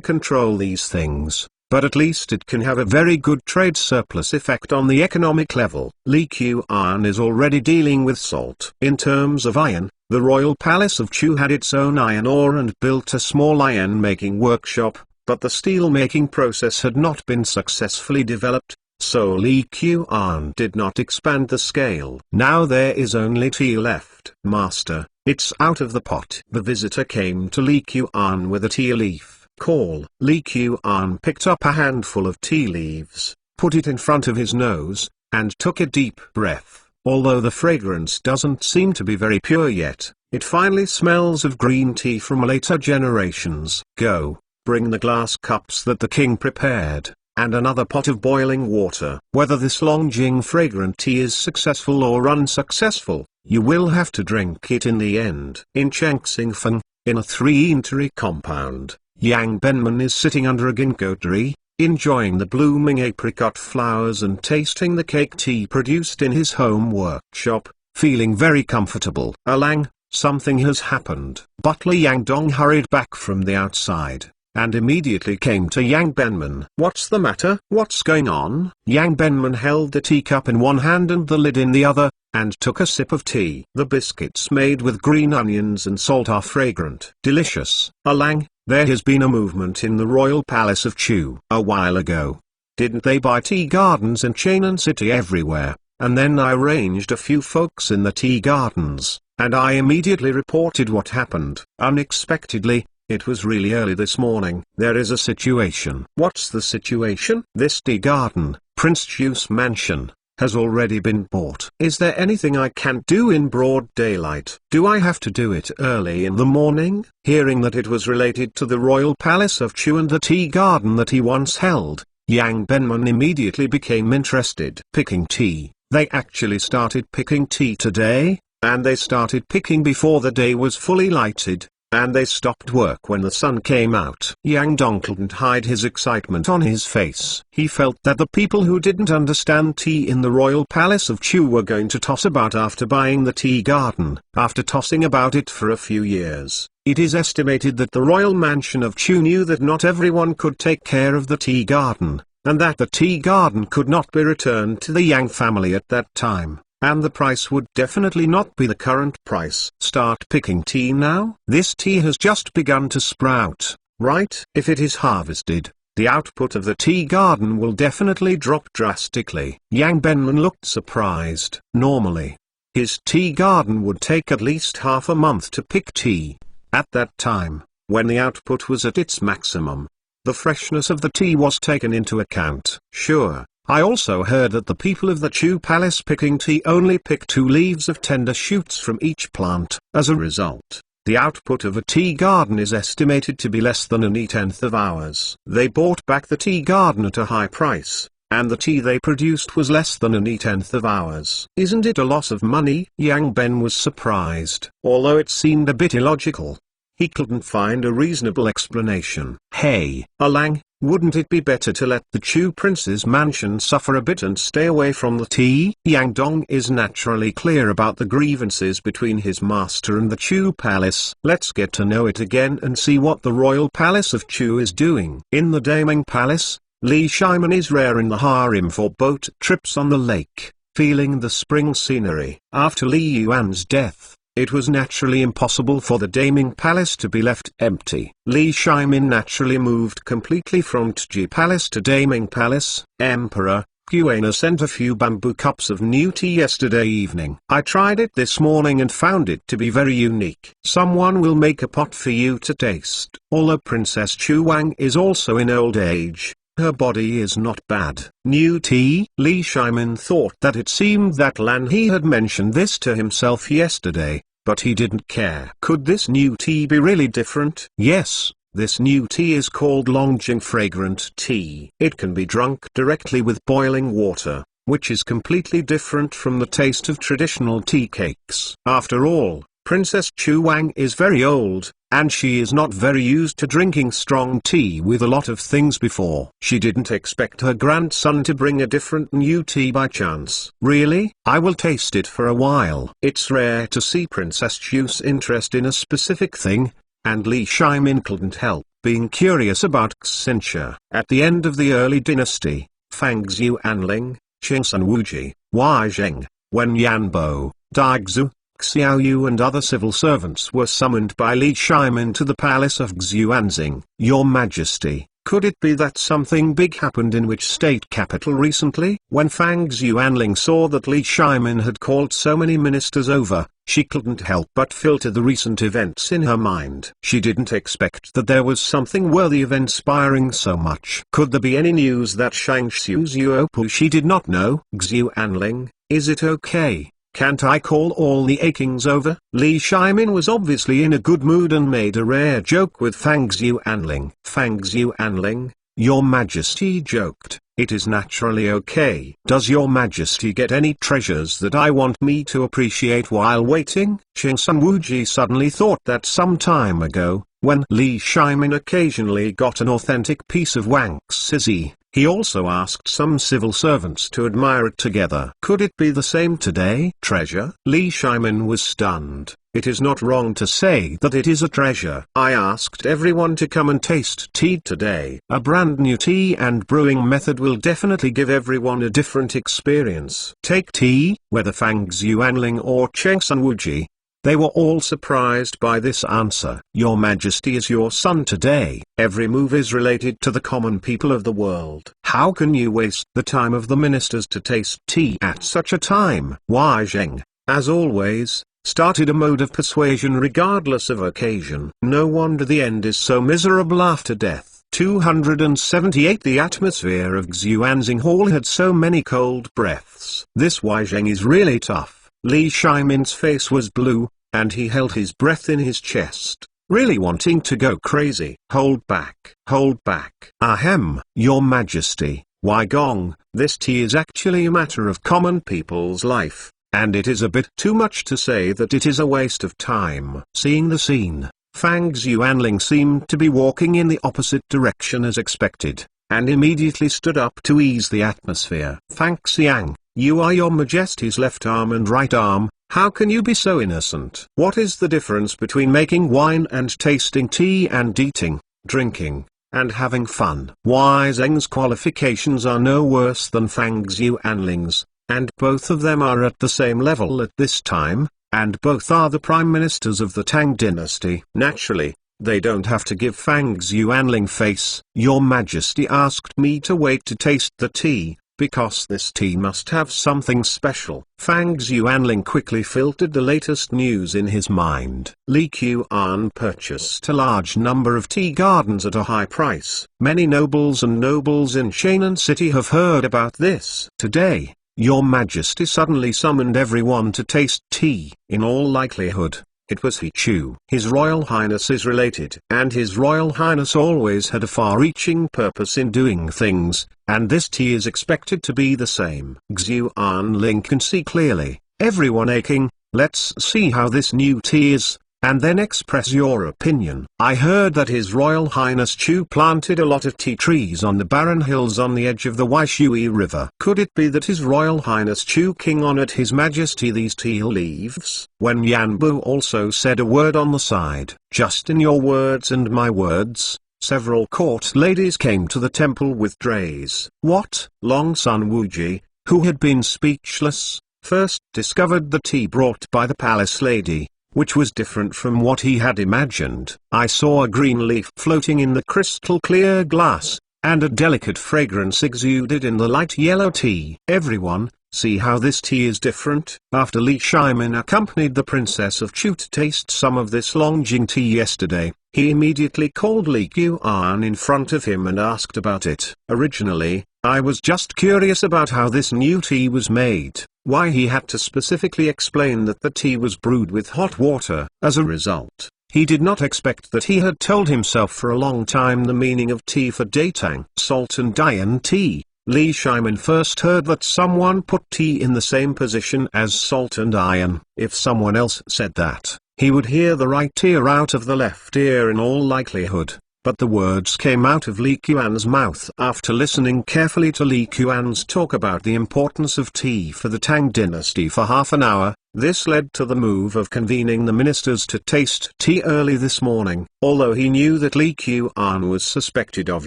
control these things, but at least it can have a very good trade surplus effect on the economic level. Li Qian is already dealing with salt. In terms of iron, the royal palace of Chu had its own iron ore and built a small iron-making workshop, but the steel-making process had not been successfully developed, so Li Qian did not expand the scale. Now there is only tea left. Master, it's out of the pot. The visitor came to Li Qian with a tea leaf. Call. Li Qian picked up a handful of tea leaves, put it in front of his nose, and took a deep breath. Although the fragrance doesn't seem to be very pure yet, it finally smells of green tea from later generations. Go, bring the glass cups that the king prepared, and another pot of boiling water. Whether this Longjing fragrant tea is successful or unsuccessful, you will have to drink it in the end. In Chengxingfen, in a 3-story compound, Yang Benman is sitting under a ginkgo tree, enjoying the blooming apricot flowers and tasting the cake tea produced in his home workshop, feeling very comfortable. Alang, something has happened. Butler Yang Dong hurried back from the outside, and immediately came to Yang Benman. What's the matter? What's going on? Yang Benman held the teacup in one hand and the lid in the other, and took a sip of tea. The biscuits made with green onions and salt are fragrant. Delicious. Alang, there has been a movement in the royal palace of Chu a while ago. Didn't they buy tea gardens in Chainan City everywhere? And then I arranged a few folks in the tea gardens, and I immediately reported what happened. Unexpectedly, it was really early this morning. There is a situation. What's the situation? This tea garden, Prince Chu's mansion, has already been bought. Is there anything I can't do in broad daylight? Do I have to do it early in the morning? Hearing that it was related to the royal palace of Chu and the tea garden that he once held, Yang Benman immediately became interested. Picking tea. They actually started picking tea today, and they started picking before the day was fully lighted, and they stopped work when the sun came out. Yang Dong couldn't hide his excitement on his face. He felt that the people who didn't understand tea in the royal palace of Chu were going to toss about after buying the tea garden. After tossing about it for a few years, it is estimated that the royal mansion of Chu knew that not everyone could take care of the tea garden, and that the tea garden could not be returned to the Yang family at that time, and the price would definitely not be the current price. Start picking tea now? This tea has just begun to sprout, right? If it is harvested, the output of the tea garden will definitely drop drastically. Yang Benman looked surprised. Normally, his tea garden would take at least half a month to pick tea. At that time, when the output was at its maximum, the freshness of the tea was taken into account. Sure, I also heard that the people of the Chu Palace picking tea only pick 2 leaves of tender shoots from each plant. As a result, the output of a tea garden is estimated to be less than a tenth of ours. They bought back the tea garden at a high price, and the tea they produced was less than a tenth of ours. Isn't it a loss of money? Yang Ben was surprised. Although it seemed a bit illogical, he couldn't find a reasonable explanation. Hey, Alang, wouldn't it be better to let the Chu prince's mansion suffer a bit and stay away from the tea? Yang Dong is naturally clear about the grievances between his master and the Chu palace. Let's get to know it again and see what the royal palace of Chu is doing. In the Daming palace, Li Shiman is raring the harem for boat trips on the lake, feeling the spring scenery. After Li Yuan's death, it was naturally impossible for the Daming Palace to be left empty. Li Shimin naturally moved completely from Tji Palace to Daming Palace. Emperor Guana sent a few bamboo cups of new tea yesterday evening. I tried it this morning and found it to be very unique. Someone will make a pot for you to taste. Although Princess Chu Wang is also in old age, her body is not bad. New tea? Li Shimin thought that it seemed that Lan He had mentioned this to himself yesterday, but he didn't care. Could this new tea be really different? Yes, this new tea is called Longjing Fragrant Tea. It can be drunk directly with boiling water, which is completely different from the taste of traditional tea cakes. After all, Princess Chu Wang is very old, and she is not very used to drinking strong tea with a lot of things before. She didn't expect her grandson to bring a different new tea by chance. Really? I will taste it for a while. It's rare to see Princess Chu's interest in a specific thing, and Li Shimin couldn't help being curious about Xinxia. At the end of the early dynasty, Fang Xiu Anling, Qingsun Wuji, Wai Zheng, Wen Yanbo, Daixu, Xiaoyu and other civil servants were summoned by Li Shimin to the palace of Xuanzing. Your Majesty, could it be that something big happened in which state capital recently? When Fang Xuanling saw that Li Shimin had called so many ministers over, she couldn't help but filter the recent events in her mind. She didn't expect that there was something worthy of inspiring so much. Could there be any news that Shangxiu's Yuopu she did not know? Xuanling, is it okay? Can't I call all the Akings over? Li Shimin was obviously in a good mood and made a rare joke with Fang Xuanling. Fang Xuanling, Your Majesty joked, it is naturally okay. Does Your Majesty get any treasures that I want me to appreciate while waiting? Qingsun Wuji suddenly thought that some time ago, when Li Shimin occasionally got an authentic piece of Wang Sizi, he also asked some civil servants to admire it together. Could it be the same today? Treasure? Li Shimin was stunned. it is not wrong to say that it is a treasure. I asked everyone to come and taste tea today. A brand new tea and brewing method will definitely give everyone a different experience. Take tea, whether Fang Xuanling or Chengsun Wuji. They were all surprised by this answer. Your Majesty is your son today. Every move is related to the common people of the world. How can you waste the time of the ministers to taste tea at such a time? Wei Zheng, as always, started a mode of persuasion regardless of occasion. No wonder the end is so miserable after death. 278 The atmosphere of Xuanzing Hall had so many cold breaths. This Wei Zheng is really tough. Li Shimin's face was blue, and he held his breath in his chest, really wanting to go crazy. Hold back. Hold back. Ahem, Your Majesty, Wei Gong, this tea is actually a matter of common people's life, and it is a bit too much to say that it is a waste of time. Seeing the scene, Fang Xuanling seemed to be walking in the opposite direction as expected, and immediately stood up to ease the atmosphere. Fang Xiang, you are Your Majesty's left arm and right arm, how can you be so innocent? What is the difference between making wine and tasting tea and eating, drinking, and having fun? Wei Zheng's qualifications are no worse than Fang Xuanling's, and both of them are at the same level at this time, and both are the prime ministers of the Tang dynasty. Naturally, they don't have to give Fang Xuanling face. Your Majesty asked me to wait to taste the tea, because this tea must have something special. Fang Xuanling quickly filtered the latest news in his mind. Li Qian purchased a large number of tea gardens at a high price. Many nobles in Shainan City have heard about this. Today, Your Majesty suddenly summoned everyone to taste tea. In all likelihood, it was He Chu. His Royal Highness is related, and His Royal Highness always had a far-reaching purpose in doing things, and this tea is expected to be the same. Xuanling can see clearly, everyone aching, let's see how this new tea is, and then express your opinion. I heard that His Royal Highness Chu planted a lot of tea trees on the barren hills on the edge of the Waishui River. Could it be that His Royal Highness Chu King honored His Majesty these tea leaves? When Yanbu also said a word on the side, just in your words and my words, several court ladies came to the temple with trays. What? Longsun Wuji, who had been speechless, first discovered the tea brought by the palace lady, which was different from what he had imagined. I saw a green leaf floating in the crystal clear glass, and a delicate fragrance exuded in the light yellow tea. Everyone, see how this tea is different? After Li Shimin accompanied the Princess of Chu to taste some of this Longjing tea yesterday, he immediately called Li Qian in front of him and asked about it. Originally, I was just curious about how this new tea was made, why he had to specifically explain that the tea was brewed with hot water. As a result, he did not expect that he had told himself for a long time the meaning of tea for Datang. Salt and iron tea. Li Shimin first heard that someone put tea in the same position as salt and iron. If someone else said that, he would hear the right ear out of the left ear in all likelihood. But the words came out of Li Qian's mouth after listening carefully to Li Qian's talk about the importance of tea for the Tang dynasty for half an hour. This led to the move of convening the ministers to taste tea early this morning. Although he knew that Li Qian was suspected of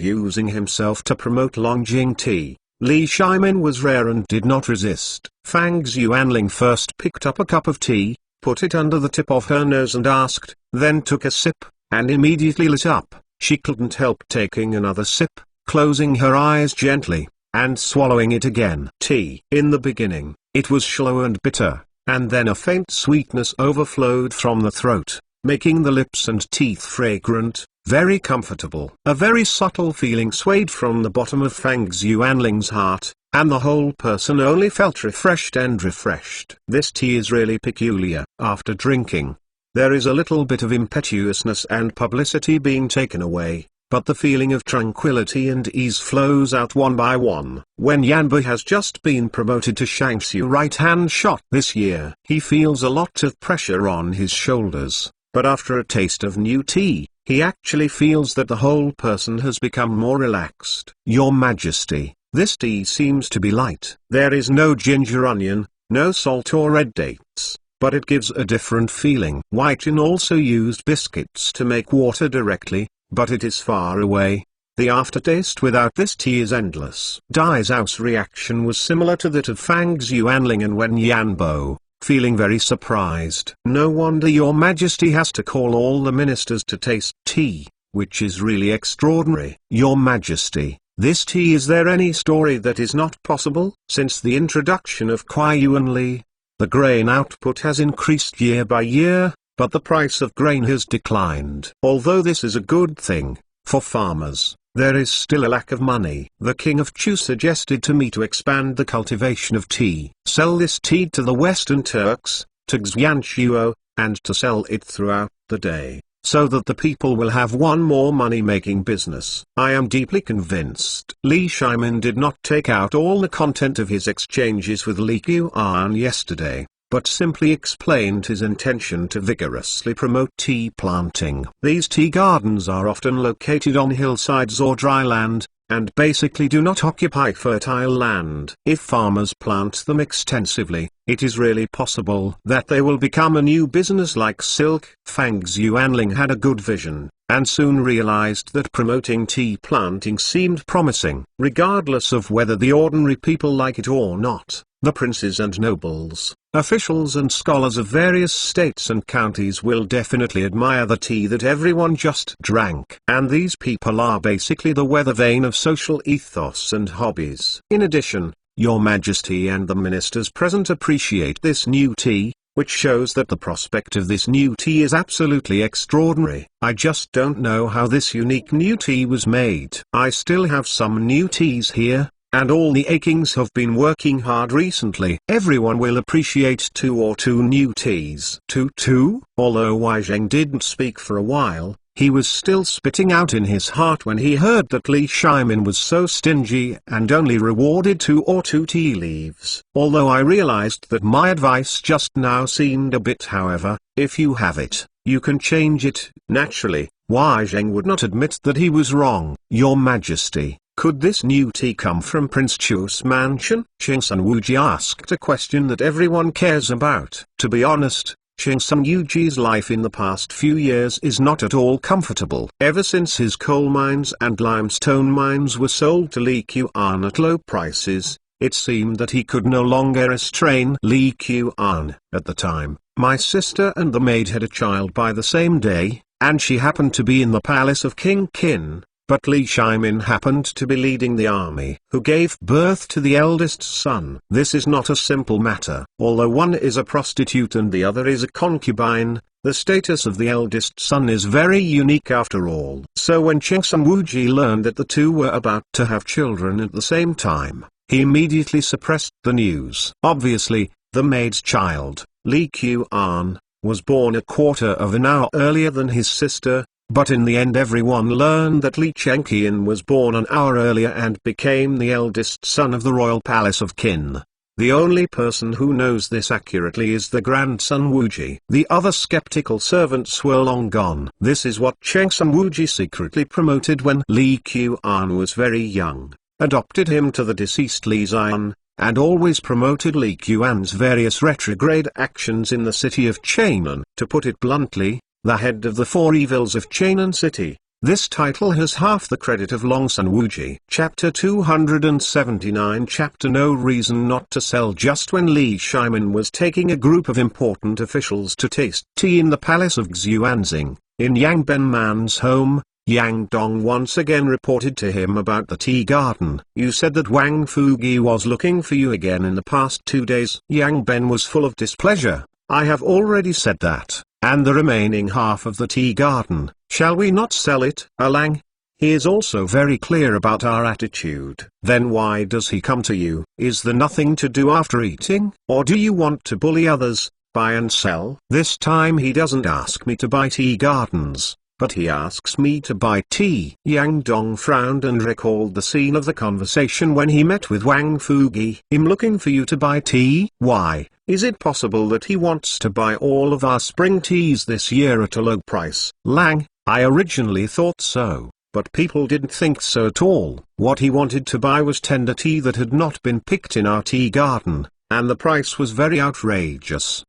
using himself to promote Longjing tea, Li Shimin was rare and did not resist. Fang Xuanling first picked up a cup of tea, put it under the tip of her nose and asked, then took a sip, and immediately lit up. She couldn't help taking another sip, closing her eyes gently, and swallowing it again. Tea. In the beginning, it was shallow and bitter, and then a faint sweetness overflowed from the throat, making the lips and teeth fragrant, very comfortable. A very subtle feeling swayed from the bottom of Fang Xuanling's heart, and the whole person only felt refreshed and refreshed. This tea is really peculiar. After drinking, there is a little bit of impetuousness and publicity being taken away, but the feeling of tranquility and ease flows out one by one. When Yanbu has just been promoted to Shangxiu right-hand shot this year, he feels a lot of pressure on his shoulders, but after a taste of new tea, he actually feels that the whole person has become more relaxed. Your Majesty, this tea seems to be light. There is no ginger onion, no salt or red dates. but it gives a different feeling. Wai Chin also used biscuits to make water directly, but it is far away. The aftertaste without this tea is endless. Dai Zhao's reaction was similar to that of Fang Xuanling and Wen Yanbo, feeling very surprised. No wonder your majesty has to call all the ministers to taste tea, which is really extraordinary. Your majesty, this tea, is there any story that is not possible? Since the introduction of Kuai Yuan Li, the grain output has increased year by year, but the price of grain has declined. Although this is a good thing for farmers, there is still a lack of money. The king of Chu suggested to me to expand the cultivation of tea, sell this tea to the Western Turks, to Xianchuo, and to sell it throughout the day, so that the people will have one more money-making business. I am deeply convinced. Li Shimin did not take out all the content of his exchanges with Li Qiuan yesterday, but simply explained his intention to vigorously promote tea planting. These tea gardens are often located on hillsides or dry land, and basically do not occupy fertile land. If farmers plant them extensively, it is really possible that they will become a new business like silk. Fang Xuanling had a good vision, and soon realized that promoting tea planting seemed promising. Regardless of whether the ordinary people like it or not, the princes and nobles, officials and scholars of various states and counties will definitely admire the tea that everyone just drank. And these people are basically the weather vane of social ethos and hobbies. In addition, your majesty and the ministers present appreciate this new tea, which shows that the prospect of this new tea is absolutely extraordinary. I just don't know how this unique new tea was made. I still have some new teas here, and all the Akings have been working hard recently. Everyone will appreciate two new teas. Two? Although Wai Zheng didn't speak for a while, he was still spitting out in his heart when he heard that Li Shimin was so stingy and only rewarded two tea leaves. Although I realized that my advice just now seemed a bit, however, if you have it, you can change it. Naturally, Wai Zheng would not admit that he was wrong. Your majesty, could this new tea come from Prince Chu's mansion? Qing Sun Wuji asked a question that everyone cares about. To be honest, Qing Sun Wuji's life in the past few years is not at all comfortable. Ever since his coal mines and limestone mines were sold to Li Qiuan at low prices, it seemed that he could no longer restrain Li Qiuan. At the time, my sister and the maid had a child by the same day, and she happened to be in the palace of King Qin. But Li Shimin happened to be leading the army, who gave birth to the eldest son. This is not a simple matter. Although one is a prostitute and the other is a concubine, the status of the eldest son is very unique after all. So when Qing Sun Wuji learned that the two were about to have children at the same time, he immediately suppressed the news. Obviously, the maid's child, Li Qiuan, was born a quarter of an hour earlier than his sister. But in the end everyone learned that Li Chengqian was born an hour earlier and became the eldest son of the royal palace of Qin. The only person who knows this accurately is the grandson Wuji. The other skeptical servants were long gone. This is what Qing Sun Wuji secretly promoted when Li Qiuan was very young, adopted him to the deceased Li Xian, and always promoted Li Qiuan's various retrograde actions in the city of Chainan. To put it bluntly, the head of the four evils of Chainan City. This title has half the credit of Long Sun Wuji. Chapter 279. Chapter No reason not to sell. Just when Li Shimin was taking a group of important officials to taste tea in the palace of Xuanzing, in Yang Benman's home, Yang Dong once again reported to him about the tea garden. You said that Wang Fugi was looking for you again in the past 2 days. Yang Ben was full of displeasure. I have already said that. And the remaining half of the tea garden, shall we not sell it? Alang. He is also very clear about our attitude. Then why does he come to you? Is there nothing to do after eating? Or do you want to bully others, buy and sell? This time he doesn't ask me to buy tea gardens, but he asks me to buy tea. Yang Dong frowned and recalled the scene of the conversation when he met with Wang Fugi. Him looking for you to buy tea? Why? Is it possible that he wants to buy all of our spring teas this year at a low price? Lang, I originally thought so, but people didn't think so at all. What he wanted to buy was tender tea that had not been picked in our tea garden, and the price was very outrageous.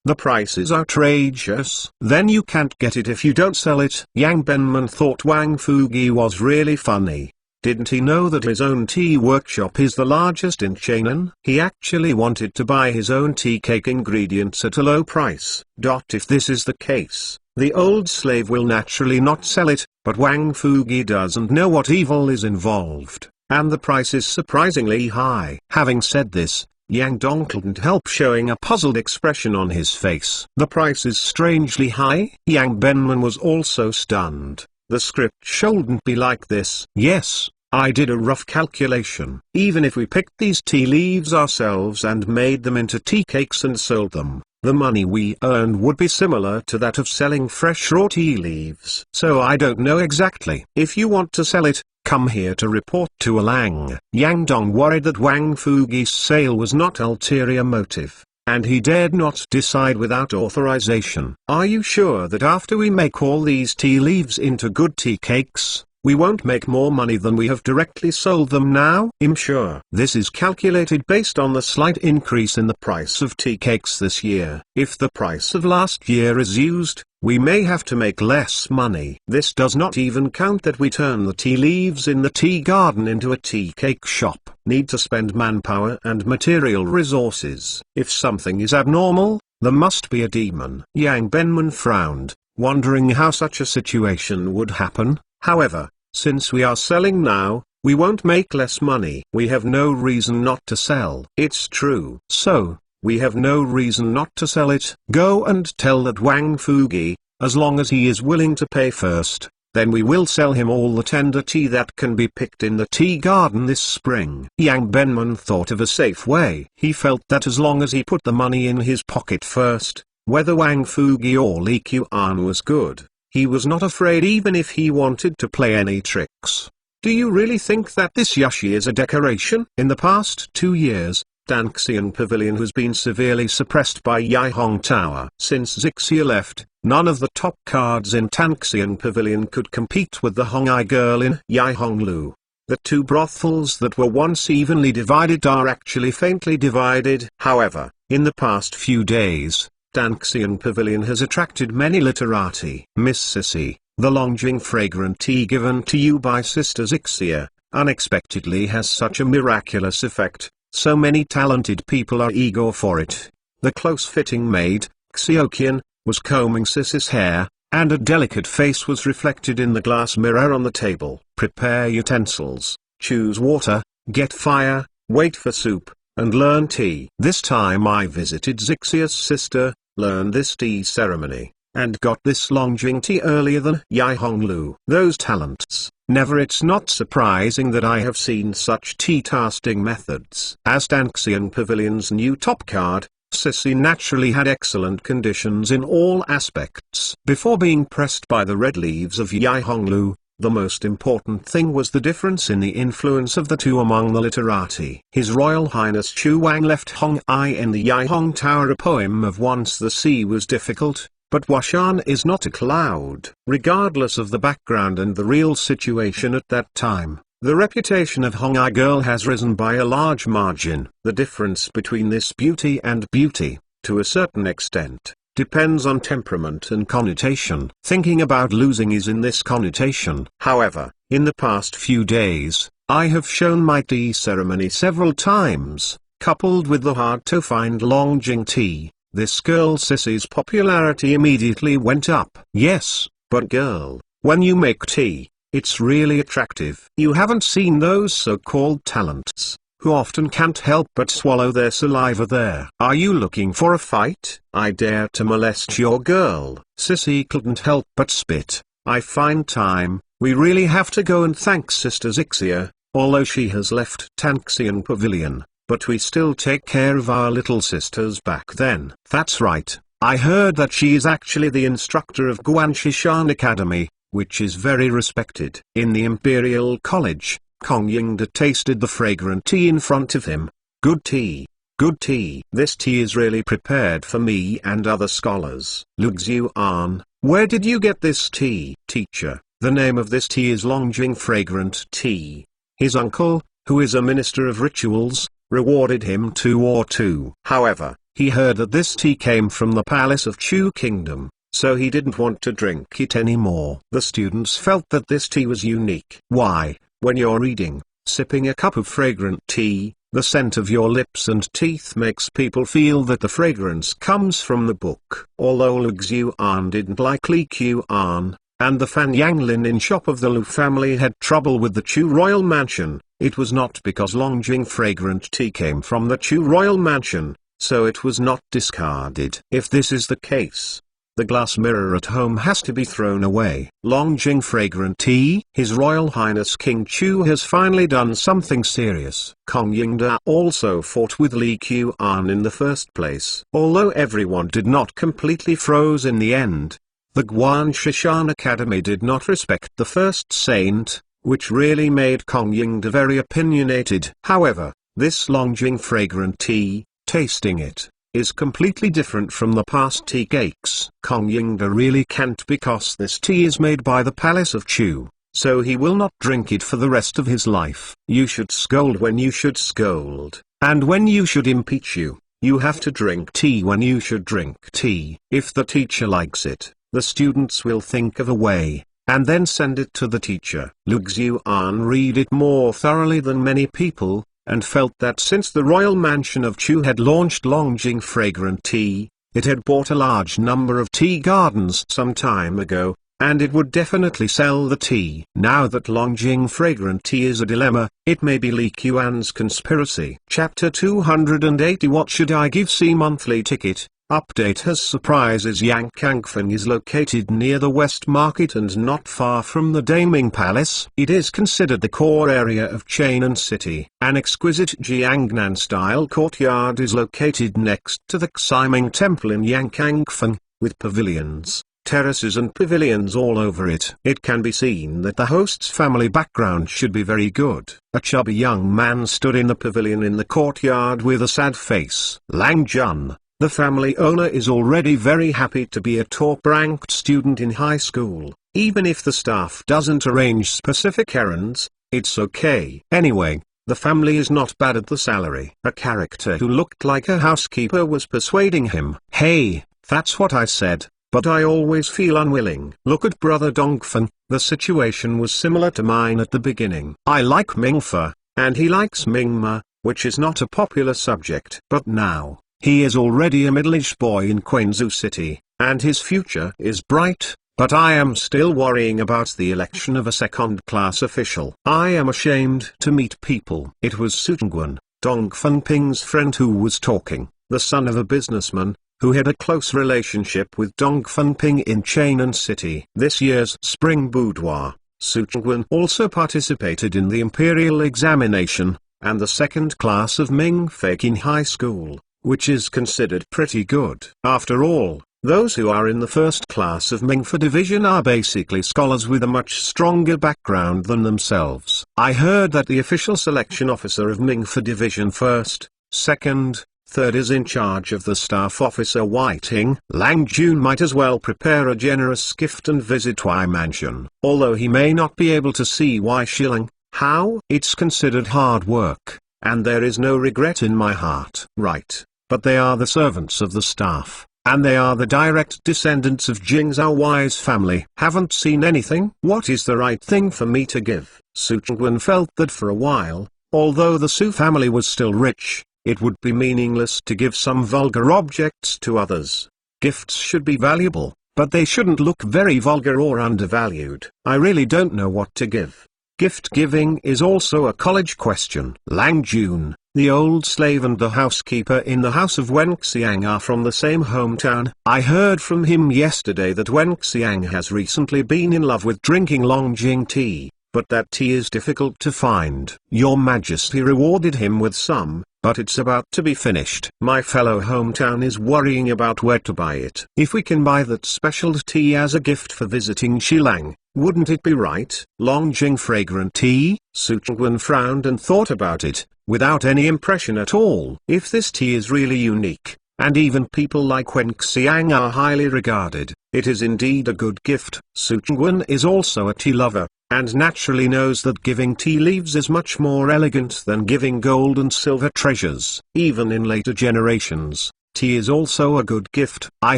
The price is outrageous? Then you can't get it if you don't sell it. Yang Benman thought Wang Fugi was really funny. Didn't he know that his own tea workshop is the largest in Chainan? He actually wanted to buy his own tea cake ingredients at a low price. If this is the case, the old slave will naturally not sell it, but Wang Fugi doesn't know what evil is involved, and the price is surprisingly high. Having said this, Yang Dong couldn't help showing a puzzled expression on his face. The price is strangely high? Yang Benman was also stunned. The script shouldn't be like this. Yes, I did a rough calculation. Even if we picked these tea leaves ourselves and made them into tea cakes and sold them, the money we earned would be similar to that of selling fresh raw tea leaves. So I don't know exactly. If you want to sell it, come here to report to Alang. Yang Dong worried that Wang Fugi's sale was not ulterior motive, and he dared not decide without authorization. Are you sure that after we make all these tea leaves into good tea cakes, we won't make more money than we have directly sold them now? I'm sure. This is calculated based on the slight increase in the price of tea cakes this year. If the price of last year is used, we may have to make less money. This does not even count that we turn the tea leaves in the tea garden into a tea cake shop. Need to spend manpower and material resources. If something is abnormal, there must be a demon. Yang Benman frowned, wondering how such a situation would happen. However, since we are selling now, we won't make less money. We have no reason not to sell. It's true. So, we have no reason not to sell it. Go and tell that Wang Fugi, as long as he is willing to pay first, then we will sell him all the tender tea that can be picked in the tea garden this spring. Yang Benman thought of a safe way. He felt that as long as he put the money in his pocket first, whether Wang Fugi or Li Qian was good, he was not afraid even if he wanted to play any tricks. Do you really think that this Yashi is a decoration? In the past 2 years, Danxian Pavilion has been severely suppressed by Yaihong Tower. Since Zixia left, none of the top cards in Danxian Pavilion could compete with the Hongai girl in Yaihonglu. The two brothels that were once evenly divided are actually faintly divided. However, in the past few days, Danxian Pavilion has attracted many literati. Miss Sissy, the Longjing fragrant tea given to you by Sister Zixia, unexpectedly has such a miraculous effect. So many talented people are eager for it. The close-fitting maid, Xiaoqian, was combing Sissy's hair, and a delicate face was reflected in the glass mirror on the table. Prepare utensils, choose water, get fire, wait for soup, and learn tea. This time I visited Zixia's sister, learned this tea ceremony, and got this Longjing tea earlier than Yaihonglu. Those talents. Never. It's not surprising that I have seen such tea tasting methods. As Danxian Pavilion's new top card, Sissy naturally had excellent conditions in all aspects. Before being pressed by the red leaves of Yaihonglu, the most important thing was the difference in the influence of the two among the literati. His Royal Highness Chu Wang left Hong I in the Yaihong Tower, a poem of Once the Sea Was Difficult, but Washan is not a cloud. Regardless of the background and the real situation at that time, the reputation of Hongai girl has risen by a large margin. The difference between this beauty and beauty, to a certain extent, depends on temperament and connotation. Thinking about losing is in this connotation. However, in the past few days, I have shown my tea ceremony several times, coupled with the hard-to-find Longjing tea. This girl Sissy's popularity immediately went up. Yes, but girl, when you make tea, it's really attractive. You haven't seen those so-called talents, who often can't help but swallow their saliva there. Are you looking for a fight? I dare to molest your girl. Sissy couldn't help but spit. I find time, we really have to go and thank Sister Zixia, although she has left Danxian Pavilion. But we still take care of our little sisters back then. That's right, I heard that she is actually the instructor of Guanshishan Academy, which is very respected. In the Imperial College, Kong Yingda tasted the fragrant tea in front of him. Good tea. Good tea. This tea is really prepared for me and other scholars. Lu Xiuan, where did you get this tea? Teacher, the name of this tea is Longjing fragrant tea. His uncle, who is a minister of rituals, rewarded him 2 or 2. However, he heard that this tea came from the palace of Chu Kingdom, so he didn't want to drink it anymore. The students felt that this tea was unique. Why, when you're reading, sipping a cup of fragrant tea, the scent of your lips and teeth makes people feel that the fragrance comes from the book. Although Lu Xuan didn't like Li Qian, and the Fan Yang linen shop of the Lu family had trouble with the Chu royal mansion, it was not because Longjing fragrant tea came from the Chu royal mansion, so it was not discarded. If this is the case, the glass mirror at home has to be thrown away. Longjing fragrant tea. His Royal Highness King Chu has finally done something serious. Kong Yingda also fought with Li Qian in the first place. Although everyone did not completely froze in the end, the Guan Shishan Academy did not respect the first saint, which really made Kong Yingda very opinionated. However, this Longjing fragrant tea, tasting it, is completely different from the past tea cakes. Kong Yingda really can't because this tea is made by the palace of Chu, so he will not drink it for the rest of his life. You should scold when you should scold, and when you should impeach you. You have to drink tea when you should drink tea. If the teacher likes it, the students will think of a way, and then send it to the teacher. Lu Xuan read it more thoroughly than many people, and felt that since the royal mansion of Chu had launched Longjing fragrant tea, it had bought a large number of tea gardens some time ago, and it would definitely sell the tea. Now that Longjing fragrant tea is a dilemma, it may be Li Qian's conspiracy. Chapter 280. What should I give? C monthly ticket. Update has surprises. Yangkangfen is located near the West Market and not far from the Daming Palace. It is considered the core area of Chainan City. An exquisite Jiangnan-style courtyard is located next to the Ximing Temple in Yangkangfen, with pavilions, terraces and pavilions all over it. It can be seen that the host's family background should be very good. A chubby young man stood in the pavilion in the courtyard with a sad face. Lang Jun, the family owner, is already very happy to be a top-ranked student in high school. Even if the staff doesn't arrange specific errands, it's okay. Anyway, the family is not bad at the salary. A character who looked like a housekeeper was persuading him. Hey, that's what I said, but I always feel unwilling. Look at Brother Dongfen. The situation was similar to mine at the beginning. I like Mingfa, and he likes Mingma, which is not a popular subject. But now, he is already a middle-aged boy in Quanzhou City, and his future is bright, but I am still worrying about the election of a second-class official. I am ashamed to meet people. It was Su Chengguan, Dong Fenping's friend, who was talking, the son of a businessman, who had a close relationship with Dong Fenping in Chainan City. This year's spring boudoir, Su Chengguan also participated in the imperial examination, and the second class of Ming Feiqin High School, which is considered pretty good. After all, those who are in the first class of Mingfa Division are basically scholars with a much stronger background than themselves. I heard that the official selection officer of Mingfa Division 1st, 2nd, 3rd is in charge of the staff officer Whiting. Lang Jun might as well prepare a generous gift and visit Y Mansion. Although he may not be able to see Y Shilling, how? It's considered hard work, and there is no regret in my heart. Right. But they are the servants of the staff, and they are the direct descendants of Jing Zhaoy's family. Haven't seen anything? What is the right thing for me to give? Su Chengguan felt that for a while, although the Su family was still rich, it would be meaningless to give some vulgar objects to others. Gifts should be valuable, but they shouldn't look very vulgar or undervalued. I really don't know what to give. Gift giving is also a college question. Lang Jun, the old slave, and the housekeeper in the house of Wen Xiang are from the same hometown. I heard from him yesterday that Wen Xiang has recently been in love with drinking Longjing tea, but that tea is difficult to find. Your Majesty rewarded him with some, but it's about to be finished. My fellow hometown is worrying about where to buy it. If we can buy that special tea as a gift for visiting Shilang, wouldn't it be right? Longjing fragrant tea? Su Chengguan frowned and thought about it, without any impression at all. If this tea is really unique, and even people like Wen Xiang are highly regarded, it is indeed a good gift. Su Chengguan is also a tea lover, and naturally knows that giving tea leaves is much more elegant than giving gold and silver treasures. Even in later generations, tea is also a good gift. I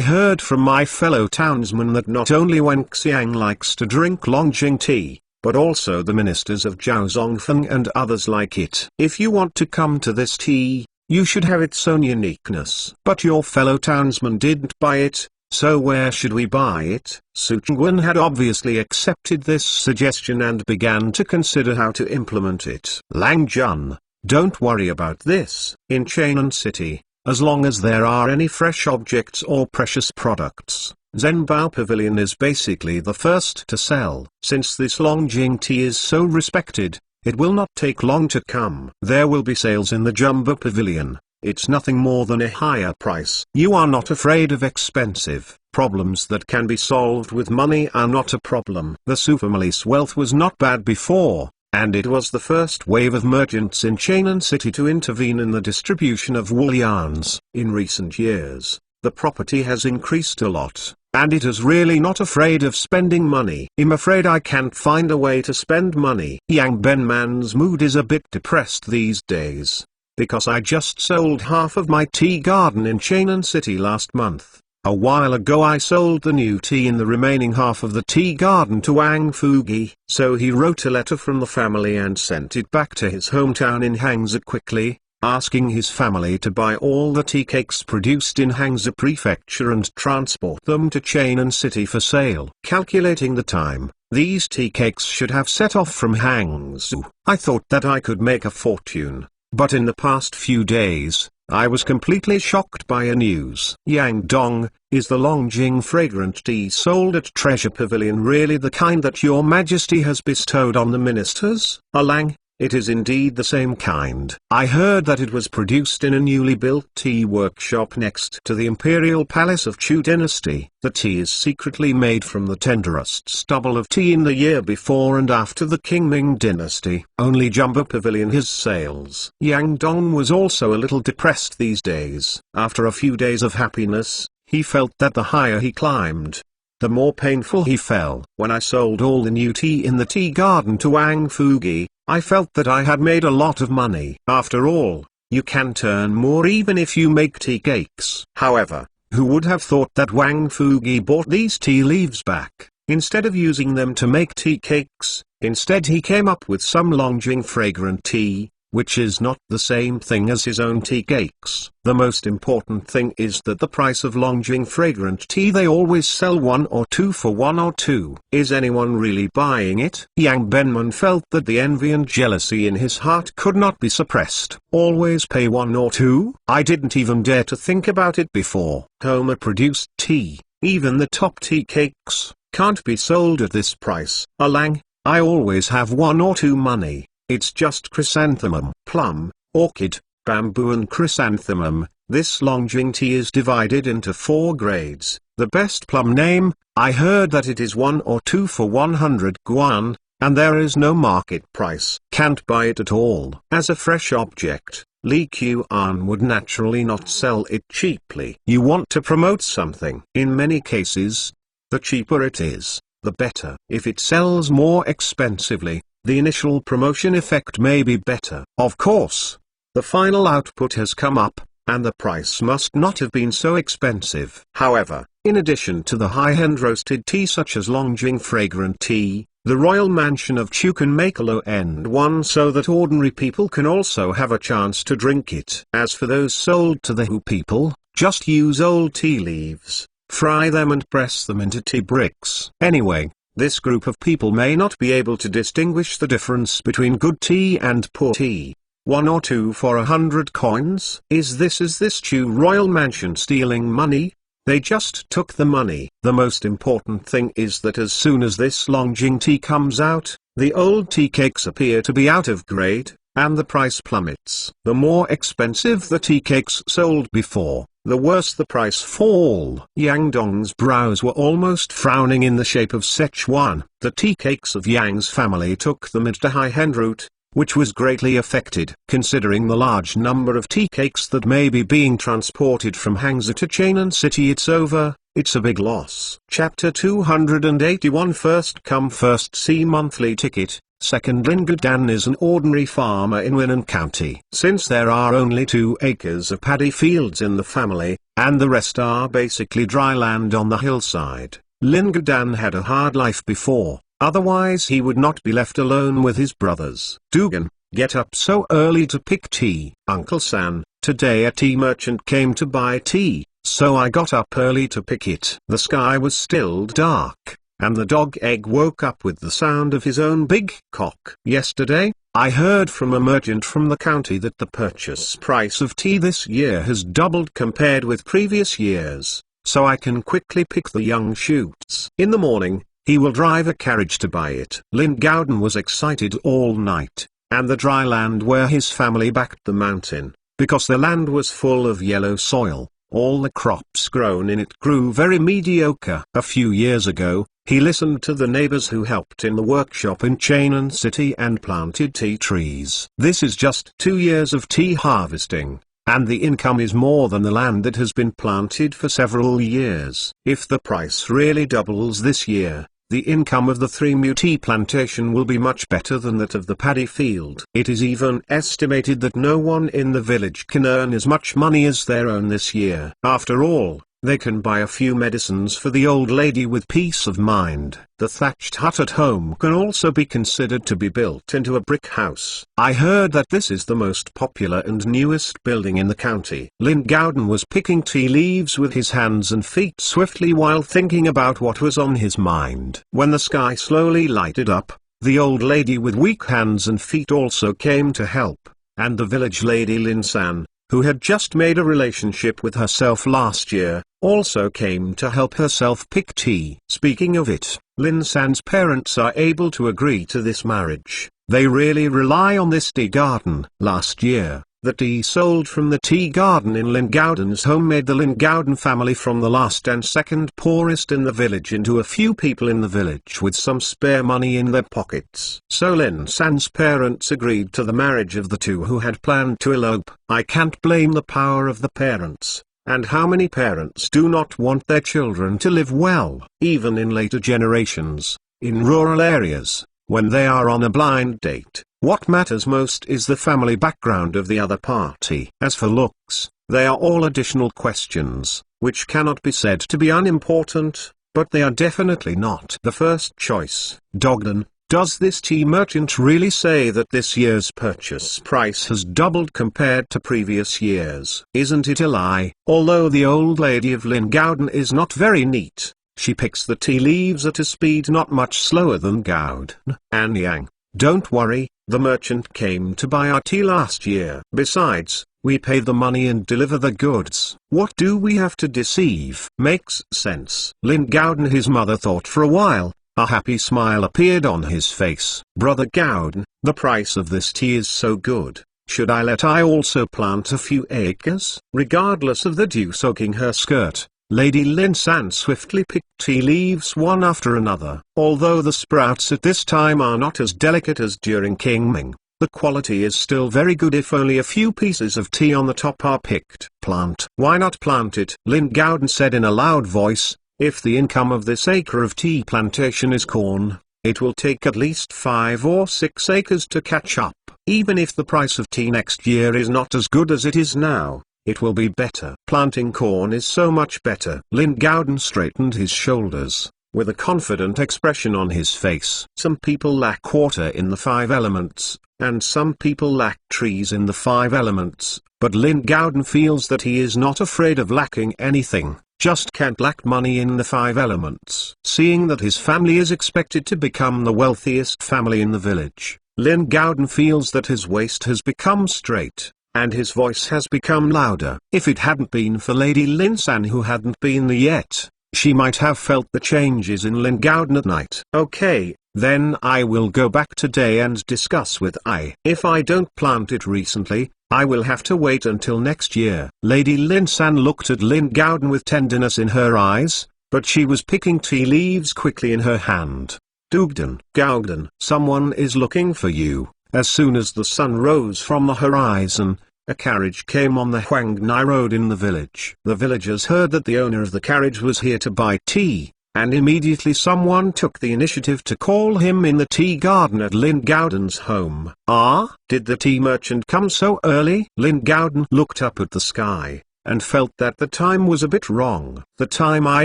heard from my fellow townsmen that not only Wen Xiang likes to drink Longjing tea, but also the ministers of Zhao and others like it. If you want to come to this tea, you should have its own uniqueness. But your fellow townsmen didn't buy it, so where should we buy it? Su Chengwen had obviously accepted this suggestion and began to consider how to implement it. Lang Jun, don't worry about this. In Chainan City, as long as there are any fresh objects or precious products, Zhenbao Pavilion is basically the first to sell. Since this Longjing tea is so respected, it will not take long to come. There will be sales in the Jumbo Pavilion. It's nothing more than a higher price. You are not afraid of expensive. Problems that can be solved with money are not a problem. The Supermalice wealth was not bad before, and it was the first wave of merchants in Chainan City to intervene in the distribution of wool yarns. In recent years, the property has increased a lot, and it is really not afraid of spending money. I'm afraid I can't find a way to spend money. Yang Benman's mood is a bit depressed these days, because I just sold half of my tea garden in Chainan City last month. A while ago I sold the new tea in the remaining half of the tea garden to Wang Fugi. So he wrote a letter from the family and sent it back to his hometown in Hangzhou quickly, asking his family to buy all the tea cakes produced in Hangzhou Prefecture and transport them to Chainan City for sale. Calculating the time, these tea cakes should have set off from Hangzhou. I thought that I could make a fortune, but in the past few days, I was completely shocked by a news. Yang Dong, is the Longjing fragrant tea sold at Treasure Pavilion really the kind that your majesty has bestowed on the ministers? Alang, it is indeed the same kind. I heard that it was produced in a newly built tea workshop next to the imperial palace of Chu dynasty. The tea is secretly made from the tenderest stubble of tea in the year before and after the Qingming dynasty. Only Jumbo Pavilion has sales. Yang Dong was also a little depressed these days. After a few days of happiness, he felt that the higher he climbed, the more painful he fell. When I sold all the new tea in the tea garden to Wang Fugi, I felt that I had made a lot of money. After all, you can earn more even if you make tea cakes. However, who would have thought that Wang Fugi bought these tea leaves back, instead of using them to make tea cakes? Instead he came up with some Longjing fragrant tea, which is not the same thing as his own tea cakes. The most important thing is that the price of Longjing fragrant tea they always sell 1 or 2 for 1 or 2. Is anyone really buying it? Yang Benman felt that the envy and jealousy in his heart could not be suppressed. Always pay 1 or 2? I didn't even dare to think about it before. Homer produced tea, even the top tea cakes, can't be sold at this price. Alang, I always have 1 or 2 money. It's just chrysanthemum, plum, orchid, bamboo and chrysanthemum. This Longjing tea is divided into 4 grades. The best plum name, I heard that it is 1 or 2 for 100 guan, and there is no market price. Can't buy it at all. As a fresh object, Li Qian would naturally not sell it cheaply. You want to promote something. In many cases, the cheaper it is, the better. If it sells more expensively, the initial promotion effect may be better. Of course, the final output has come up, and the price must not have been so expensive. However, in addition to the high-end roasted tea such as Longjing fragrant tea, the royal mansion of Chu can make a low-end one so that ordinary people can also have a chance to drink it. As for those sold to the Hu people, just use old tea leaves, fry them and press them into tea bricks. Anyway, this group of people may not be able to distinguish the difference between good tea and poor tea. 1 or 2 for 100 coins? Is this Chu royal mansion stealing money? They just took the money. The most important thing is that as soon as this Longjing tea comes out, the old tea cakes appear to be out of grade, and the price plummets. The more expensive the tea cakes sold before, the worse the price fall. Yang Dong's brows were almost frowning in the shape of Sichuan. The tea cakes of Yang's family took the mid to high-end route, which was greatly affected. Considering the large number of tea cakes that may be being transported from Hangzhou to Chainan City, it's over It's a big loss. Chapter 281 First come first see monthly ticket. Second, Lin Gaodan is an ordinary farmer in Winnan County. Since there are only 2 acres of paddy fields in the family, and the rest are basically dry land on the hillside, Lin Gaodan had a hard life before, otherwise he would not be left alone with his brothers. Dugan, get up so early to pick tea. Uncle San, today a tea merchant came to buy tea, so I got up early to pick it. The sky was still dark, and the dog Egg woke up with the sound of his own big cock. Yesterday, I heard from a merchant from the county that the purchase price of tea this year has doubled compared with previous years, so I can quickly pick the young shoots. In the morning, he will drive a carriage to buy it. Lin Gaodan was excited all night, and the dry land where his family backed the mountain, because the land was full of yellow soil. All the crops grown in it grew very mediocre. A few years ago, he listened to the neighbors who helped in the workshop in Chainan City and planted tea trees. This is just 2 years of tea harvesting, and the income is more than the land that has been planted for several years. If the price really doubles this year, the income of the 3-mu tea plantation will be much better than that of the paddy field. It is even estimated that no one in the village can earn as much money as their own this year. After all, they can buy a few medicines for the old lady with peace of mind. The thatched hut at home can also be considered to be built into a brick house. I heard that this is the most popular and newest building in the county. Lin Gaodan was picking tea leaves with his hands and feet swiftly while thinking about what was on his mind. When the sky slowly lighted up, the old lady with weak hands and feet also came to help, and the village lady Lin San, who had just made a relationship with herself last year, also came to help herself pick tea. Speaking of it, Lin San's parents are able to agree to this marriage. They really rely on this tea garden. Last year, the tea sold from the tea garden in Lin Gaodan's home made the Lin Gaodan family from the last and second poorest in the village into a few people in the village with some spare money in their pockets. So Lin San's parents agreed to the marriage of the two who had planned to elope. I can't blame the power of the parents. And how many parents do not want their children to live well, even in later generations, in rural areas, when they are on a blind date? What matters most is the family background of the other party. As for looks, they are all additional questions, which cannot be said to be unimportant, but they are definitely not the first choice. Dogden, does this tea merchant really say that this year's purchase price has doubled compared to previous years? Isn't it a lie? Although the old lady of Lin Gaodan is not very neat, she picks the tea leaves at a speed not much slower than Gaodan and Yang. Don't worry, the merchant came to buy our tea last year. Besides, we pay the money and deliver the goods. What do we have to deceive? Makes sense. Lin Gaodan, his mother, thought for a while. A happy smile appeared on his face. Brother Gaodan, the price of this tea is so good. Should I also plant a few acres? Regardless of the dew soaking her skirt, Lady Lin San swiftly picked tea leaves one after another. Although the sprouts at this time are not as delicate as during King Ming, the quality is still very good if only a few pieces of tea on the top are picked. Plant. Why not plant it? Lin Gaodan said in a loud voice. If the income of this acre of tea plantation is corn, it will take at least 5 or 6 acres to catch up. Even if the price of tea next year is not as good as it is now, it will be better. Planting corn is so much better. Lin Gaodan straightened his shoulders, with a confident expression on his face. Some people lack water in the 5 elements, and some people lack trees in the 5 elements, but Lin Gaodan feels that he is not afraid of lacking anything. Just can't lack money in the 5 elements. Seeing that his family is expected to become the wealthiest family in the village, Lin Gaodan feels that his waist has become straight, and his voice has become louder. If it hadn't been for Lady Lin San who hadn't been there yet, she might have felt the changes in Lin Gaodan at night. Okay, then I will go back today and discuss with I. If I don't plant it recently, I will have to wait until next year. Lady Lin San looked at Lin Gaodan with tenderness in her eyes, but she was picking tea leaves quickly in her hand. Gaodan, someone is looking for you. As soon as the sun rose from the horizon, a carriage came on the Huangnai road in the village. The villagers heard that the owner of the carriage was here to buy tea, and immediately someone took the initiative to call him in the tea garden at Lin Gaodan's home. Ah, did the tea merchant come so early? Lin Gaodan looked up at the sky, and felt that the time was a bit wrong. The time I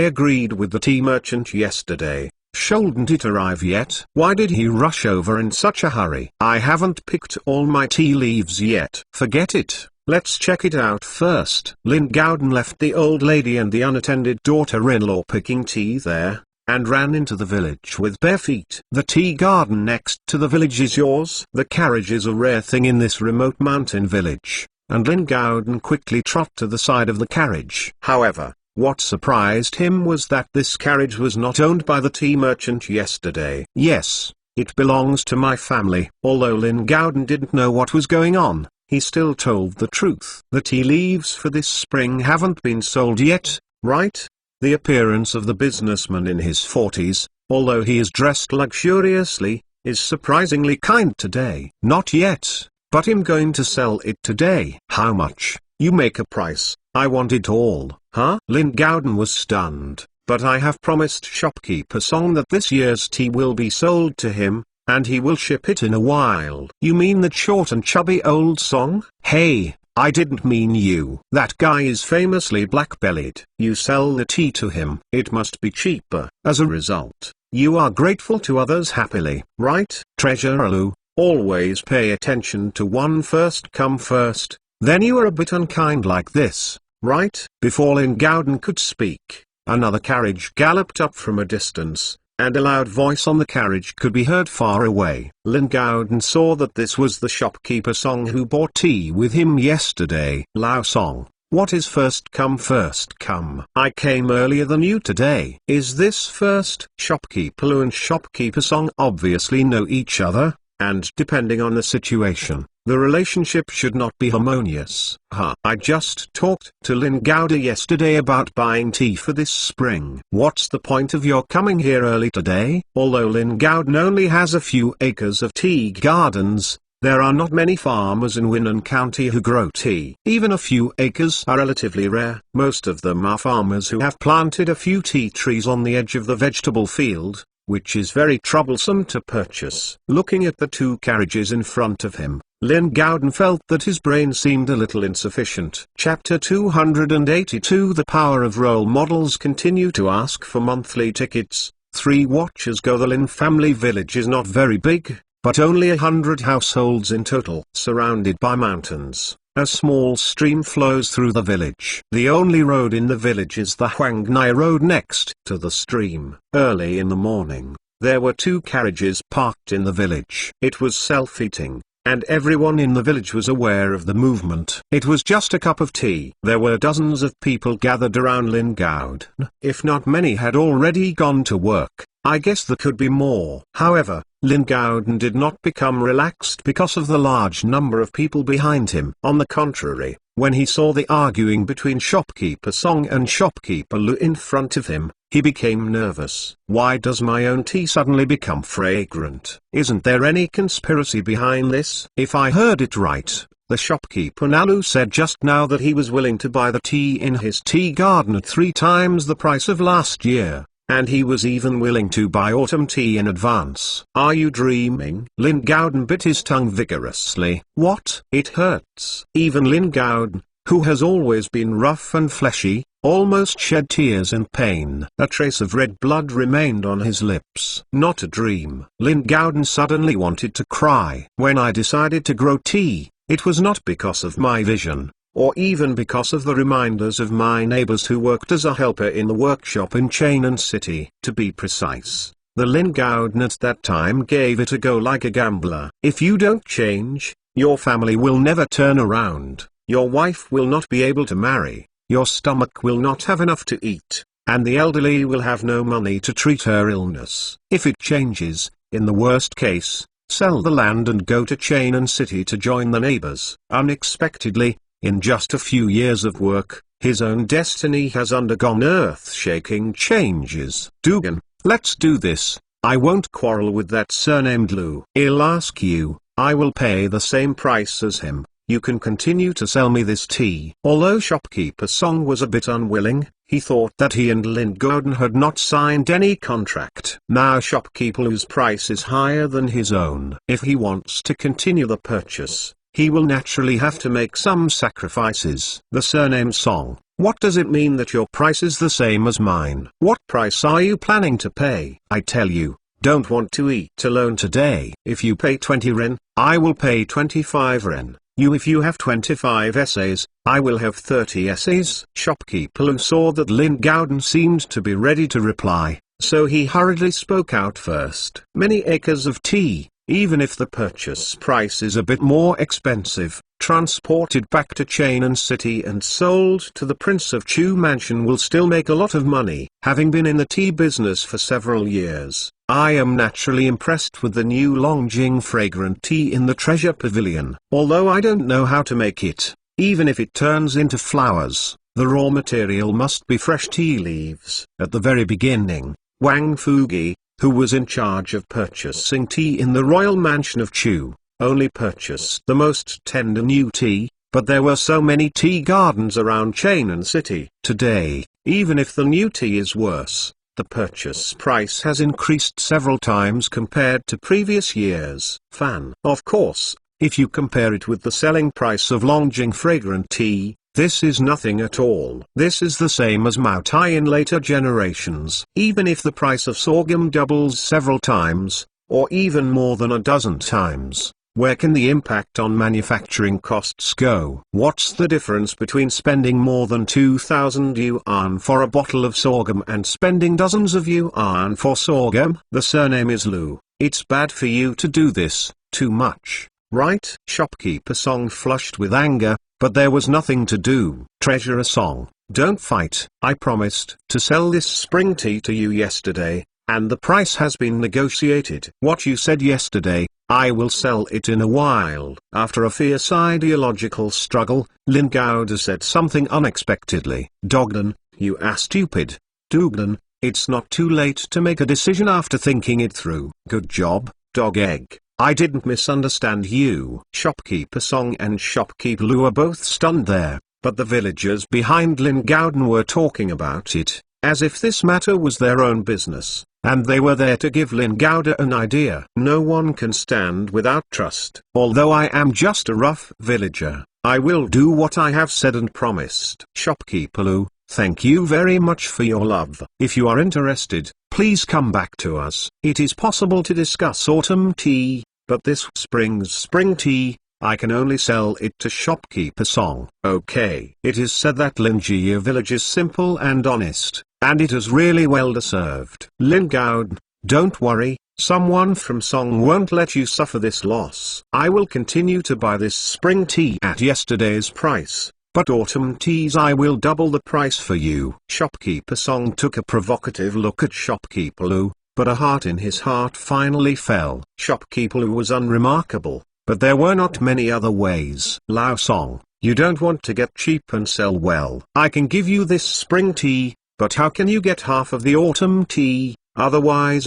agreed with the tea merchant yesterday. Shouldn't it arrive yet? Why did he rush over in such a hurry? I haven't picked all my tea leaves yet. Forget it. Let's check it out first. Lin Gaodan left the old lady and the unattended daughter-in-law picking tea there, and ran into the village with bare feet. The tea garden next to the village is yours. The carriage is a rare thing in this remote mountain village, and Lin Gaodan quickly trotted to the side of the carriage. However, what surprised him was that this carriage was not owned by the tea merchant yesterday. Yes, it belongs to my family. Although Lin Gaodan didn't know what was going on, he still told the truth. The tea leaves for this spring haven't been sold yet, right? The appearance of the businessman in his 40s, although he is dressed luxuriously, is surprisingly kind today. Not yet, but I'm going to sell it today. How much? You make a price. I want it all. Huh? Lin Gaodan was stunned, but I have promised shopkeeper Song that this year's tea will be sold to him, and he will ship it in a while. You mean that short and chubby old Song? Hey, I didn't mean you. That guy is famously black-bellied. You sell the tea to him. It must be cheaper. As a result, you are grateful to others happily, right? Treasurer Lu, always pay attention to one first come first, then you are a bit unkind like this, right? Before Lin Gaodan could speak, another carriage galloped up from a distance, and a loud voice on the carriage could be heard far away. Lin Gaodan saw that this was the shopkeeper Song who bought tea with him yesterday. Lao Song, what is first come first come? I came earlier than you today. Is this first? Shopkeeper Lu and shopkeeper Song obviously know each other, and depending on the situation, the relationship should not be harmonious. I just talked to Lin Gaodan yesterday about buying tea for this spring. What's the point of your coming here early today? Although Lin Gaodan only has a few acres of tea gardens, there are not many farmers in Winnan County who grow tea. Even a few acres are relatively rare. Most of them are farmers who have planted a few tea trees on the edge of the vegetable field, which is very troublesome to purchase. Looking at the two carriages in front of him, Lin Gaodan felt that his brain seemed a little insufficient. Chapter 282 The power of role models. Continue to ask for monthly tickets. 3 watches go. The Lin family village is not very big, but only 100 households in total. Surrounded by mountains, a small stream flows through the village. The only road in the village is the Huangnai road next to the stream. Early in the morning, there were 2 carriages parked in the village. It was self-eating, and everyone in the village was aware of the movement. It was just a cup of tea. There were dozens of people gathered around Lin Gaodan. If not many had already gone to work, I guess there could be more. However, Lin Gaodan did not become relaxed because of the large number of people behind him. On the contrary, when he saw the arguing between shopkeeper Song and shopkeeper Lu in front of him, he became nervous. Why does my own tea suddenly become fragrant? Isn't there any conspiracy behind this? If I heard it right, the shopkeeper Nalu said just now that he was willing to buy the tea in his tea garden at 3 times the price of last year, and he was even willing to buy autumn tea in advance. Are you dreaming? Lin Gaodan bit his tongue vigorously. What? It hurts. Even Lin Gaodan, who has always been rough and fleshy, almost shed tears in pain. A trace of red blood remained on his lips. Not a dream. Lin Gaodan suddenly wanted to cry. When I decided to grow tea, it was not because of my vision, or even because of the reminders of my neighbors who worked as a helper in the workshop in Chainan City. To be precise, the Lin Gaodan at that time gave it a go like a gambler. If you don't change, your family will never turn around, your wife will not be able to marry, your stomach will not have enough to eat, and the elderly will have no money to treat her illness. If it changes, in the worst case, sell the land and go to Chainan City to join the neighbors. Unexpectedly, in just a few years of work, his own destiny has undergone earth-shaking changes. Dugan, let's do this. I won't quarrel with that surnamed Lu. I'll ask you, I will pay the same price as him. you can continue to sell me this tea. Although shopkeeper Song was a bit unwilling, he thought that he and Lin Gaodan had not signed any contract. Now shopkeeper Lu's price is higher than his own. If he wants to continue the purchase, he will naturally have to make some sacrifices. The surname Song. What does it mean that your price is the same as mine? What price are you planning to pay? I tell you, don't want to eat alone today. If you pay 20 ren, I will pay 25 ren. If you have 25 essays, I will have 30 essays. Shopkeeper Lu saw that Lin Gaodan seemed to be ready to reply, so he hurriedly spoke out first. Many acres of tea, even if the purchase price is a bit more expensive, transported back to Chainan City and sold to the Prince of Chu mansion will still make a lot of money. Having been in the tea business for several years, I am naturally impressed with the new Longjing fragrant tea in the treasure pavilion. Although I don't know how to make it, even if it turns into flowers, the raw material must be fresh tea leaves. At the very beginning, Wang Fugi, who was in charge of purchasing tea in the royal mansion of Chu, only purchased the most tender new tea, but there were so many tea gardens around Chainan City. Today, even if the new tea is worse, the purchase price has increased several times compared to previous years. Fan. Of course, if you compare it with the selling price of Longjing fragrant tea, this is nothing at all. This is the same as Mao Tai in later generations. Even if the price of sorghum doubles several times, or even more than a dozen times, where can the impact on manufacturing costs go? What's the difference between spending more than 2,000 yuan for a bottle of sorghum and spending dozens of yuan for sorghum? The surname is Lu. It's bad for you to do this, too much, right? Shopkeeper Song flushed with anger, but there was nothing to do. Treasurer Song, don't fight. I promised to sell this spring tea to you yesterday, and the price has been negotiated. What you said yesterday, I will sell it in a while. After a fierce ideological struggle, Lin Gaodan said something unexpectedly. Dogden, you are stupid. Dogden, it's not too late to make a decision after thinking it through. Good job, Dog Egg. I didn't misunderstand you. Shopkeeper Song and Shopkeeper Lu were both stunned there, but the villagers behind Lin Gaodan were talking about it, as if this matter was their own business, and they were there to give Lin Gaodan an idea. No one can stand without trust. Although I am just a rough villager, I will do what I have said and promised. Shopkeeper Lu, thank you very much for your love. If you are interested, please come back to us. It is possible to discuss autumn tea, but this spring tea, I can only sell it to Shopkeeper Song. Okay. It is said that Linjia village is simple and honest, and it is really well deserved. Lin Gaodan, don't worry, someone from Song won't let you suffer this loss. I will continue to buy this spring tea at yesterday's price, but autumn teas I will double the price for you. Shopkeeper Song took a provocative look at Shopkeeper Lu, but a heart in his heart finally fell. Shopkeeper Lu was unremarkable, but there were not many other ways. Lao Song, you don't want to get cheap and sell well. I can give you this spring tea, but how can you get half of the autumn tea? Otherwise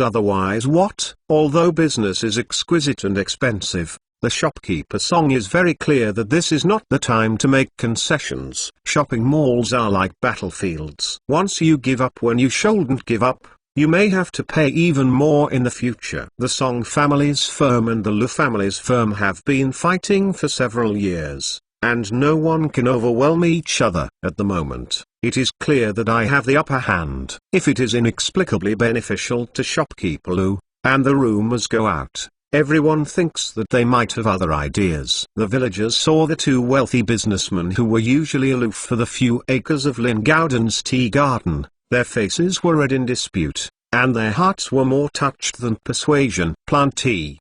what? Although business is exquisite and expensive, the Shopkeeper Song is very clear that this is not the time to make concessions. Shopping malls are like battlefields. Once you give up when you shouldn't give up, you may have to pay even more in the future. The Song family's firm and the Lu family's firm have been fighting for several years, and no one can overwhelm each other. At the moment, it is clear that I have the upper hand. If it is inexplicably beneficial to Shopkeeper Lu, and the rumors go out, everyone thinks that they might have other ideas. The villagers saw the two wealthy businessmen who were usually aloof for the few acres of Lin Gaodan's tea garden. Their faces were red in dispute, and their hearts were more touched than persuasion. Plant tea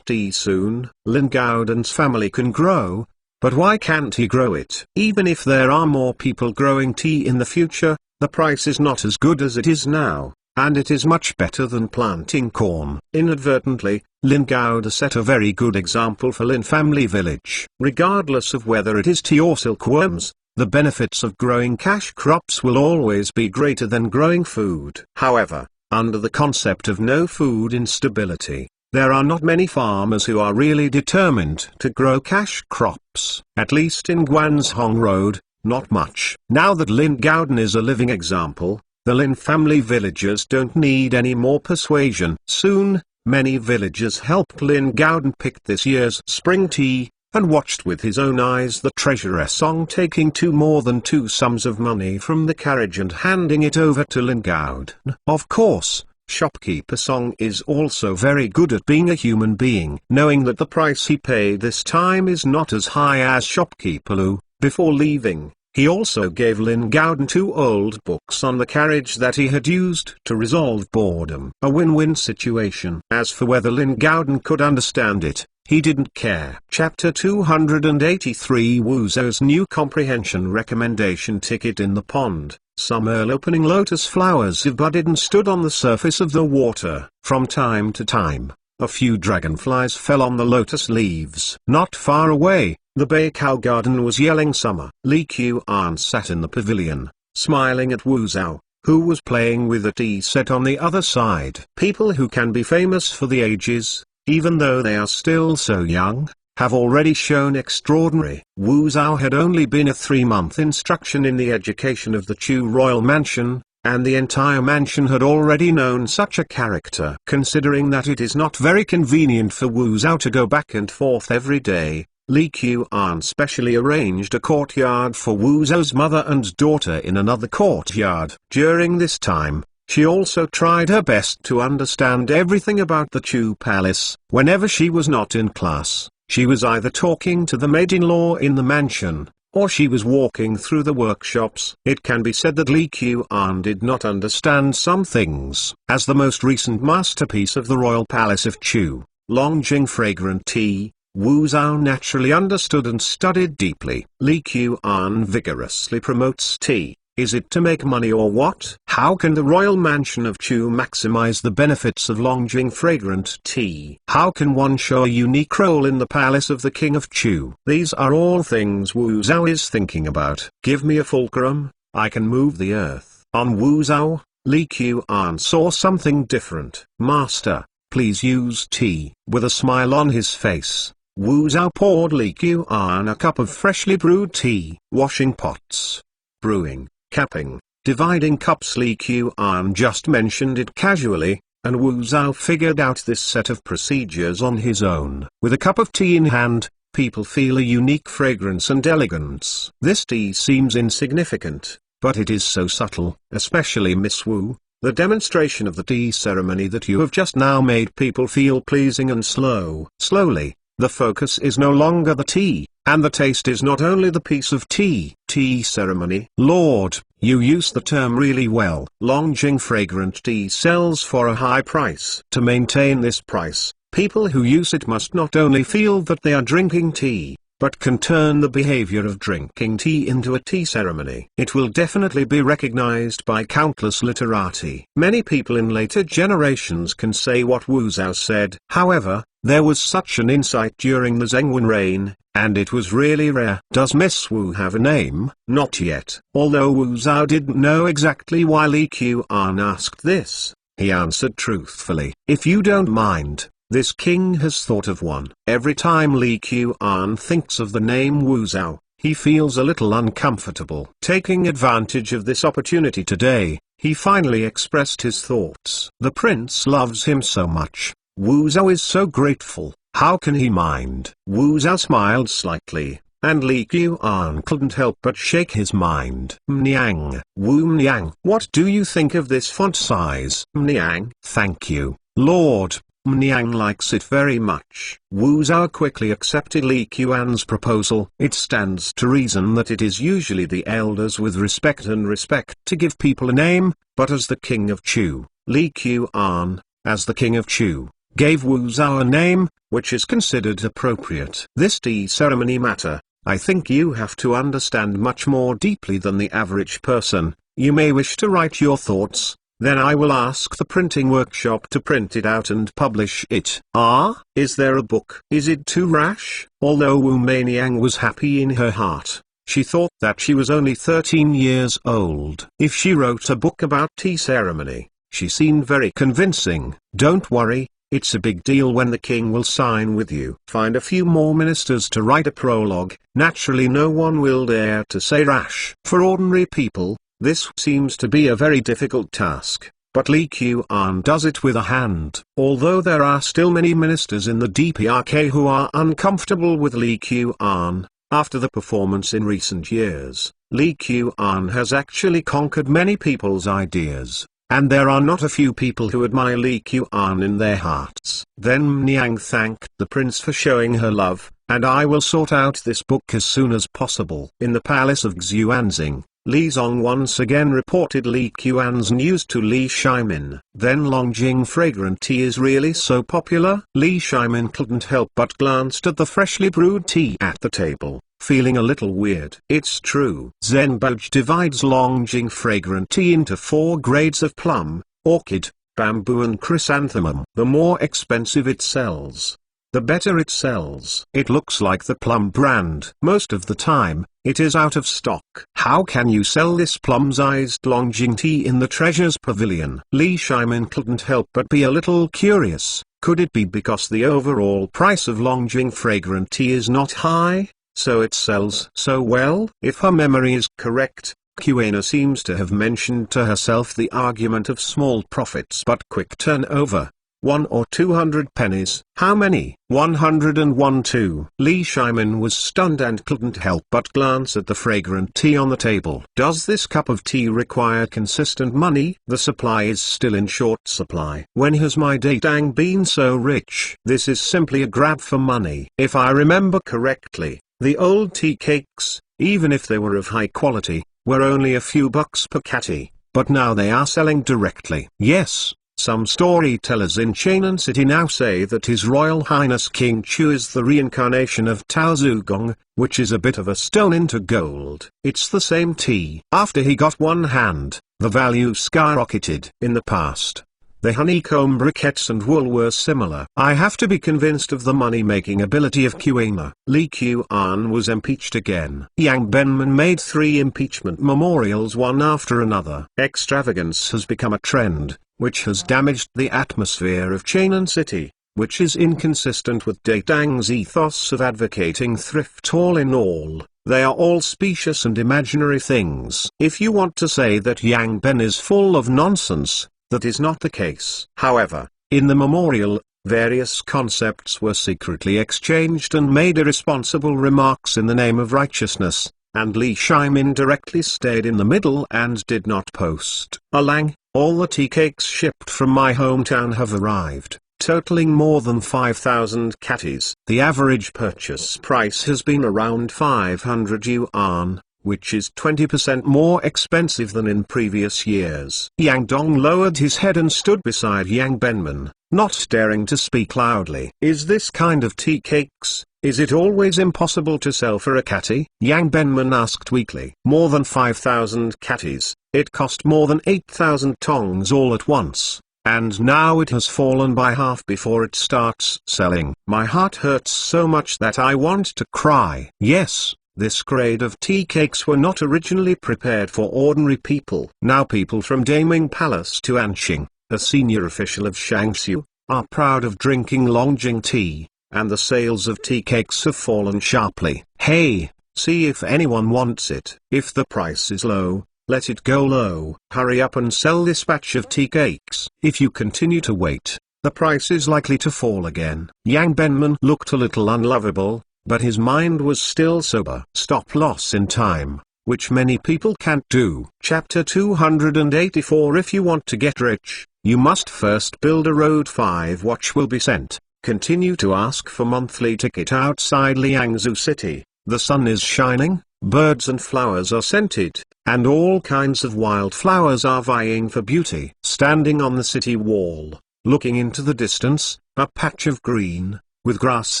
soon. Lin Gaodan's family can grow, but why can't he grow it? Even if there are more people growing tea in the future, the price is not as good as it is now, and it is much better than planting corn. Inadvertently, Lin Gaodan set a very good example for Lin family village. Regardless of whether it is tea or silkworms, the benefits of growing cash crops will always be greater than growing food. However, under the concept of no food instability, There are not many farmers who are really determined to grow cash crops, at least in Guanzhong Road, not much. Now that Lin Gaodan is a living example, the Lin family villagers don't need any more persuasion. Soon, many villagers helped Lin Gaodan pick this year's spring tea, and watched with his own eyes the treasurer Song taking more than two sums of money from the carriage and handing it over to Lin Gaodan. Of course, shopkeeper Song is also very good at being a human being. Knowing that the price he paid this time is not as high as shopkeeper Lu, before leaving, he also gave Lin Gaodan 2 old books on the carriage that he had used to resolve boredom. A win-win situation. As for whether Lin Gaodan could understand it, he didn't care. Chapter 283 Wu Zhou's new comprehension recommendation ticket. In the pond, some early-opening lotus flowers have budded and stood on the surface of the water. From time to time, a few dragonflies fell on the lotus leaves. Not far away, the Bei Cow Garden was yelling summer. Li Qian sat in the pavilion, smiling at Wu Zhou, who was playing with a tea set on the other side. People who can be famous for the ages, even though they are still so young, have already shown extraordinary. Wu Zhou had only been a 3-month instruction in the education of the Chu royal mansion, and the entire mansion had already known such a character. Considering that it is not very convenient for Wu Zhou to go back and forth every day, Li Qian specially arranged a courtyard for Wu Zhou's mother and daughter in another courtyard. During this time, she also tried her best to understand everything about the Chu palace. Whenever she was not in class, she was either talking to the maid-in-law in the mansion, or she was walking through the workshops. It can be said that Li Qian did not understand some things. As the most recent masterpiece of the royal palace of Chu, Longjing fragrant tea, Wu Zhou naturally understood and studied deeply. Li Qian vigorously promotes tea. Is it to make money or what? How can the royal mansion of Chu maximize the benefits of Longjing fragrant tea? How can one show a unique role in the palace of the king of Chu? These are all things Wu Zhou is thinking about. Give me a fulcrum, I can move the earth. On Wu Zhou, Li Qian saw something different. Master, please use tea. With a smile on his face, Wu Zhou poured Li Qian a cup of freshly brewed tea. Washing pots, brewing, capping, dividing cups. Li Qian just mentioned it casually, and Wu Zhou figured out this set of procedures on his own. With a cup of tea in hand, people feel a unique fragrance and elegance. This tea seems insignificant, but it is so subtle. Especially Miss Wu, the demonstration of the tea ceremony that you have just now made people feel pleasing and slow. Slowly, the focus is no longer the tea, and the taste is not only the piece of tea. Tea ceremony. Lord, you use the term really well. Longjing fragrant tea sells for a high price. To maintain this price, people who use it must not only feel that they are drinking tea, but can turn the behavior of drinking tea into a tea ceremony. It will definitely be recognized by countless literati. Many people in later generations can say what Wu Zhou said. However, there was such an insight during the Zhengwen reign, and it was really rare. Does Miss Wu have a name? Not yet. Although Wu Zhou didn't know exactly why Li Qian asked this, he answered truthfully. If you don't mind, this king has thought of one. Every time Li Qian thinks of the name Wu Zhou, he feels a little uncomfortable. Taking advantage of this opportunity today, he finally expressed his thoughts. The prince loves him so much. Wu Zhou is so grateful. How can he mind? Wu Zhou smiled slightly, and Li Qian couldn't help but shake his mind. Mniang. Wu Mniang. What do you think of this font size? Mniang. Thank you, Lord. Mniang likes it very much. Wu Zhou quickly accepted Li Qian's proposal. It stands to reason that it is usually the elders with respect to give people a name, but as the king of Chu, Li Qian, as the king of Chu, gave Wu Zhou a name, which is considered appropriate. This tea ceremony matter, I think you have to understand much more deeply than the average person. You may wish to write your thoughts, then I will ask the printing workshop to print it out and publish it. Ah, is there a book? Is it too rash? Although Wu Meiniang was happy in her heart, she thought that she was only 13 years old. If she wrote a book about tea ceremony, she seemed very convincing. Don't worry, It's a big deal when the king will sign with you. Find a few more ministers to write a prologue. Naturally no one will dare to say rash. For ordinary people, this seems to be a very difficult task. But Li Qian does it with a hand. Although there are still many ministers in the DPRK who are uncomfortable with Li Qian, after the performance in recent years, Li Qian has actually conquered many people's ideas. And there are not a few people who admire Li Qian in their hearts. Then Niang thanked the prince for showing her love, and I will sort out this book as soon as possible. In the palace of Xuanzing, Li Zong once again reported Li Qian's news to Li Shimin. Then Longjing fragrant tea is really so popular? Li Shimin couldn't help but glanced at the freshly brewed tea at the table, feeling a little weird. It's true. Zhenboj divides Longjing fragrant tea into 4 grades of plum, orchid, bamboo and chrysanthemum. The more expensive it sells, the better it sells. It looks like the plum brand. Most of the time, it is out of stock. How can you sell this plum-sized Longjing tea in the treasures pavilion? Li Shimin couldn't help but be a little curious. Could it be because the overall price of Longjing fragrant tea is not high, so it sells so well? If her memory is correct, Qiana seems to have mentioned to herself the argument of small profits but quick turnover. 1 or 200 pennies. How many? 101 too. Li Shimin was stunned and couldn't help but glance at the fragrant tea on the table. Does this cup of tea require consistent money? The supply is still in short supply. When has my Datang been so rich? This is simply a grab for money. If I remember correctly, the old tea cakes, even if they were of high quality, were only a few bucks per catty, but now they are selling directly. Yes. Some storytellers in Chainan City now say that His Royal Highness King Chu is the reincarnation of Tao Zugong, which is a bit of a stone into gold. It's the same tea. After he got one hand, the value skyrocketed. In the past, the honeycomb briquettes and wool were similar. I have to be convinced of the money-making ability of Qiana. Li Qian was impeached again. Yang Benman made 3 impeachment memorials one after another. Extravagance has become a trend, which has damaged the atmosphere of Chainan City, which is inconsistent with Datang's ethos of advocating thrift. All in all, they are all specious and imaginary things. If you want to say that Yang Ben is full of nonsense, that is not the case. However, in the memorial, various concepts were secretly exchanged and made irresponsible remarks in the name of righteousness, and Li Shimin directly stayed in the middle and did not post. Alang, all the tea cakes shipped from my hometown have arrived, totaling more than 5,000 catties. The average purchase price has been around 500 yuan, which is 20% more expensive than in previous years. Yang Dong lowered his head and stood beside Yang Benman, not daring to speak loudly. Is this kind of tea cakes, is it always impossible to sell for a catty? Yang Benman asked weakly. More than 5,000 catties, it cost more than 8,000 tongs all at once, and now it has fallen by half before it starts selling. My heart hurts so much that I want to cry. Yes. This grade of tea cakes were not originally prepared for ordinary people. Now people from Daming Palace to Anqing, a senior official of Shangxiu, are proud of drinking Longjing tea, and the sales of tea cakes have fallen sharply. Hey, see if anyone wants it. If the price is low, let it go low. Hurry up and sell this batch of tea cakes. If you continue to wait, the price is likely to fall again. Yang Benman looked a little unlovable, but his mind was still sober. Stop loss in time, which many people can't do. Chapter 284. If you want to get rich, you must first build a road. 5 watch will be sent. Continue to ask for monthly ticket outside Liangzhou city. The sun is shining, birds and flowers are scented, and all kinds of wildflowers are vying for beauty. Standing on the city wall, looking into the distance, a patch of green, with grass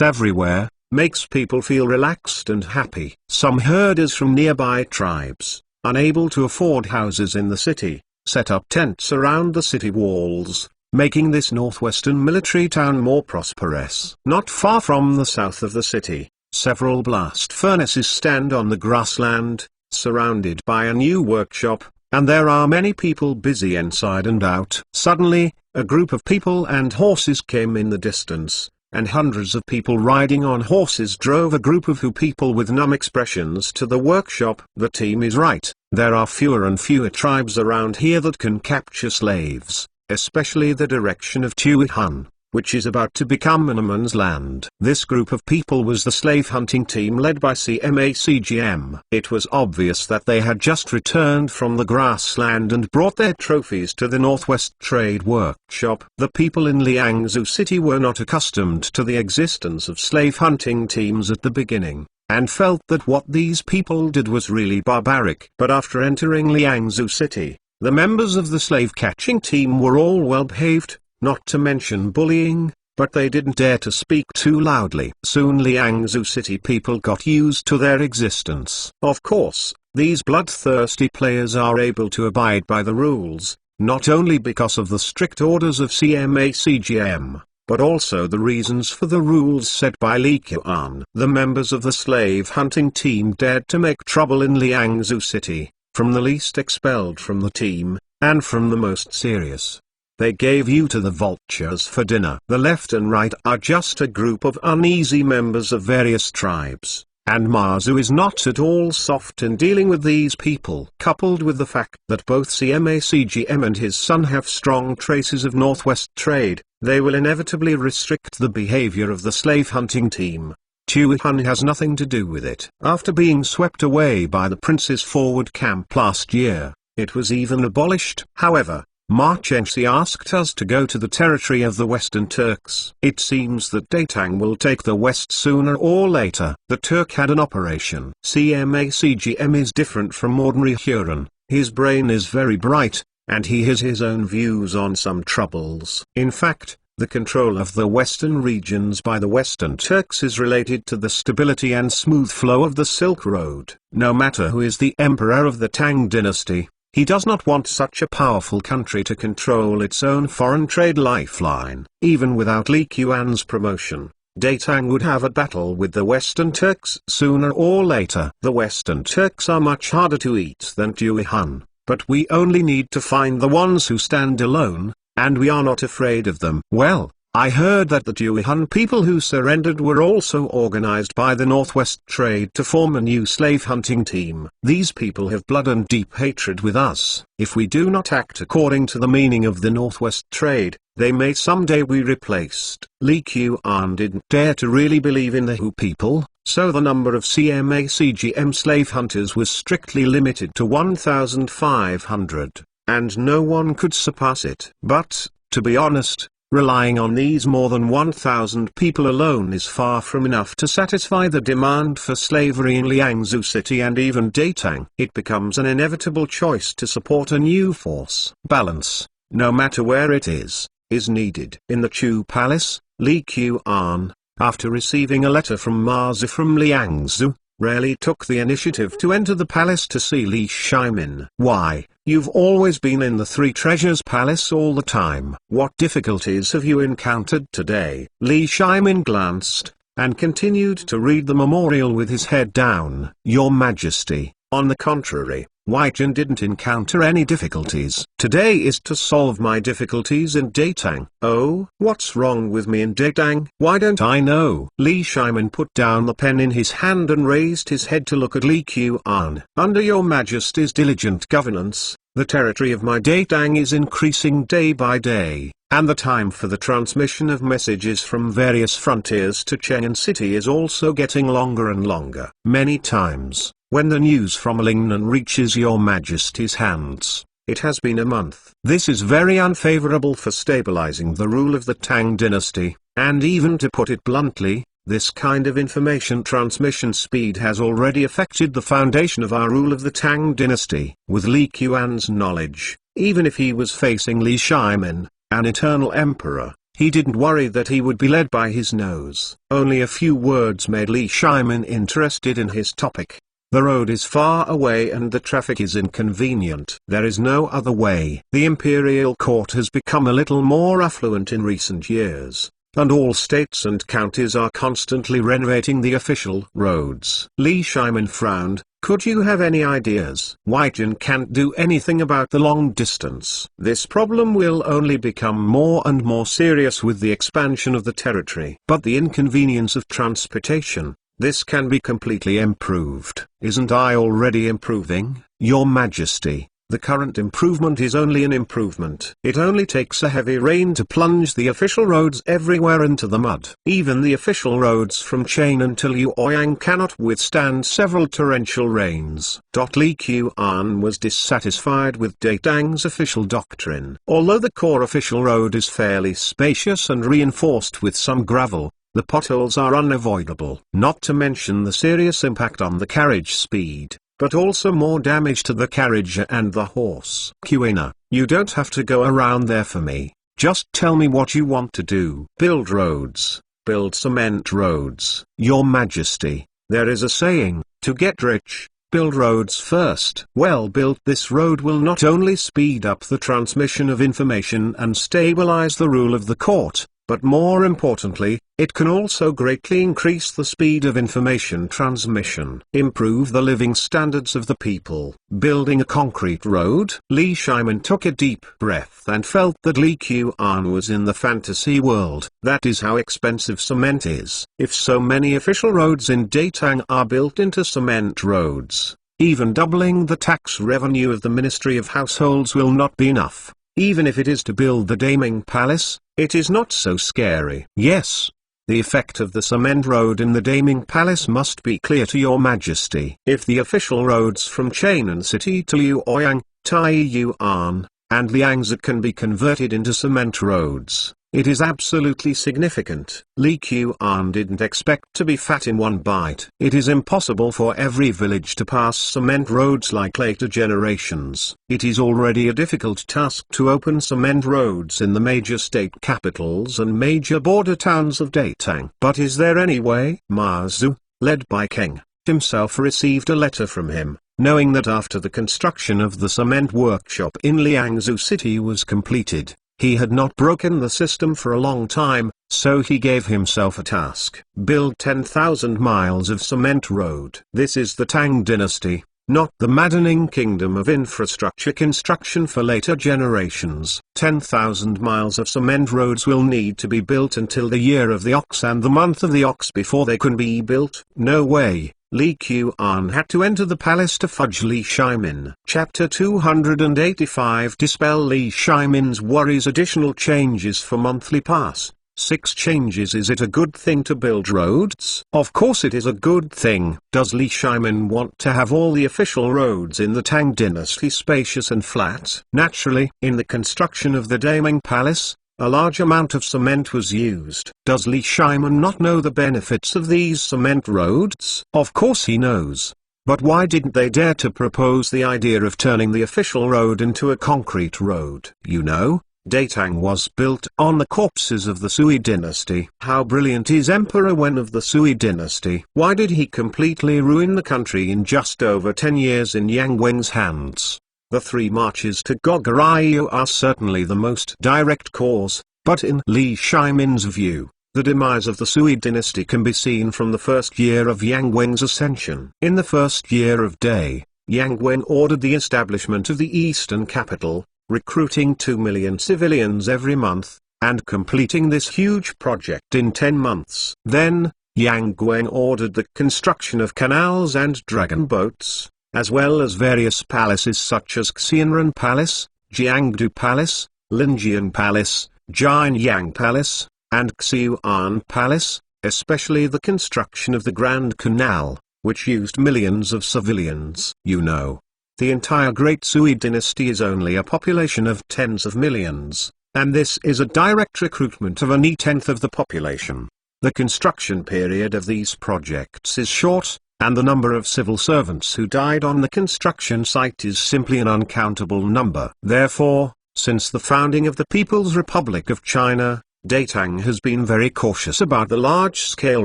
everywhere, makes people feel relaxed and happy. Some herders from nearby tribes, unable to afford houses in the city, set up tents around the city walls, making this northwestern military town more prosperous. Not far from the south of the city, several blast furnaces stand on the grassland, surrounded by a new workshop, and there are many people busy inside and out. Suddenly, a group of people and horses came in the distance, and hundreds of people riding on horses drove a group of people with numb expressions to the workshop. The team is right, there are fewer and fewer tribes around here that can capture slaves, especially the direction of Tuihan, which is about to become a no man's land. This group of people was the slave hunting team led by CMACGM. It was obvious that they had just returned from the grassland and brought their trophies to the Northwest Trade Workshop. The people in Liangzhou City were not accustomed to the existence of slave hunting teams at the beginning, and felt that what these people did was really barbaric. But after entering Liangzhou City, the members of the slave-catching team were all well behaved, not to mention bullying, but they didn't dare to speak too loudly. Soon Liangzhou City people got used to their existence. Of course, these bloodthirsty players are able to abide by the rules, not only because of the strict orders of CMACGM, but also the reasons for the rules set by Li Qian. The members of the slave hunting team dared to make trouble in Liangzhou City, from the least expelled from the team, and from the most serious. They gave you to the vultures for dinner. The left and right are just a group of uneasy members of various tribes, and Mazu is not at all soft in dealing with these people. Coupled with the fact that both CMACGM and his son have strong traces of Northwest trade, they will inevitably restrict the behavior of the slave hunting team. Tuihan has nothing to do with it. After being swept away by the prince's forward camp last year, it was even abolished. However, Ma Chengxi asked us to go to the territory of the Western Turks. It seems that Datang will take the West sooner or later. The Turk had an operation. CMACGM is different from ordinary Huron. His brain is very bright, and he has his own views on some troubles. In fact, the control of the western regions by the Western Turks is related to the stability and smooth flow of the Silk Road. No matter who is the emperor of the Tang dynasty, he does not want such a powerful country to control its own foreign trade lifeline. Even without Li Qian's promotion, Datang would have a battle with the Western Turks sooner or later. The Western Turks are much harder to eat than Tuihan, but we only need to find the ones who stand alone, and we are not afraid of them. Well, I heard that the Tuihan people who surrendered were also organized by the Northwest Trade to form a new slave hunting team. These people have blood and deep hatred with us. If we do not act according to the meaning of the Northwest Trade, they may someday be replaced. Li Qian didn't dare to really believe in the Hu people, so the number of CMACGM slave hunters was strictly limited to 1,500, and no one could surpass it. But, to be honest, relying on these more than 1,000 people alone is far from enough to satisfy the demand for slavery in Liangzhou City and even Datang. It becomes an inevitable choice to support a new force. Balance, no matter where it is needed. In the Chu Palace, Li Qian, after receiving a letter from Mazi from Liangzhou, rarely took the initiative to enter the palace to see Li Shimin. Why, you've always been in the Three Treasures Palace all the time. What difficulties have you encountered today? Li Shimin glanced, and continued to read the memorial with his head down. Your Majesty, on the contrary, Wei Jin didn't encounter any difficulties. Today is to solve my difficulties in Datang. Oh, what's wrong with me in Datang? Why don't I know? Li Shimin put down the pen in his hand and raised his head to look at Li Qian. Under your Majesty's diligent governance, the territory of my Datang is increasing day by day, and the time for the transmission of messages from various frontiers to Cheng'an City is also getting longer and longer. Many times, when the news from Lingnan reaches your Majesty's hands, it has been a month. This is very unfavorable for stabilizing the rule of the Tang dynasty, and even to put it bluntly, this kind of information transmission speed has already affected the foundation of our rule of the Tang dynasty. With Li Qian's knowledge, even if he was facing Li Shimin, an eternal emperor, he didn't worry that he would be led by his nose. Only a few words made Li Shimin interested in his topic. The road is far away and the traffic is inconvenient. There is no other way. The imperial court has become a little more affluent in recent years, and all states and counties are constantly renovating the official roads. Li Shimin frowned, Could you have any ideas why Jin can't do anything about the long distance? This problem will only become more and more serious with the expansion of the territory. But the inconvenience of transportation, this can be completely improved. Isn't I already improving, Your Majesty? The current improvement is only an improvement. It only takes a heavy rain to plunge the official roads everywhere into the mud. Even the official roads from Chainan to Luoyang cannot withstand several torrential rains. Li Qian was dissatisfied with Datang's official doctrine. Although the core official road is fairly spacious and reinforced with some gravel, the potholes are unavoidable. Not to mention the serious impact on the carriage speed, but also more damage to the carriage and the horse. Qian, you don't have to go around there for me. Just tell me what you want to do. Build roads. Build cement roads. Your Majesty, there is a saying, to get rich, build roads first. Well built, this road will not only speed up the transmission of information and stabilize the rule of the court, but more importantly, it can also greatly increase the speed of information transmission. Improve the living standards of the people. Building a concrete road. Li Shimin took a deep breath and felt that Li Qian was in the fantasy world. That is how expensive cement is. If so many official roads in Datang are built into cement roads, even doubling the tax revenue of the Ministry of Households will not be enough. Even if it is to build the Daming Palace, it is not so scary. Yes, the effect of the cement road in the Daming Palace must be clear to Your Majesty. If the official roads from Chainan City to Luoyang, Taiyuan, and Liangzi can be converted into cement roads, it is absolutely significant. Li Qian didn't expect to be fat in one bite. It is impossible for every village to pass cement roads like later generations. It is already a difficult task to open cement roads in the major state capitals and major border towns of Datang. But is there any way? Ma Zu, led by Keng, himself received a letter from him, knowing that after the construction of the cement workshop in Liangzhou City was completed, he had not broken the system for a long time, so he gave himself a task. Build 10,000 miles of cement road. This is the Tang dynasty, not the maddening kingdom of infrastructure construction for later generations. 10,000 miles of cement roads will need to be built until the year of the ox and the month of the ox before they can be built. No way. Li Qian had to enter the palace to fudge Li Shimin. Chapter 285 Dispel Li Shimin's worries. Additional changes for monthly pass. 6 changes. Is it a good thing to build roads? Of course it is a good thing. Does Li Shimin want to have all the official roads in the Tang dynasty spacious and flat? Naturally. In the construction of the Daming Palace, a large amount of cement was used. Does Li Shimin not know the benefits of these cement roads? Of course he knows. But why didn't they dare to propose the idea of turning the official road into a concrete road? You know, Datang was built on the corpses of the Sui dynasty. How brilliant is Emperor Wen of the Sui dynasty? Why did he completely ruin the country in just over 10 years in Yang Wen's hands? The 3 marches to Goguryeo are certainly the most direct cause, but in Li Shimin's view, the demise of the Sui dynasty can be seen from the first year of Yang Wen's ascension. In the first year of Day, Yang Wen ordered the establishment of the eastern capital, recruiting 2 million civilians every month, and completing this huge project in 10 months. Then, Yang Wen ordered the construction of canals and dragon boats, as well as various palaces such as Xianren Palace, Jiangdu Palace, Linjian Palace, Jianyang Palace, and Xiuan Palace, especially the construction of the Grand Canal, which used millions of civilians. You know, the entire Great Sui dynasty is only a population of tens of millions, and this is a direct recruitment of only 1/10 of the population. The construction period of these projects is short, and the number of civil servants who died on the construction site is simply an uncountable number. Therefore, since the founding of the People's Republic of China, Datang has been very cautious about the large-scale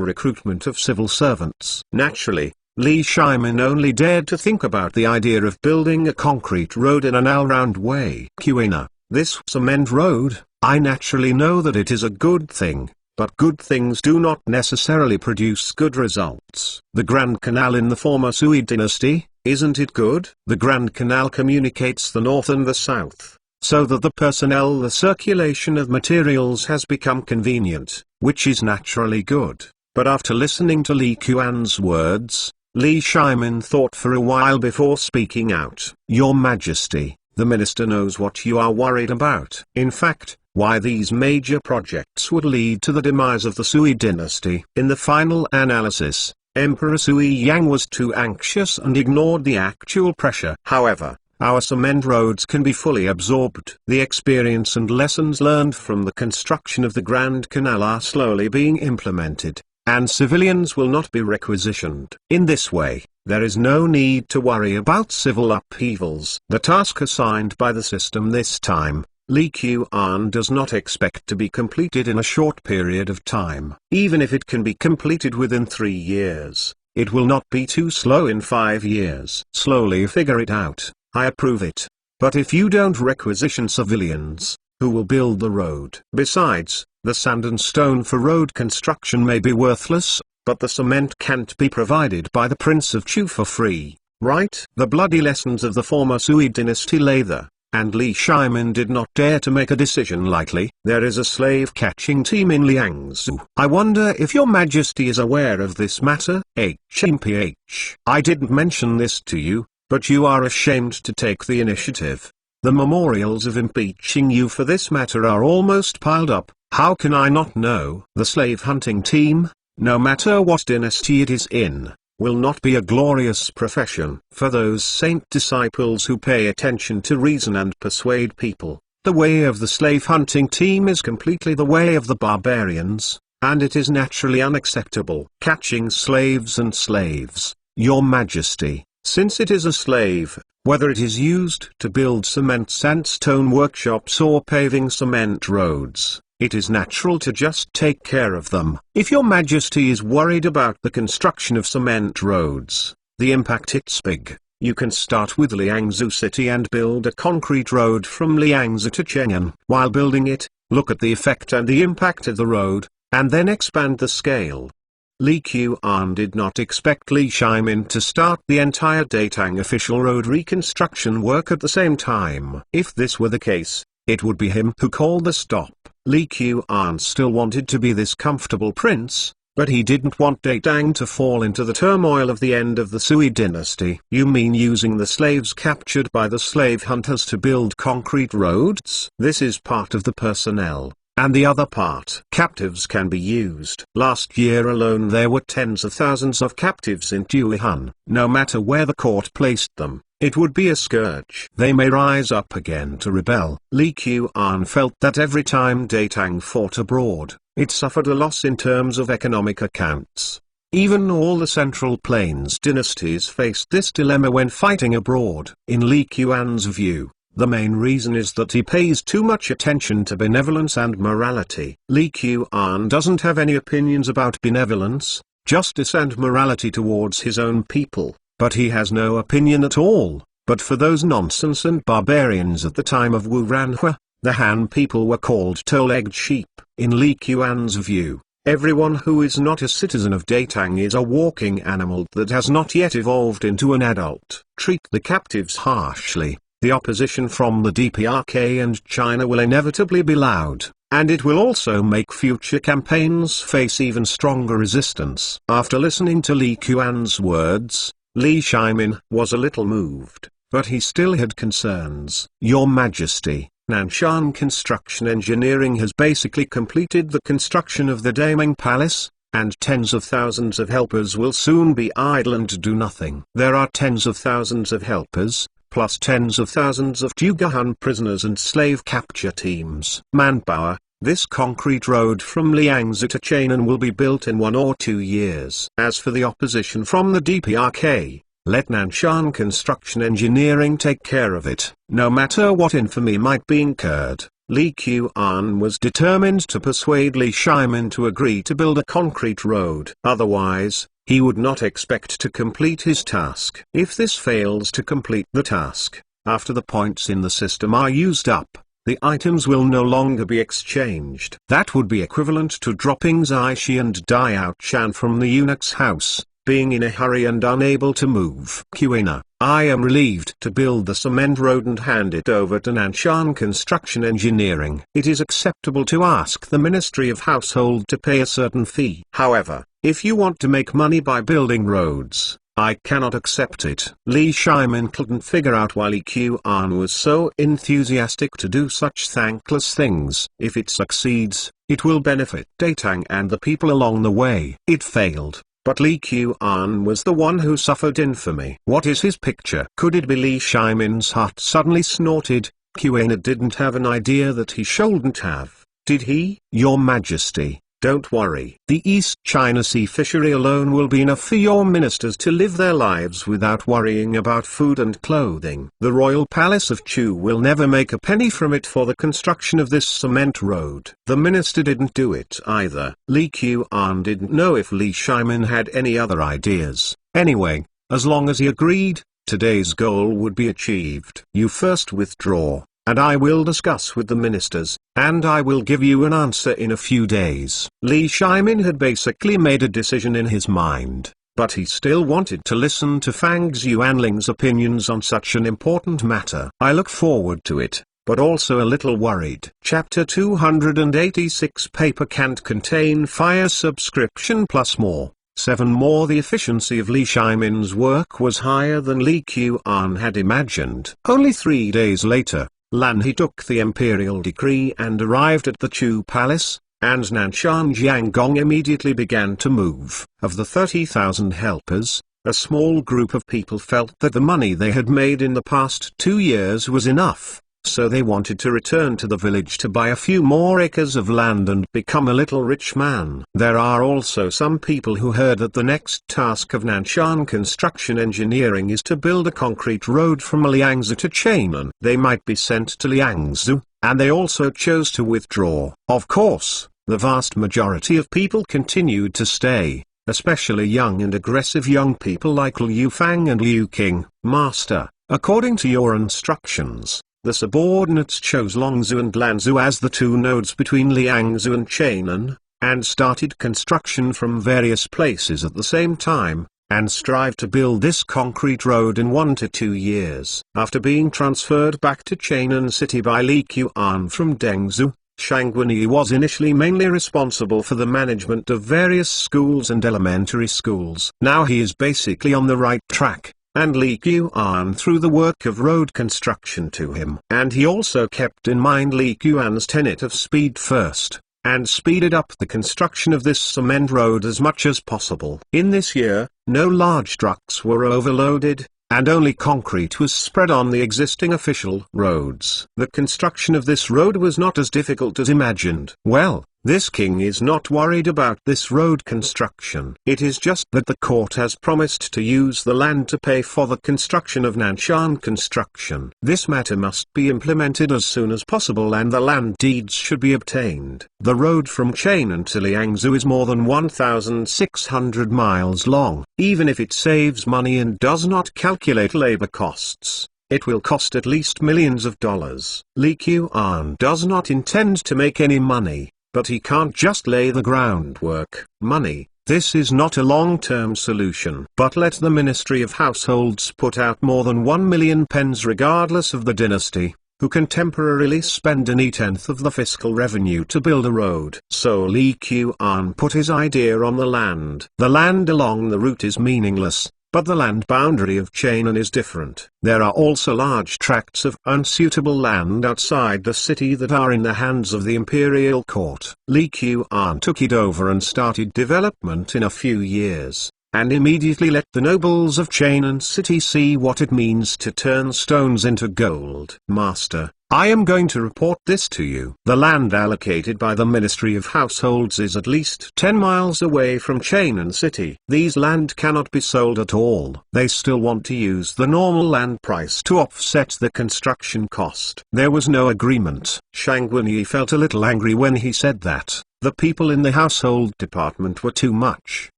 recruitment of civil servants. Naturally, Li Shimin only dared to think about the idea of building a concrete road in an all-round way. Qian, this cement road, I naturally know that it is a good thing. but good things do not necessarily produce good results. The Grand Canal in the former Sui dynasty, isn't it good? The Grand Canal communicates the north and the south, so that the circulation of materials has become convenient, which is naturally good. But after listening to Li Qian's words, Li Shimin thought for a while before speaking out. Your Majesty, the minister knows what you are worried about. In fact, why these major projects would lead to the demise of the Sui dynasty. In the final analysis, Emperor Sui Yang was too anxious and ignored the actual pressure. However, our cement roads can be fully absorbed. The experience and lessons learned from the construction of the Grand Canal are slowly being implemented, and civilians will not be requisitioned. In this way, there is no need to worry about civil upheavals. The task assigned by the system this time, Li Qian does not expect to be completed in a short period of time. Even if it can be completed within 3 years, it will not be too slow in 5 years. Slowly figure it out. I approve it. But if you don't requisition civilians, who will build the road? Besides, the sand and stone for road construction may be worthless, but the cement can't be provided by the Prince of Chu for free, right? The bloody lessons of the former Sui dynasty lay there, and Li Shimin did not dare to make a decision lightly. There is a slave-catching team in Liangzhou. I wonder if your Majesty is aware of this matter? HMPH. I didn't mention this to you, but you are ashamed to take the initiative. The memorials of impeaching you for this matter are almost piled up. How can I not know? The slave-hunting team, no matter what dynasty it is in, will not be a glorious profession. For those saint disciples who pay attention to reason and persuade people, the way of the slave-hunting team is completely the way of the barbarians, and it is naturally unacceptable. Catching slaves and slaves, Your Majesty, since it is a slave, whether it is used to build cement sandstone workshops or paving cement roads, it is natural to just take care of them. If your Majesty is worried about the construction of cement roads, the impact it's big, you can start with Liangzhou city and build a concrete road from Liangzhou to Cheng'an. While building it, look at the effect and the impact of the road, and then expand the scale. Li Qian did not expect Li Shimin to start the entire Datang official road reconstruction work at the same time. If this were the case, it would be him who called the stop. Li Qian still wanted to be this comfortable prince, but he didn't want Datang to fall into the turmoil of the end of the Sui dynasty. You mean using the slaves captured by the slave hunters to build concrete roads? This is part of the personnel, and the other part, captives, can be used. Last year alone there were tens of thousands of captives in Tuihan. No matter where the court placed them, it would be a scourge. They may rise up again to rebel. Li Qian felt that every time Datang fought abroad, it suffered a loss in terms of economic accounts. Even all the Central Plains dynasties faced this dilemma when fighting abroad. In Li Qian's view, the main reason is that he pays too much attention to benevolence and morality. Li Qian doesn't have any opinions about benevolence, justice and morality towards his own people, but he has no opinion at all. But for those nonsense and barbarians at the time of Wu Ranhua, the Han people were called toe-legged sheep. In Li Qian's view, everyone who is not a citizen of Datang is a walking animal that has not yet evolved into an adult. Treat the captives harshly. The opposition from the DPRK and China will inevitably be loud, and it will also make future campaigns face even stronger resistance. After listening to Li Qian's words, Li Shimin was a little moved, but he still had concerns. Your Majesty, Nanshan Construction Engineering has basically completed the construction of the Daming Palace, and tens of thousands of helpers will soon be idle and do nothing. There are tens of thousands of helpers, plus tens of thousands of Tugahan prisoners and slave capture teams. Manpower. This concrete road from Liangzhou to Cheng'an will be built in 1 or 2 years. As for the opposition from the DPRK, let Nanshan Construction Engineering take care of it. No matter what infamy might be incurred, Li Qian was determined to persuade Li Shimin to agree to build a concrete road. Otherwise, he would not expect to complete his task. If this fails to complete the task, after the points in the system are used up, the items will no longer be exchanged. That would be equivalent to dropping Zai Shi and Diao Chan from the eunuch's house, being in a hurry and unable to move. Qina, I am relieved to build the cement road and hand it over to Nanshan Construction Engineering. It is acceptable to ask the Ministry of Household to pay a certain fee. However, if you want to make money by building roads, I cannot accept it. Li Shimin couldn't figure out why Li Qian was so enthusiastic to do such thankless things. If it succeeds, it will benefit Datang and the people along the way. It failed, but Li Qian was the one who suffered infamy. What is his picture? Could it be Li Shimin's heart suddenly snorted? Qian didn't have an idea that he shouldn't have, did he? Your Majesty, don't worry. The East China Sea fishery alone will be enough for your ministers to live their lives without worrying about food and clothing. The royal palace of Chu will never make a penny from it for the construction of this cement road. The minister didn't do it either. Li Qian didn't know if Li Shimin had any other ideas. Anyway, as long as he agreed, today's goal would be achieved. You first withdraw, and I will discuss with the ministers, and I will give you an answer in a few days. Li Shimin had basically made a decision in his mind, but he still wanted to listen to Fang Xuanling's opinions on such an important matter. I look forward to it, but also a little worried. Chapter 286 Paper can't contain fire subscription plus more. 7 more. The efficiency of Li Shimin's work was higher than Li Qian had imagined. Only 3 days later, Lan He took the imperial decree and arrived at the Chu Palace, and Nanshan Jianggong immediately began to move. Of the 30,000 helpers, a small group of people felt that the money they had made in the past 2 years was enough, so they wanted to return to the village to buy a few more acres of land and become a little rich man. There are also some people who heard that the next task of Nanshan Construction Engineering is to build a concrete road from Liangzhou to Chainan. They might be sent to Liangzhou, and they also chose to withdraw. Of course, the vast majority of people continued to stay, especially young and aggressive young people like Liu Fang and Liu Qing. Master, according to your instructions, the subordinates chose Longzhou and Lanzhou as the 2 nodes between Liangzhou and Chainan, and started construction from various places at the same time, and strive to build this concrete road in 1 to 2 years. After being transferred back to Chainan City by Li Qian from Dengzhou, Shangguani was initially mainly responsible for the management of various schools and elementary schools. Now he is basically on the right track, and Li Qian threw the work of road construction to him. And he also kept in mind Li Qian's tenet of speed first, and speeded up the construction of this cement road as much as possible. In this year, no large trucks were overloaded, and only concrete was spread on the existing official roads. The construction of this road was not as difficult as imagined. Well, this king is not worried about this road construction. It is just that the court has promised to use the land to pay for the construction of Nanshan Construction. This matter must be implemented as soon as possible and the land deeds should be obtained. The road from Chainan to Liangzhou is more than 1,600 miles long. Even if it saves money and does not calculate labor costs, it will cost at least millions of dollars. Li Qian does not intend to make any money, but he can't just lay the groundwork. Money, this is not a long-term solution. But let the Ministry of Households put out more than 1 million pens regardless of the dynasty, who can temporarily spend any tenth of the fiscal revenue to build a road. So Li Qian put his idea on the land. The land along the route is meaningless, but the land boundary of Chainan is different. There are also large tracts of unsuitable land outside the city that are in the hands of the imperial court. Li Qian took it over and started development in a few years, and immediately let the nobles of Chainan City see what it means to turn stones into gold. Master, I am going to report this to you. The land allocated by the Ministry of Households is at least 10 miles away from Chainan City. These land cannot be sold at all. They still want to use the normal land price to offset the construction cost. There was no agreement. Shangguani felt a little angry when he said that. The people in the household department were too much.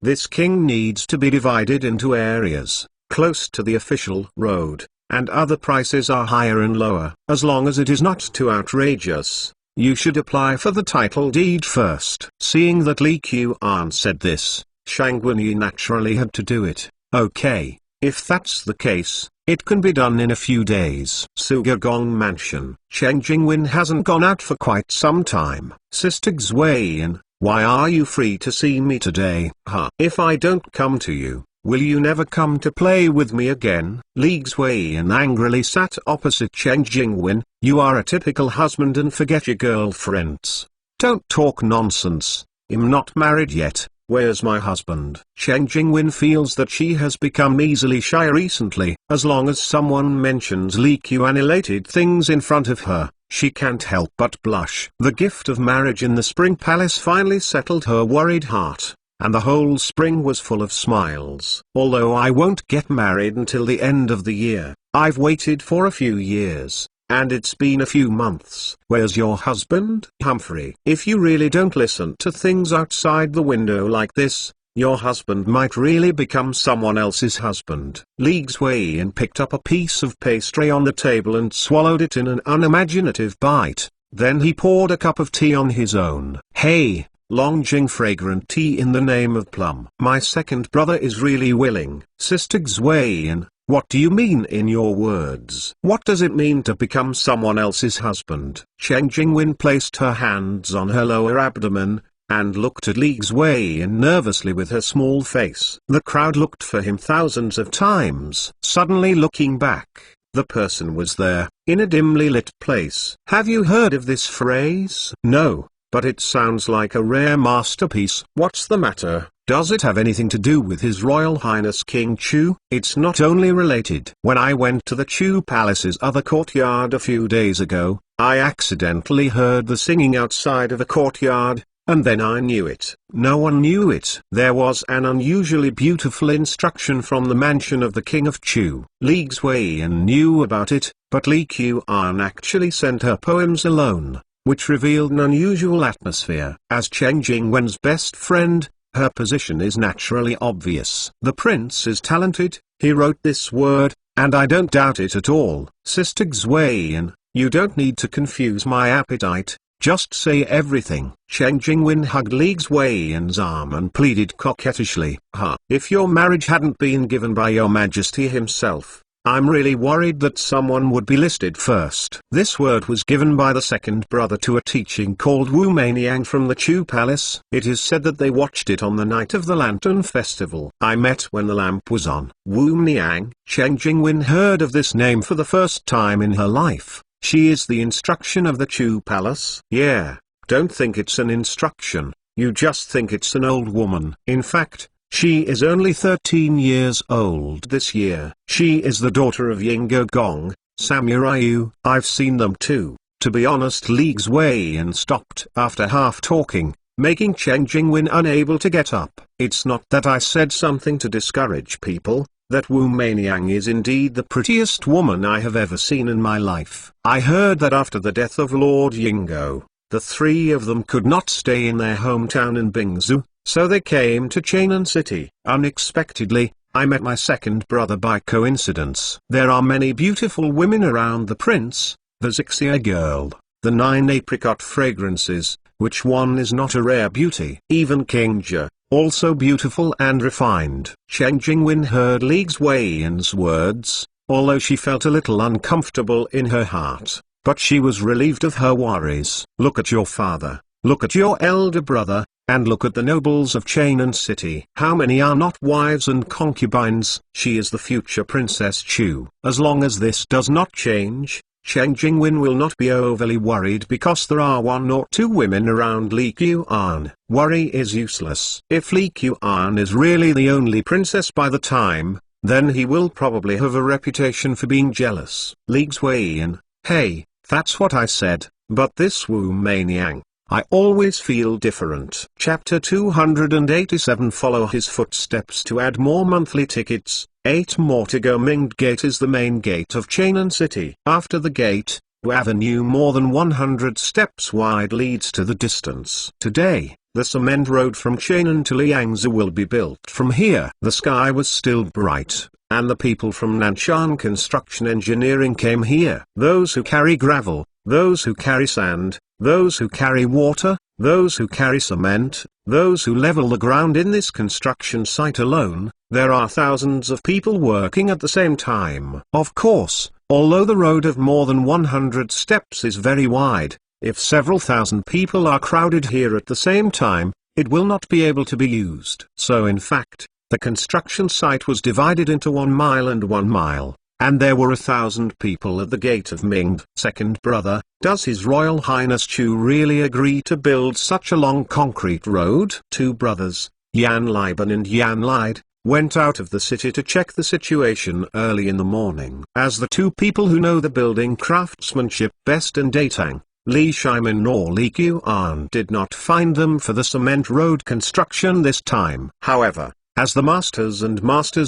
This king needs to be divided into areas, close to the official road, and other prices are higher and lower. As long as it is not too outrageous, you should apply for the title deed first. Seeing that Li Qian said this, Shang Wenyi naturally had to do it. Okay, if that's the case, it can be done in a few days. Sugagong Mansion. Cheng Jingwen hasn't gone out for quite some time. Sister Xueyan, why are you free to see me today? If I don't come to you, will you never come to play with me again? Li Xueyan angrily sat opposite Cheng Jingwen. You are a typical husband and forget your girlfriends. Don't talk nonsense. I'm not married yet. Where's my husband? Cheng Jingwen feels that she has become easily shy recently. As long as someone mentions Li Qian-related things in front of her, she can't help but blush. The gift of marriage in the Spring Palace finally settled her worried heart, and the whole spring was full of smiles. Although I won't get married until the end of the year, I've waited for a few years. And it's been a few months. Where's your husband? Humphrey. If you really don't listen to things outside the window like this, your husband might really become someone else's husband. Li Xueyan picked up a piece of pastry on the table and swallowed it in an unimaginative bite. Then he poured a cup of tea on his own. Hey, Longjing fragrant tea in the name of plum. My second brother is really willing. Sister Xueyan, what do you mean in your words? What does it mean to become someone else's husband? Cheng Jingwen placed her hands on her lower abdomen, and looked at Li Xueyan nervously with her small face. The crowd looked for him thousands of times. Suddenly looking back, the person was there, in a dimly lit place. Have you heard of this phrase? No, but it sounds like a rare masterpiece. What's the matter? Does it have anything to do with His Royal Highness King Chu? It's not only related. When I went to the Chu Palace's other courtyard a few days ago, I accidentally heard the singing outside of the courtyard, and then I knew it. No one knew it. There was an unusually beautiful instruction from the mansion of the King of Chu. Li Xueyan knew about it, but Li Qian actually sent her poems alone, which revealed an unusual atmosphere. As Cheng Jingwen's best friend, her position is naturally obvious. The prince is talented, he wrote this word, and I don't doubt it at all. Sister Xueyan, you don't need to confuse my appetite, just say everything. Cheng Jingwen hugged Li Xueyan's arm and pleaded coquettishly. If your marriage hadn't been given by your majesty himself, I'm really worried that someone would be listed first. This word was given by the second brother to a teaching called Wu Meiniang from the Chu Palace. It is said that they watched it on the night of the Lantern Festival. I met when the lamp was on. Wu Meiniang. Cheng Jingwen heard of this name for the first time in her life. She is the instruction of the Chu Palace. Yeah, don't think it's an instruction, you just think it's an old woman. In fact, she is only 13 years old this year. She is the daughter of Yingge Gong, Samurai Yu. I've seen them too. To be honest, Li Xueyan stopped after half talking, making Cheng Jingwen unable to get up. It's not that I said something to discourage people. That Wu Meiniang is indeed the prettiest woman I have ever seen in my life. I heard that after the death of Lord Yinggo, the three of them could not stay in their hometown in Bingzhou, so they came to Chainan City. Unexpectedly, I met my second brother by coincidence. There are many beautiful women around the prince, the Zixia girl, the 9 apricot fragrances, which one is not a rare beauty. Even King Jia, also beautiful and refined. Cheng Jingwen heard Li Xueyan's words, although she felt a little uncomfortable in her heart, but she was relieved of her worries. Look at your father, look at your elder brother, and look at the nobles of Chainan City. How many are not wives and concubines? She is the future Princess Chu. As long as this does not change, Cheng Jingwen will not be overly worried because there are 1 or 2 women around Li Qian. Worry is useless. If Li Qian is really the only princess by the time, then he will probably have a reputation for being jealous. Li Xueyan, hey, that's what I said, but this Wu Meiniang, I always feel different. Chapter 287. Follow his footsteps to add more monthly tickets. 8 more to go. Mingde Gate is the main gate of Chainan City. After the gate, Wu Avenue more than 100 steps wide leads to the distance. Today, The cement road from Chang'an to Liangzhou will be built from here. The sky was still bright, and the people from Nanshan Construction Engineering came here. Those who carry gravel, those who carry sand, those who carry water, those who carry cement, those who level the ground in this construction site alone. There are thousands of people working at the same time. Of course, although the road of more than 100 steps is very wide, if several thousand people are crowded here at the same time, it will not be able to be used. So in fact, the construction site was divided into 1 mile and 1 mile, and there were 1,000 people at the gate of Ming. Second brother, does His Royal Highness Chu really agree to build such a long concrete road? Two brothers, Yan Liban and Yan Lide, went out of the city to check the situation early in the morning. As the two people who know the building craftsmanship best in Datang, Li Shimin nor Li Qian did not find them for the cement road construction this time. However, as the masters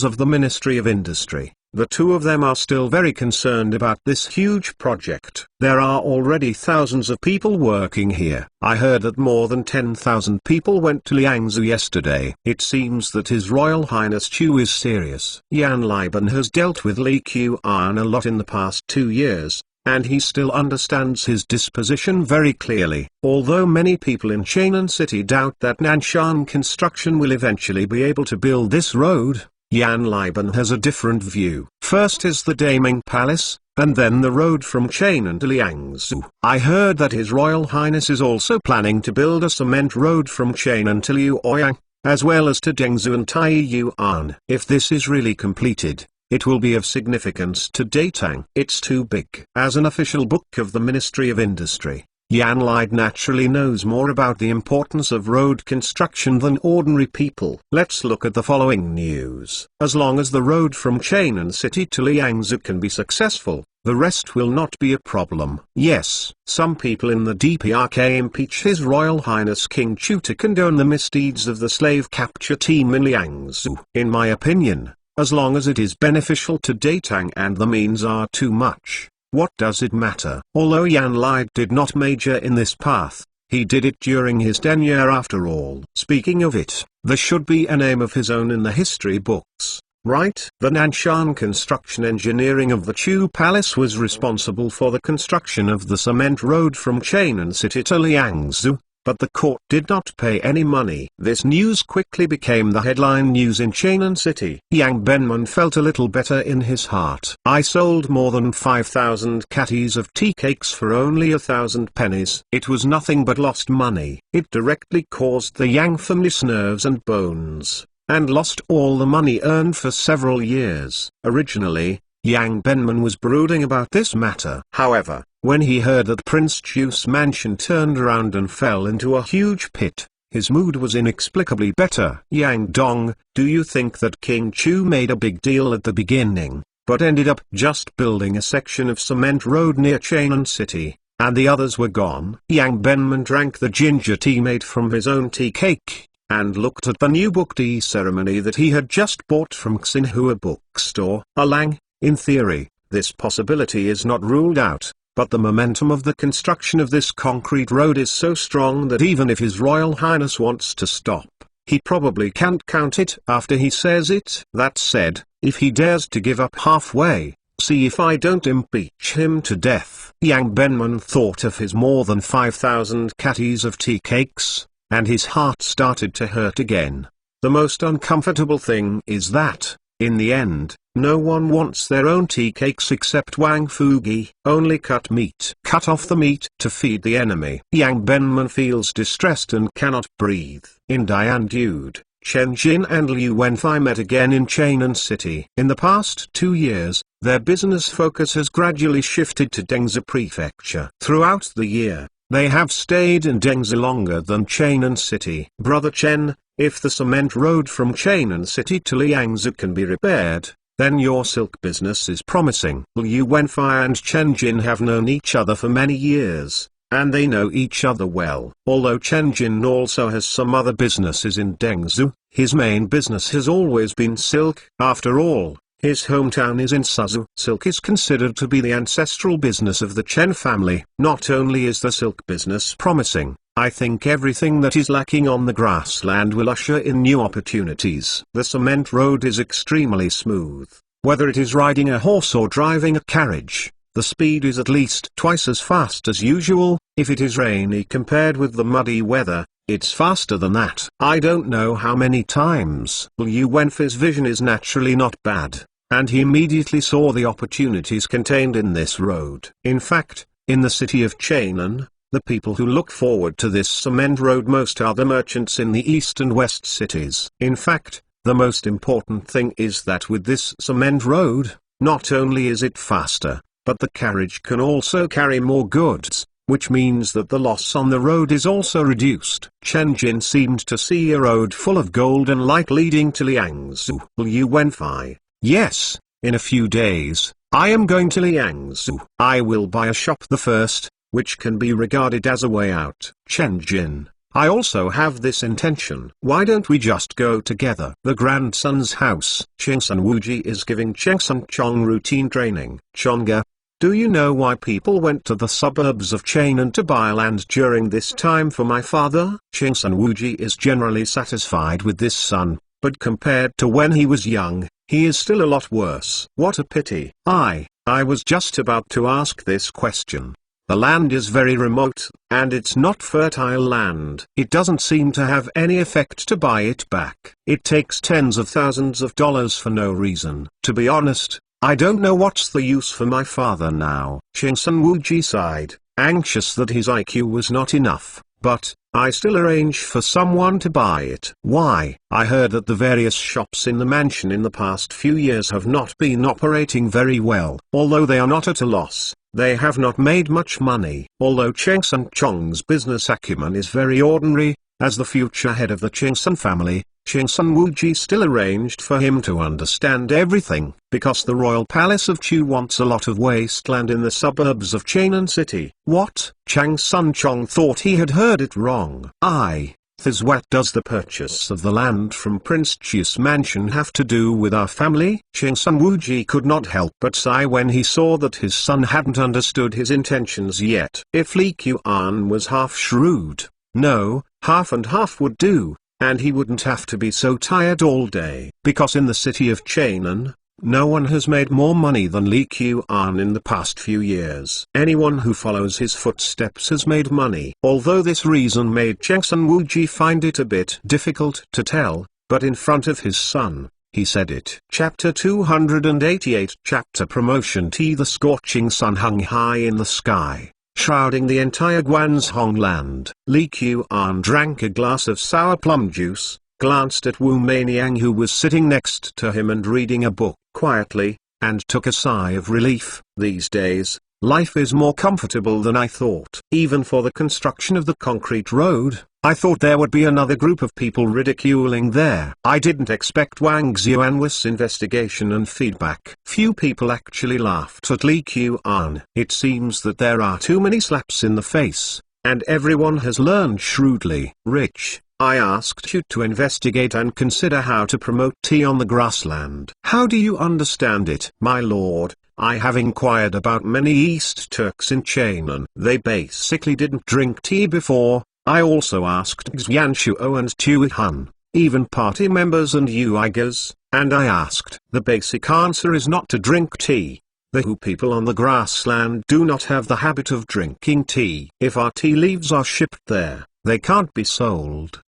of the Ministry of Industry, the two of them are still very concerned about this huge project. There are already thousands of people working here. I heard that more than 10,000 people went to Liangzhou yesterday. It seems that His Royal Highness Chu is serious. Yan Liban has dealt with Li Qian a lot in the past 2 years, and he still understands his disposition very clearly. Although many people in Chang'an City doubt that Nanshan Construction will eventually be able to build this road, Yan Liban has a different view. First is the Daming Palace, and then the road from Chang'an to Liangzhou. I heard that His Royal Highness is also planning to build a cement road from Chang'an to Luoyang, as well as to Dengzhou and Taiyuan. If this is really completed, it will be of significance to Datang. It's too big. As an official book of the Ministry of Industry, Yan Lide naturally knows more about the importance of road construction than ordinary people. Let's look at the following news. As long as the road from Chang'an City to Liangzhou can be successful, the rest will not be a problem. Yes, some people in the DPRK impeach His Royal Highness King Chu to condone the misdeeds of the slave capture team in Liangzhou. In my opinion, as long as it is beneficial to Datang and the means are too much, what does it matter? Although Yan Lide did not major in this path, he did it during his tenure after all. Speaking of it, there should be a name of his own in the history books, right? The Nanshan Construction Engineering of the Chu Palace was responsible for the construction of the cement road from Chang'an City to Liangzhou, but the court did not pay any money. This news quickly became the headline news in Chang'an City. Yang Benman felt a little better in his heart. I sold more than 5,000 catties of tea cakes for only 1,000 pennies. It was nothing but lost money. It directly caused the Yang family's nerves and bones, and lost all the money earned for several years. Originally, Yang Benman was brooding about this matter. However, when he heard that Prince Chu's mansion turned around and fell into a huge pit, his mood was inexplicably better. Yang Dong, do you think that King Chu made a big deal at the beginning, but ended up just building a section of cement road near Chang'an City, and the others were gone? Yang Benman drank the ginger tea made from his own tea cake, and looked at the new book tea ceremony that he had just bought from Xinhua bookstore. Alang, in theory, this possibility is not ruled out. But the momentum of the construction of this concrete road is so strong that even if His Royal Highness wants to stop, he probably can't count it after he says it. That said, if he dares to give up halfway, see if I don't impeach him to death. Yang Benman thought of his more than 5,000 catties of tea cakes, and his heart started to hurt again. The most uncomfortable thing is that, in the end, no one wants their own tea cakes except Wang Fugi. Only cut meat. Cut off the meat to feed the enemy. Yang Benman feels distressed and cannot breathe. In Dian Dude, Chen Jin and Liu Wenfei met again in Chang'an City. In the past 2 years, their business focus has gradually shifted to Dengzhou Prefecture. Throughout the year, they have stayed in Dengzhou longer than Chang'an City. Brother Chen, if the cement road from Chang'an City to Liangzhou can be repaired, then your silk business is promising. Liu Wenfei and Chen Jin have known each other for many years, and they know each other well. Although Chen Jin also has some other businesses in Dengzhou, his main business has always been silk. After all, his hometown is in Suzhou. Silk is considered to be the ancestral business of the Chen family. Not only is the silk business promising, I think everything that is lacking on the grassland will usher in new opportunities. The cement road is extremely smooth. Whether it is riding a horse or driving a carriage, the speed is at least twice as fast as usual. If it is rainy compared with the muddy weather, it's faster than that. I don't know how many times Liu Wenfei's vision is naturally not bad, and he immediately saw the opportunities contained in this road. In fact, in the city of Chainan, the people who look forward to this cement road most are the merchants in the east and west cities. In fact, the most important thing is that with this cement road, not only is it faster, but the carriage can also carry more goods, which means that the loss on the road is also reduced. Chen Jin seemed to see a road full of golden light leading to Liangzhu. Liu Wenfei: yes, in a few days, I am going to Liangzhu. I will buy a shop the first, which can be regarded as a way out. Chen Jin: I also have this intention. Why don't we just go together? The grandson's house. Chengsun Wuji is giving Chengsun Chong routine training. Chonga, do you know why people went to the suburbs of Chainan to buy land during this time for my father? Chengsun Wuji is generally satisfied with this son, but compared to when he was young, he is still a lot worse. What a pity. I was just about to ask this question. The land is very remote, and it's not fertile land. It doesn't seem to have any effect to buy it back. It takes tens of thousands of dollars for no reason. To be honest, I don't know what's the use for my father now. Chengsun Wuji sighed, anxious that his IQ was not enough, but I still arrange for someone to buy it. Why? I heard that the various shops in the mansion in the past few years have not been operating very well. Although they are not at a loss, they have not made much money. Although Chengsun Chong's business acumen is very ordinary, as the future head of the Chengsun family, Chengsun Wuji still arranged for him to understand everything, because the royal palace of Chu wants a lot of wasteland in the suburbs of Chainan City. What? Changsun Chong thought he had heard it wrong. What does the purchase of the land from Prince Chi's mansion have to do with our family? Chengsun Wuji could not help but sigh when he saw that his son hadn't understood his intentions yet. If Li Qian was half shrewd, no, half and half would do, and he wouldn't have to be so tired all day. Because in the city of Chainan, no one has made more money than Li Qian in the past few years. Anyone who follows his footsteps has made money. Although this reason made Chengsun Wuji find it a bit difficult to tell, but in front of his son, he said it. Chapter 288 Chapter Promotion T. The scorching sun hung high in the sky, shrouding the entire Guanzhong land. Li Qian drank a glass of sour plum juice, glanced at Wu Meiniang who was sitting next to him and reading a book quietly, and took a sigh of relief. These days, life is more comfortable than I thought. Even for the construction of the concrete road, I thought there would be another group of people ridiculing there. I didn't expect Wang Xuan's investigation and feedback. Few people actually laughed at Li Qian. It seems that there are too many slaps in the face, and everyone has learned shrewdly. Rich, I asked you to investigate and consider how to promote tea on the grassland. How do you understand it? My lord, I have inquired about many East Turks in Chainan. They basically didn't drink tea before. I also asked Xianshuo and Tuihan, even party members and Uigurs, and I asked. The basic answer is not to drink tea. The Hu people on the grassland do not have the habit of drinking tea. If our tea leaves are shipped there, they can't be sold.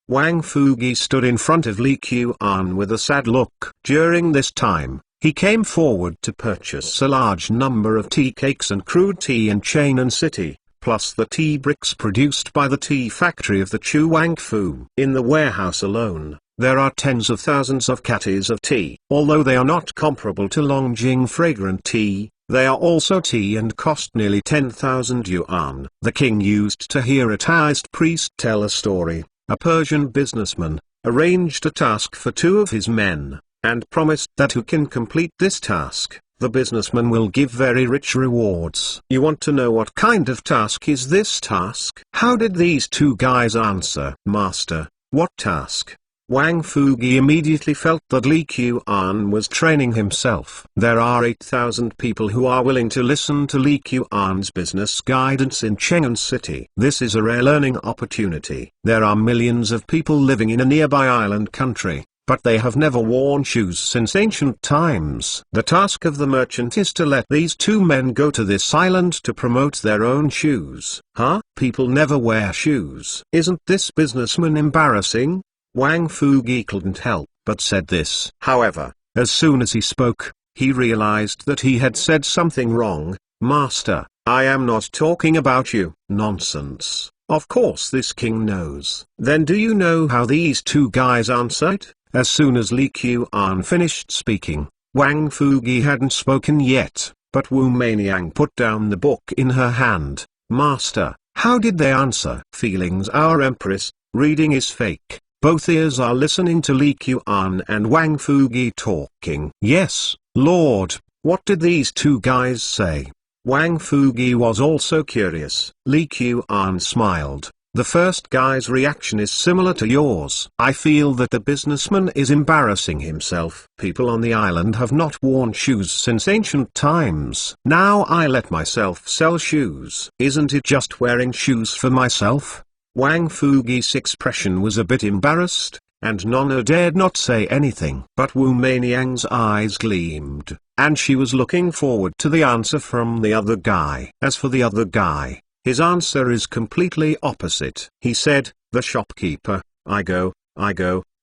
Wang Fugi stood in front of Li Qian with a sad look. During this time, he came forward to purchase a large number of tea cakes and crude tea in Chainan City, plus the tea bricks produced by the tea factory of the Chu Wangfu. In the warehouse alone, there are tens of thousands of catties of tea. Although they are not comparable to Longjing fragrant tea, they are also tea and cost nearly 10,000 yuan. The king used to hear a Taoist priest tell a story. A Persian businessman arranged a task for two of his men, and promised that who can complete this task, the businessman will give very rich rewards. You want to know what kind of task is this task? How did these two guys answer? Master, what task? Wang Fugi immediately felt that Li Qian was training himself. There are 8,000 people who are willing to listen to Li Qian's business guidance in Cheng'an City. This is a rare learning opportunity. There are millions of people living in a nearby island country, but they have never worn shoes since ancient times. The task of the merchant is to let these two men go to this island to promote their own shoes. Huh? People never wear shoes. Isn't this businessman embarrassing? Wang Fugi couldn't help but said this. However, as soon as he spoke, he realized that he had said something wrong. Master, I am not talking about you. Nonsense. Of course this king knows. Then do you know how these two guys answered? As soon as Li Qian finished speaking, Wang Fugi hadn't spoken yet, but Wu Meiniang put down the book in her hand. Master, how did they answer? Feelings our empress, reading is fake. Both ears are listening to Li Qian and Wang Fugi talking. Yes, Lord, what did these two guys say? Wang Fugi was also curious. Li Qian smiled. The first guy's reaction is similar to yours. I feel that the businessman is embarrassing himself. People on the island have not worn shoes since ancient times. Now I let myself sell shoes. Isn't it just wearing shoes for myself? Wang Fugi's expression was a bit embarrassed, and Nonna dared not say anything. But Wu Meiniang's eyes gleamed, and she was looking forward to the answer from the other guy. As for the other guy, his answer is completely opposite. He said, the shopkeeper, I go,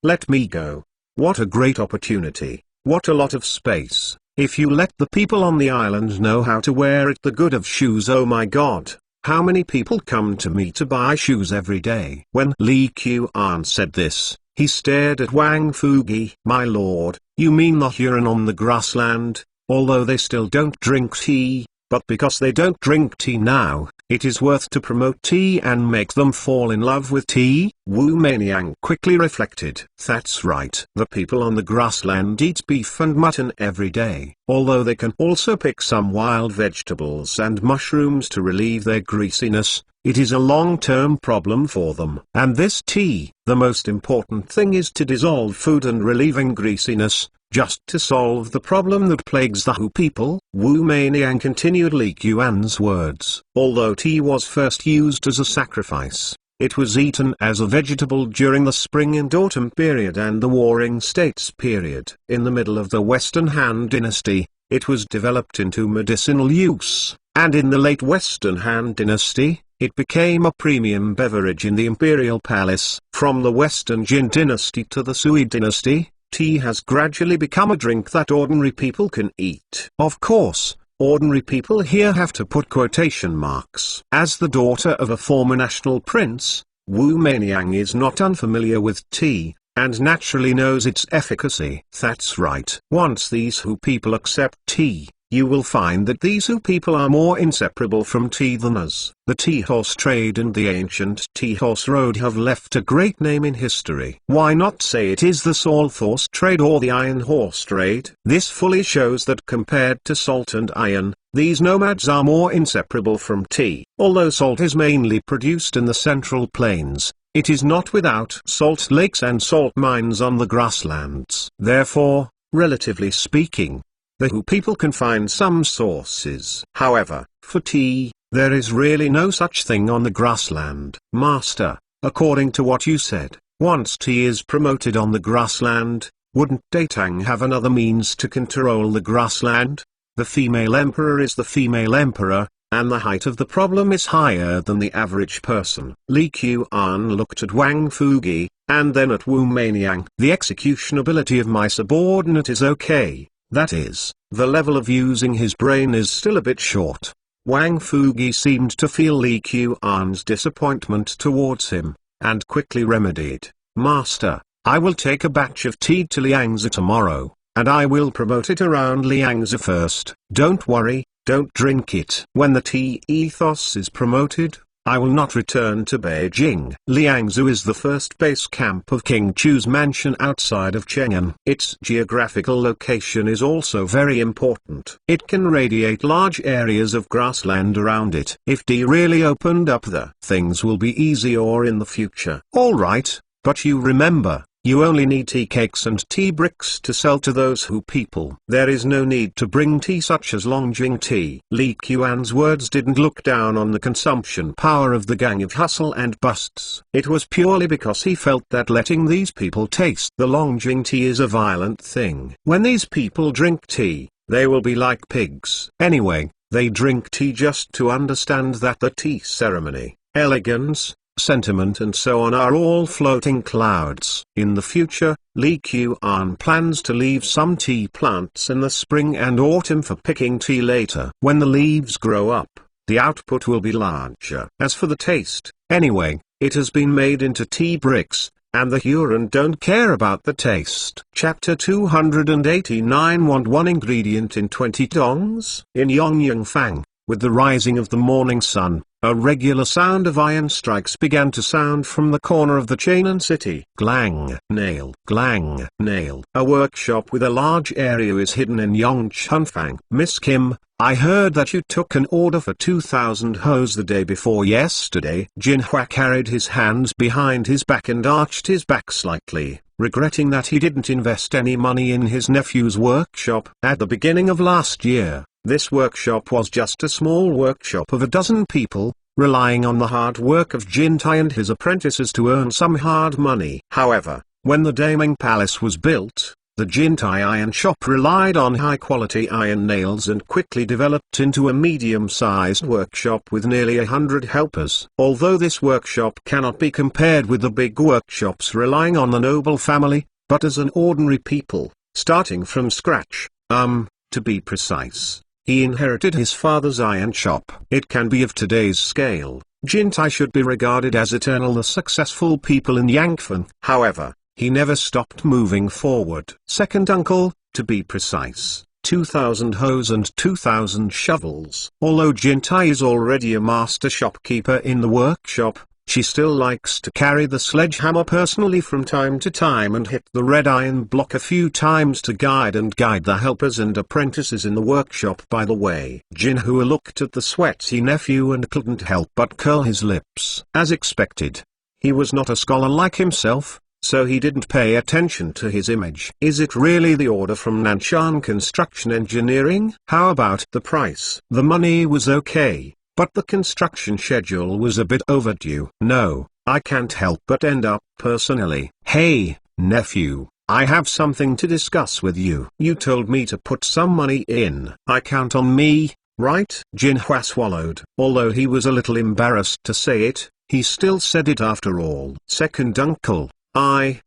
let me go. What a great opportunity, what a lot of space. If you let the people on the island know how to wear it, the good of shoes, oh my god. How many people come to me to buy shoes every day? When Li Qian said this, he stared at Wang Fugi. My lord, you mean the Huron on the grassland? Although they still don't drink tea, but because they don't drink tea now, it is worth to promote tea and make them fall in love with tea? Wu Meiniang quickly reflected. That's right. The people on the grassland eat beef and mutton every day, although they can also pick some wild vegetables and mushrooms to relieve their greasiness. It is a long-term problem for them. And this tea, the most important thing is to dissolve food and relieving greasiness, just to solve the problem that plagues the Hu people. Wu Meiniang continued Li Qian's words. Although tea was first used as a sacrifice, it was eaten as a vegetable during the spring and autumn period and the Warring States period. In the middle of the Western Han Dynasty, it was developed into medicinal use, and in the late Western Han Dynasty, it became a premium beverage in the imperial palace. From the Western Jin Dynasty to the Sui Dynasty, tea has gradually become a drink that ordinary people can eat. Of course, ordinary people here have to put quotation marks. As the daughter of a former national prince, Wu Meiniang is not unfamiliar with tea, and naturally knows its efficacy. That's right. Once these Hu people accept tea, you will find that these Hu people are more inseparable from tea than us. The tea horse trade and the ancient tea horse road have left a great name in history. Why not say it is the salt horse trade or the iron horse trade? This fully shows that compared to salt and iron, these nomads are more inseparable from tea. Although salt is mainly produced in the central plains, it is not without salt lakes and salt mines on the grasslands. Therefore, relatively speaking, the Hu people can find some sources. However, for tea, there is really no such thing on the grassland. Master, according to what you said, once tea is promoted on the grassland, wouldn't Tang have another means to control the grassland? The female emperor is the female emperor, and the height of the problem is higher than the average person. Li Qian looked at Wang Fugi, and then at Wu Meiniang. The execution ability of my subordinate is okay. That is, the level of using his brain is still a bit short. Wang Fugi seemed to feel Li Qian's disappointment towards him, and quickly remedied. Master, I will take a batch of tea to Liangzi tomorrow, and I will promote it around Liangzi first. Don't worry, don't drink it. When the tea ethos is promoted, I will not return to Beijing. Liangzi is the first base camp of King Chu's mansion outside of Cheng'an. Its geographical location is also very important. It can radiate large areas of grassland around it. If D really opened up, things will be easier in the future. Alright, but you remember, You only need tea cakes and tea bricks to sell to those who people. There is no need to bring tea such as Longjing tea. Li Qian's words didn't look down on the consumption power of the gang of hustle and busts. It was purely because he felt that letting these people taste the Longjing tea is a violent thing. When these people drink tea, they will be like pigs. Anyway, they drink tea just to understand that the tea ceremony, elegance, sentiment and so on are all floating clouds. In the future, Li Qian plans to leave some tea plants in the spring and autumn for picking tea later. When the leaves grow up, the output will be larger. As for the taste, anyway, it has been made into tea bricks, and the Huron don't care about the taste. Chapter 289 Want one ingredient in 20 tongs? In Yongyangfang, with the rising of the morning sun, a regular sound of iron strikes began to sound from the corner of the Chainan city. Glang, nail. Glang, nail. A workshop with a large area is hidden in Yongchunfang. Miss Kim, I heard that you took an order for 2,000 hose the day before yesterday. Jinhua carried his hands behind his back and arched his back slightly, regretting that he didn't invest any money in his nephew's workshop. At the beginning of last year, this workshop was just a small workshop of a dozen people, relying on the hard work of Jintai and his apprentices to earn some hard money. However, when the Daming Palace was built, the Jintai iron shop relied on high-quality iron nails and quickly developed into a medium-sized workshop with nearly 100 helpers. Although this workshop cannot be compared with the big workshops relying on the noble family, but as an ordinary people, starting from scratch, to be precise, he inherited his father's iron shop. It can be of today's scale. Jintai should be regarded as eternal the successful people in Yangfan. However, he never stopped moving forward. Second uncle, to be precise, 2,000 hoes and 2,000 shovels. Although Jintai is already a master shopkeeper in the workshop, she still likes to carry the sledgehammer personally from time to time and hit the red iron block a few times to guide the helpers and apprentices in the workshop. By the way, Jinhua looked at the sweaty nephew and couldn't help but curl his lips. As expected, he was not a scholar like himself, so he didn't pay attention to his image. Is it really the order from Nanshan Construction Engineering? How about the price? The money was okay, but the construction schedule was a bit overdue. No, I can't help but end up personally. Hey, nephew, I have something to discuss with you. You told me to put some money in. I count on me, right? Jinhua swallowed. Although he was a little embarrassed to say it, he still said it after all. Second uncle, I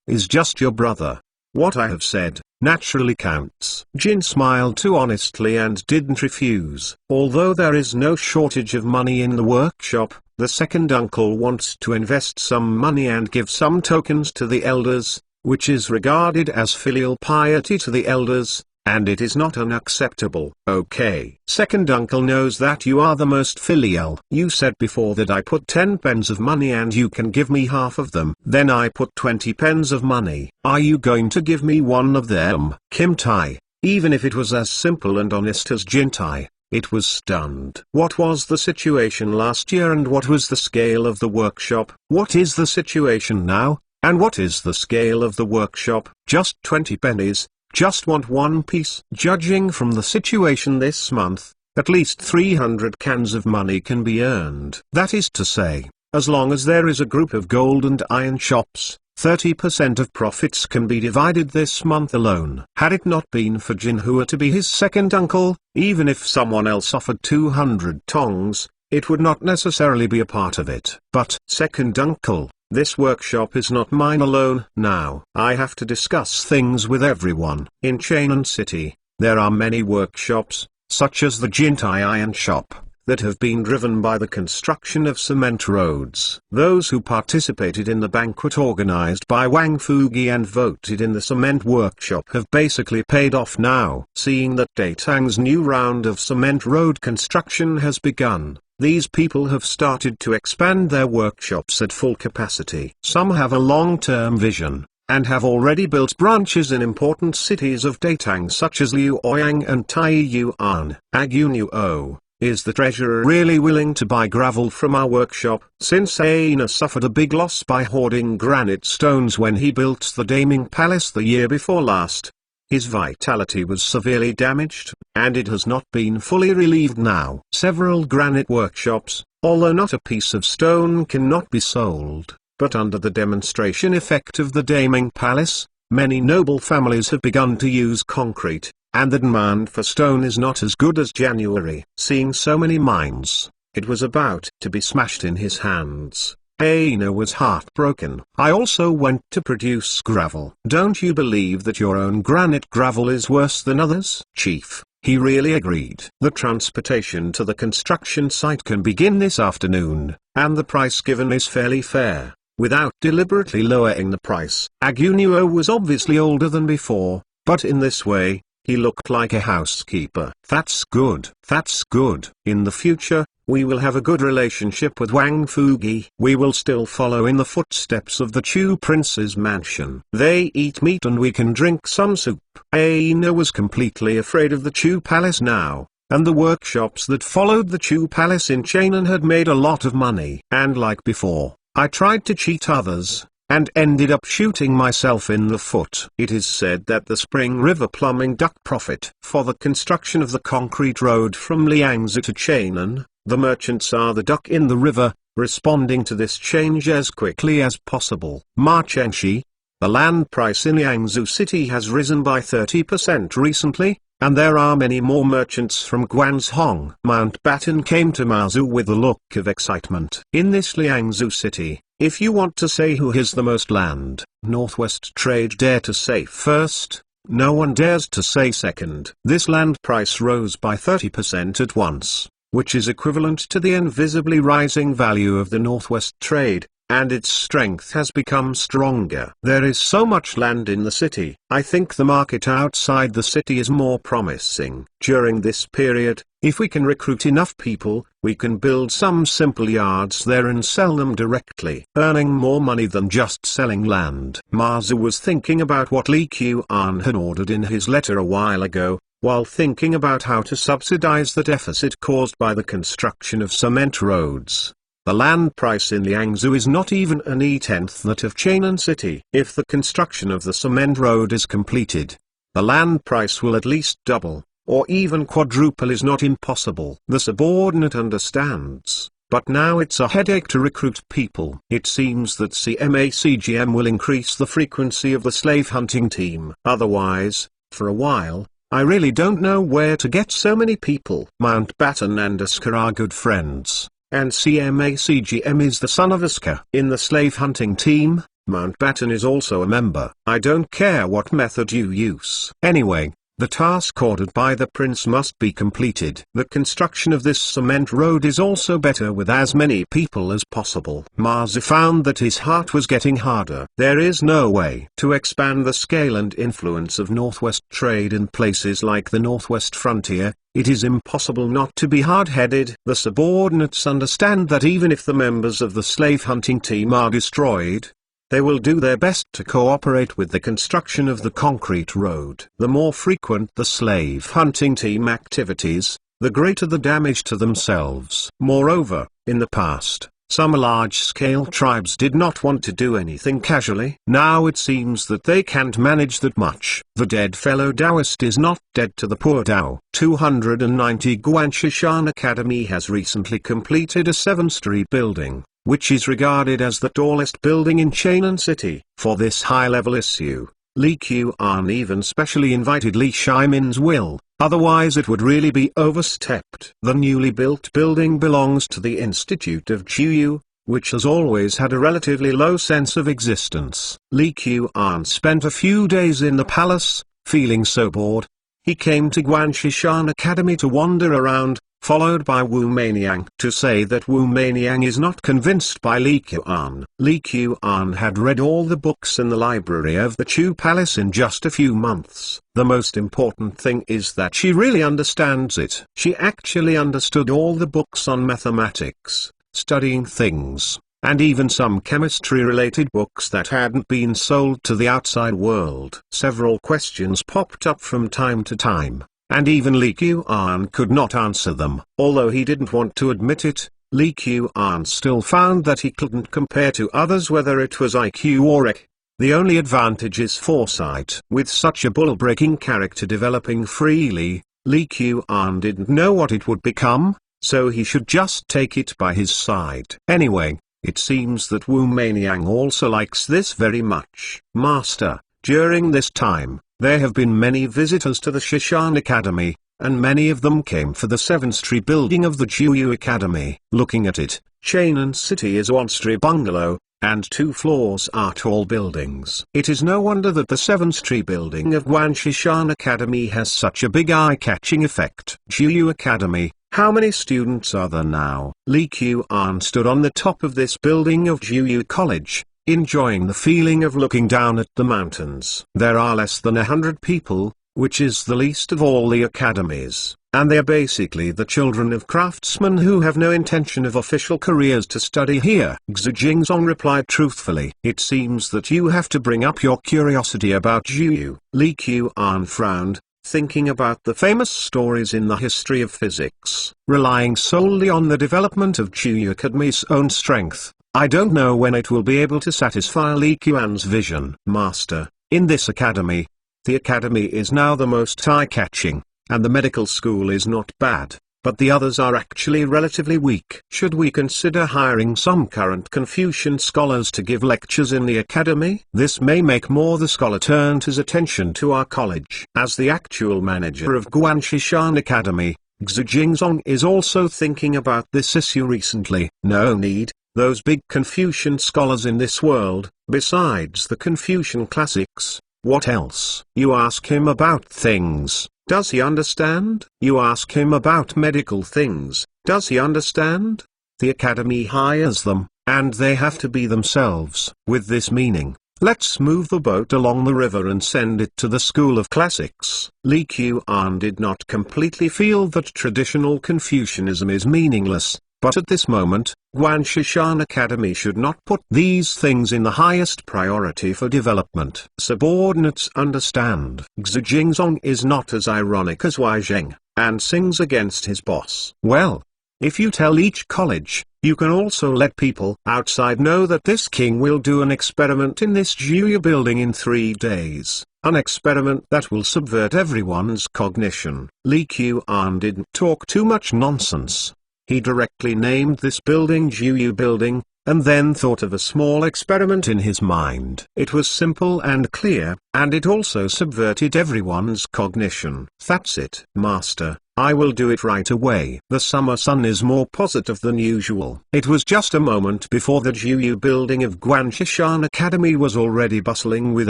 is just your brother. What I have said, naturally counts. Jin smiled too honestly and didn't refuse. Although there is no shortage of money in the workshop, the second uncle wants to invest some money and give some tokens to the elders, which is regarded as filial piety to the elders, and it is not unacceptable. Okay. Second uncle knows that you are the most filial. You said before that I put 10 pence of money and you can give me half of them. Then I put 20 pence of money. Are you going to give me one of them? Kim Tai, even if it was as simple and honest as Jintai, it was stunned. What was the situation last year and what was the scale of the workshop? What is the situation now, and what is the scale of the workshop? Just 20 pennies. Just want one piece. Judging from the situation this month, at least 300 cans of money can be earned. That is to say, as long as there is a group of gold and iron shops, 30% of profits can be divided this month alone. Had it not been for Jinhua to be his second uncle, even if someone else offered 200 tongs, it would not necessarily be a part of it. But, second uncle, this workshop is not mine alone. Now, I have to discuss things with everyone. In Chainan City, there are many workshops, such as the Jintai Iron Shop, that have been driven by the construction of cement roads. Those who participated in the banquet organized by Wang Fugi and voted in the cement workshop have basically paid off now. Seeing that Datang's new round of cement road construction has begun, these people have started to expand their workshops at full capacity. Some have a long-term vision, and have already built branches in important cities of Datang such as Liuoyang and Taiyuan. Agunuo, Is the treasurer really willing to buy gravel from our workshop? Since Aina suffered a big loss by hoarding granite stones when he built the Daming Palace the year before last, his vitality was severely damaged, and it has not been fully relieved now. Several granite workshops, although not a piece of stone cannot be sold, but under the demonstration effect of the Daming Palace, many noble families have begun to use concrete, and the demand for stone is not as good as January. Seeing so many mines, it was about to be smashed in his hands. Aina was heartbroken. I also went to produce gravel. Don't you believe that your own granite gravel is worse than others? Chief, he really agreed. The transportation to the construction site can begin this afternoon, and the price given is fairly fair, without deliberately lowering the price. Agunuo was obviously older than before, but in this way, he looked like a housekeeper. That's good. That's good. In the future, we will have a good relationship with Wang Fugi. We will still follow in the footsteps of the Chu Prince's mansion. They eat meat and we can drink some soup. Aina was completely afraid of the Chu Palace now, and the workshops that followed the Chu Palace in Chainan had made a lot of money. And like before, I tried to cheat others, and ended up shooting myself in the foot. It is said that the Spring River plumbing duct profit for the construction of the concrete road from Liangzhu to Chainan. The merchants are the duck in the river, responding to this change as quickly as possible. Marchenshi, the land price in Yangzhou city has risen by 30% recently, and there are many more merchants from Guangzhong. Mountbatten came to Maozhou with a look of excitement. In this Liangzhou city, if you want to say who has the most land, Northwest Trade dare to say first, no one dares to say second. This land price rose by 30% at once, which is equivalent to the invisibly rising value of the Northwest Trade, and its strength has become stronger. There is so much land in the city. I think the market outside the city is more promising. During this period, if we can recruit enough people, we can build some simple yards there and sell them directly, earning more money than just selling land. Mazu was thinking about what Li Qian had ordered in his letter a while ago, while thinking about how to subsidize the deficit caused by the construction of cement roads. The land price in Liangzhou is not even an e-tenth that of Chainan City. If the construction of the cement road is completed, the land price will at least double, or even quadruple is not impossible. The subordinate understands, but now it's a headache to recruit people. It seems that CMACGM will increase the frequency of the slave hunting team. Otherwise, for a while, I really don't know where to get so many people. Mountbatten and Asker are good friends, and CMACGM is the son of Asker. In the slave hunting team, Mountbatten is also a member. I don't care what method you use. Anyway, the task ordered by the prince must be completed. The construction of this cement road is also better with as many people as possible. Mazu found that his heart was getting harder. There is no way to expand the scale and influence of Northwest trade in places like the Northwest frontier. It is impossible not to be hard-headed. The subordinates understand that even if the members of the slave hunting team are destroyed, they will do their best to cooperate with the construction of the concrete road. The more frequent the slave hunting team activities, the greater the damage to themselves. Moreover, in the past, some large-scale tribes did not want to do anything casually. Now it seems that they can't manage that much. The dead fellow Taoist is not dead to the poor Tao. 290 Guanshishan Academy has recently completed a 7-story building, which is regarded as the tallest building in Chainan City. For this high-level issue, Li Qian even specially invited Li Shimin's will, otherwise it would really be overstepped. The newly built building belongs to the Institute of Jiu, which has always had a relatively low sense of existence. Li Qian spent a few days in the palace, feeling so bored. He came to Guanshishan Academy to wander around, followed by Wu Meiniang. To say that Wu Meiniang is not convinced by Li Qian. Li Qian had read all the books in the library of the Chu Palace in just a few months. The most important thing is that she really understands it. She actually understood all the books on mathematics, studying things, and even some chemistry-related books that hadn't been sold to the outside world. Several questions popped up from time to time, and even Li Qian could not answer them. Although he didn't want to admit it, Li Qian still found that he couldn't compare to others whether it was IQ or EQ. The only advantage is foresight. With such a bull-breaking character developing freely, Li Qian didn't know what it would become, so he should just take it by his side. Anyway, it seems that Wu Meiniang also likes this very much. Master, during this time, there have been many visitors to the Shishan Academy, and many of them came for the 7-story building of the Juyu Academy. Looking at it, Chainan City is 1-story bungalow, and 2 floors are tall buildings. It is no wonder that the 7-story building of Guanshishan Academy has such a big eye-catching effect. Juyu Academy, how many students are there now? Li Qian stood on the top of this building of Juyu College, enjoying the feeling of looking down at the mountains. There are less than 100 people, which is the least of all the academies, and they are basically the children of craftsmen who have no intention of official careers to study here. Xu Jingzong replied truthfully. It seems that you have to bring up your curiosity about Juyu. Li Qian frowned, thinking about the famous stories in the history of physics. Relying solely on the development of Juyu Academy's own strength, I don't know when it will be able to satisfy Li Qian's vision. Master, in this academy, the academy is now the most eye-catching, and the medical school is not bad, but the others are actually relatively weak. Should we consider hiring some current Confucian scholars to give lectures in the academy? This may make the scholar turn his attention to our college. As the actual manager of Guanshishan Academy, Xu Jingzong is also thinking about this issue recently. No need, those big Confucian scholars in this world, besides the Confucian classics. What else? You ask him about things, does he understand? You ask him about medical things, does he understand? The academy hires them, and they have to be themselves. With this meaning, let's move the boat along the river and send it to the School of Classics. Li Qian did not completely feel that traditional Confucianism is meaningless, but at this moment, Guanshishan Academy should not put these things in the highest priority for development. Subordinates understand. Xu Jingzong is not as ironic as Wei Zheng, and sings against his boss. Well, if you tell each college, you can also let people outside know that this king will do an experiment in this Juyu building in 3 days. An experiment that will subvert everyone's cognition. Li Qian didn't talk too much nonsense. He directly named this building Juyu Building, and then thought of a small experiment in his mind. It was simple and clear, and it also subverted everyone's cognition. That's it. Master, I will do it right away. The summer sun is more positive than usual. It was just a moment before the Juyu building of Guanshishan Academy was already bustling with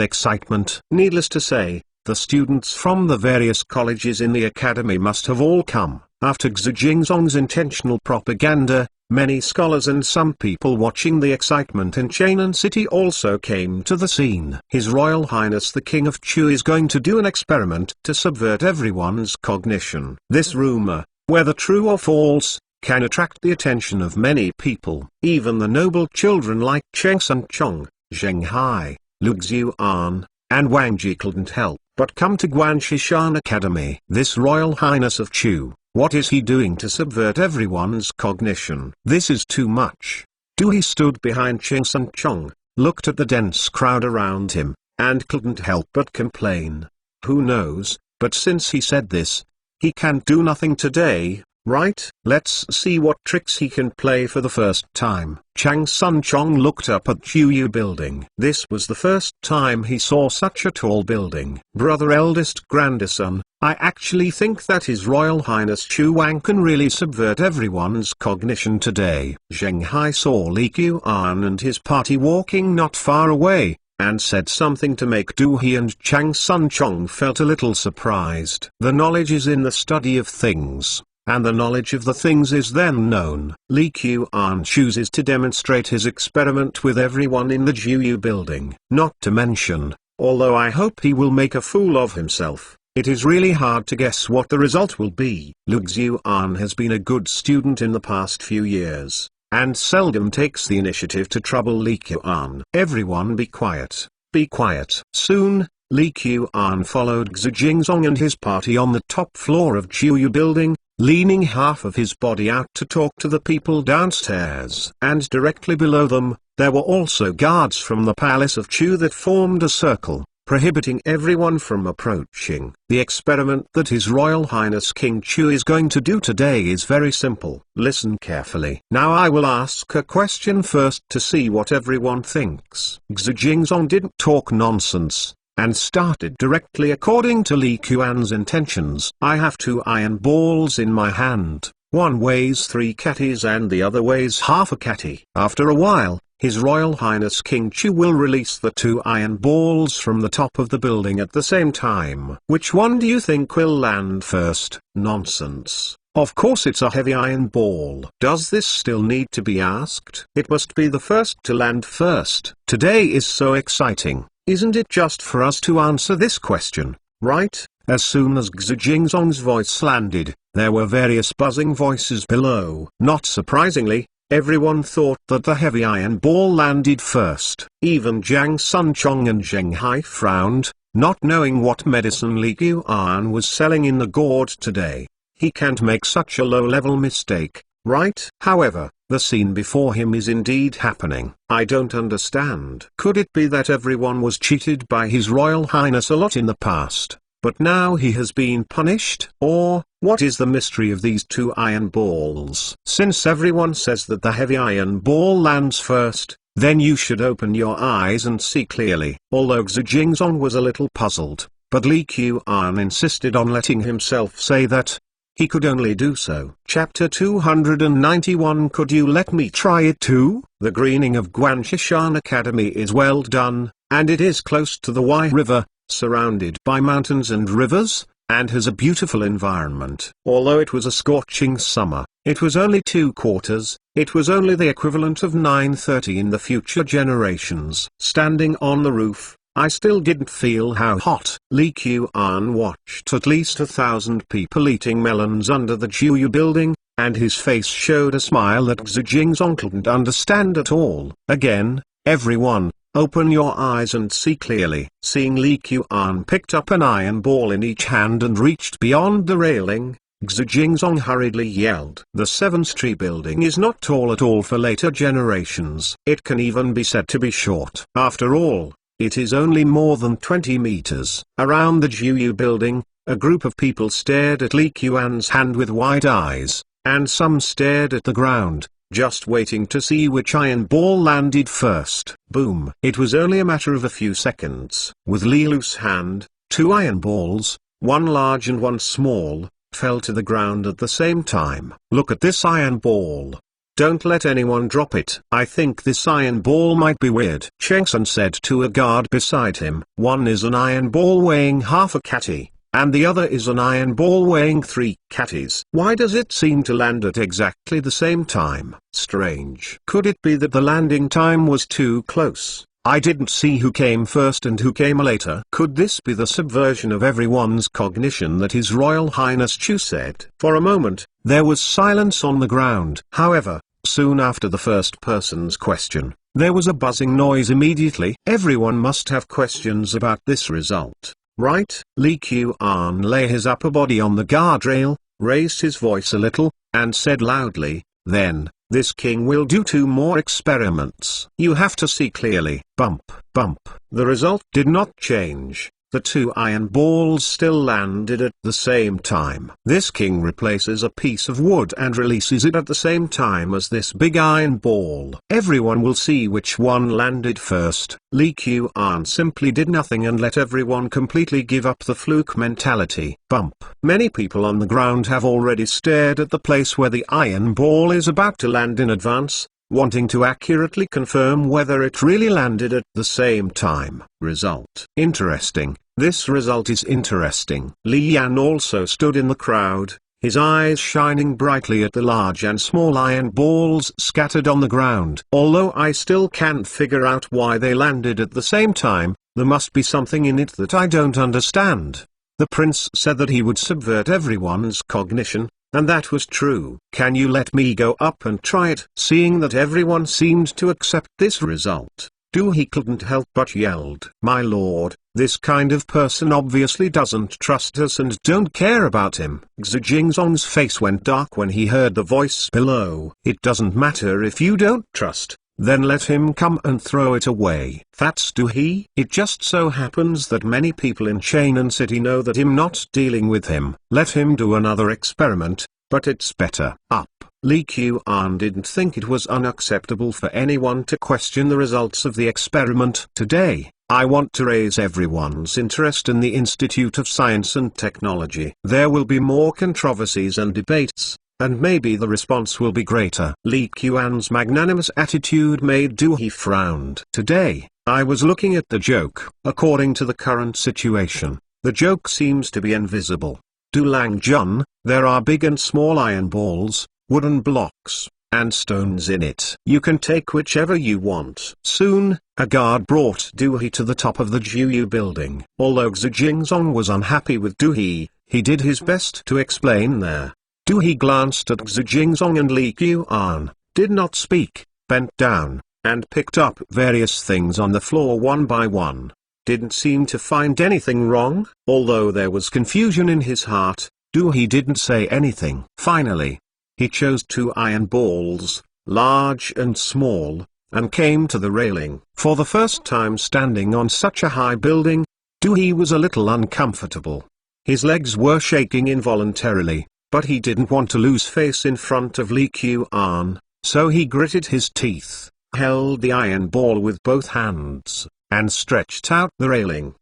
excitement. Needless to say, the students from the various colleges in the academy must have all come. After Xu Jingzong's intentional propaganda, many scholars and some people watching the excitement in Chainan City also came to the scene. His Royal Highness the King of Chu is going to do an experiment to subvert everyone's cognition. This rumor, whether true or false, can attract the attention of many people. Even the noble children like Cheng Sunchong, Zheng Hai, Lu Xuan, and Wang Ji couldn't help but come to Guanshishan Academy. This Royal Highness of Chu, what is he doing to subvert everyone's cognition? This is too much. He stood behind Cheng Sunchong, looked at the dense crowd around him, and couldn't help but complain. Who knows, but since he said this, he can't do nothing today, right? Let's see what tricks he can play for the first time. Chang Sunchong looked up at Juyu building. This was the first time he saw such a tall building. Brother eldest grandson, I actually think that His Royal Highness Chu Wang can really subvert everyone's cognition today. Zheng Hai saw Li Qian and his party walking not far away, and said something to make he and Chang Sunchong felt a little surprised. The knowledge is in the study of things, and the knowledge of the things is then known. Li Qian chooses to demonstrate his experiment with everyone in the Juyu building. Not to mention, although I hope he will make a fool of himself, it is really hard to guess what the result will be. Lu Xuan has been a good student in the past few years, and seldom takes the initiative to trouble Li Qian. Everyone be quiet, be quiet. Soon, Li Qian followed Xu Jingzong and his party on the top floor of Jiuyu building, leaning half of his body out to talk to the people downstairs. And directly below them, there were also guards from the palace of Chu that formed a circle, prohibiting everyone from approaching. The experiment that His Royal Highness King Chu is going to do today is very simple. Listen carefully. Now I will ask a question first to see what everyone thinks. Xu Jingzong didn't talk nonsense, and started directly according to Li Qian's intentions. I have 2 iron balls in my hand. One weighs 3 catties and the other weighs half a catty. After a while, His Royal Highness King Chu will release the 2 iron balls from the top of the building at the same time. Which one do you think will land first? Nonsense. Of course it's a heavy iron ball. Does this still need to be asked? It must be the first to land first. Today is so exciting. Isn't it just for us to answer this question, right? As soon as Xu Jingzong's voice landed, there were various buzzing voices below. Not surprisingly, everyone thought that the heavy iron ball landed first. Even Jiang Sunchong and Zheng Hai frowned, not knowing what medicine Li Qian was selling in the gourd today. He can't make such a low-level mistake, right? However, the scene before him is indeed happening. I don't understand. Could it be that everyone was cheated by His Royal Highness a lot in the past, but now he has been punished? Or, what is the mystery of these 2 iron balls? Since everyone says that the heavy iron ball lands first, then you should open your eyes and see clearly. Although Xu Jingzong was a little puzzled, but Li Qian insisted on letting himself say that he could only do so. Chapter 291. Could you let me try it too? The greening of Guanshishan Academy is well done, and it is close to the Wai River, surrounded by mountains and rivers, and has a beautiful environment. Although it was a scorching summer, it was only 2 quarters, it was only the equivalent of 9:30 in the future generations. Standing on the roof, I still didn't feel how hot. Li Qian watched at least 1,000 people eating melons under the Jiuyu building, and his face showed a smile that Xu Jingzong couldn't understand at all. Again, everyone, open your eyes and see clearly. Seeing Li Qian picked up an iron ball in each hand and reached beyond the railing, Xu Jingzong hurriedly yelled. The 7-story building is not tall at all for later generations. It can even be said to be short. After all, it is only more than 20 meters. Around the Jiuyu building, a group of people stared at Li Qian's hand with wide eyes, and some stared at the ground, just waiting to see which iron ball landed first. Boom! It was only a matter of a few seconds. With Li Lu's hand, 2 iron balls, one large and one small, fell to the ground at the same time. Look at this iron ball. Don't let anyone drop it. I think this iron ball might be weird. Cheng Sun said to a guard beside him. One is an iron ball weighing half a catty, and the other is an iron ball weighing 3 catties. Why does it seem to land at exactly the same time? Strange. Could it be that the landing time was too close? I didn't see who came first and who came later. Could this be the subversion of everyone's cognition that His Royal Highness Chu said? For a moment, there was silence on the ground. However, soon after the first person's question, there was a buzzing noise immediately. Everyone must have questions about this result, right? Li Qian lay his upper body on the guardrail, raised his voice a little, and said loudly, "Then, this king will do 2 more experiments. You have to see clearly." Bump, bump. The result did not change. The 2 iron balls still landed at the same time. This king replaces a piece of wood and releases it at the same time as this big iron ball. Everyone will see which one landed first. Li Qian simply did nothing and let everyone completely give up the fluke mentality. Bump. Many people on the ground have already stared at the place where the iron ball is about to land in advance, wanting to accurately confirm whether it really landed at the same time. Result. Interesting. This result is interesting. Li Yan also stood in the crowd, his eyes shining brightly at the large and small iron balls scattered on the ground. Although I still can't figure out why they landed at the same time, there must be something in it that I don't understand. The prince said that he would subvert everyone's cognition, and that was true. Can you let me go up and try it? Seeing that everyone seemed to accept this result, He couldn't help but yelled. My lord, this kind of person obviously doesn't trust us and don't care about him. Xu Jingzong's face went dark when he heard the voice below. It doesn't matter if you don't trust, then let him come and throw it away. That's He. It just so happens that many people in Chainan City know that I'm not dealing with him. Let him do another experiment, but it's better. Up. Li Qian didn't think it was unacceptable for anyone to question the results of the experiment. Today, I want to raise everyone's interest in the Institute of Science and Technology. There will be more controversies and debates, and maybe the response will be greater. Li Qian's magnanimous attitude made He frowned. Today, I was looking at the joke. According to the current situation, the joke seems to be invisible. Langjun, there are big and small iron balls, wooden blocks, and stones in it. You can take whichever you want. Soon, a guard brought He to the top of the Jiuyu building. Although Xu Jingzong was unhappy with he did his best to explain there. He glanced at Xu Jingzong and Li Qian, did not speak, bent down, and picked up various things on the floor one by one. Didn't seem to find anything wrong. Although there was confusion in his heart, he didn't say anything. Finally, he chose 2 iron balls, large and small, and came to the railing. For the first time standing on such a high building, he was a little uncomfortable. His legs were shaking involuntarily, but he didn't want to lose face in front of Li Qian, so he gritted his teeth, held the iron ball with both hands, and stretched out the railing.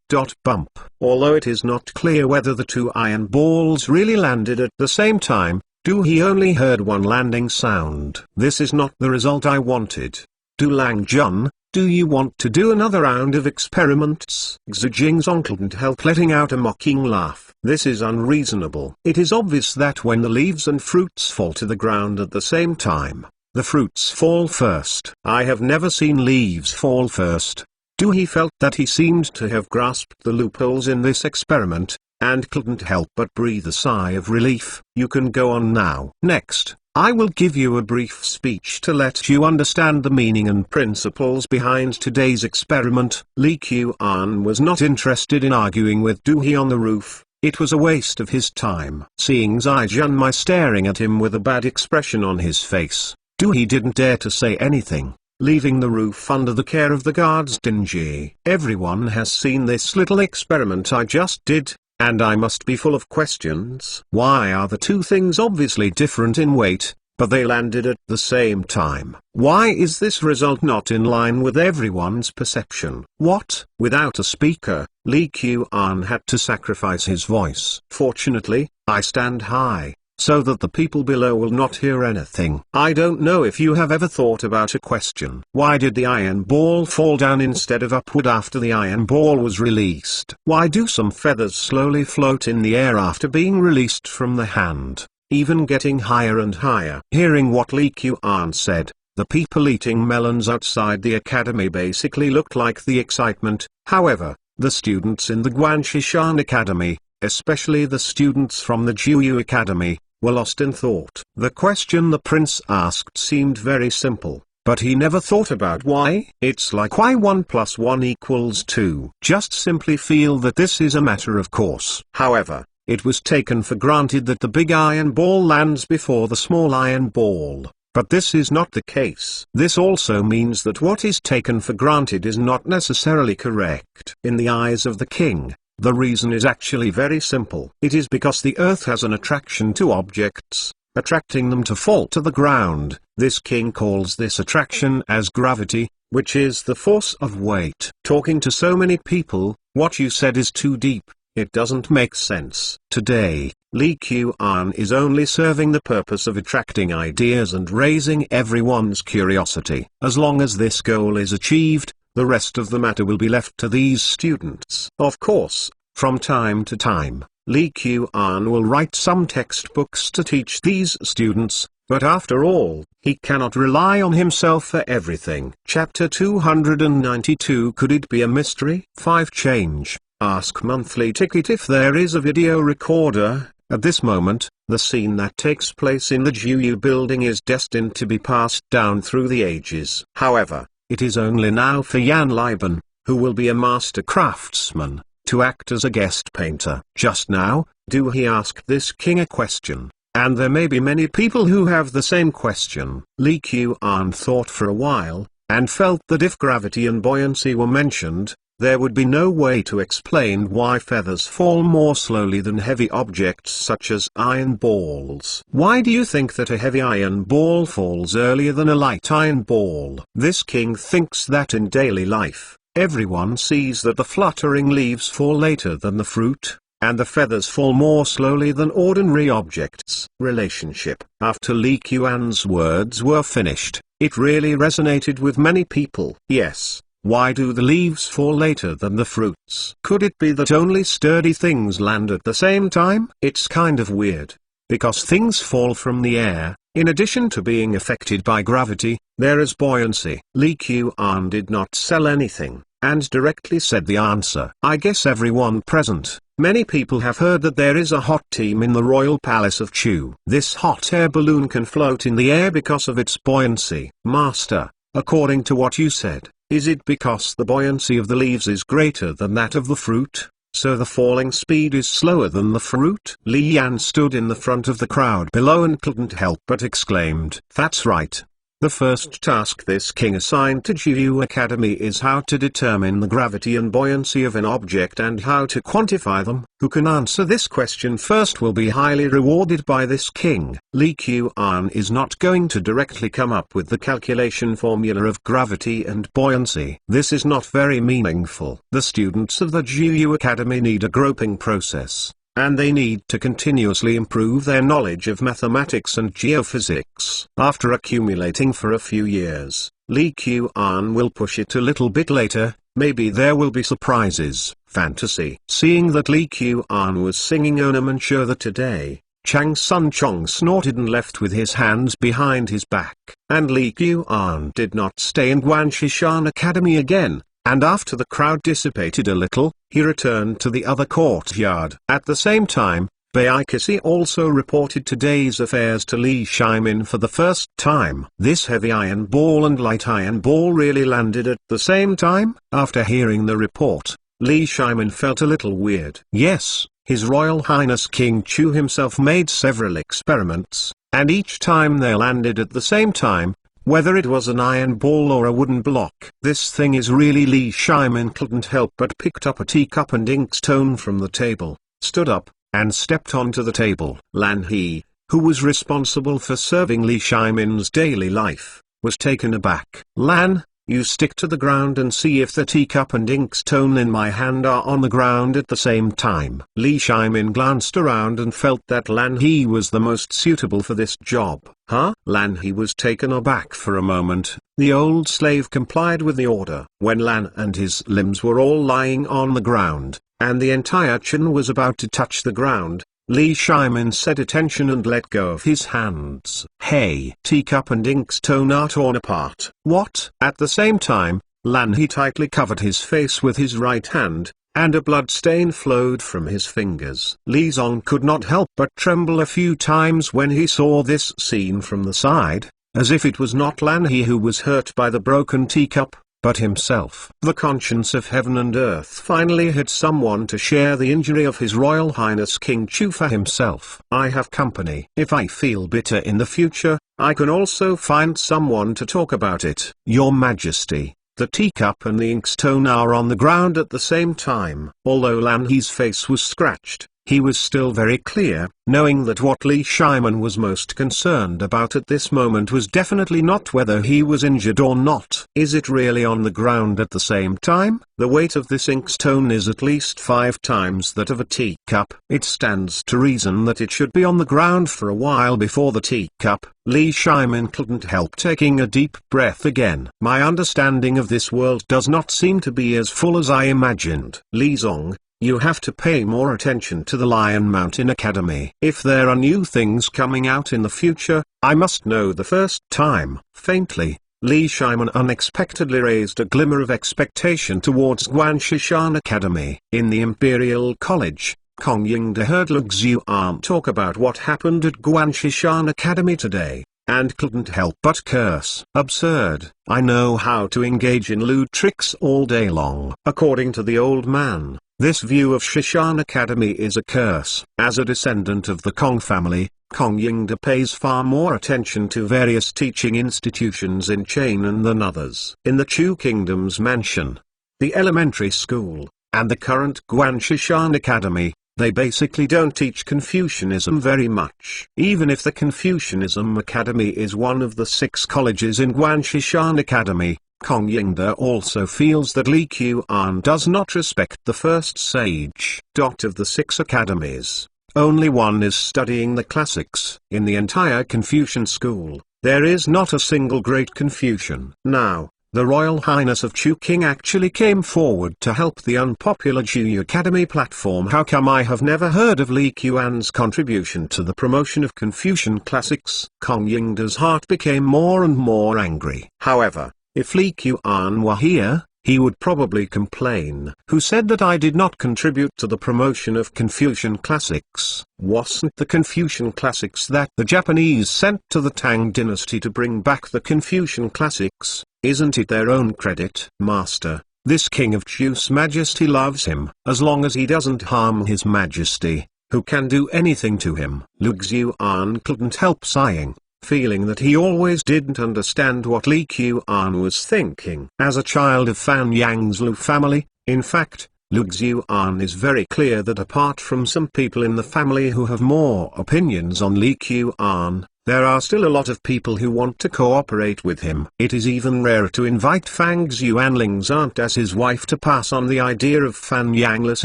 Bump. Although it is not clear whether the 2 iron balls really landed at the same time, he only heard one landing sound. This is not the result I wanted. Langjun, do you want to do another round of experiments? Xu Jingzong couldn't help letting out a mocking laugh. This is unreasonable. It is obvious that when the leaves and fruits fall to the ground at the same time, the fruits fall first. I have never seen leaves fall first. He felt that he seemed to have grasped the loopholes in this experiment, and couldn't help but breathe a sigh of relief. You can go on now. Next, I will give you a brief speech to let you understand the meaning and principles behind today's experiment. Li Qian was not interested in arguing with He on the roof. It was a waste of his time. Seeing Zai Junmai staring at him with a bad expression on his face, He didn't dare to say anything, leaving the roof under the care of the guards. Dingy. Everyone has seen this little experiment I just did, and I must be full of questions. Why are the 2 things obviously different in weight, but they landed at the same time? Why is this result not in line with everyone's perception? What? Without a speaker, Li Qian had to sacrifice his voice. Fortunately, I stand high, so that the people below will not hear anything. I don't know if you have ever thought about a question. Why did the iron ball fall down instead of upward after the iron ball was released? Why do some feathers slowly float in the air after being released from the hand, even getting higher and higher? Hearing what Li Qian said, the people eating melons outside the academy basically looked like the excitement. However, the students in the Guanshishan Academy, especially the students from the Jiuyu Academy, were lost in thought. The question the prince asked seemed very simple, but he never thought about why. It's like why 1 + 1 = 2. Just simply feel that this is a matter of course. However, it was taken for granted that the big iron ball lands before the small iron ball, but this is not the case. This also means that what is taken for granted is not necessarily correct. In the eyes of the king, the reason is actually very simple. It is because the earth has an attraction to objects, attracting them to fall to the ground. This king calls this attraction as gravity, which is the force of weight. Talking to so many people, what you said is too deep. It doesn't make sense. Today, Li Qian is only serving the purpose of attracting ideas and raising everyone's curiosity. As long as this goal is achieved, the rest of the matter will be left to these students. Of course, from time to time, Li Qian will write some textbooks to teach these students, but after all, he cannot rely on himself for everything. Chapter 292. Could it be a mystery? 5. Change. Ask monthly ticket if there is a video recorder. At this moment, the scene that takes place in the Jiuyu building is destined to be passed down through the ages. However, It is only now for Jan Lieben, who will be a master craftsman, to act as a guest painter. Just now, he asked this king a question, and there may be many people who have the same question. Li Qian thought for a while, and felt that if gravity and buoyancy were mentioned, there would be no way to explain why feathers fall more slowly than heavy objects such as iron balls. Why do you think that a heavy iron ball falls earlier than a light iron ball? This king thinks that in daily life, everyone sees that the fluttering leaves fall later than the fruit, and the feathers fall more slowly than ordinary objects. Relationship. After Li Qian's words were finished, it really resonated with many people. Yes. Why do the leaves fall later than the fruits? Could it be that only sturdy things land at the same time? It's kind of weird. Because things fall from the air, in addition to being affected by gravity, there is buoyancy. Li Qian did not sell anything, and directly said the answer. I guess everyone present, many people have heard that there is a hot team in the royal palace of Chu. This hot air balloon can float in the air because of its buoyancy. Master, according to what you said, is it because the buoyancy of the leaves is greater than that of the fruit, so the falling speed is slower than the fruit? Li Yan stood in the front of the crowd below and couldn't help but exclaimed, "That's right. The first task this king assigned to Jiu Academy is how to determine the gravity and buoyancy of an object and how to quantify them. Who can answer this question first will be highly rewarded by this king." Li Qian is not going to directly come up with the calculation formula of gravity and buoyancy. This is not very meaningful. The students of the Jiu Academy need a groping process, and they need to continuously improve their knowledge of mathematics and geophysics. After accumulating for a few years, Li Qian will push it a little bit later. Maybe there will be surprises. Fantasy. Seeing that Li Qian was singing Onam and Shurda today, Chang Sun Chong snorted and left with his hands behind his back. And Li Qian did not stay in Guanshishan Academy again. And after the crowd dissipated a little, he returned to the other courtyard. At the same time, Baikisi also reported today's affairs to Li Shimin for the first time. This heavy iron ball and light iron ball really landed at the same time? After hearing the report, Li Shimin felt a little weird. Yes, His Royal Highness King Chu himself made several experiments, and each time they landed at the same time, whether it was an iron ball or a wooden block. This thing is really— Li Shimin couldn't help but picked up a teacup and inkstone from the table, stood up, and stepped onto the table. Lan He, who was responsible for serving Li Shimin's daily life, was taken aback. Lan, you stick to the ground and see if the teacup and inkstone in my hand are on the ground at the same time. Li Shimin glanced around and felt that Lan He was the most suitable for this job. Huh? Lan He was taken aback for a moment. The old slave complied with the order. When Lan and his limbs were all lying on the ground, and the entire chin was about to touch the ground, Li Shimin said attention and let go of his hands. Hey! Teacup and inkstone are torn apart. What? At the same time, Lan He tightly covered his face with his right hand, and a blood stain flowed from his fingers. Li Zong could not help but tremble a few times when he saw this scene from the side, as if it was not Lan He who was hurt by the broken teacup, but himself. The conscience of heaven and earth finally had someone to share the injury of His Royal Highness King Chu for himself. I have company. If I feel bitter in the future, I can also find someone to talk about it. Your Majesty, the teacup and the inkstone are on the ground at the same time. Although Lan He's face was scratched, he was still very clear, knowing that what Li Shimin was most concerned about at this moment was definitely not whether he was injured or not. Is it really on the ground at the same time? The weight of this inkstone is at least 5 times that of a teacup. It stands to reason that it should be on the ground for a while before the teacup. Li Shimin couldn't help taking a deep breath again. My understanding of this world does not seem to be as full as I imagined. Li Zong, you have to pay more attention to the Lion Mountain Academy. If there are new things coming out in the future, I must know the first time. Faintly, Li Shimin unexpectedly raised a glimmer of expectation towards Guanshishan Academy. In the Imperial College, Kong Yingde heard Lu Xiuan talk about what happened at Guanshishan Academy today, and couldn't help but curse. Absurd. I know how to engage in lewd tricks all day long. According to the old man, this view of Shishan Academy is a curse. As a descendant of the Kong family, Kong Yingda pays far more attention to various teaching institutions in Chainan than others. In the Chu Kingdom's mansion, the elementary school, and the current Guan Shishan Academy, they basically don't teach Confucianism very much. Even if the Confucianism Academy is one of the 6 colleges in Guan Shishan Academy, Kong Yingda also feels that Li Qian does not respect the first sage. Of the 6 academies, only one is studying the classics. In the entire Confucian school, there is not a single great Confucian. Now, the Royal Highness of Chu King actually came forward to help the unpopular Ju Academy platform. How come I have never heard of Li Qian's contribution to the promotion of Confucian classics? Kong Yingda's heart became more and more angry. However, if Li Qian were here, he would probably complain. Who said that I did not contribute to the promotion of Confucian classics? Wasn't the Confucian classics that the Japanese sent to the Tang dynasty to bring back the Confucian classics? Isn't it their own credit? Master, this king of Chu's majesty loves him. As long as he doesn't harm his majesty, who can do anything to him? Lu Xiuan couldn't help sighing, feeling that he always didn't understand what Li Qian was thinking. As a child of Fan Yang's Lu family, in fact, Lu Xiuan is very clear that apart from some people in the family who have more opinions on Li Qian, there are still a lot of people who want to cooperate with him. It is even rare to invite Fang Xuanling's aunt as his wife to pass on the idea of Fan Yang's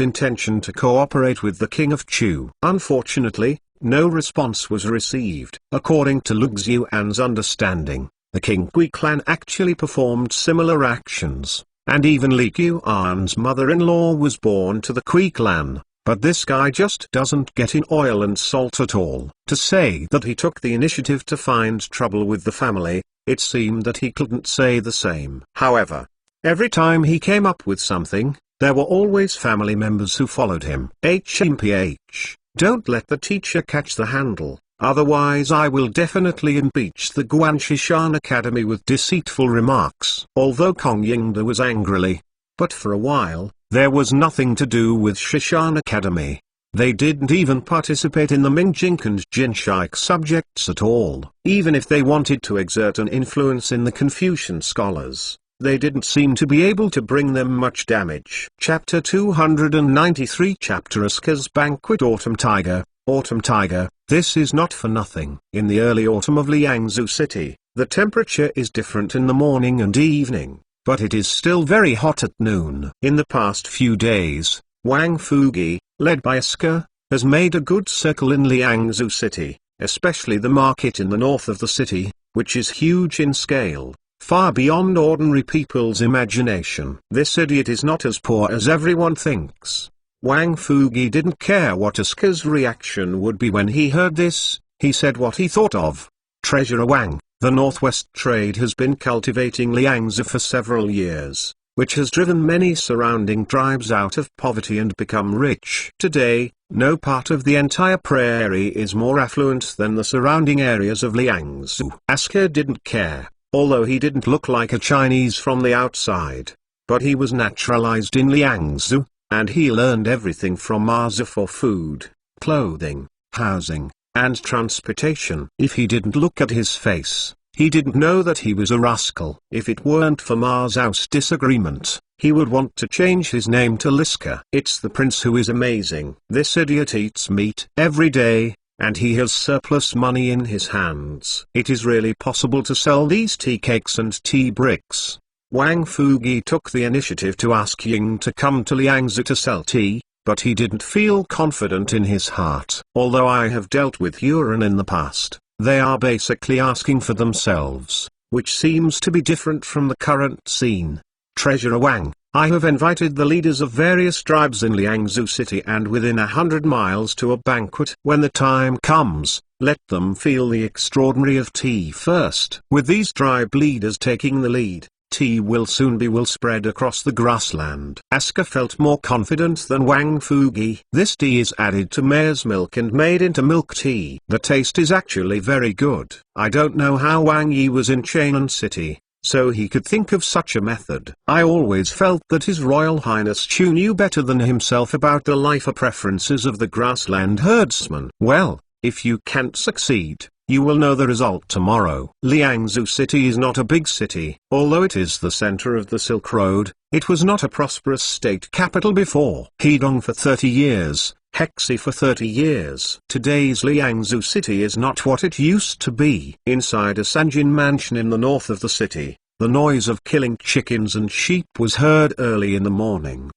intention to cooperate with the king of Chu. Unfortunately, no response was received. According to Lu Xiuan's understanding, the King Kui clan actually performed similar actions, and even Li Qian's mother-in-law was born to the Kui clan. But this guy just doesn't get in oil and salt at all. To say that he took the initiative to find trouble with the family, it seemed that he couldn't say the same. However, every time he came up with something, there were always family members who followed him. HMPH, don't let the teacher catch the handle, otherwise I will definitely impeach the Guan Shishan Academy with deceitful remarks. Although Kong Yingda was angrily, but for a while, there was nothing to do with Shishan Academy. They didn't even participate in the Mingjing and Jinshaik subjects at all. Even if they wanted to exert an influence in the Confucian scholars, they didn't seem to be able to bring them much damage. Chapter 293 Chapter Asuka's Banquet. Autumn Tiger. This is not for nothing. In the early autumn of Liangzhou City, the temperature is different in the morning and evening, but it is still very hot at noon. In the past few days, Wang Fugi, led by Asuka, has made a good circle in Liangzhou City, especially the market in the north of the city, which is huge in scale, far beyond ordinary people's imagination. This idiot is not as poor as everyone thinks. Wang Fugi didn't care what Asuka's reaction would be when he heard this. He said what he thought of. Treasurer Wang, the Northwest trade has been cultivating Liangzhou for several years, which has driven many surrounding tribes out of poverty and become rich. Today, no part of the entire prairie is more affluent than the surrounding areas of Liangzhou. Asuka didn't care, although he didn't look like a Chinese from the outside. But he was naturalized in Liangzhou, and he learned everything from Mazi for food, clothing, housing, and transportation. If he didn't look at his face, he didn't know that he was a rascal. If it weren't for Ma Zhao's disagreement, he would want to change his name to Liska. It's the prince who is amazing. This idiot eats meat every day, and he has surplus money in his hands. It is really possible to sell these tea cakes and tea bricks. Wang Fugi took the initiative to ask Ying to come to Liangzhou to sell tea, but he didn't feel confident in his heart. Although I have dealt with Yuan in the past, they are basically asking for themselves, which seems to be different from the current scene. Treasurer Wang, I have invited the leaders of various tribes in Liangzhou City and within 100 miles to a banquet. When the time comes, let them feel the extraordinary of tea first. With these tribe leaders taking the lead, tea will soon be spread across the grassland. Asuka felt more confident than Wang Fugi. This tea is added to mare's milk and made into milk tea. The taste is actually very good. I don't know how Wang Yi was in Chainan City, so he could think of such a method. I always felt that His Royal Highness Chu knew better than himself about the life preferences of the grassland herdsman. Well, if you can't succeed, you will know the result tomorrow. Liangzhou City is not a big city. Although it is the center of the Silk Road, it was not a prosperous state capital before. Hedong for 30 years, Hexi for 30 years. Today's Liangzhou City is not what it used to be. Inside a Sanjin mansion in the north of the city, the noise of killing chickens and sheep was heard early in the morning.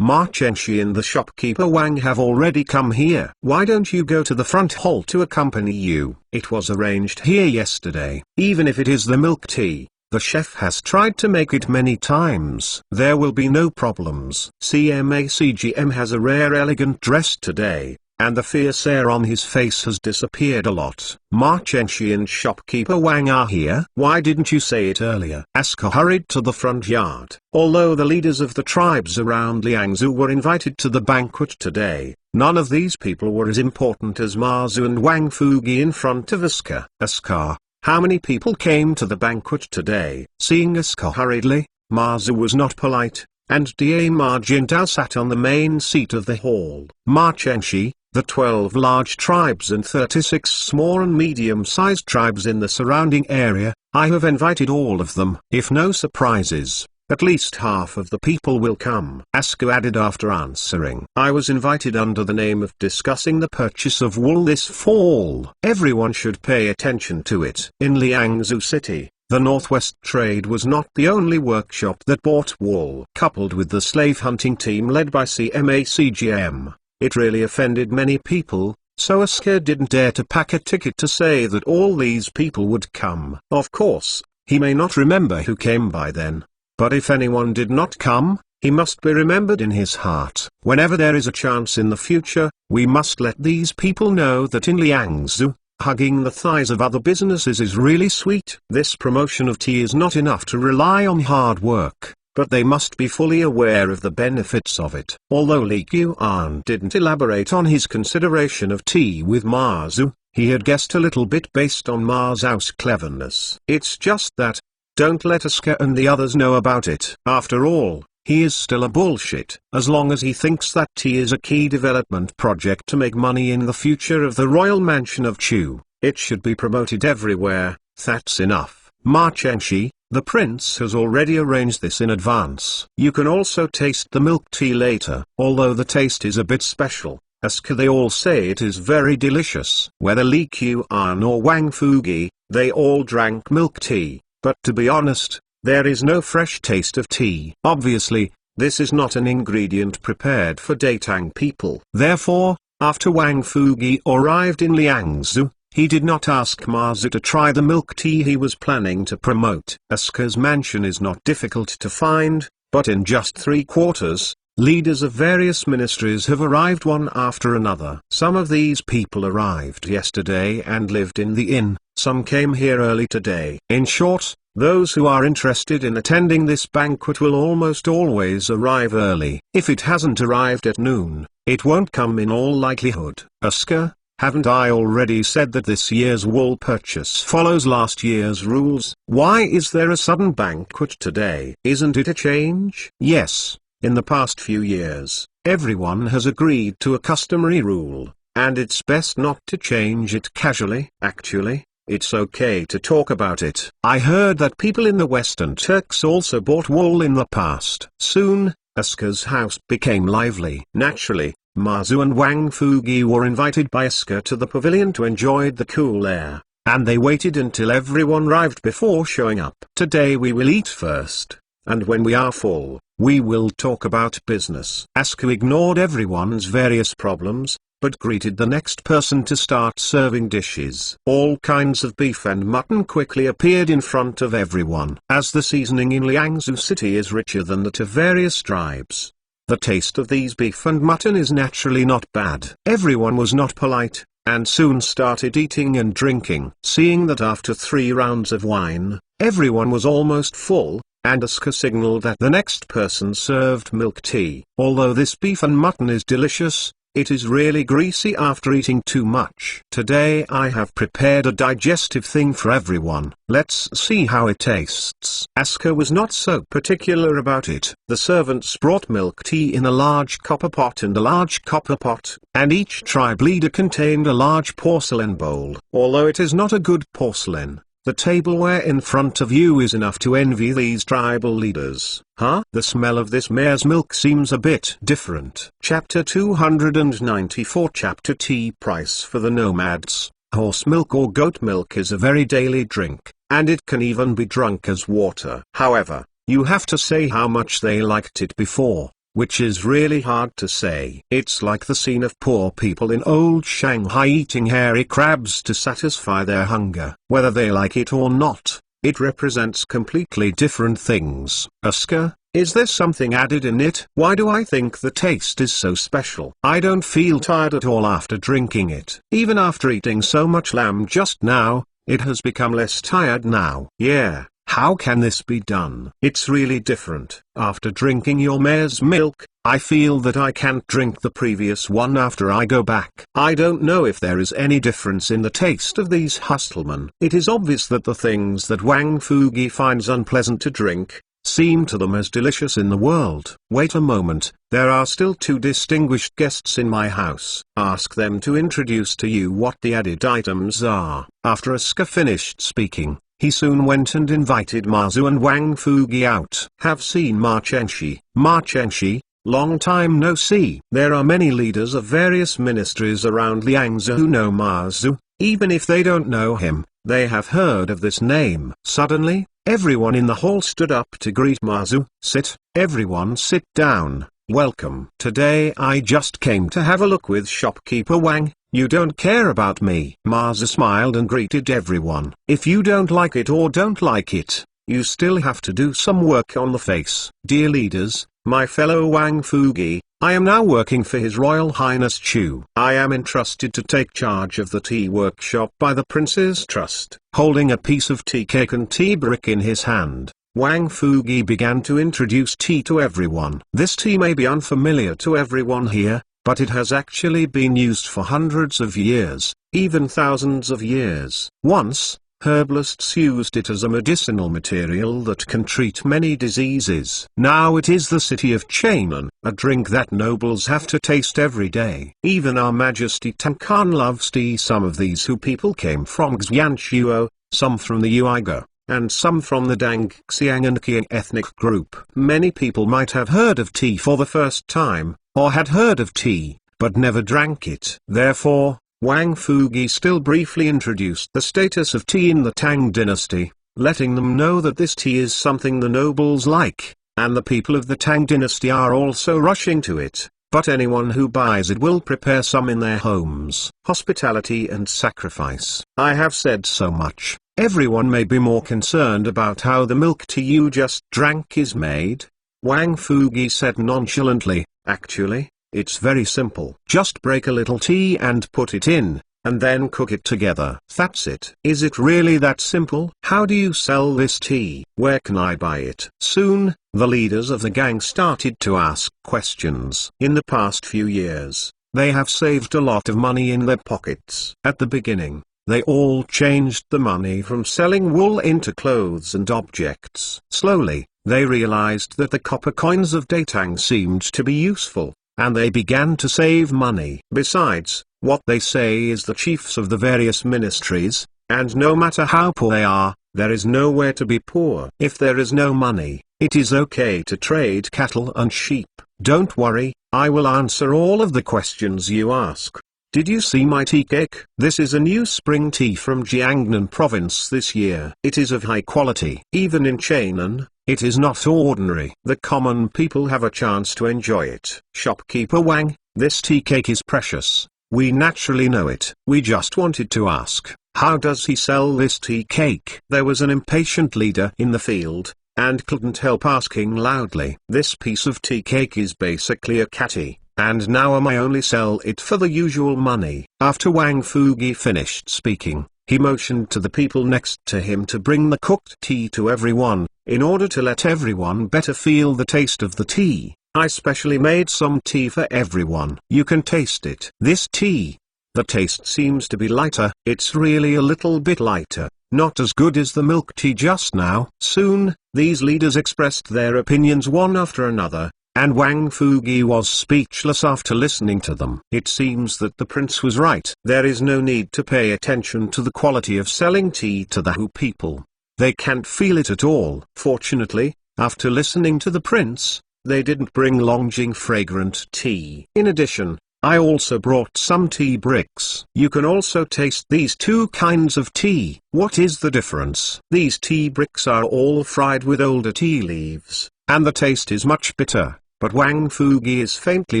Ma Chenxi and the shopkeeper Wang have already come here. Why don't you go to the front hall to accompany you? It was arranged here yesterday. Even if it is the milk tea, the chef has tried to make it many times. There will be no problems. CMACGM has a rare elegant dress today, and the fierce air on his face has disappeared a lot. Ma Chenxi and shopkeeper Wang are here. Why didn't you say it earlier? Asuka hurried to the front yard. Although the leaders of the tribes around Liangzhou were invited to the banquet today, none of these people were as important as Ma Zhu and Wang Fugi in front of Asuka. Asuka, how many people came to the banquet today? Seeing Asuka hurriedly, Ma Zhu was not polite, and Da Ma Jintao sat on the main seat of the hall. Ma Chenxi, the 12 large tribes and 36 small and medium-sized tribes in the surrounding area, I have invited all of them. If no surprises, at least half of the people will come. Asuka added after answering. I was invited under the name of discussing the purchase of wool this fall. Everyone should pay attention to it. In Liangzhou City, the Northwest Trade was not the only workshop that bought wool. Coupled with the slave hunting team led by CMACGM, it really offended many people, so Asuka didn't dare to pack a ticket to say that all these people would come. Of course, he may not remember who came by then, but if anyone did not come, he must be remembered in his heart. Whenever there is a chance in the future, we must let these people know that in Liangzhou, hugging the thighs of other businesses is really sweet. This promotion of tea is not enough to rely on hard work, but they must be fully aware of the benefits of it. Although Li Qian didn't elaborate on his consideration of tea with Ma Zhu, he had guessed a little bit based on Ma Zhu's cleverness. It's just that, don't let Asuka and the others know about it. After all, he is still a bullshit. As long as he thinks that tea is a key development project to make money in the future of the royal mansion of Chu, it should be promoted everywhere. That's enough. Ma Chenxi, the prince has already arranged this in advance. You can also taste the milk tea later. Although the taste is a bit special, Asuka, they all say it is very delicious. Whether Li Qian or Wang Fugi, they all drank milk tea, but to be honest, there is no fresh taste of tea. Obviously, this is not an ingredient prepared for Datang people. Therefore, after Wang Fugi arrived in Liangzhou, he did not ask Ma Zhu to try the milk tea he was planning to promote. Asuka's mansion is not difficult to find, but in just 3 quarters, leaders of various ministries have arrived one after another. Some of these people arrived yesterday and lived in the inn, some came here early today. In short, those who are interested in attending this banquet will almost always arrive early. If it hasn't arrived at noon, it won't come in all likelihood. Asuka, haven't I already said that this year's wool purchase follows last year's rules? Why is there a sudden banquet today? Isn't it a change? Yes, in the past few years, everyone has agreed to a customary rule, and it's best not to change it casually. Actually, it's okay to talk about it. I heard that people in the Western Turks also bought wool in the past. Soon, Asuka's house became lively. Naturally, Ma Zhu and Wang Fugi were invited by Asuka to the pavilion to enjoy the cool air, and they waited until everyone arrived before showing up. Today we will eat first, and when we are full, we will talk about business. Asuka ignored everyone's various problems, but greeted the next person to start serving dishes. All kinds of beef and mutton quickly appeared in front of everyone. As the seasoning in Liangzhou City is richer than that of various tribes, the taste of these beef and mutton is naturally not bad. Everyone was not polite, and soon started eating and drinking. Seeing that after 3 rounds of wine, everyone was almost full, and Aska signaled that the next person served milk tea. Although this beef and mutton is delicious, it is really greasy after eating too much. Today I have prepared a digestive thing for everyone. Let's see how it tastes. Aska was not so particular about it. The servants brought milk tea in a large copper pot and a large copper pot, and each tribe leader contained a large porcelain bowl. Although it is not a good porcelain, the tableware in front of you is enough to envy these tribal leaders. Huh? The smell of this mare's milk seems a bit different. Chapter 294 Chapter Tea Price for the Nomads. Horse milk or goat milk is a very daily drink, and it can even be drunk as water. However, you have to say how much they liked it before, which is really hard to say. It's like the scene of poor people in old Shanghai eating hairy crabs to satisfy their hunger. Whether they like it or not, it represents completely different things. Aska, is there something added in it? Why do I think the taste is so special? I don't feel tired at all after drinking it. Even after eating so much lamb just now, it has become less tired now. Yeah. How can this be done? It's really different. After drinking your mare's milk, I feel that I can't drink the previous one after I go back. I don't know if there is any difference in the taste of these hustlemen. It is obvious that the things that Wang Fugi finds unpleasant to drink, seem to them as delicious in the world. Wait a moment, there are still 2 distinguished guests in my house. Ask them to introduce to you what the added items are. After Aska finished speaking, he soon went and invited Mazu and Wang Fugi out. Have seen Ma Chenshi. Ma Chenshi, long time no see. There are many leaders of various ministries around Liangzhou who know Mazu. Even if they don't know him, they have heard of this name. Suddenly, everyone in the hall stood up to greet Mazu. Sit, everyone sit down. Welcome. Today I just came to have a look with shopkeeper Wang. You don't care about me. Mazu smiled and greeted everyone. If you don't like it or don't like it, you still have to do some work on the face. Dear leaders, my fellow Wang Fugi, I am now working for His Royal Highness Chu. I am entrusted to take charge of the tea workshop by the Prince's Trust. Holding a piece of tea cake and tea brick in his hand, Wang Fugi began to introduce tea to everyone. This tea may be unfamiliar to everyone here, but it has actually been used for hundreds of years, even thousands of years. Once, herbalists used it as a medicinal material that can treat many diseases. Now it is the city of Chainan, a drink that nobles have to taste every day. Even Our Majesty Tang Khan loves tea. Some of these people came from Xianshuo, some from the Uighur, and some from the Dangxiang and Qiang ethnic group. Many people might have heard of tea for the first time, or had heard of tea, but never drank it. Therefore, Wang Fugi still briefly introduced the status of tea in the Tang dynasty, letting them know that this tea is something the nobles like, and the people of the Tang dynasty are also rushing to it, but anyone who buys it will prepare some in their homes. Hospitality and sacrifice. I have said so much. Everyone may be more concerned about how the milk tea you just drank is made. Wang Fugi said nonchalantly, actually, it's very simple. Just break a little tea and put it in, and then cook it together. That's it. Is it really that simple? How do you sell this tea? Where can I buy it? Soon, the leaders of the gang started to ask questions. In the past few years, they have saved a lot of money in their pockets. At the beginning, they all changed the money from selling wool into clothes and objects. Slowly, they realized that the copper coins of Datang seemed to be useful, and they began to save money. Besides, what they say is the chiefs of the various ministries, and no matter how poor they are, there is nowhere to be poor. If there is no money, it is okay to trade cattle and sheep. Don't worry, I will answer all of the questions you ask. Did you see my tea cake? This is a new spring tea from Jiangnan province this year. It is of high quality. Even in Chainan, it is not ordinary. The common people have a chance to enjoy it. Shopkeeper Wang, this tea cake is precious. We naturally know it. We just wanted to ask, how does he sell this tea cake? There was an impatient leader in the field, and couldn't help asking loudly. "This piece of tea cake is basically a catty, and now am I only sell it for the usual money?" After Wang Fugi finished speaking, he motioned to the people next to him to bring the cooked tea to everyone, in order to let everyone better feel the taste of the tea. "I specially made some tea for everyone. You can taste it." This tea. The taste seems to be lighter. It's really a little bit lighter, not as good as the milk tea just now. Soon, these leaders expressed their opinions one after another, and Wang Fugi was speechless after listening to them. It seems that the prince was right. There is no need to pay attention to the quality of selling tea to the Hu people. They can't feel it at all. Fortunately, after listening to the prince, they didn't bring Longjing fragrant tea. In addition, I also brought some tea bricks. You can also taste these two kinds of tea. What is the difference? These tea bricks are all fried with older tea leaves, and the taste is much bitter, but Wang Fugi is faintly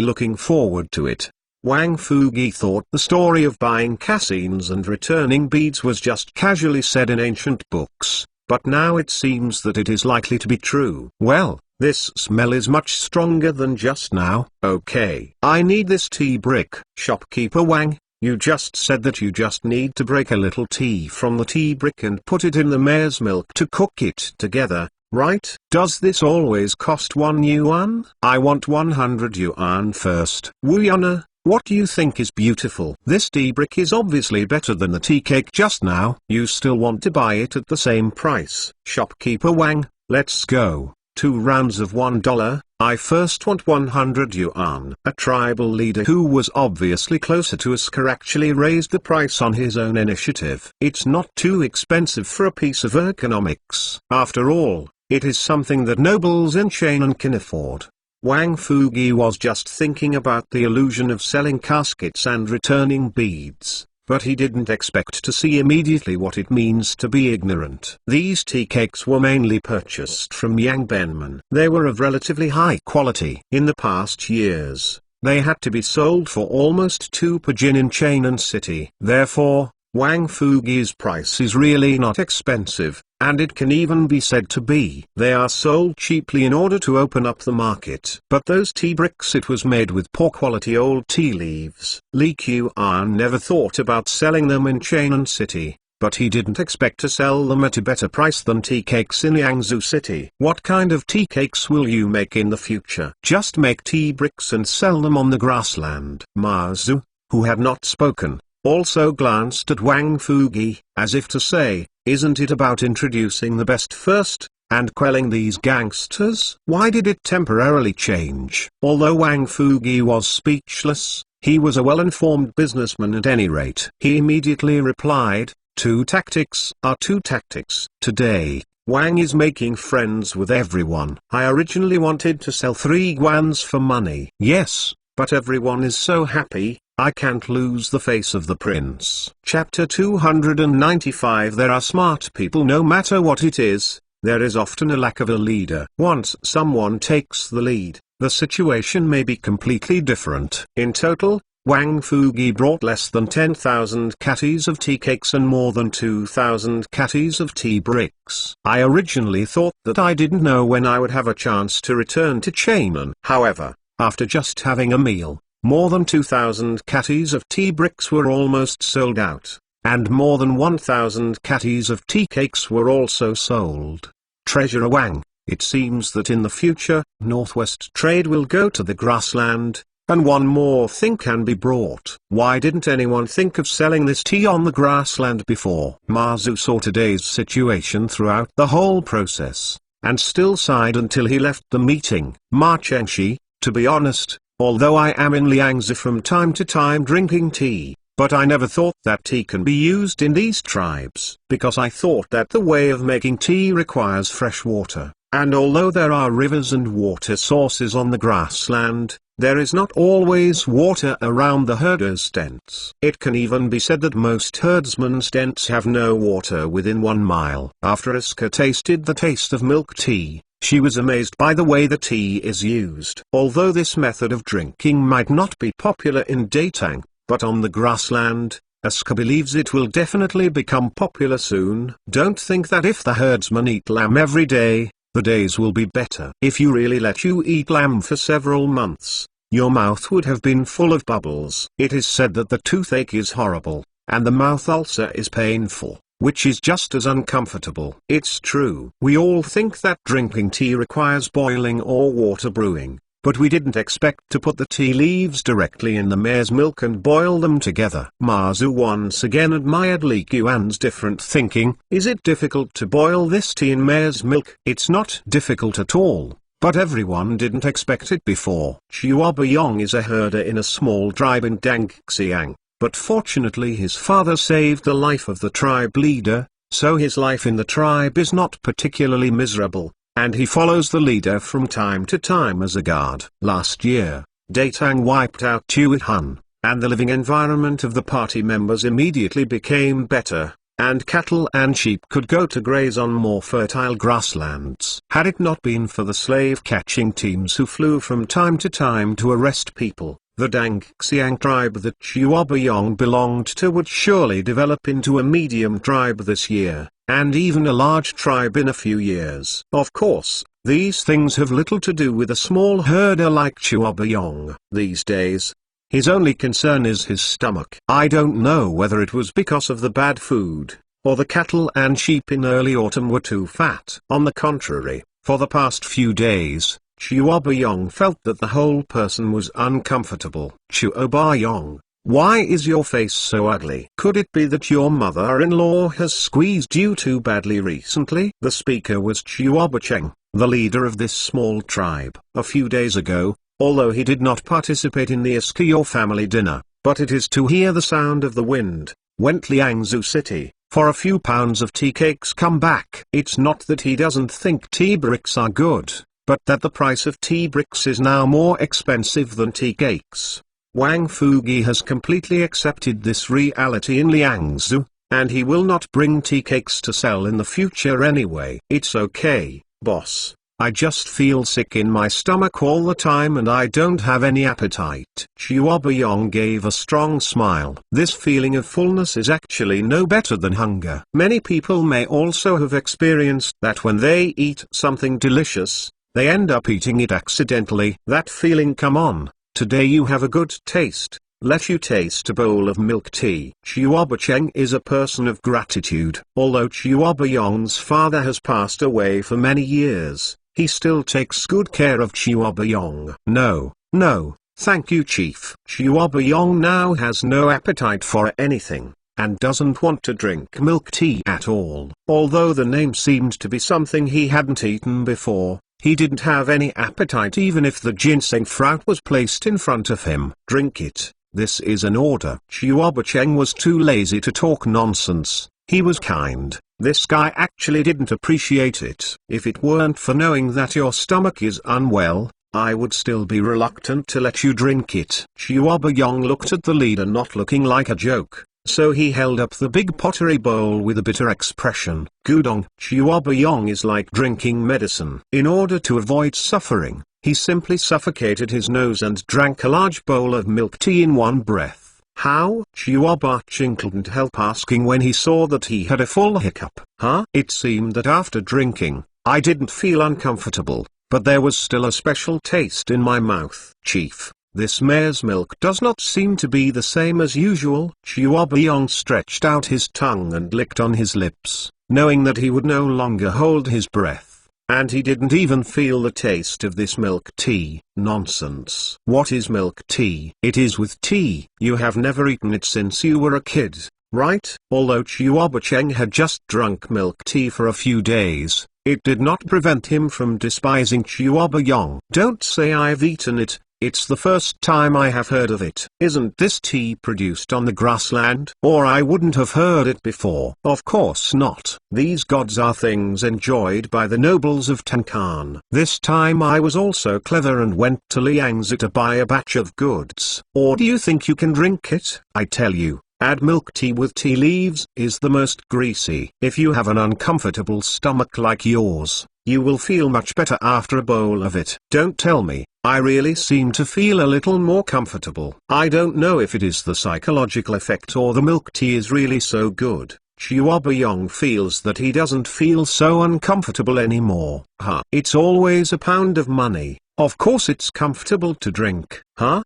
looking forward to it. Wang Fugi thought the story of buying cassines and returning beads was just casually said in ancient books, but now it seems that it is likely to be true. Well, this smell is much stronger than just now. Okay, I need this tea brick. Shopkeeper Wang, you just said that you just need to break a little tea from the tea brick and put it in the mare's milk to cook it together, right? Does this always cost 1 yuan? I want 100 yuan first. Wu Yana, what do you think is beautiful? This tea brick is obviously better than the tea cake just now. You still want to buy it at the same price? Shopkeeper Wang, let's go. 2 rounds of $1, I first want 100 yuan. A tribal leader who was obviously closer to Asker actually raised the price on his own initiative. It's not too expensive for a piece of economics. After all, it is something that nobles in Chainan can afford. Wang Fugi was just thinking about the illusion of selling caskets and returning beads, but he didn't expect to see immediately what it means to be ignorant. These tea cakes were mainly purchased from Yang Benman. They were of relatively high quality. In the past years, they had to be sold for almost 2 per jin in Chainan City. Therefore, Wang Fugi's price is really not expensive, and it can even be said to be. They are sold cheaply in order to open up the market. But those tea bricks, it was made with poor quality old tea leaves. Li Qian never thought about selling them in Chainan City, but he didn't expect to sell them at a better price than tea cakes in Yangzhou City. What kind of tea cakes will you make in the future? Just make tea bricks and sell them on the grassland. Ma Zu, who had not spoken, also glanced at Wang Fugi, as if to say, isn't it about introducing the best first, and quelling these gangsters? Why did it temporarily change? Although Wang Fugi was speechless, he was a well-informed businessman at any rate. He immediately replied, 2 tactics are 2 tactics. Today, Wang is making friends with everyone. I originally wanted to sell 3 guans for money. Yes, but everyone is so happy, I can't lose the face of the prince. Chapter 295. There are smart people no matter what it is, there is often a lack of a leader. Once someone takes the lead, the situation may be completely different. In total, Wang Fugi brought less than 10,000 catties of tea cakes and more than 2,000 catties of tea bricks. I originally thought that I didn't know when I would have a chance to return to Chainan. However, after just having a meal, more than 2,000 catties of tea bricks were almost sold out, and more than 1,000 catties of tea cakes were also sold. Treasurer Wang, it seems that in the future, northwest trade will go to the grassland, and one more thing can be brought. Why didn't anyone think of selling this tea on the grassland before? Ma Zu saw today's situation throughout the whole process, and still sighed until he left the meeting. Ma Chenxi, to be honest, although I am in Liangzi from time to time drinking tea, but I never thought that tea can be used in these tribes, because I thought that the way of making tea requires fresh water, and although there are rivers and water sources on the grassland, there is not always water around the herders' tents. It can even be said that most herdsmen's tents have no water within 1 mile. After Asuka tasted the taste of milk tea, she was amazed by the way the tea is used. Although this method of drinking might not be popular in Datang, but on the grassland, Asuka believes it will definitely become popular soon. Don't think that if the herdsmen eat lamb every day, the days will be better. If you really let you eat lamb for several months, your mouth would have been full of bubbles. It is said that the toothache is horrible, and the mouth ulcer is painful, which is just as uncomfortable. It's true. We all think that drinking tea requires boiling or water brewing, but we didn't expect to put the tea leaves directly in the mare's milk and boil them together. Mazu once again admired Li Qian's different thinking. Is it difficult to boil this tea in mare's milk? It's not difficult at all, but everyone didn't expect it before. Chuobayong is a herder in a small tribe in Dangxiang, but fortunately his father saved the life of the tribe leader, so his life in the tribe is not particularly miserable, and he follows the leader from time to time as a guard. Last year, Datang wiped out Tuihan, and the living environment of the party members immediately became better, and cattle and sheep could go to graze on more fertile grasslands. Had it not been for the slave-catching teams who flew from time to time to arrest people, the Dangxiang tribe that Chuobayong belonged to would surely develop into a medium tribe this year, and even a large tribe in a few years. Of course, these things have little to do with a small herder like Chuobayong. These days, his only concern is his stomach. I don't know whether it was because of the bad food, or the cattle and sheep in early autumn were too fat. On the contrary, for the past few days, Chuobayong felt that the whole person was uncomfortable. Chuobayong, why is your face so ugly? Could it be that your mother-in-law has squeezed you too badly recently? The speaker was Chuobacheng, the leader of this small tribe. A few days ago, although he did not participate in the Eskio family dinner, but it is to hear the sound of the wind, went Liangzhou City, for a few pounds of tea cakes come back. It's not that he doesn't think tea bricks are good, but that the price of tea bricks is now more expensive than tea cakes. Wang Fugi has completely accepted this reality in Liangzhou, and he will not bring tea cakes to sell in the future anyway. It's okay, boss. I just feel sick in my stomach all the time and I don't have any appetite. Chuobayong gave a strong smile. This feeling of fullness is actually no better than hunger. Many people may also have experienced that when they eat something delicious, they end up eating it accidentally. That feeling, come on, today you have a good taste, let you taste a bowl of milk tea. Chuobacheng is a person of gratitude. Although Chuobayong's father has passed away for many years, he still takes good care of Chuobayong. No, thank you, Chief. Chuobayong now has no appetite for anything, and doesn't want to drink milk tea at all. Although the name seemed to be something he hadn't eaten before, he didn't have any appetite even if the ginseng fruit was placed in front of him. Drink it, this is an order. Chuobacheng was too lazy to talk nonsense. He was kind. This guy actually didn't appreciate it. If it weren't for knowing that your stomach is unwell, I would still be reluctant to let you drink it. Chuobayong looked at the leader not looking like a joke, so he held up the big pottery bowl with a bitter expression. Gudong. Chuobayong is like drinking medicine. In order to avoid suffering, he simply suffocated his nose and drank a large bowl of milk tea in one breath. How? Chuobacheng couldn't help asking when he saw that he had a full hiccup. Huh? It seemed that after drinking, I didn't feel uncomfortable, but there was still a special taste in my mouth. Chief, this mare's milk does not seem to be the same as usual. Chuobayong stretched out his tongue and licked on his lips, knowing that he would no longer hold his breath. And he didn't even feel the taste of this milk tea. Nonsense. What is milk tea? It is with tea. You have never eaten it since you were a kid, right? Although Chuobacheng had just drunk milk tea for a few days, it did not prevent him from despising Chuobayong. Don't say I've eaten it. It's the first time I have heard of it. Isn't this tea produced on the grassland? Or I wouldn't have heard it before. Of course not. These gods are things enjoyed by the nobles of Tankan. This time I was also clever and went to Liangzhou to buy a batch of goods. Or do you think you can drink it? I tell you, add milk tea with tea leaves is the most greasy. If you have an uncomfortable stomach like yours, you will feel much better after a bowl of it. Don't tell me. I really seem to feel a little more comfortable. I don't know if it is the psychological effect or the milk tea is really so good. Chuobayong feels that he doesn't feel so uncomfortable anymore. It's always a pound of money. Of course it's comfortable to drink.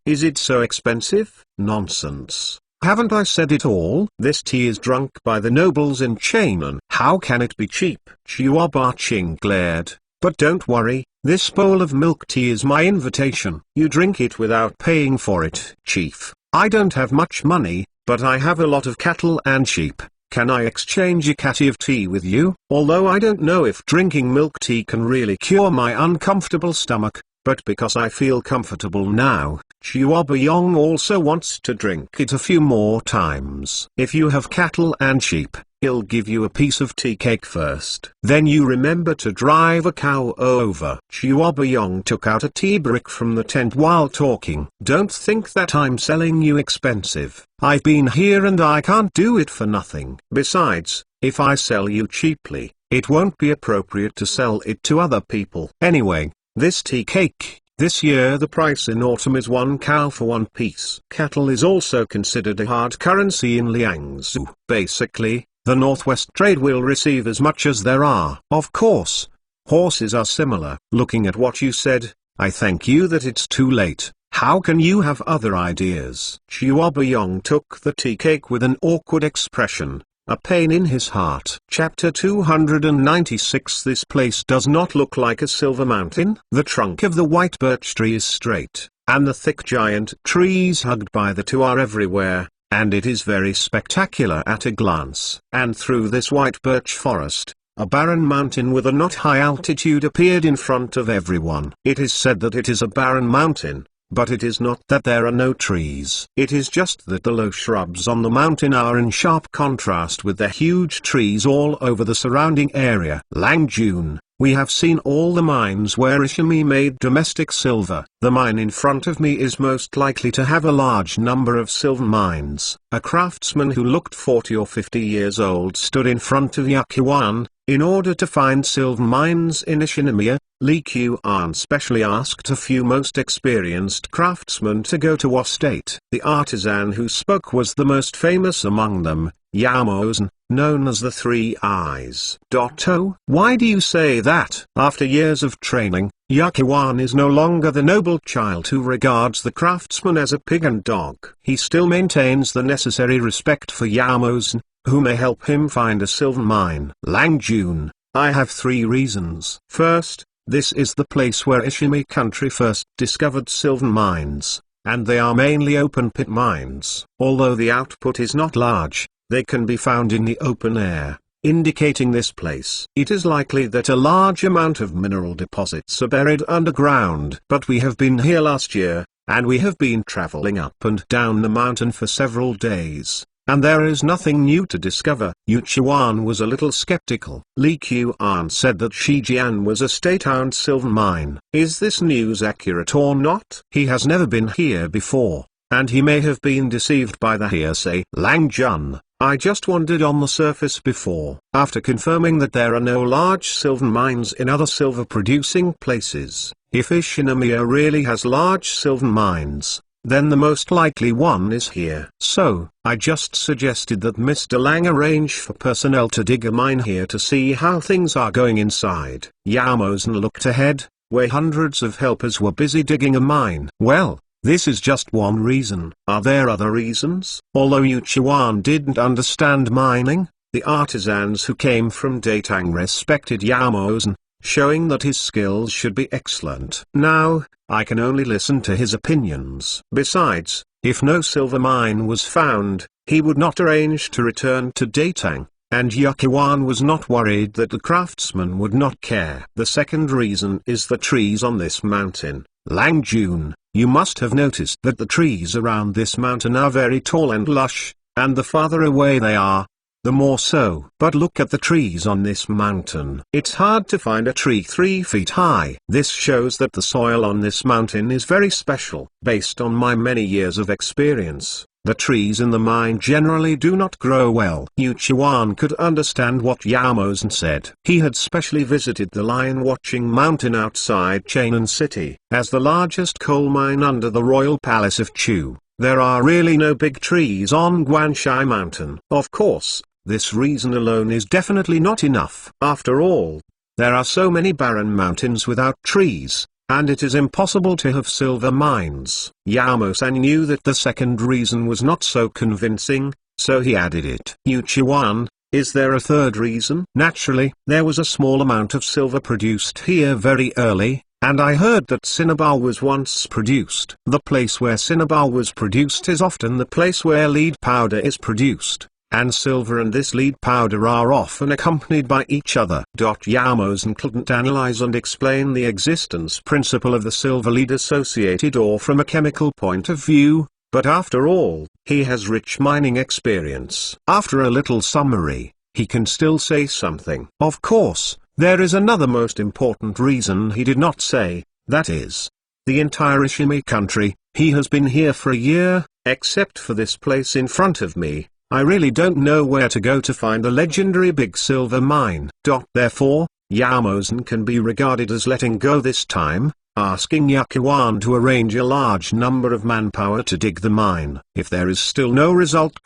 Is it so expensive? Nonsense. Haven't I said it all? This tea is drunk by the nobles in Chainan. How can it be cheap? Chuobayong glared. But don't worry, this bowl of milk tea is my invitation. You drink it without paying for it. Chief, I don't have much money, but I have a lot of cattle and sheep. Can I exchange a catty of tea with you? Although I don't know if drinking milk tea can really cure my uncomfortable stomach, but because I feel comfortable now, Chuobayong also wants to drink it a few more times. If you have cattle and sheep, he'll give you a piece of tea cake first. Then you remember to drive a cow over. Chuobayong took out a tea brick from the tent while talking. Don't think that I'm selling you expensive. I've been here and I can't do it for nothing. Besides, if I sell you cheaply, it won't be appropriate to sell it to other people. Anyway, this tea cake, this year the price in autumn is 1 cow for 1 piece. Cattle is also considered a hard currency in Liangzhou. Basically, the Northwest trade will receive as much as there are. Of course, horses are similar. Looking at what you said, I thank you that it's too late. How can you have other ideas? Chuobayong took the tea cake with an awkward expression, a pain in his heart. Chapter 296. This place does not look like a silver mountain. The trunk of the white birch tree is straight, and the thick giant trees hugged by the two are everywhere, and it is very spectacular at a glance. And through this white birch forest, a barren mountain with a not high altitude appeared in front of everyone. It is said that it is a barren mountain, but it is not that there are no trees. It is just that the low shrubs on the mountain are in sharp contrast with the huge trees all over the surrounding area. Langjun, we have seen all the mines where Ishimi made domestic silver. The mine in front of me is most likely to have a large number of silver mines. A craftsman who looked 40 or 50 years old stood in front of Yakuan. In order to find silver mines in Ishinomiya, Li Qian specially asked a few most experienced craftsmen to go to Wastate. The artisan who spoke was the most famous among them, Yamosen, known as the Three Eyes. Oh, why do you say that? After years of training, Yakuan is no longer the noble child who regards the craftsman as a pig and dog. He still maintains the necessary respect for Yamosen, who may help him find a silver mine. Langjun, I have 3 reasons. First, this is the place where Ishimi country first discovered silver mines, and they are mainly open-pit mines. Although the output is not large, they can be found in the open air, indicating this place. It is likely that a large amount of mineral deposits are buried underground. But we have been here last year, and we have been traveling up and down the mountain for several days, and there is nothing new to discover. Yuchuan was a little skeptical. Li Qian said that Shijian was a state-owned silver mine. Is this news accurate or not? He has never been here before, and he may have been deceived by the hearsay. Langjun, I just wandered on the surface before. After confirming that there are no large silver mines in other silver-producing places, if Ishinomiya really has large silver mines, then the most likely one is here. So, I just suggested that Mr. Lang arrange for personnel to dig a mine here to see how things are going inside. Yamosen looked ahead, where hundreds of helpers were busy digging a mine. Well, this is just one reason. Are there other reasons? Although Yuchuan didn't understand mining, the artisans who came from Datang respected Yamosen, showing that his skills should be excellent. Now, I can only listen to his opinions. Besides, if no silver mine was found, he would not arrange to return to Datang, and Yakuan was not worried that the craftsman would not care. The second reason is the trees on this mountain. Langjun, you must have noticed that the trees around this mountain are very tall and lush, and the farther away they are, the more so. But look at the trees on this mountain. It's hard to find a tree 3 feet high. This shows that the soil on this mountain is very special. Based on my many years of experience, the trees in the mine generally do not grow well. Yuchuan could understand what Yamosen said. He had specially visited the lion-watching mountain outside Chainan City. As the largest coal mine under the royal palace of Chu, there are really no big trees on Guanshai Mountain. Of course, this reason alone is definitely not enough. After all, there are so many barren mountains without trees, and it is impossible to have silver mines. Yao-san knew that the second reason was not so convincing, so he added it. Yuchuan, is there a third reason? Naturally, there was a small amount of silver produced here very early, and I heard that cinnabar was once produced. The place where cinnabar was produced is often the place where lead powder is produced, and silver and this lead powder are often accompanied by each other. Yao-san couldn't analyze and explain the existence principle of the silver-lead associated ore from a chemical point of view, but after all, he has rich mining experience. After a little summary, he can still say something. Of course, there is another most important reason he did not say, that is, the entire Ishimi country. He has been here for a year, except for this place in front of me. I really don't know where to go to find the legendary big silver mine. Therefore, Yao-san can be regarded as letting go this time, asking Yakuan to arrange a large number of manpower to dig the mine. If there is still no result,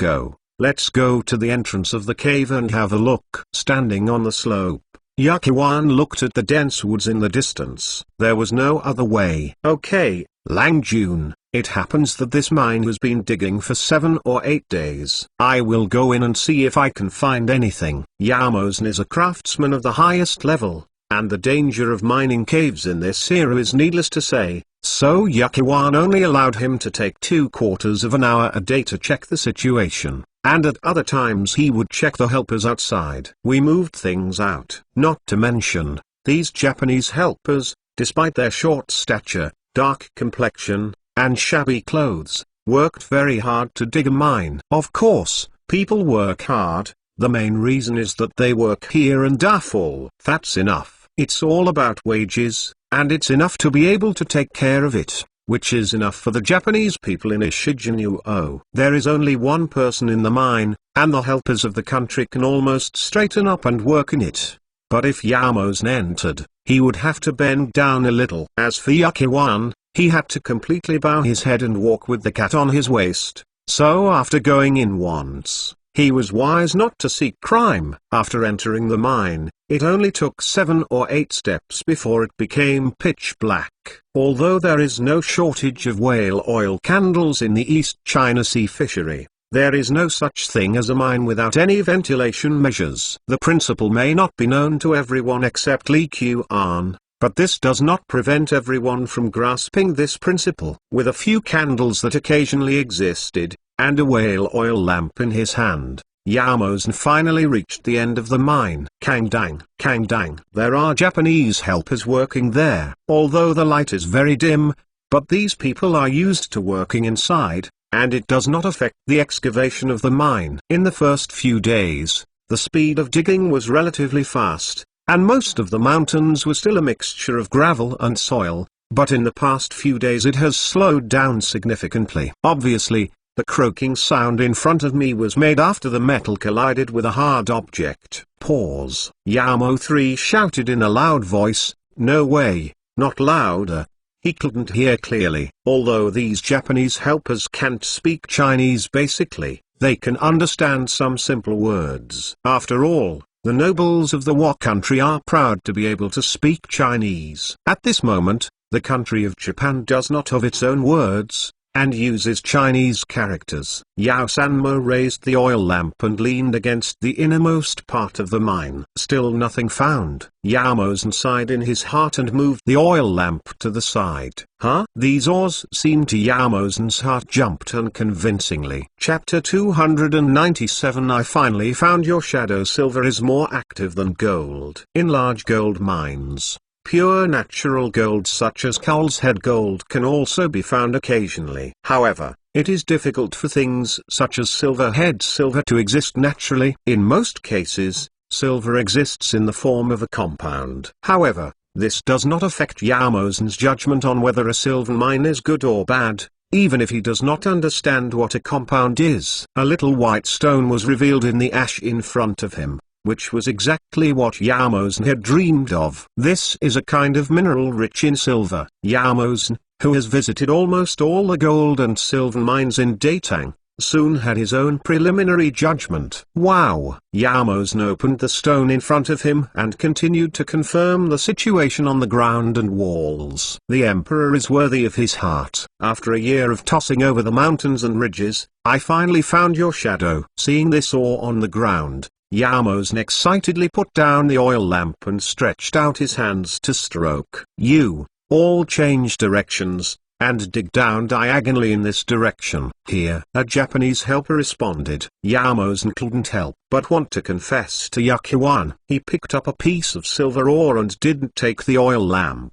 let's go to the entrance of the cave and have a look. Standing on the slope, Yakuan looked at the dense woods in the distance. There was no other way. Okay, Lang Jun, it happens that this mine has been digging for 7 or 8 days. I will go in and see if I can find anything. Yao-san is a craftsman of the highest level, and the danger of mining caves in this era is needless to say, so Yakuan only allowed him to take 2/4 of an hour a day to check the situation, and at other times he would check the helpers outside. We moved things out. Not to mention, these Japanese helpers, despite their short stature, dark complexion, and shabby clothes, worked very hard to dig a mine. Of course, people work hard, the main reason is that they work here and Darfur. That's enough. It's all about wages, and it's enough to be able to take care of it, which is enough for the Japanese people in Ishijinu-o. There is only one person in the mine, and the helpers of the country can almost straighten up and work in it. But if Yao-san entered, he would have to bend down a little. As for Yakuan, he had to completely bow his head and walk with the cat on his waist, so after going in once, he was wise not to seek crime. After entering the mine, it only took 7 or 8 steps before it became pitch black. Although there is no shortage of whale oil candles in the East China Sea fishery, there is no such thing as a mine without any ventilation measures. The principle may not be known to everyone except Li Qian, but this does not prevent everyone from grasping this principle. With a few candles that occasionally existed, and a whale oil lamp in his hand, Yao-san finally reached the end of the mine. Kangdang, Kangdang. There are Japanese helpers working there, although the light is very dim, but these people are used to working inside, and it does not affect the excavation of the mine. In the first few days, the speed of digging was relatively fast, and most of the mountains were still a mixture of gravel and soil, but in the past few days it has slowed down significantly. Obviously, the croaking sound in front of me was made after the metal collided with a hard object. Pause. Yamo-3 shouted in a loud voice, "No way, not louder." He couldn't hear clearly. Although these Japanese helpers can't speak Chinese basically, they can understand some simple words. After all, the nobles of the Wa country are proud to be able to speak Chinese. At this moment, the country of Japan does not have its own words, and uses Chinese characters. Yao-san raised the oil lamp and leaned against the innermost part of the mine. Still nothing found. Yao-san sighed in his heart and moved the oil lamp to the side. Huh? These ores seemed to Yao-san's heart jumped unconvincingly. Chapter 297. I finally found your shadow. Silver is more active than gold. In large gold mines, pure natural gold such as Cowl's Head gold can also be found occasionally. However, it is difficult for things such as silver head silver to exist naturally. In most cases, silver exists in the form of a compound. However, this does not affect Yao-san's judgment on whether a silver mine is good or bad, even if he does not understand what a compound is. A little white stone was revealed in the ash in front of him, which was exactly what Yao-san had dreamed of. This is a kind of mineral rich in silver. Yao-san, who has visited almost all the gold and silver mines in Datang, soon had his own preliminary judgment. Wow! Yamosen opened the stone in front of him and continued to confirm the situation on the ground and walls. The emperor is worthy of his heart. After a year of tossing over the mountains and ridges, I finally found your shadow. Seeing this ore on the ground, Yamosen excitedly put down the oil lamp and stretched out his hands to stroke. You, all change directions, and dig down diagonally in this direction. Here, a Japanese helper responded. Yamosen couldn't help but want to confess to Yakuan. He picked up a piece of silver ore and didn't take the oil lamp.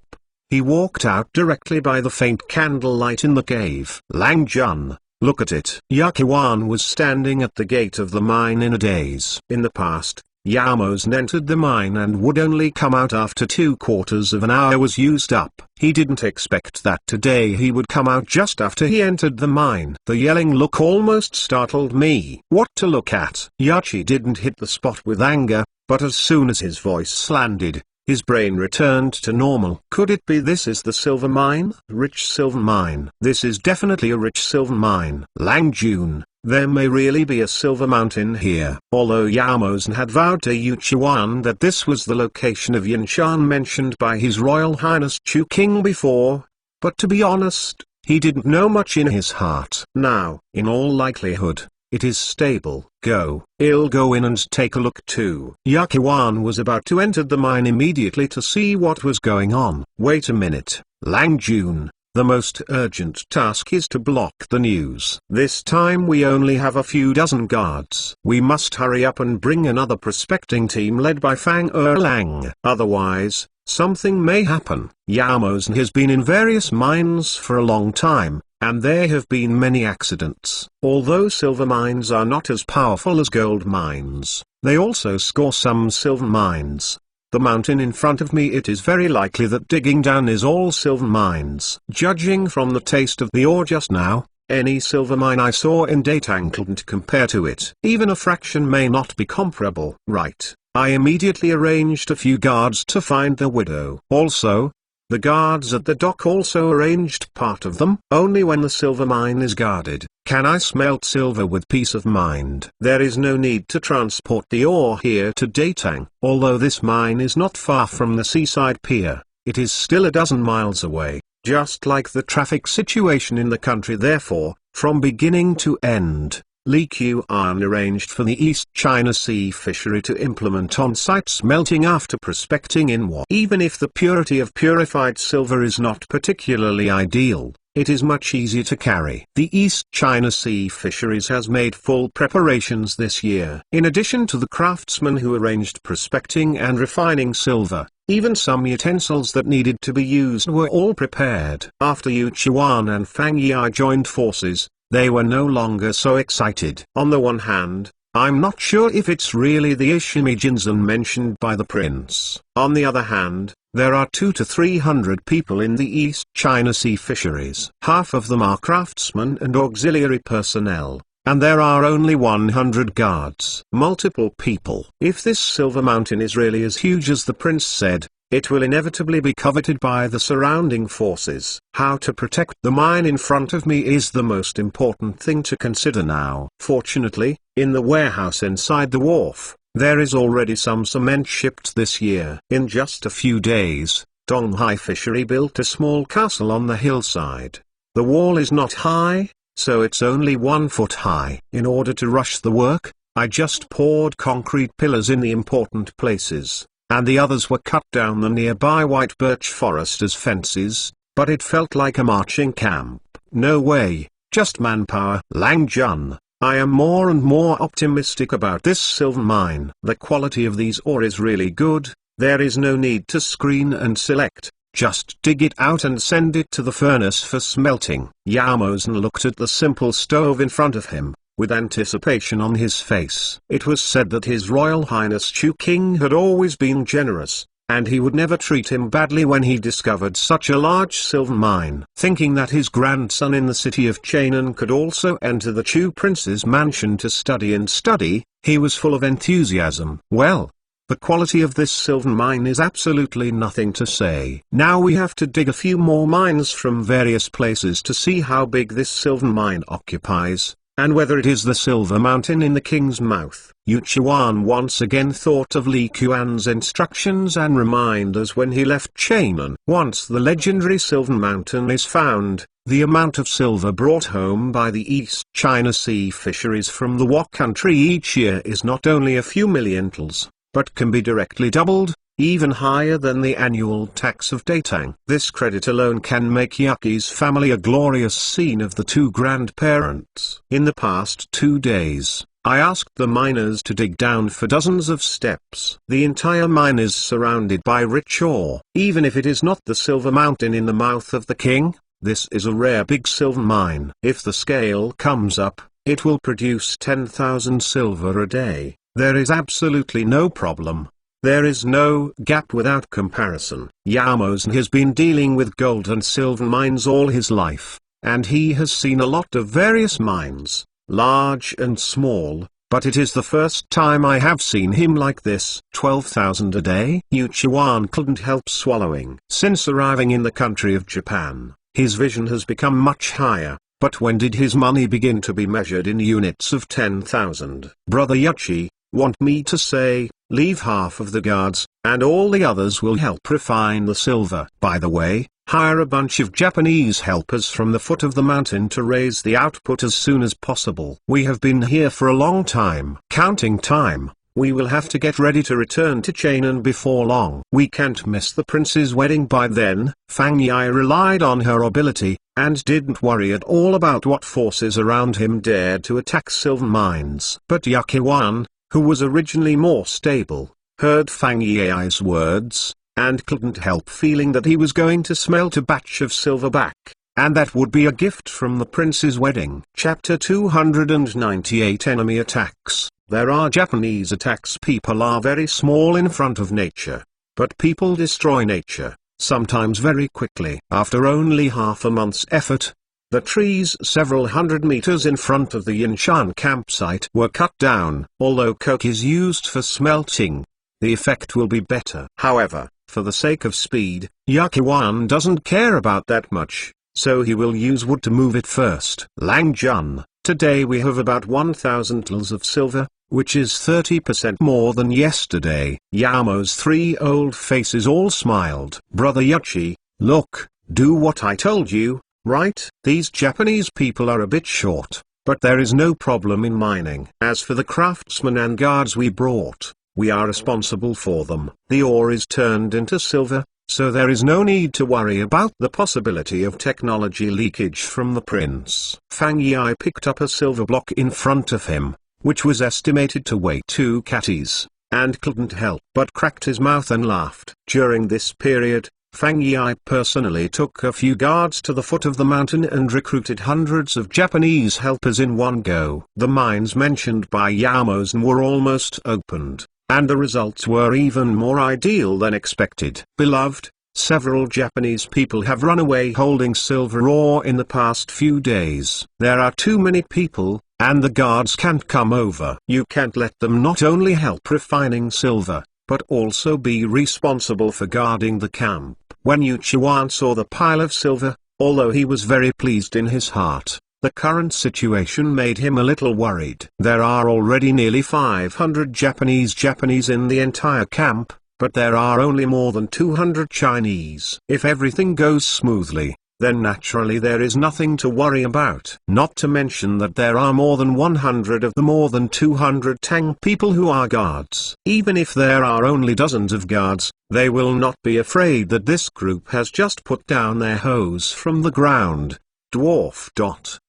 He walked out directly by the faint candlelight in the cave. Lang Jun, look at it. Yakuan was standing at the gate of the mine in a daze. In the past, Yamosen entered the mine and would only come out after 2/4 of an hour was used up. He didn't expect that today he would come out just after he entered the mine. The yelling look almost startled me. What to look at? Yachi didn't hit the spot with anger, but as soon as his voice landed, his brain returned to normal. Could it be this is the silver mine? Rich silver mine. This is definitely a rich silver mine. Lang Jun, there may really be a silver mountain here. Although Yamosen had vowed to Yuchuan that this was the location of Yinshan mentioned by His Royal Highness Chu King before, but to be honest, he didn't know much in his heart. Now, in all likelihood, it is stable. I'll go in and take a look too. Yakuan was about to enter the mine immediately to see what was going on. Wait a minute, Lang Jun. The most urgent task is to block the news. This time we only have a few dozen guards. We must hurry up and bring another prospecting team led by Fang Erlang. Otherwise, something may happen. Yamosen has been in various mines for a long time, and there have been many accidents. Although silver mines are not as powerful as gold mines, they also score some silver mines. The mountain in front of me, it is very likely that digging down is all silver mines. Judging from the taste of the ore just now, any silver mine I saw in Datang couldn't compare to it. Even a fraction may not be comparable. Right. I immediately arranged a few guards to find the widow. Also, the guards at the dock also arranged part of them. Only when the silver mine is guarded, can I smelt silver with peace of mind. There is no need to transport the ore here to Datang. Although this mine is not far from the seaside pier, it is still a dozen miles away, just like the traffic situation in the country. Therefore, from beginning to end, Li Qian arranged for the East China Sea fishery to implement on-site smelting after prospecting in what. Even if the purity of purified silver is not particularly ideal, it is much easier to carry. The East China Sea Fisheries has made full preparations this year. In addition to the craftsmen who arranged prospecting and refining silver, even some utensils that needed to be used were all prepared. After Yu Chuan and Fang Yi joined forces, they were no longer so excited. On the one hand, I'm not sure if it's really the Ishimi Jinzan mentioned by the prince. On the other hand, there are 200 to 300 people in the East China Sea fisheries. Half of them are craftsmen and auxiliary personnel, and there are only 100 guards. Multiple people. If this silver mountain is really as huge as the prince said, it will inevitably be coveted by the surrounding forces. How to protect the mine in front of me is the most important thing to consider now. Fortunately, in the warehouse inside the wharf, there is already some cement shipped this year. In just a few days, Donghai Fishery built a small castle on the hillside. The wall is not high, so it's only 1 foot high. In order to rush the work, I just poured concrete pillars in the important places, and the others were cut down the nearby white birch forest as fences, but it felt like a marching camp. No way, just manpower. Lang Jun, I am more and more optimistic about this silver mine. The quality of these ore is really good. There is no need to screen and select, just dig it out and send it to the furnace for smelting. Yamosen looked at the simple stove in front of him, with anticipation on his face. It was said that His Royal Highness Chu King had always been generous, and he would never treat him badly when he discovered such a large silver mine. Thinking that his grandson in the city of Chainan could also enter the Chu Prince's mansion to study, he was full of enthusiasm. Well, the quality of this silver mine is absolutely nothing to say. Now we have to dig a few more mines from various places to see how big this silver mine occupies. and whether it is the silver mountain in the king's mouth. Yu Chuan once again thought of Li Qian's instructions and reminders when he left Chainan. Once the legendary silver mountain is found, the amount of silver brought home by the East China Sea fisheries from the Wok country each year is not only a few million tals, but can be directly doubled, even higher than the annual tax of Datang. This credit alone can make Yuki's family a glorious scene of the two grandparents. In the past 2 days, I asked the miners to dig down for dozens of steps. The entire mine is surrounded by rich ore. Even if it is not the silver mountain in the mouth of the king, this is a rare big silver mine. If the scale comes up, it will produce 10,000 silver a day. There is absolutely no problem. There is no gap without comparison. Yamosen has been dealing with gold and silver mines all his life, and he has seen a lot of various mines, large and small, but it is the first time I have seen him like this. 12,000 a day? Yu Chuan couldn't help swallowing. Since arriving in the country of Japan, his vision has become much higher. But when did his money begin to be measured in units of 10,000? Brother Yuchi, want me to say, leave half of the guards, and all the others will help refine the silver. By the way, hire a bunch of Japanese helpers from the foot of the mountain to raise the output as soon as possible. We have been here for a long time. Counting time, we will have to get ready to return to Chainan before long. We can't miss the prince's wedding by then. Fang Yi relied on her ability, and didn't worry at all about what forces around him dared to attack silver mines. But Yuki-wan, who was originally more stable, heard Fang Yi's words, and couldn't help feeling that he was going to smelt a batch of silver back, and that would be a gift from the prince's wedding. Chapter 298 Enemy Attacks. There are Japanese attacks. People are very small in front of nature, but people destroy nature, sometimes very quickly. After only half a month's effort, the trees several hundred meters in front of the Yinshan campsite were cut down. Although coke is used for smelting, the effect will be better. However, for the sake of speed, Yuki-wan doesn't care about that much, so he will use wood to move it first. Langjun, today we have about 1,000 tals of silver, which is 30% more than yesterday. Yamo's 3 old faces all smiled. Brother Yuchi, look, do what I told you. Right? These Japanese people are a bit short, but there is no problem in mining. As for the craftsmen and guards we brought, we are responsible for them. The ore is turned into silver, so there is no need to worry about the possibility of technology leakage from the prince. Fang Yi picked up a silver block in front of him, which was estimated to weigh 2 catties, and couldn't help but cracked his mouth and laughed. During this period, Fang Yi personally took a few guards to the foot of the mountain and recruited hundreds of Japanese helpers in one go. The mines mentioned by Yamosen were almost opened, and the results were even more ideal than expected. Beloved, several Japanese people have run away holding silver ore in the past few days. There are too many people, and the guards can't come over. You can't let them not only help refining silver, but also be responsible for guarding the camp. When Yu Chuan saw the pile of silver, although he was very pleased in his heart, the current situation made him a little worried. There are already nearly 500 Japanese in the entire camp, but there are only more than 200 Chinese. If everything goes smoothly, then naturally there is nothing to worry about. Not to mention that there are more than 100 of the more than 200 Tang people who are guards. Even if there are only dozens of guards, they will not be afraid that this group has just put down their hose from the ground. Dwarf.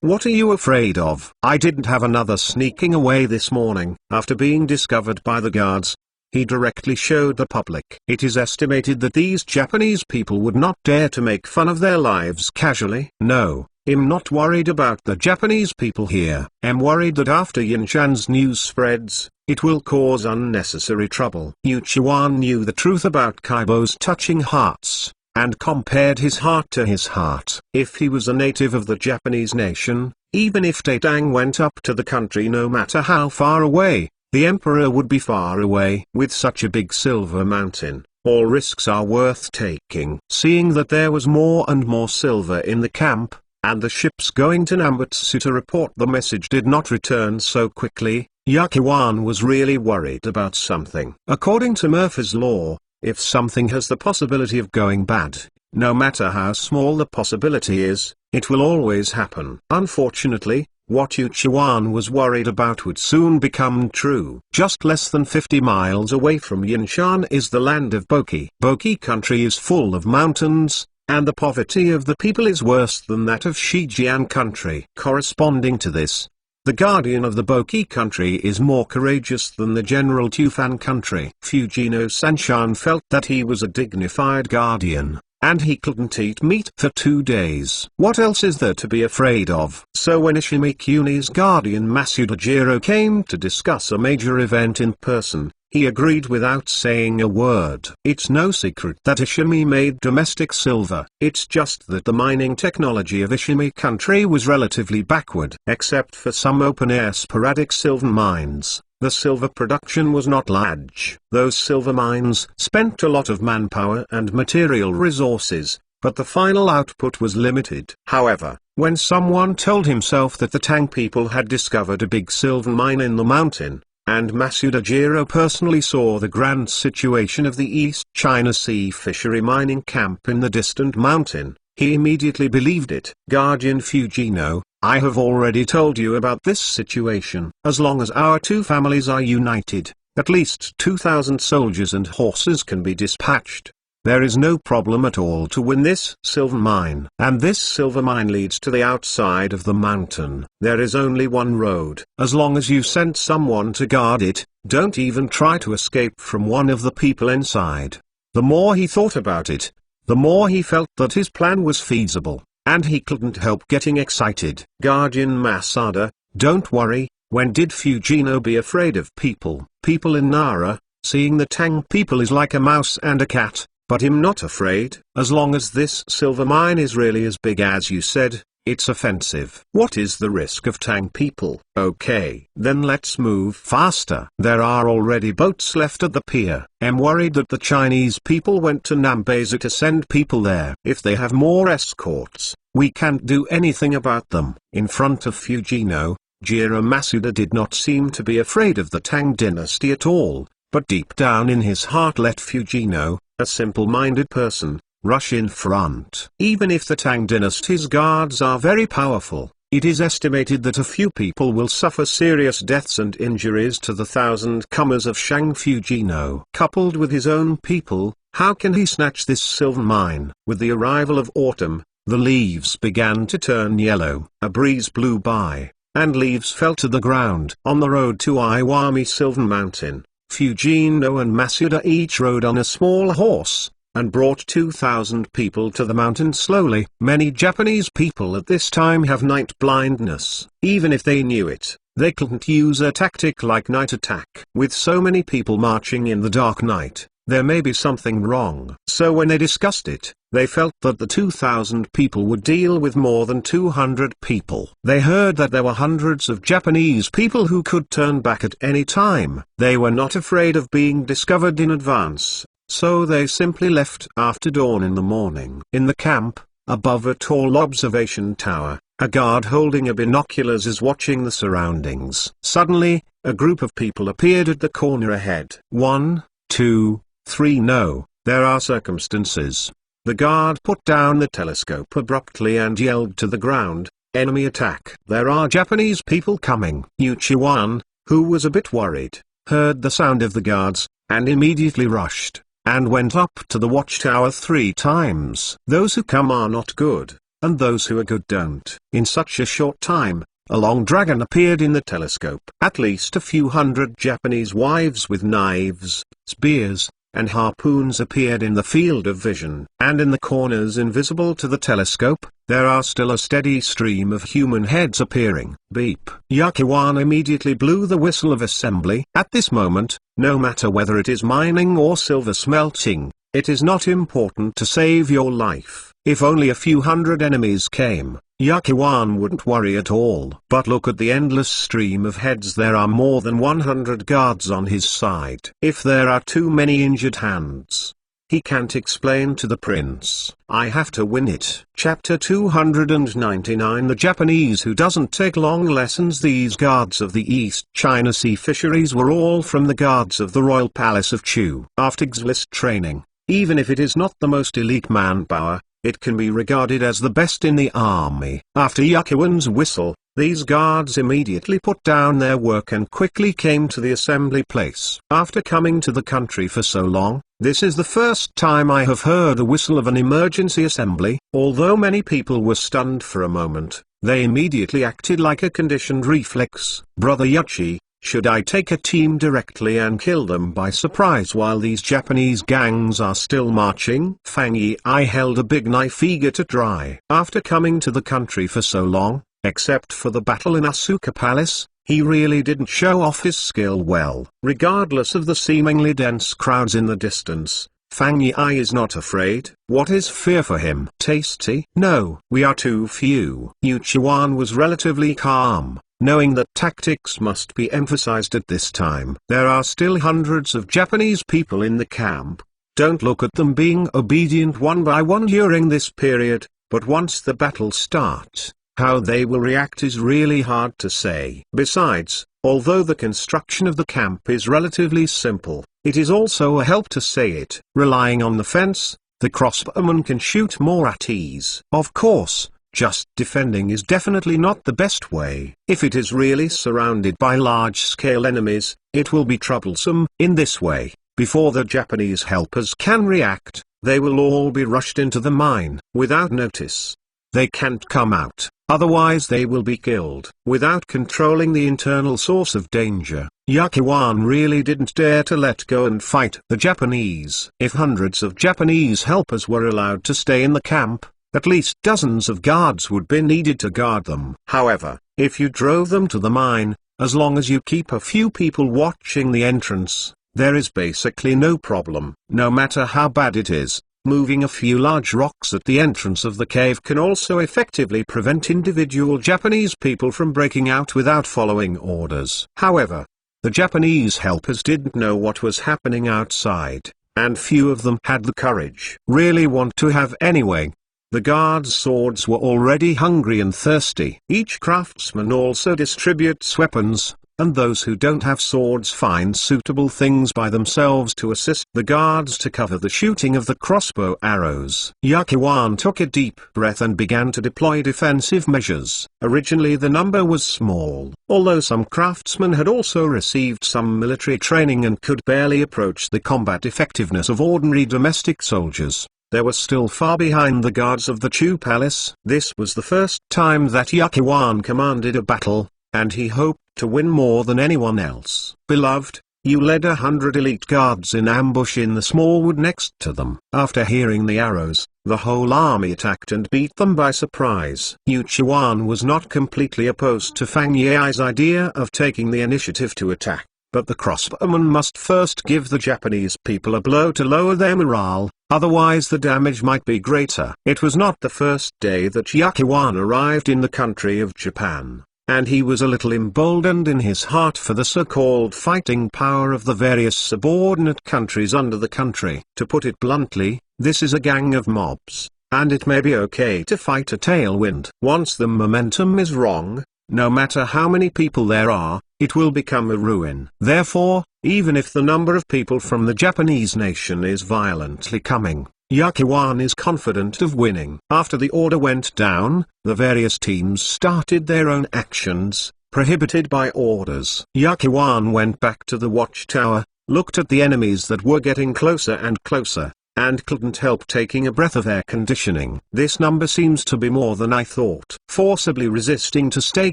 What are you afraid of? I didn't have another sneaking away this morning. After being discovered by the guards, he directly showed the public. It is estimated that these Japanese people would not dare to make fun of their lives casually. No, I'm not worried about the Japanese people here. I'm worried that after Yinshan's news spreads, it will cause unnecessary trouble. Yu Chuan knew the truth about Kaibo's touching hearts, and compared his heart to his heart. If he was a native of the Japanese nation, even if Datang went up to the country no matter how far away, the emperor would be far away. With such a big silver mountain, all risks are worth taking. Seeing that there was more and more silver in the camp, and the ships going to Nambatsu to report the message did not return so quickly. Yakuwan was really worried about something. According to Murphy's law, if something has the possibility of going bad, no matter how small the possibility is, it will always happen. Unfortunately, what Yakuwan was worried about would soon become true. Just less than 50 miles away from Yinshan is the land of Boki. Boki country is full of mountains, and the poverty of the people is worse than that of Shijian country. Corresponding to this, the guardian of the Boki country is more courageous than the general Tufan country. Fujino Sanshan felt that he was a dignified guardian, and he couldn't eat meat for 2 days. What else is there to be afraid of? So when Ishimikuni's guardian Masuda Jiro came to discuss a major event in person, he agreed without saying a word. It's no secret that Ishimi made domestic silver. It's just that the mining technology of Ishimi country was relatively backward. Except for some open-air sporadic silver mines, the silver production was not large. Those silver mines spent a lot of manpower and material resources, but the final output was limited. However, when someone told himself that the Tang people had discovered a big silver mine in the mountain, and Masuda Jiro personally saw the grand situation of the East China Sea fishery mining camp in the distant mountain, he immediately believed it. Guardian Fujino, I have already told you about this situation. As long as our two families are united, at least 2,000 soldiers and horses can be dispatched. There is no problem at all to win this silver mine. And this silver mine leads to the outside of the mountain. There is only one road. As long as you send someone to guard it, don't even try to escape from one of the people inside. The more he thought about it, the more he felt that his plan was feasible, and he couldn't help getting excited. Guardian Masada, don't worry. When did Fujino be afraid of people? People in Nara, seeing the Tang people is like a mouse and a cat. But I'm not afraid. As long as this silver mine is really as big as you said, it's offensive. What is the risk of Tang people? Okay, then let's move faster. There are already boats left at the pier. I'm worried that the Chinese people went to Nambezi to send people there. If they have more escorts, we can't do anything about them. In front of Fujino, Jiro Masuda did not seem to be afraid of the Tang dynasty at all, but deep down in his heart let Fujino, a simple-minded person, rush in front. Even if the Tang dynasty's guards are very powerful, it is estimated that a few people will suffer serious deaths and injuries to the 1,000 comers of Shang Fujino. Coupled with his own people, how can he snatch this silver mine? With the arrival of autumn, the leaves began to turn yellow. A breeze blew by, and leaves fell to the ground. On the road to Iwami Silver Mountain, Fujino and Masuda each rode on a small horse, and brought 2,000 people to the mountain slowly. Many Japanese people at this time have night blindness. Even if they knew it, they couldn't use a tactic like night attack. With so many people marching in the dark night, there may be something wrong. So when they discussed it, they felt that the 2,000 people would deal with more than 200 people. They heard that there were hundreds of Japanese people who could turn back at any time. They were not afraid of being discovered in advance, so they simply left after dawn in the morning. In the camp, above a tall observation tower, a guard holding a binoculars is watching the surroundings. Suddenly, a group of people appeared at the corner ahead. 1, 2, 3. No, there are circumstances. The guard put down the telescope abruptly and yelled to the ground, "Enemy attack!" There are Japanese people coming. Yuchiwan, who was a bit worried, heard the sound of the guards, and immediately rushed, and went up to the watchtower 3 times. Those who come are not good, and those who are good don't. In such a short time, a long dragon appeared in the telescope. At least a few hundred Japanese wives with knives, spears, and harpoons appeared in the field of vision. And in the corners invisible to the telescope, there are still a steady stream of human heads appearing. Beep. Yakuwan immediately blew the whistle of assembly. At this moment, no matter whether it is mining or silver smelting, it is not important to save your life. If only a few hundred enemies came, Yakuwan wouldn't worry at all. But look at the endless stream of heads. There are more than 100 guards on his side. If there are too many injured hands, he can't explain to the prince. I have to win it. Chapter 299. The Japanese who doesn't take long lessons. These guards of the East China Sea fisheries were all from the guards of the royal palace of Chu. After exhaustive training, even if it is not the most elite manpower, it can be regarded as the best in the army. After Yakuwan's whistle, these guards immediately put down their work and quickly came to the assembly place. After coming to the country for so long, this is the first time I have heard a whistle of an emergency assembly. Although many people were stunned for a moment, they immediately acted like a conditioned reflex. Brother Yuchi, should I take a team directly and kill them by surprise while these Japanese gangs are still marching? Fang Yi held a big knife eager to try. After coming to the country for so long, except for the battle in Asuka Palace, he really didn't show off his skill well. Regardless of the seemingly dense crowds in the distance, Fang Yi is not afraid. What is fear for him? Tasty? No, we are too few. Yu Chuan was relatively calm, knowing that tactics must be emphasized at this time. There are still hundreds of Japanese people in the camp. Don't look at them being obedient one by one during this period, but once the battle starts, how they will react is really hard to say. Besides, although the construction of the camp is relatively simple, it is also a help to say it. Relying on the fence, the crossbowman can shoot more at ease. Of course, just defending is definitely not the best way. If it is really surrounded by large-scale enemies, it will be troublesome. In this way, before the Japanese helpers can react, they will all be rushed into the mine without notice. They can't come out, otherwise they will be killed. Without controlling the internal source of danger, Yakuwan really didn't dare to let go and fight the Japanese. If hundreds of Japanese helpers were allowed to stay in the camp, at least dozens of guards would be needed to guard them. However, if you drove them to the mine, as long as you keep a few people watching the entrance, there is basically no problem. No matter how bad it is, moving a few large rocks at the entrance of the cave can also effectively prevent individual Japanese people from breaking out without following orders. However, the Japanese helpers didn't know what was happening outside, and few of them had the courage. Really want to have anyway. The guards' swords were already hungry and thirsty. Each craftsman also distributes weapons, and those who don't have swords find suitable things by themselves to assist the guards to cover the shooting of the crossbow arrows. Yakuwan took a deep breath and began to deploy defensive measures. Originally the number was small, although some craftsmen had also received some military training and could barely approach the combat effectiveness of ordinary domestic soldiers. They were still far behind the guards of the Chu Palace. This was the first time that Yakuwan commanded a battle, and he hoped to win more than anyone else. Beloved, you led 100 elite guards in ambush in the small wood next to them. After hearing the arrows, the whole army attacked and beat them by surprise. Yu Chuan was not completely opposed to Fang Yi's idea of taking the initiative to attack, but the crossbowman must first give the Japanese people a blow to lower their morale, otherwise the damage might be greater. It was not the first day that Yakuwan arrived in the country of Japan, and he was a little emboldened in his heart for the so-called fighting power of the various subordinate countries under the country. To put it bluntly, this is a gang of mobs, and it may be okay to fight a tailwind. Once the momentum is wrong, no matter how many people there are, it will become a ruin. Therefore, even if the number of people from the Japanese nation is violently coming, Yakuwan is confident of winning. After the order went down, the various teams started their own actions, prohibited by orders. Yakuwan went back to the watchtower, looked at the enemies that were getting closer and closer, and couldn't help taking a breath of air conditioning. This number seems to be more than I thought. Forcibly resisting to stay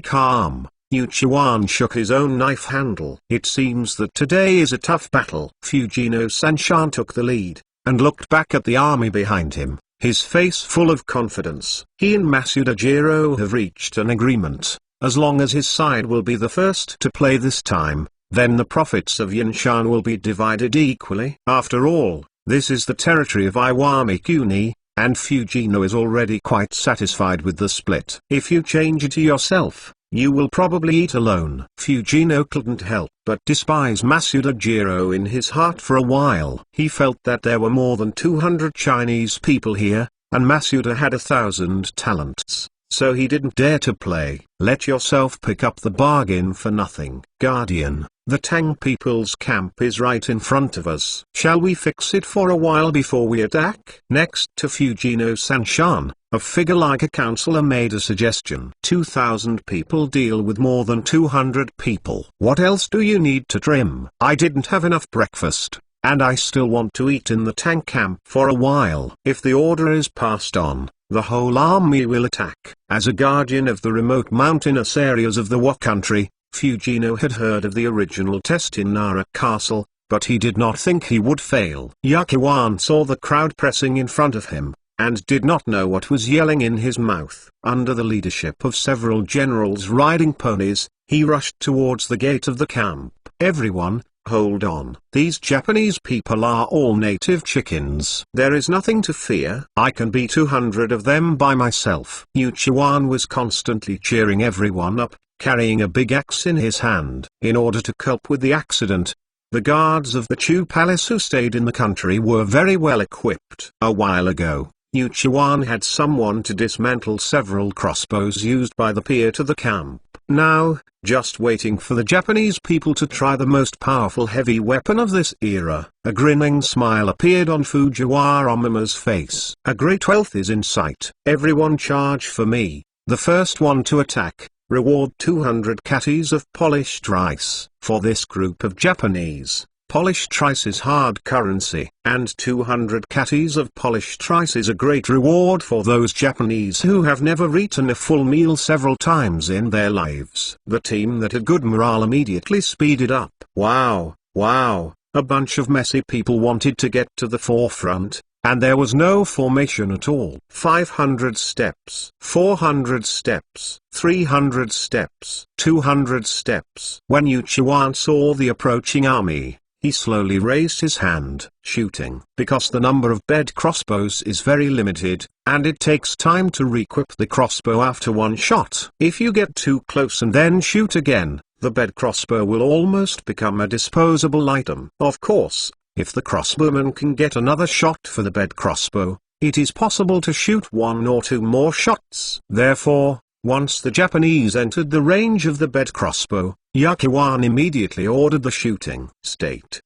calm, Yu Chuan shook his own knife handle. It seems that today is a tough battle. Fujino Sanshan took the lead, and looked back at the army behind him, his face full of confidence. He and Masuda Jiro have reached an agreement. As long as his side will be the first to play this time, then the profits of Yanshan will be divided equally. After all, this is the territory of Iwami Kuni, and Fujino is already quite satisfied with the split. If you change it to yourself, You will probably eat alone. Fujino couldn't help but despise Masuda Jiro in his heart for a while. He felt that there were more than 200 Chinese people here, and Masuda had 1,000 talents. So he didn't dare to play. Let yourself pick up the bargain for nothing. Guardian, the Tang people's camp is right in front of us. Shall we fix it for a while before we attack? Next to Fujino Sanshan, a figure like a counselor made a suggestion. 2,000 people deal with more than 200 people. What else do you need to trim? I didn't have enough breakfast, and I still want to eat in the Tang camp for a while. If the order is passed on, the whole army will attack. As a guardian of the remote mountainous areas of the Wa country, Fujino had heard of the original test in Nara Castle, but he did not think he would fail. Yakuwan saw the crowd pressing in front of him, and did not know what was yelling in his mouth. Under the leadership of several generals riding ponies, he rushed towards the gate of the camp. Everyone, hold on. These Japanese people are all native chickens. There is nothing to fear. I can beat 200 of them by myself. Yuchiwan was constantly cheering everyone up, carrying a big axe in his hand. In order to cope with the accident, the guards of the Chu Palace who stayed in the country were very well equipped. A while ago, Yuchiwan had someone to dismantle several crossbows used by the pier to the camp. Now, just waiting for the Japanese people to try the most powerful heavy weapon of this era. A grinning smile appeared on Fujiwara Omima's face. A great wealth is in sight. Everyone charge for me. The first one to attack, reward 200 catties of polished rice. For this group of Japanese, polished rice is hard currency, and 200 catties of polished rice is a great reward for those Japanese who have never eaten a full meal several times in their lives. The team that had good morale immediately speeded up. Wow, wow, a bunch of messy people wanted to get to the forefront, and there was no formation at all. 500 steps, 400 steps, 300 steps, 200 steps. When Yuchiwan saw the approaching army, he slowly raised his hand, shooting. Because the number of bed crossbows is very limited, and it takes time to re-equip the crossbow after one shot. If you get too close and then shoot again, the bed crossbow will almost become a disposable item. Of course, if the crossbowman can get another shot for the bed crossbow, it is possible to shoot 1 or 2 more shots. Therefore, once the Japanese entered the range of the bed crossbow, Yakuwan immediately ordered the shooting. State.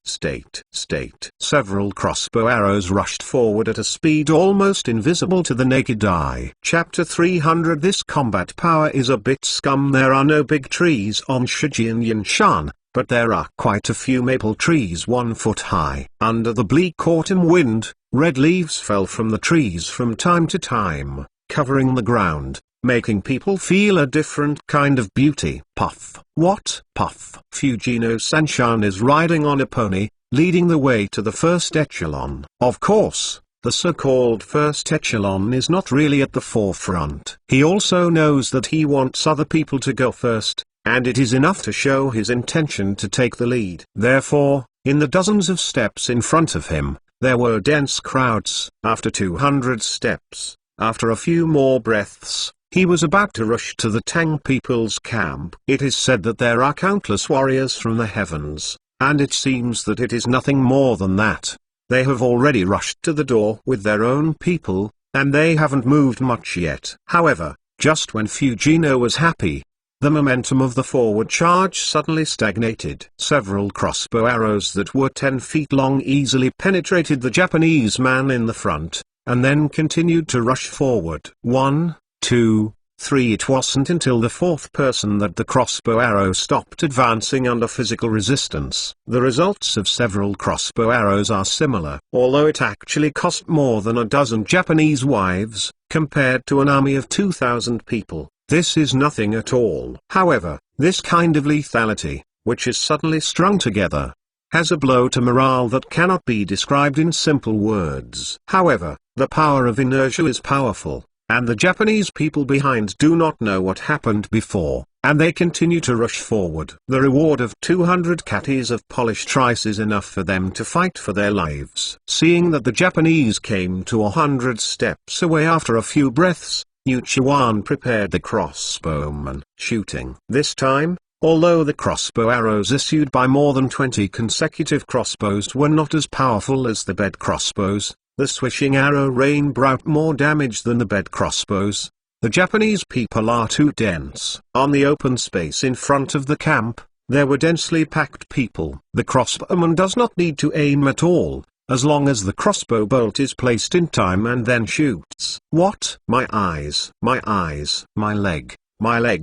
Several crossbow arrows rushed forward at a speed almost invisible to the naked eye. Chapter 300. This combat power is a bit scum. There are no big trees on Shijin Yanshan, but there are quite a few maple trees 1 foot high. Under the bleak autumn wind, red leaves fell from the trees from time to time, covering the ground, making people feel a different kind of beauty. Puff. What? Puff. Fujino Sanshan is riding on a pony, leading the way to the first echelon. Of course, the so-called first echelon is not really at the forefront. He also knows that he wants other people to go first, and it is enough to show his intention to take the lead. Therefore, in the dozens of steps in front of him, there were dense crowds. After 200 steps, after a few more breaths, he was about to rush to the Tang people's camp. It is said that there are countless warriors from the heavens, and it seems that it is nothing more than that. They have already rushed to the door with their own people, and they haven't moved much yet. However, just when Fujino was happy, the momentum of the forward charge suddenly stagnated. Several crossbow arrows that were 10 feet long easily penetrated the Japanese man in the front, and then continued to rush forward. 1, 2, 3. It wasn't until the 4th person that the crossbow arrow stopped advancing under physical resistance. The results of several crossbow arrows are similar. Although it actually cost more than a dozen Japanese wives, compared to an army of 2,000 people, this is nothing at all. However, this kind of lethality, which is suddenly strung together, has a blow to morale that cannot be described in simple words. However, the power of inertia is powerful, and the Japanese people behind do not know what happened before, and they continue to rush forward. The reward of 200 catties of polished rice is enough for them to fight for their lives. Seeing that the Japanese came to 100 steps away after a few breaths, Yuchuan prepared the crossbowman, shooting. This time, although the crossbow arrows issued by more than 20 consecutive crossbows were not as powerful as the bed crossbows, the swishing arrow rain brought more damage than the bed crossbows. The Japanese people are too dense. On the open space in front of the camp, there were densely packed people. The crossbowman does not need to aim at all, as long as the crossbow bolt is placed in time and then shoots. What? My eyes, my leg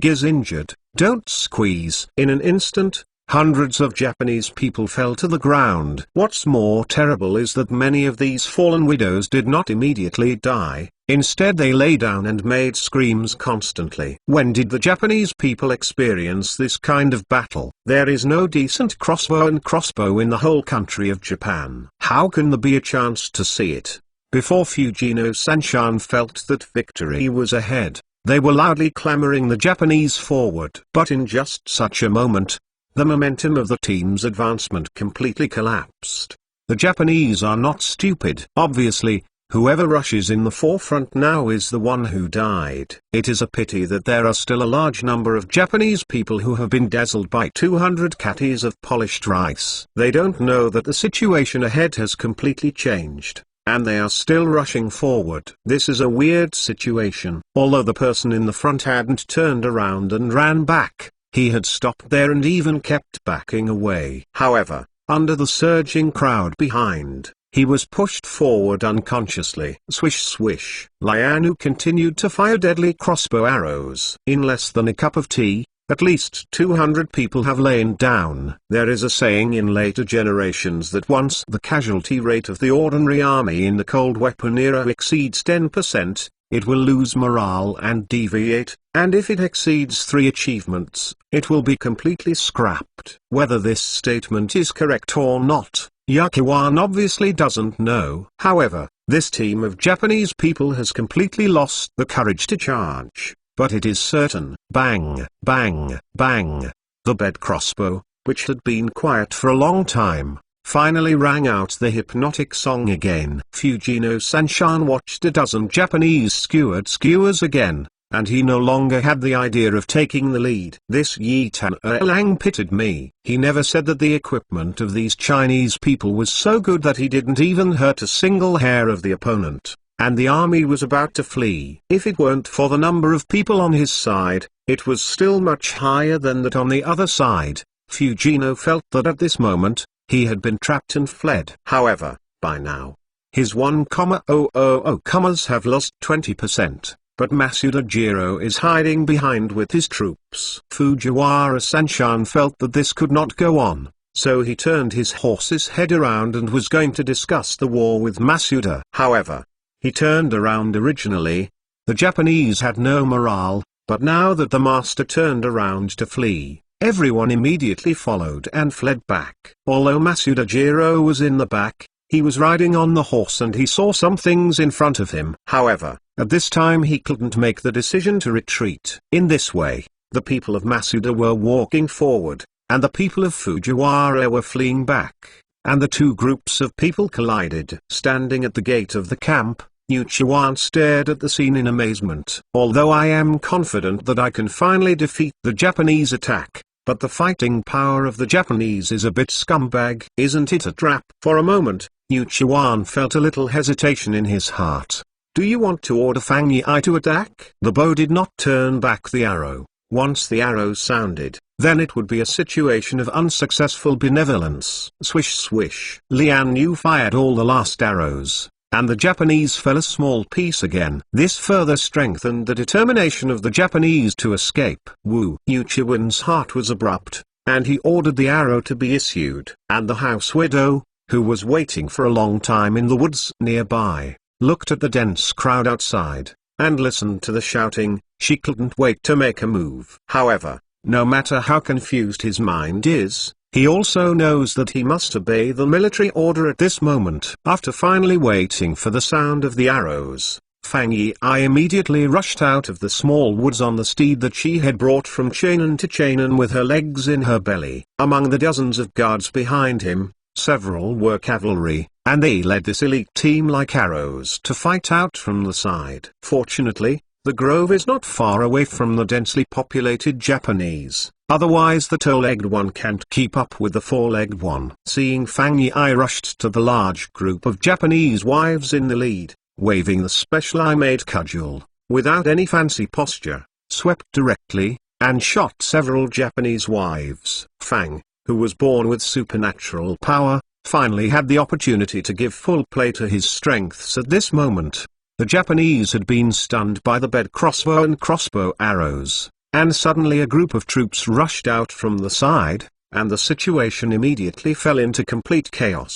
is injured, don't squeeze. In an instant, hundreds of Japanese people fell to the ground. What's more terrible is that many of these fallen widows did not immediately die. Instead they lay down and made screams constantly. When did the Japanese people experience this kind of battle? There is no decent crossbow in the whole country of Japan. How can there be a chance to see it? Before Fujino-Sanshan felt that victory was ahead, they were loudly clamoring the Japanese forward. But in just such a moment, the momentum of the team's advancement completely collapsed. The Japanese are not stupid. Obviously, whoever rushes in the forefront now is the one who died. It is a pity that there are still a large number of Japanese people who have been dazzled by 200 catties of polished rice. They don't know that the situation ahead has completely changed, and they are still rushing forward. This is a weird situation. Although the person in the front hadn't turned around and ran back, he had stopped there and even kept backing away. However, under the surging crowd behind, he was pushed forward unconsciously. Swish swish. Lianu continued to fire deadly crossbow arrows. In less than a cup of tea, at least 200 people have lain down. There is a saying in later generations that once the casualty rate of the ordinary army in the cold weapon era exceeds 10%, it will lose morale and deviate, and if it exceeds 3 achievements, it will be completely scrapped. Whether this statement is correct or not, Yuchuan obviously doesn't know. However, this team of Japanese people has completely lost the courage to charge. But it is certain. Bang, bang, bang. The bed crossbow, which had been quiet for a long time, finally rang out the hypnotic song again. Fujino-Sanshan watched a dozen Japanese skewers again, and he no longer had the idea of taking the lead. This Yi Tan Erlang pitied me. He never said that the equipment of these Chinese people was so good that he didn't even hurt a single hair of the opponent, and the army was about to flee. If it weren't for the number of people on his side, it was still much higher than that on the other side. Fujino felt that at this moment, he had been trapped and fled. However, by now, his 1,000 commas have lost 20%, but Masuda Jiro is hiding behind with his troops. Fujiwara-Sanshan felt that this could not go on, so he turned his horse's head around and was going to discuss the war with Masuda. However, he turned around originally. The Japanese had no morale, but now that the master turned around to flee, everyone immediately followed and fled back. Although Masuda Jiro was in the back, he was riding on the horse and he saw some things in front of him. However, at this time he couldn't make the decision to retreat. In this way, the people of Masuda were walking forward, and the people of Fujiwara were fleeing back, and the two groups of people collided. Standing at the gate of the camp, Yuchuan stared at the scene in amazement. Although I am confident that I can finally defeat the Japanese attack, but the fighting power of the Japanese is a bit scumbag. Isn't it a trap? For a moment, Yuchuan felt a little hesitation in his heart. Do you want to order Fang Yi to attack? The bow did not turn back the arrow. Once the arrow sounded, then it would be a situation of unsuccessful benevolence. Swish swish. Lian Yu fired all the last arrows, and the Japanese fell a small piece again. This further strengthened the determination of the Japanese to escape. Wu Yuchuan's heart was abrupt, and he ordered the arrow to be issued. And the house widow, who was waiting for a long time in the woods nearby, looked at the dense crowd outside, and listened to the shouting. She couldn't wait to make a move. However, no matter how confused his mind is, he also knows that he must obey the military order at this moment. After finally waiting for the sound of the arrows, Fang Yi immediately rushed out of the small woods on the steed that she had brought from Chainan to Chainan with her legs in her belly. Among the dozens of guards behind him, several were cavalry, and they led this elite team like arrows to fight out from the side. Fortunately, The grove is not far away from the densely populated Japanese, otherwise the toe-legged one can't keep up with the four-legged one. Seeing Fang Yi rushed to the large group of Japanese wives in the lead, waving the special I-made cudgel, without any fancy posture, swept directly, and shot several Japanese wives. Fang, who was born with supernatural power, finally had the opportunity to give full play to his strengths at this moment. The Japanese had been stunned by the bed crossbow and crossbow arrows, and suddenly a group of troops rushed out from the side, and the situation immediately fell into complete chaos.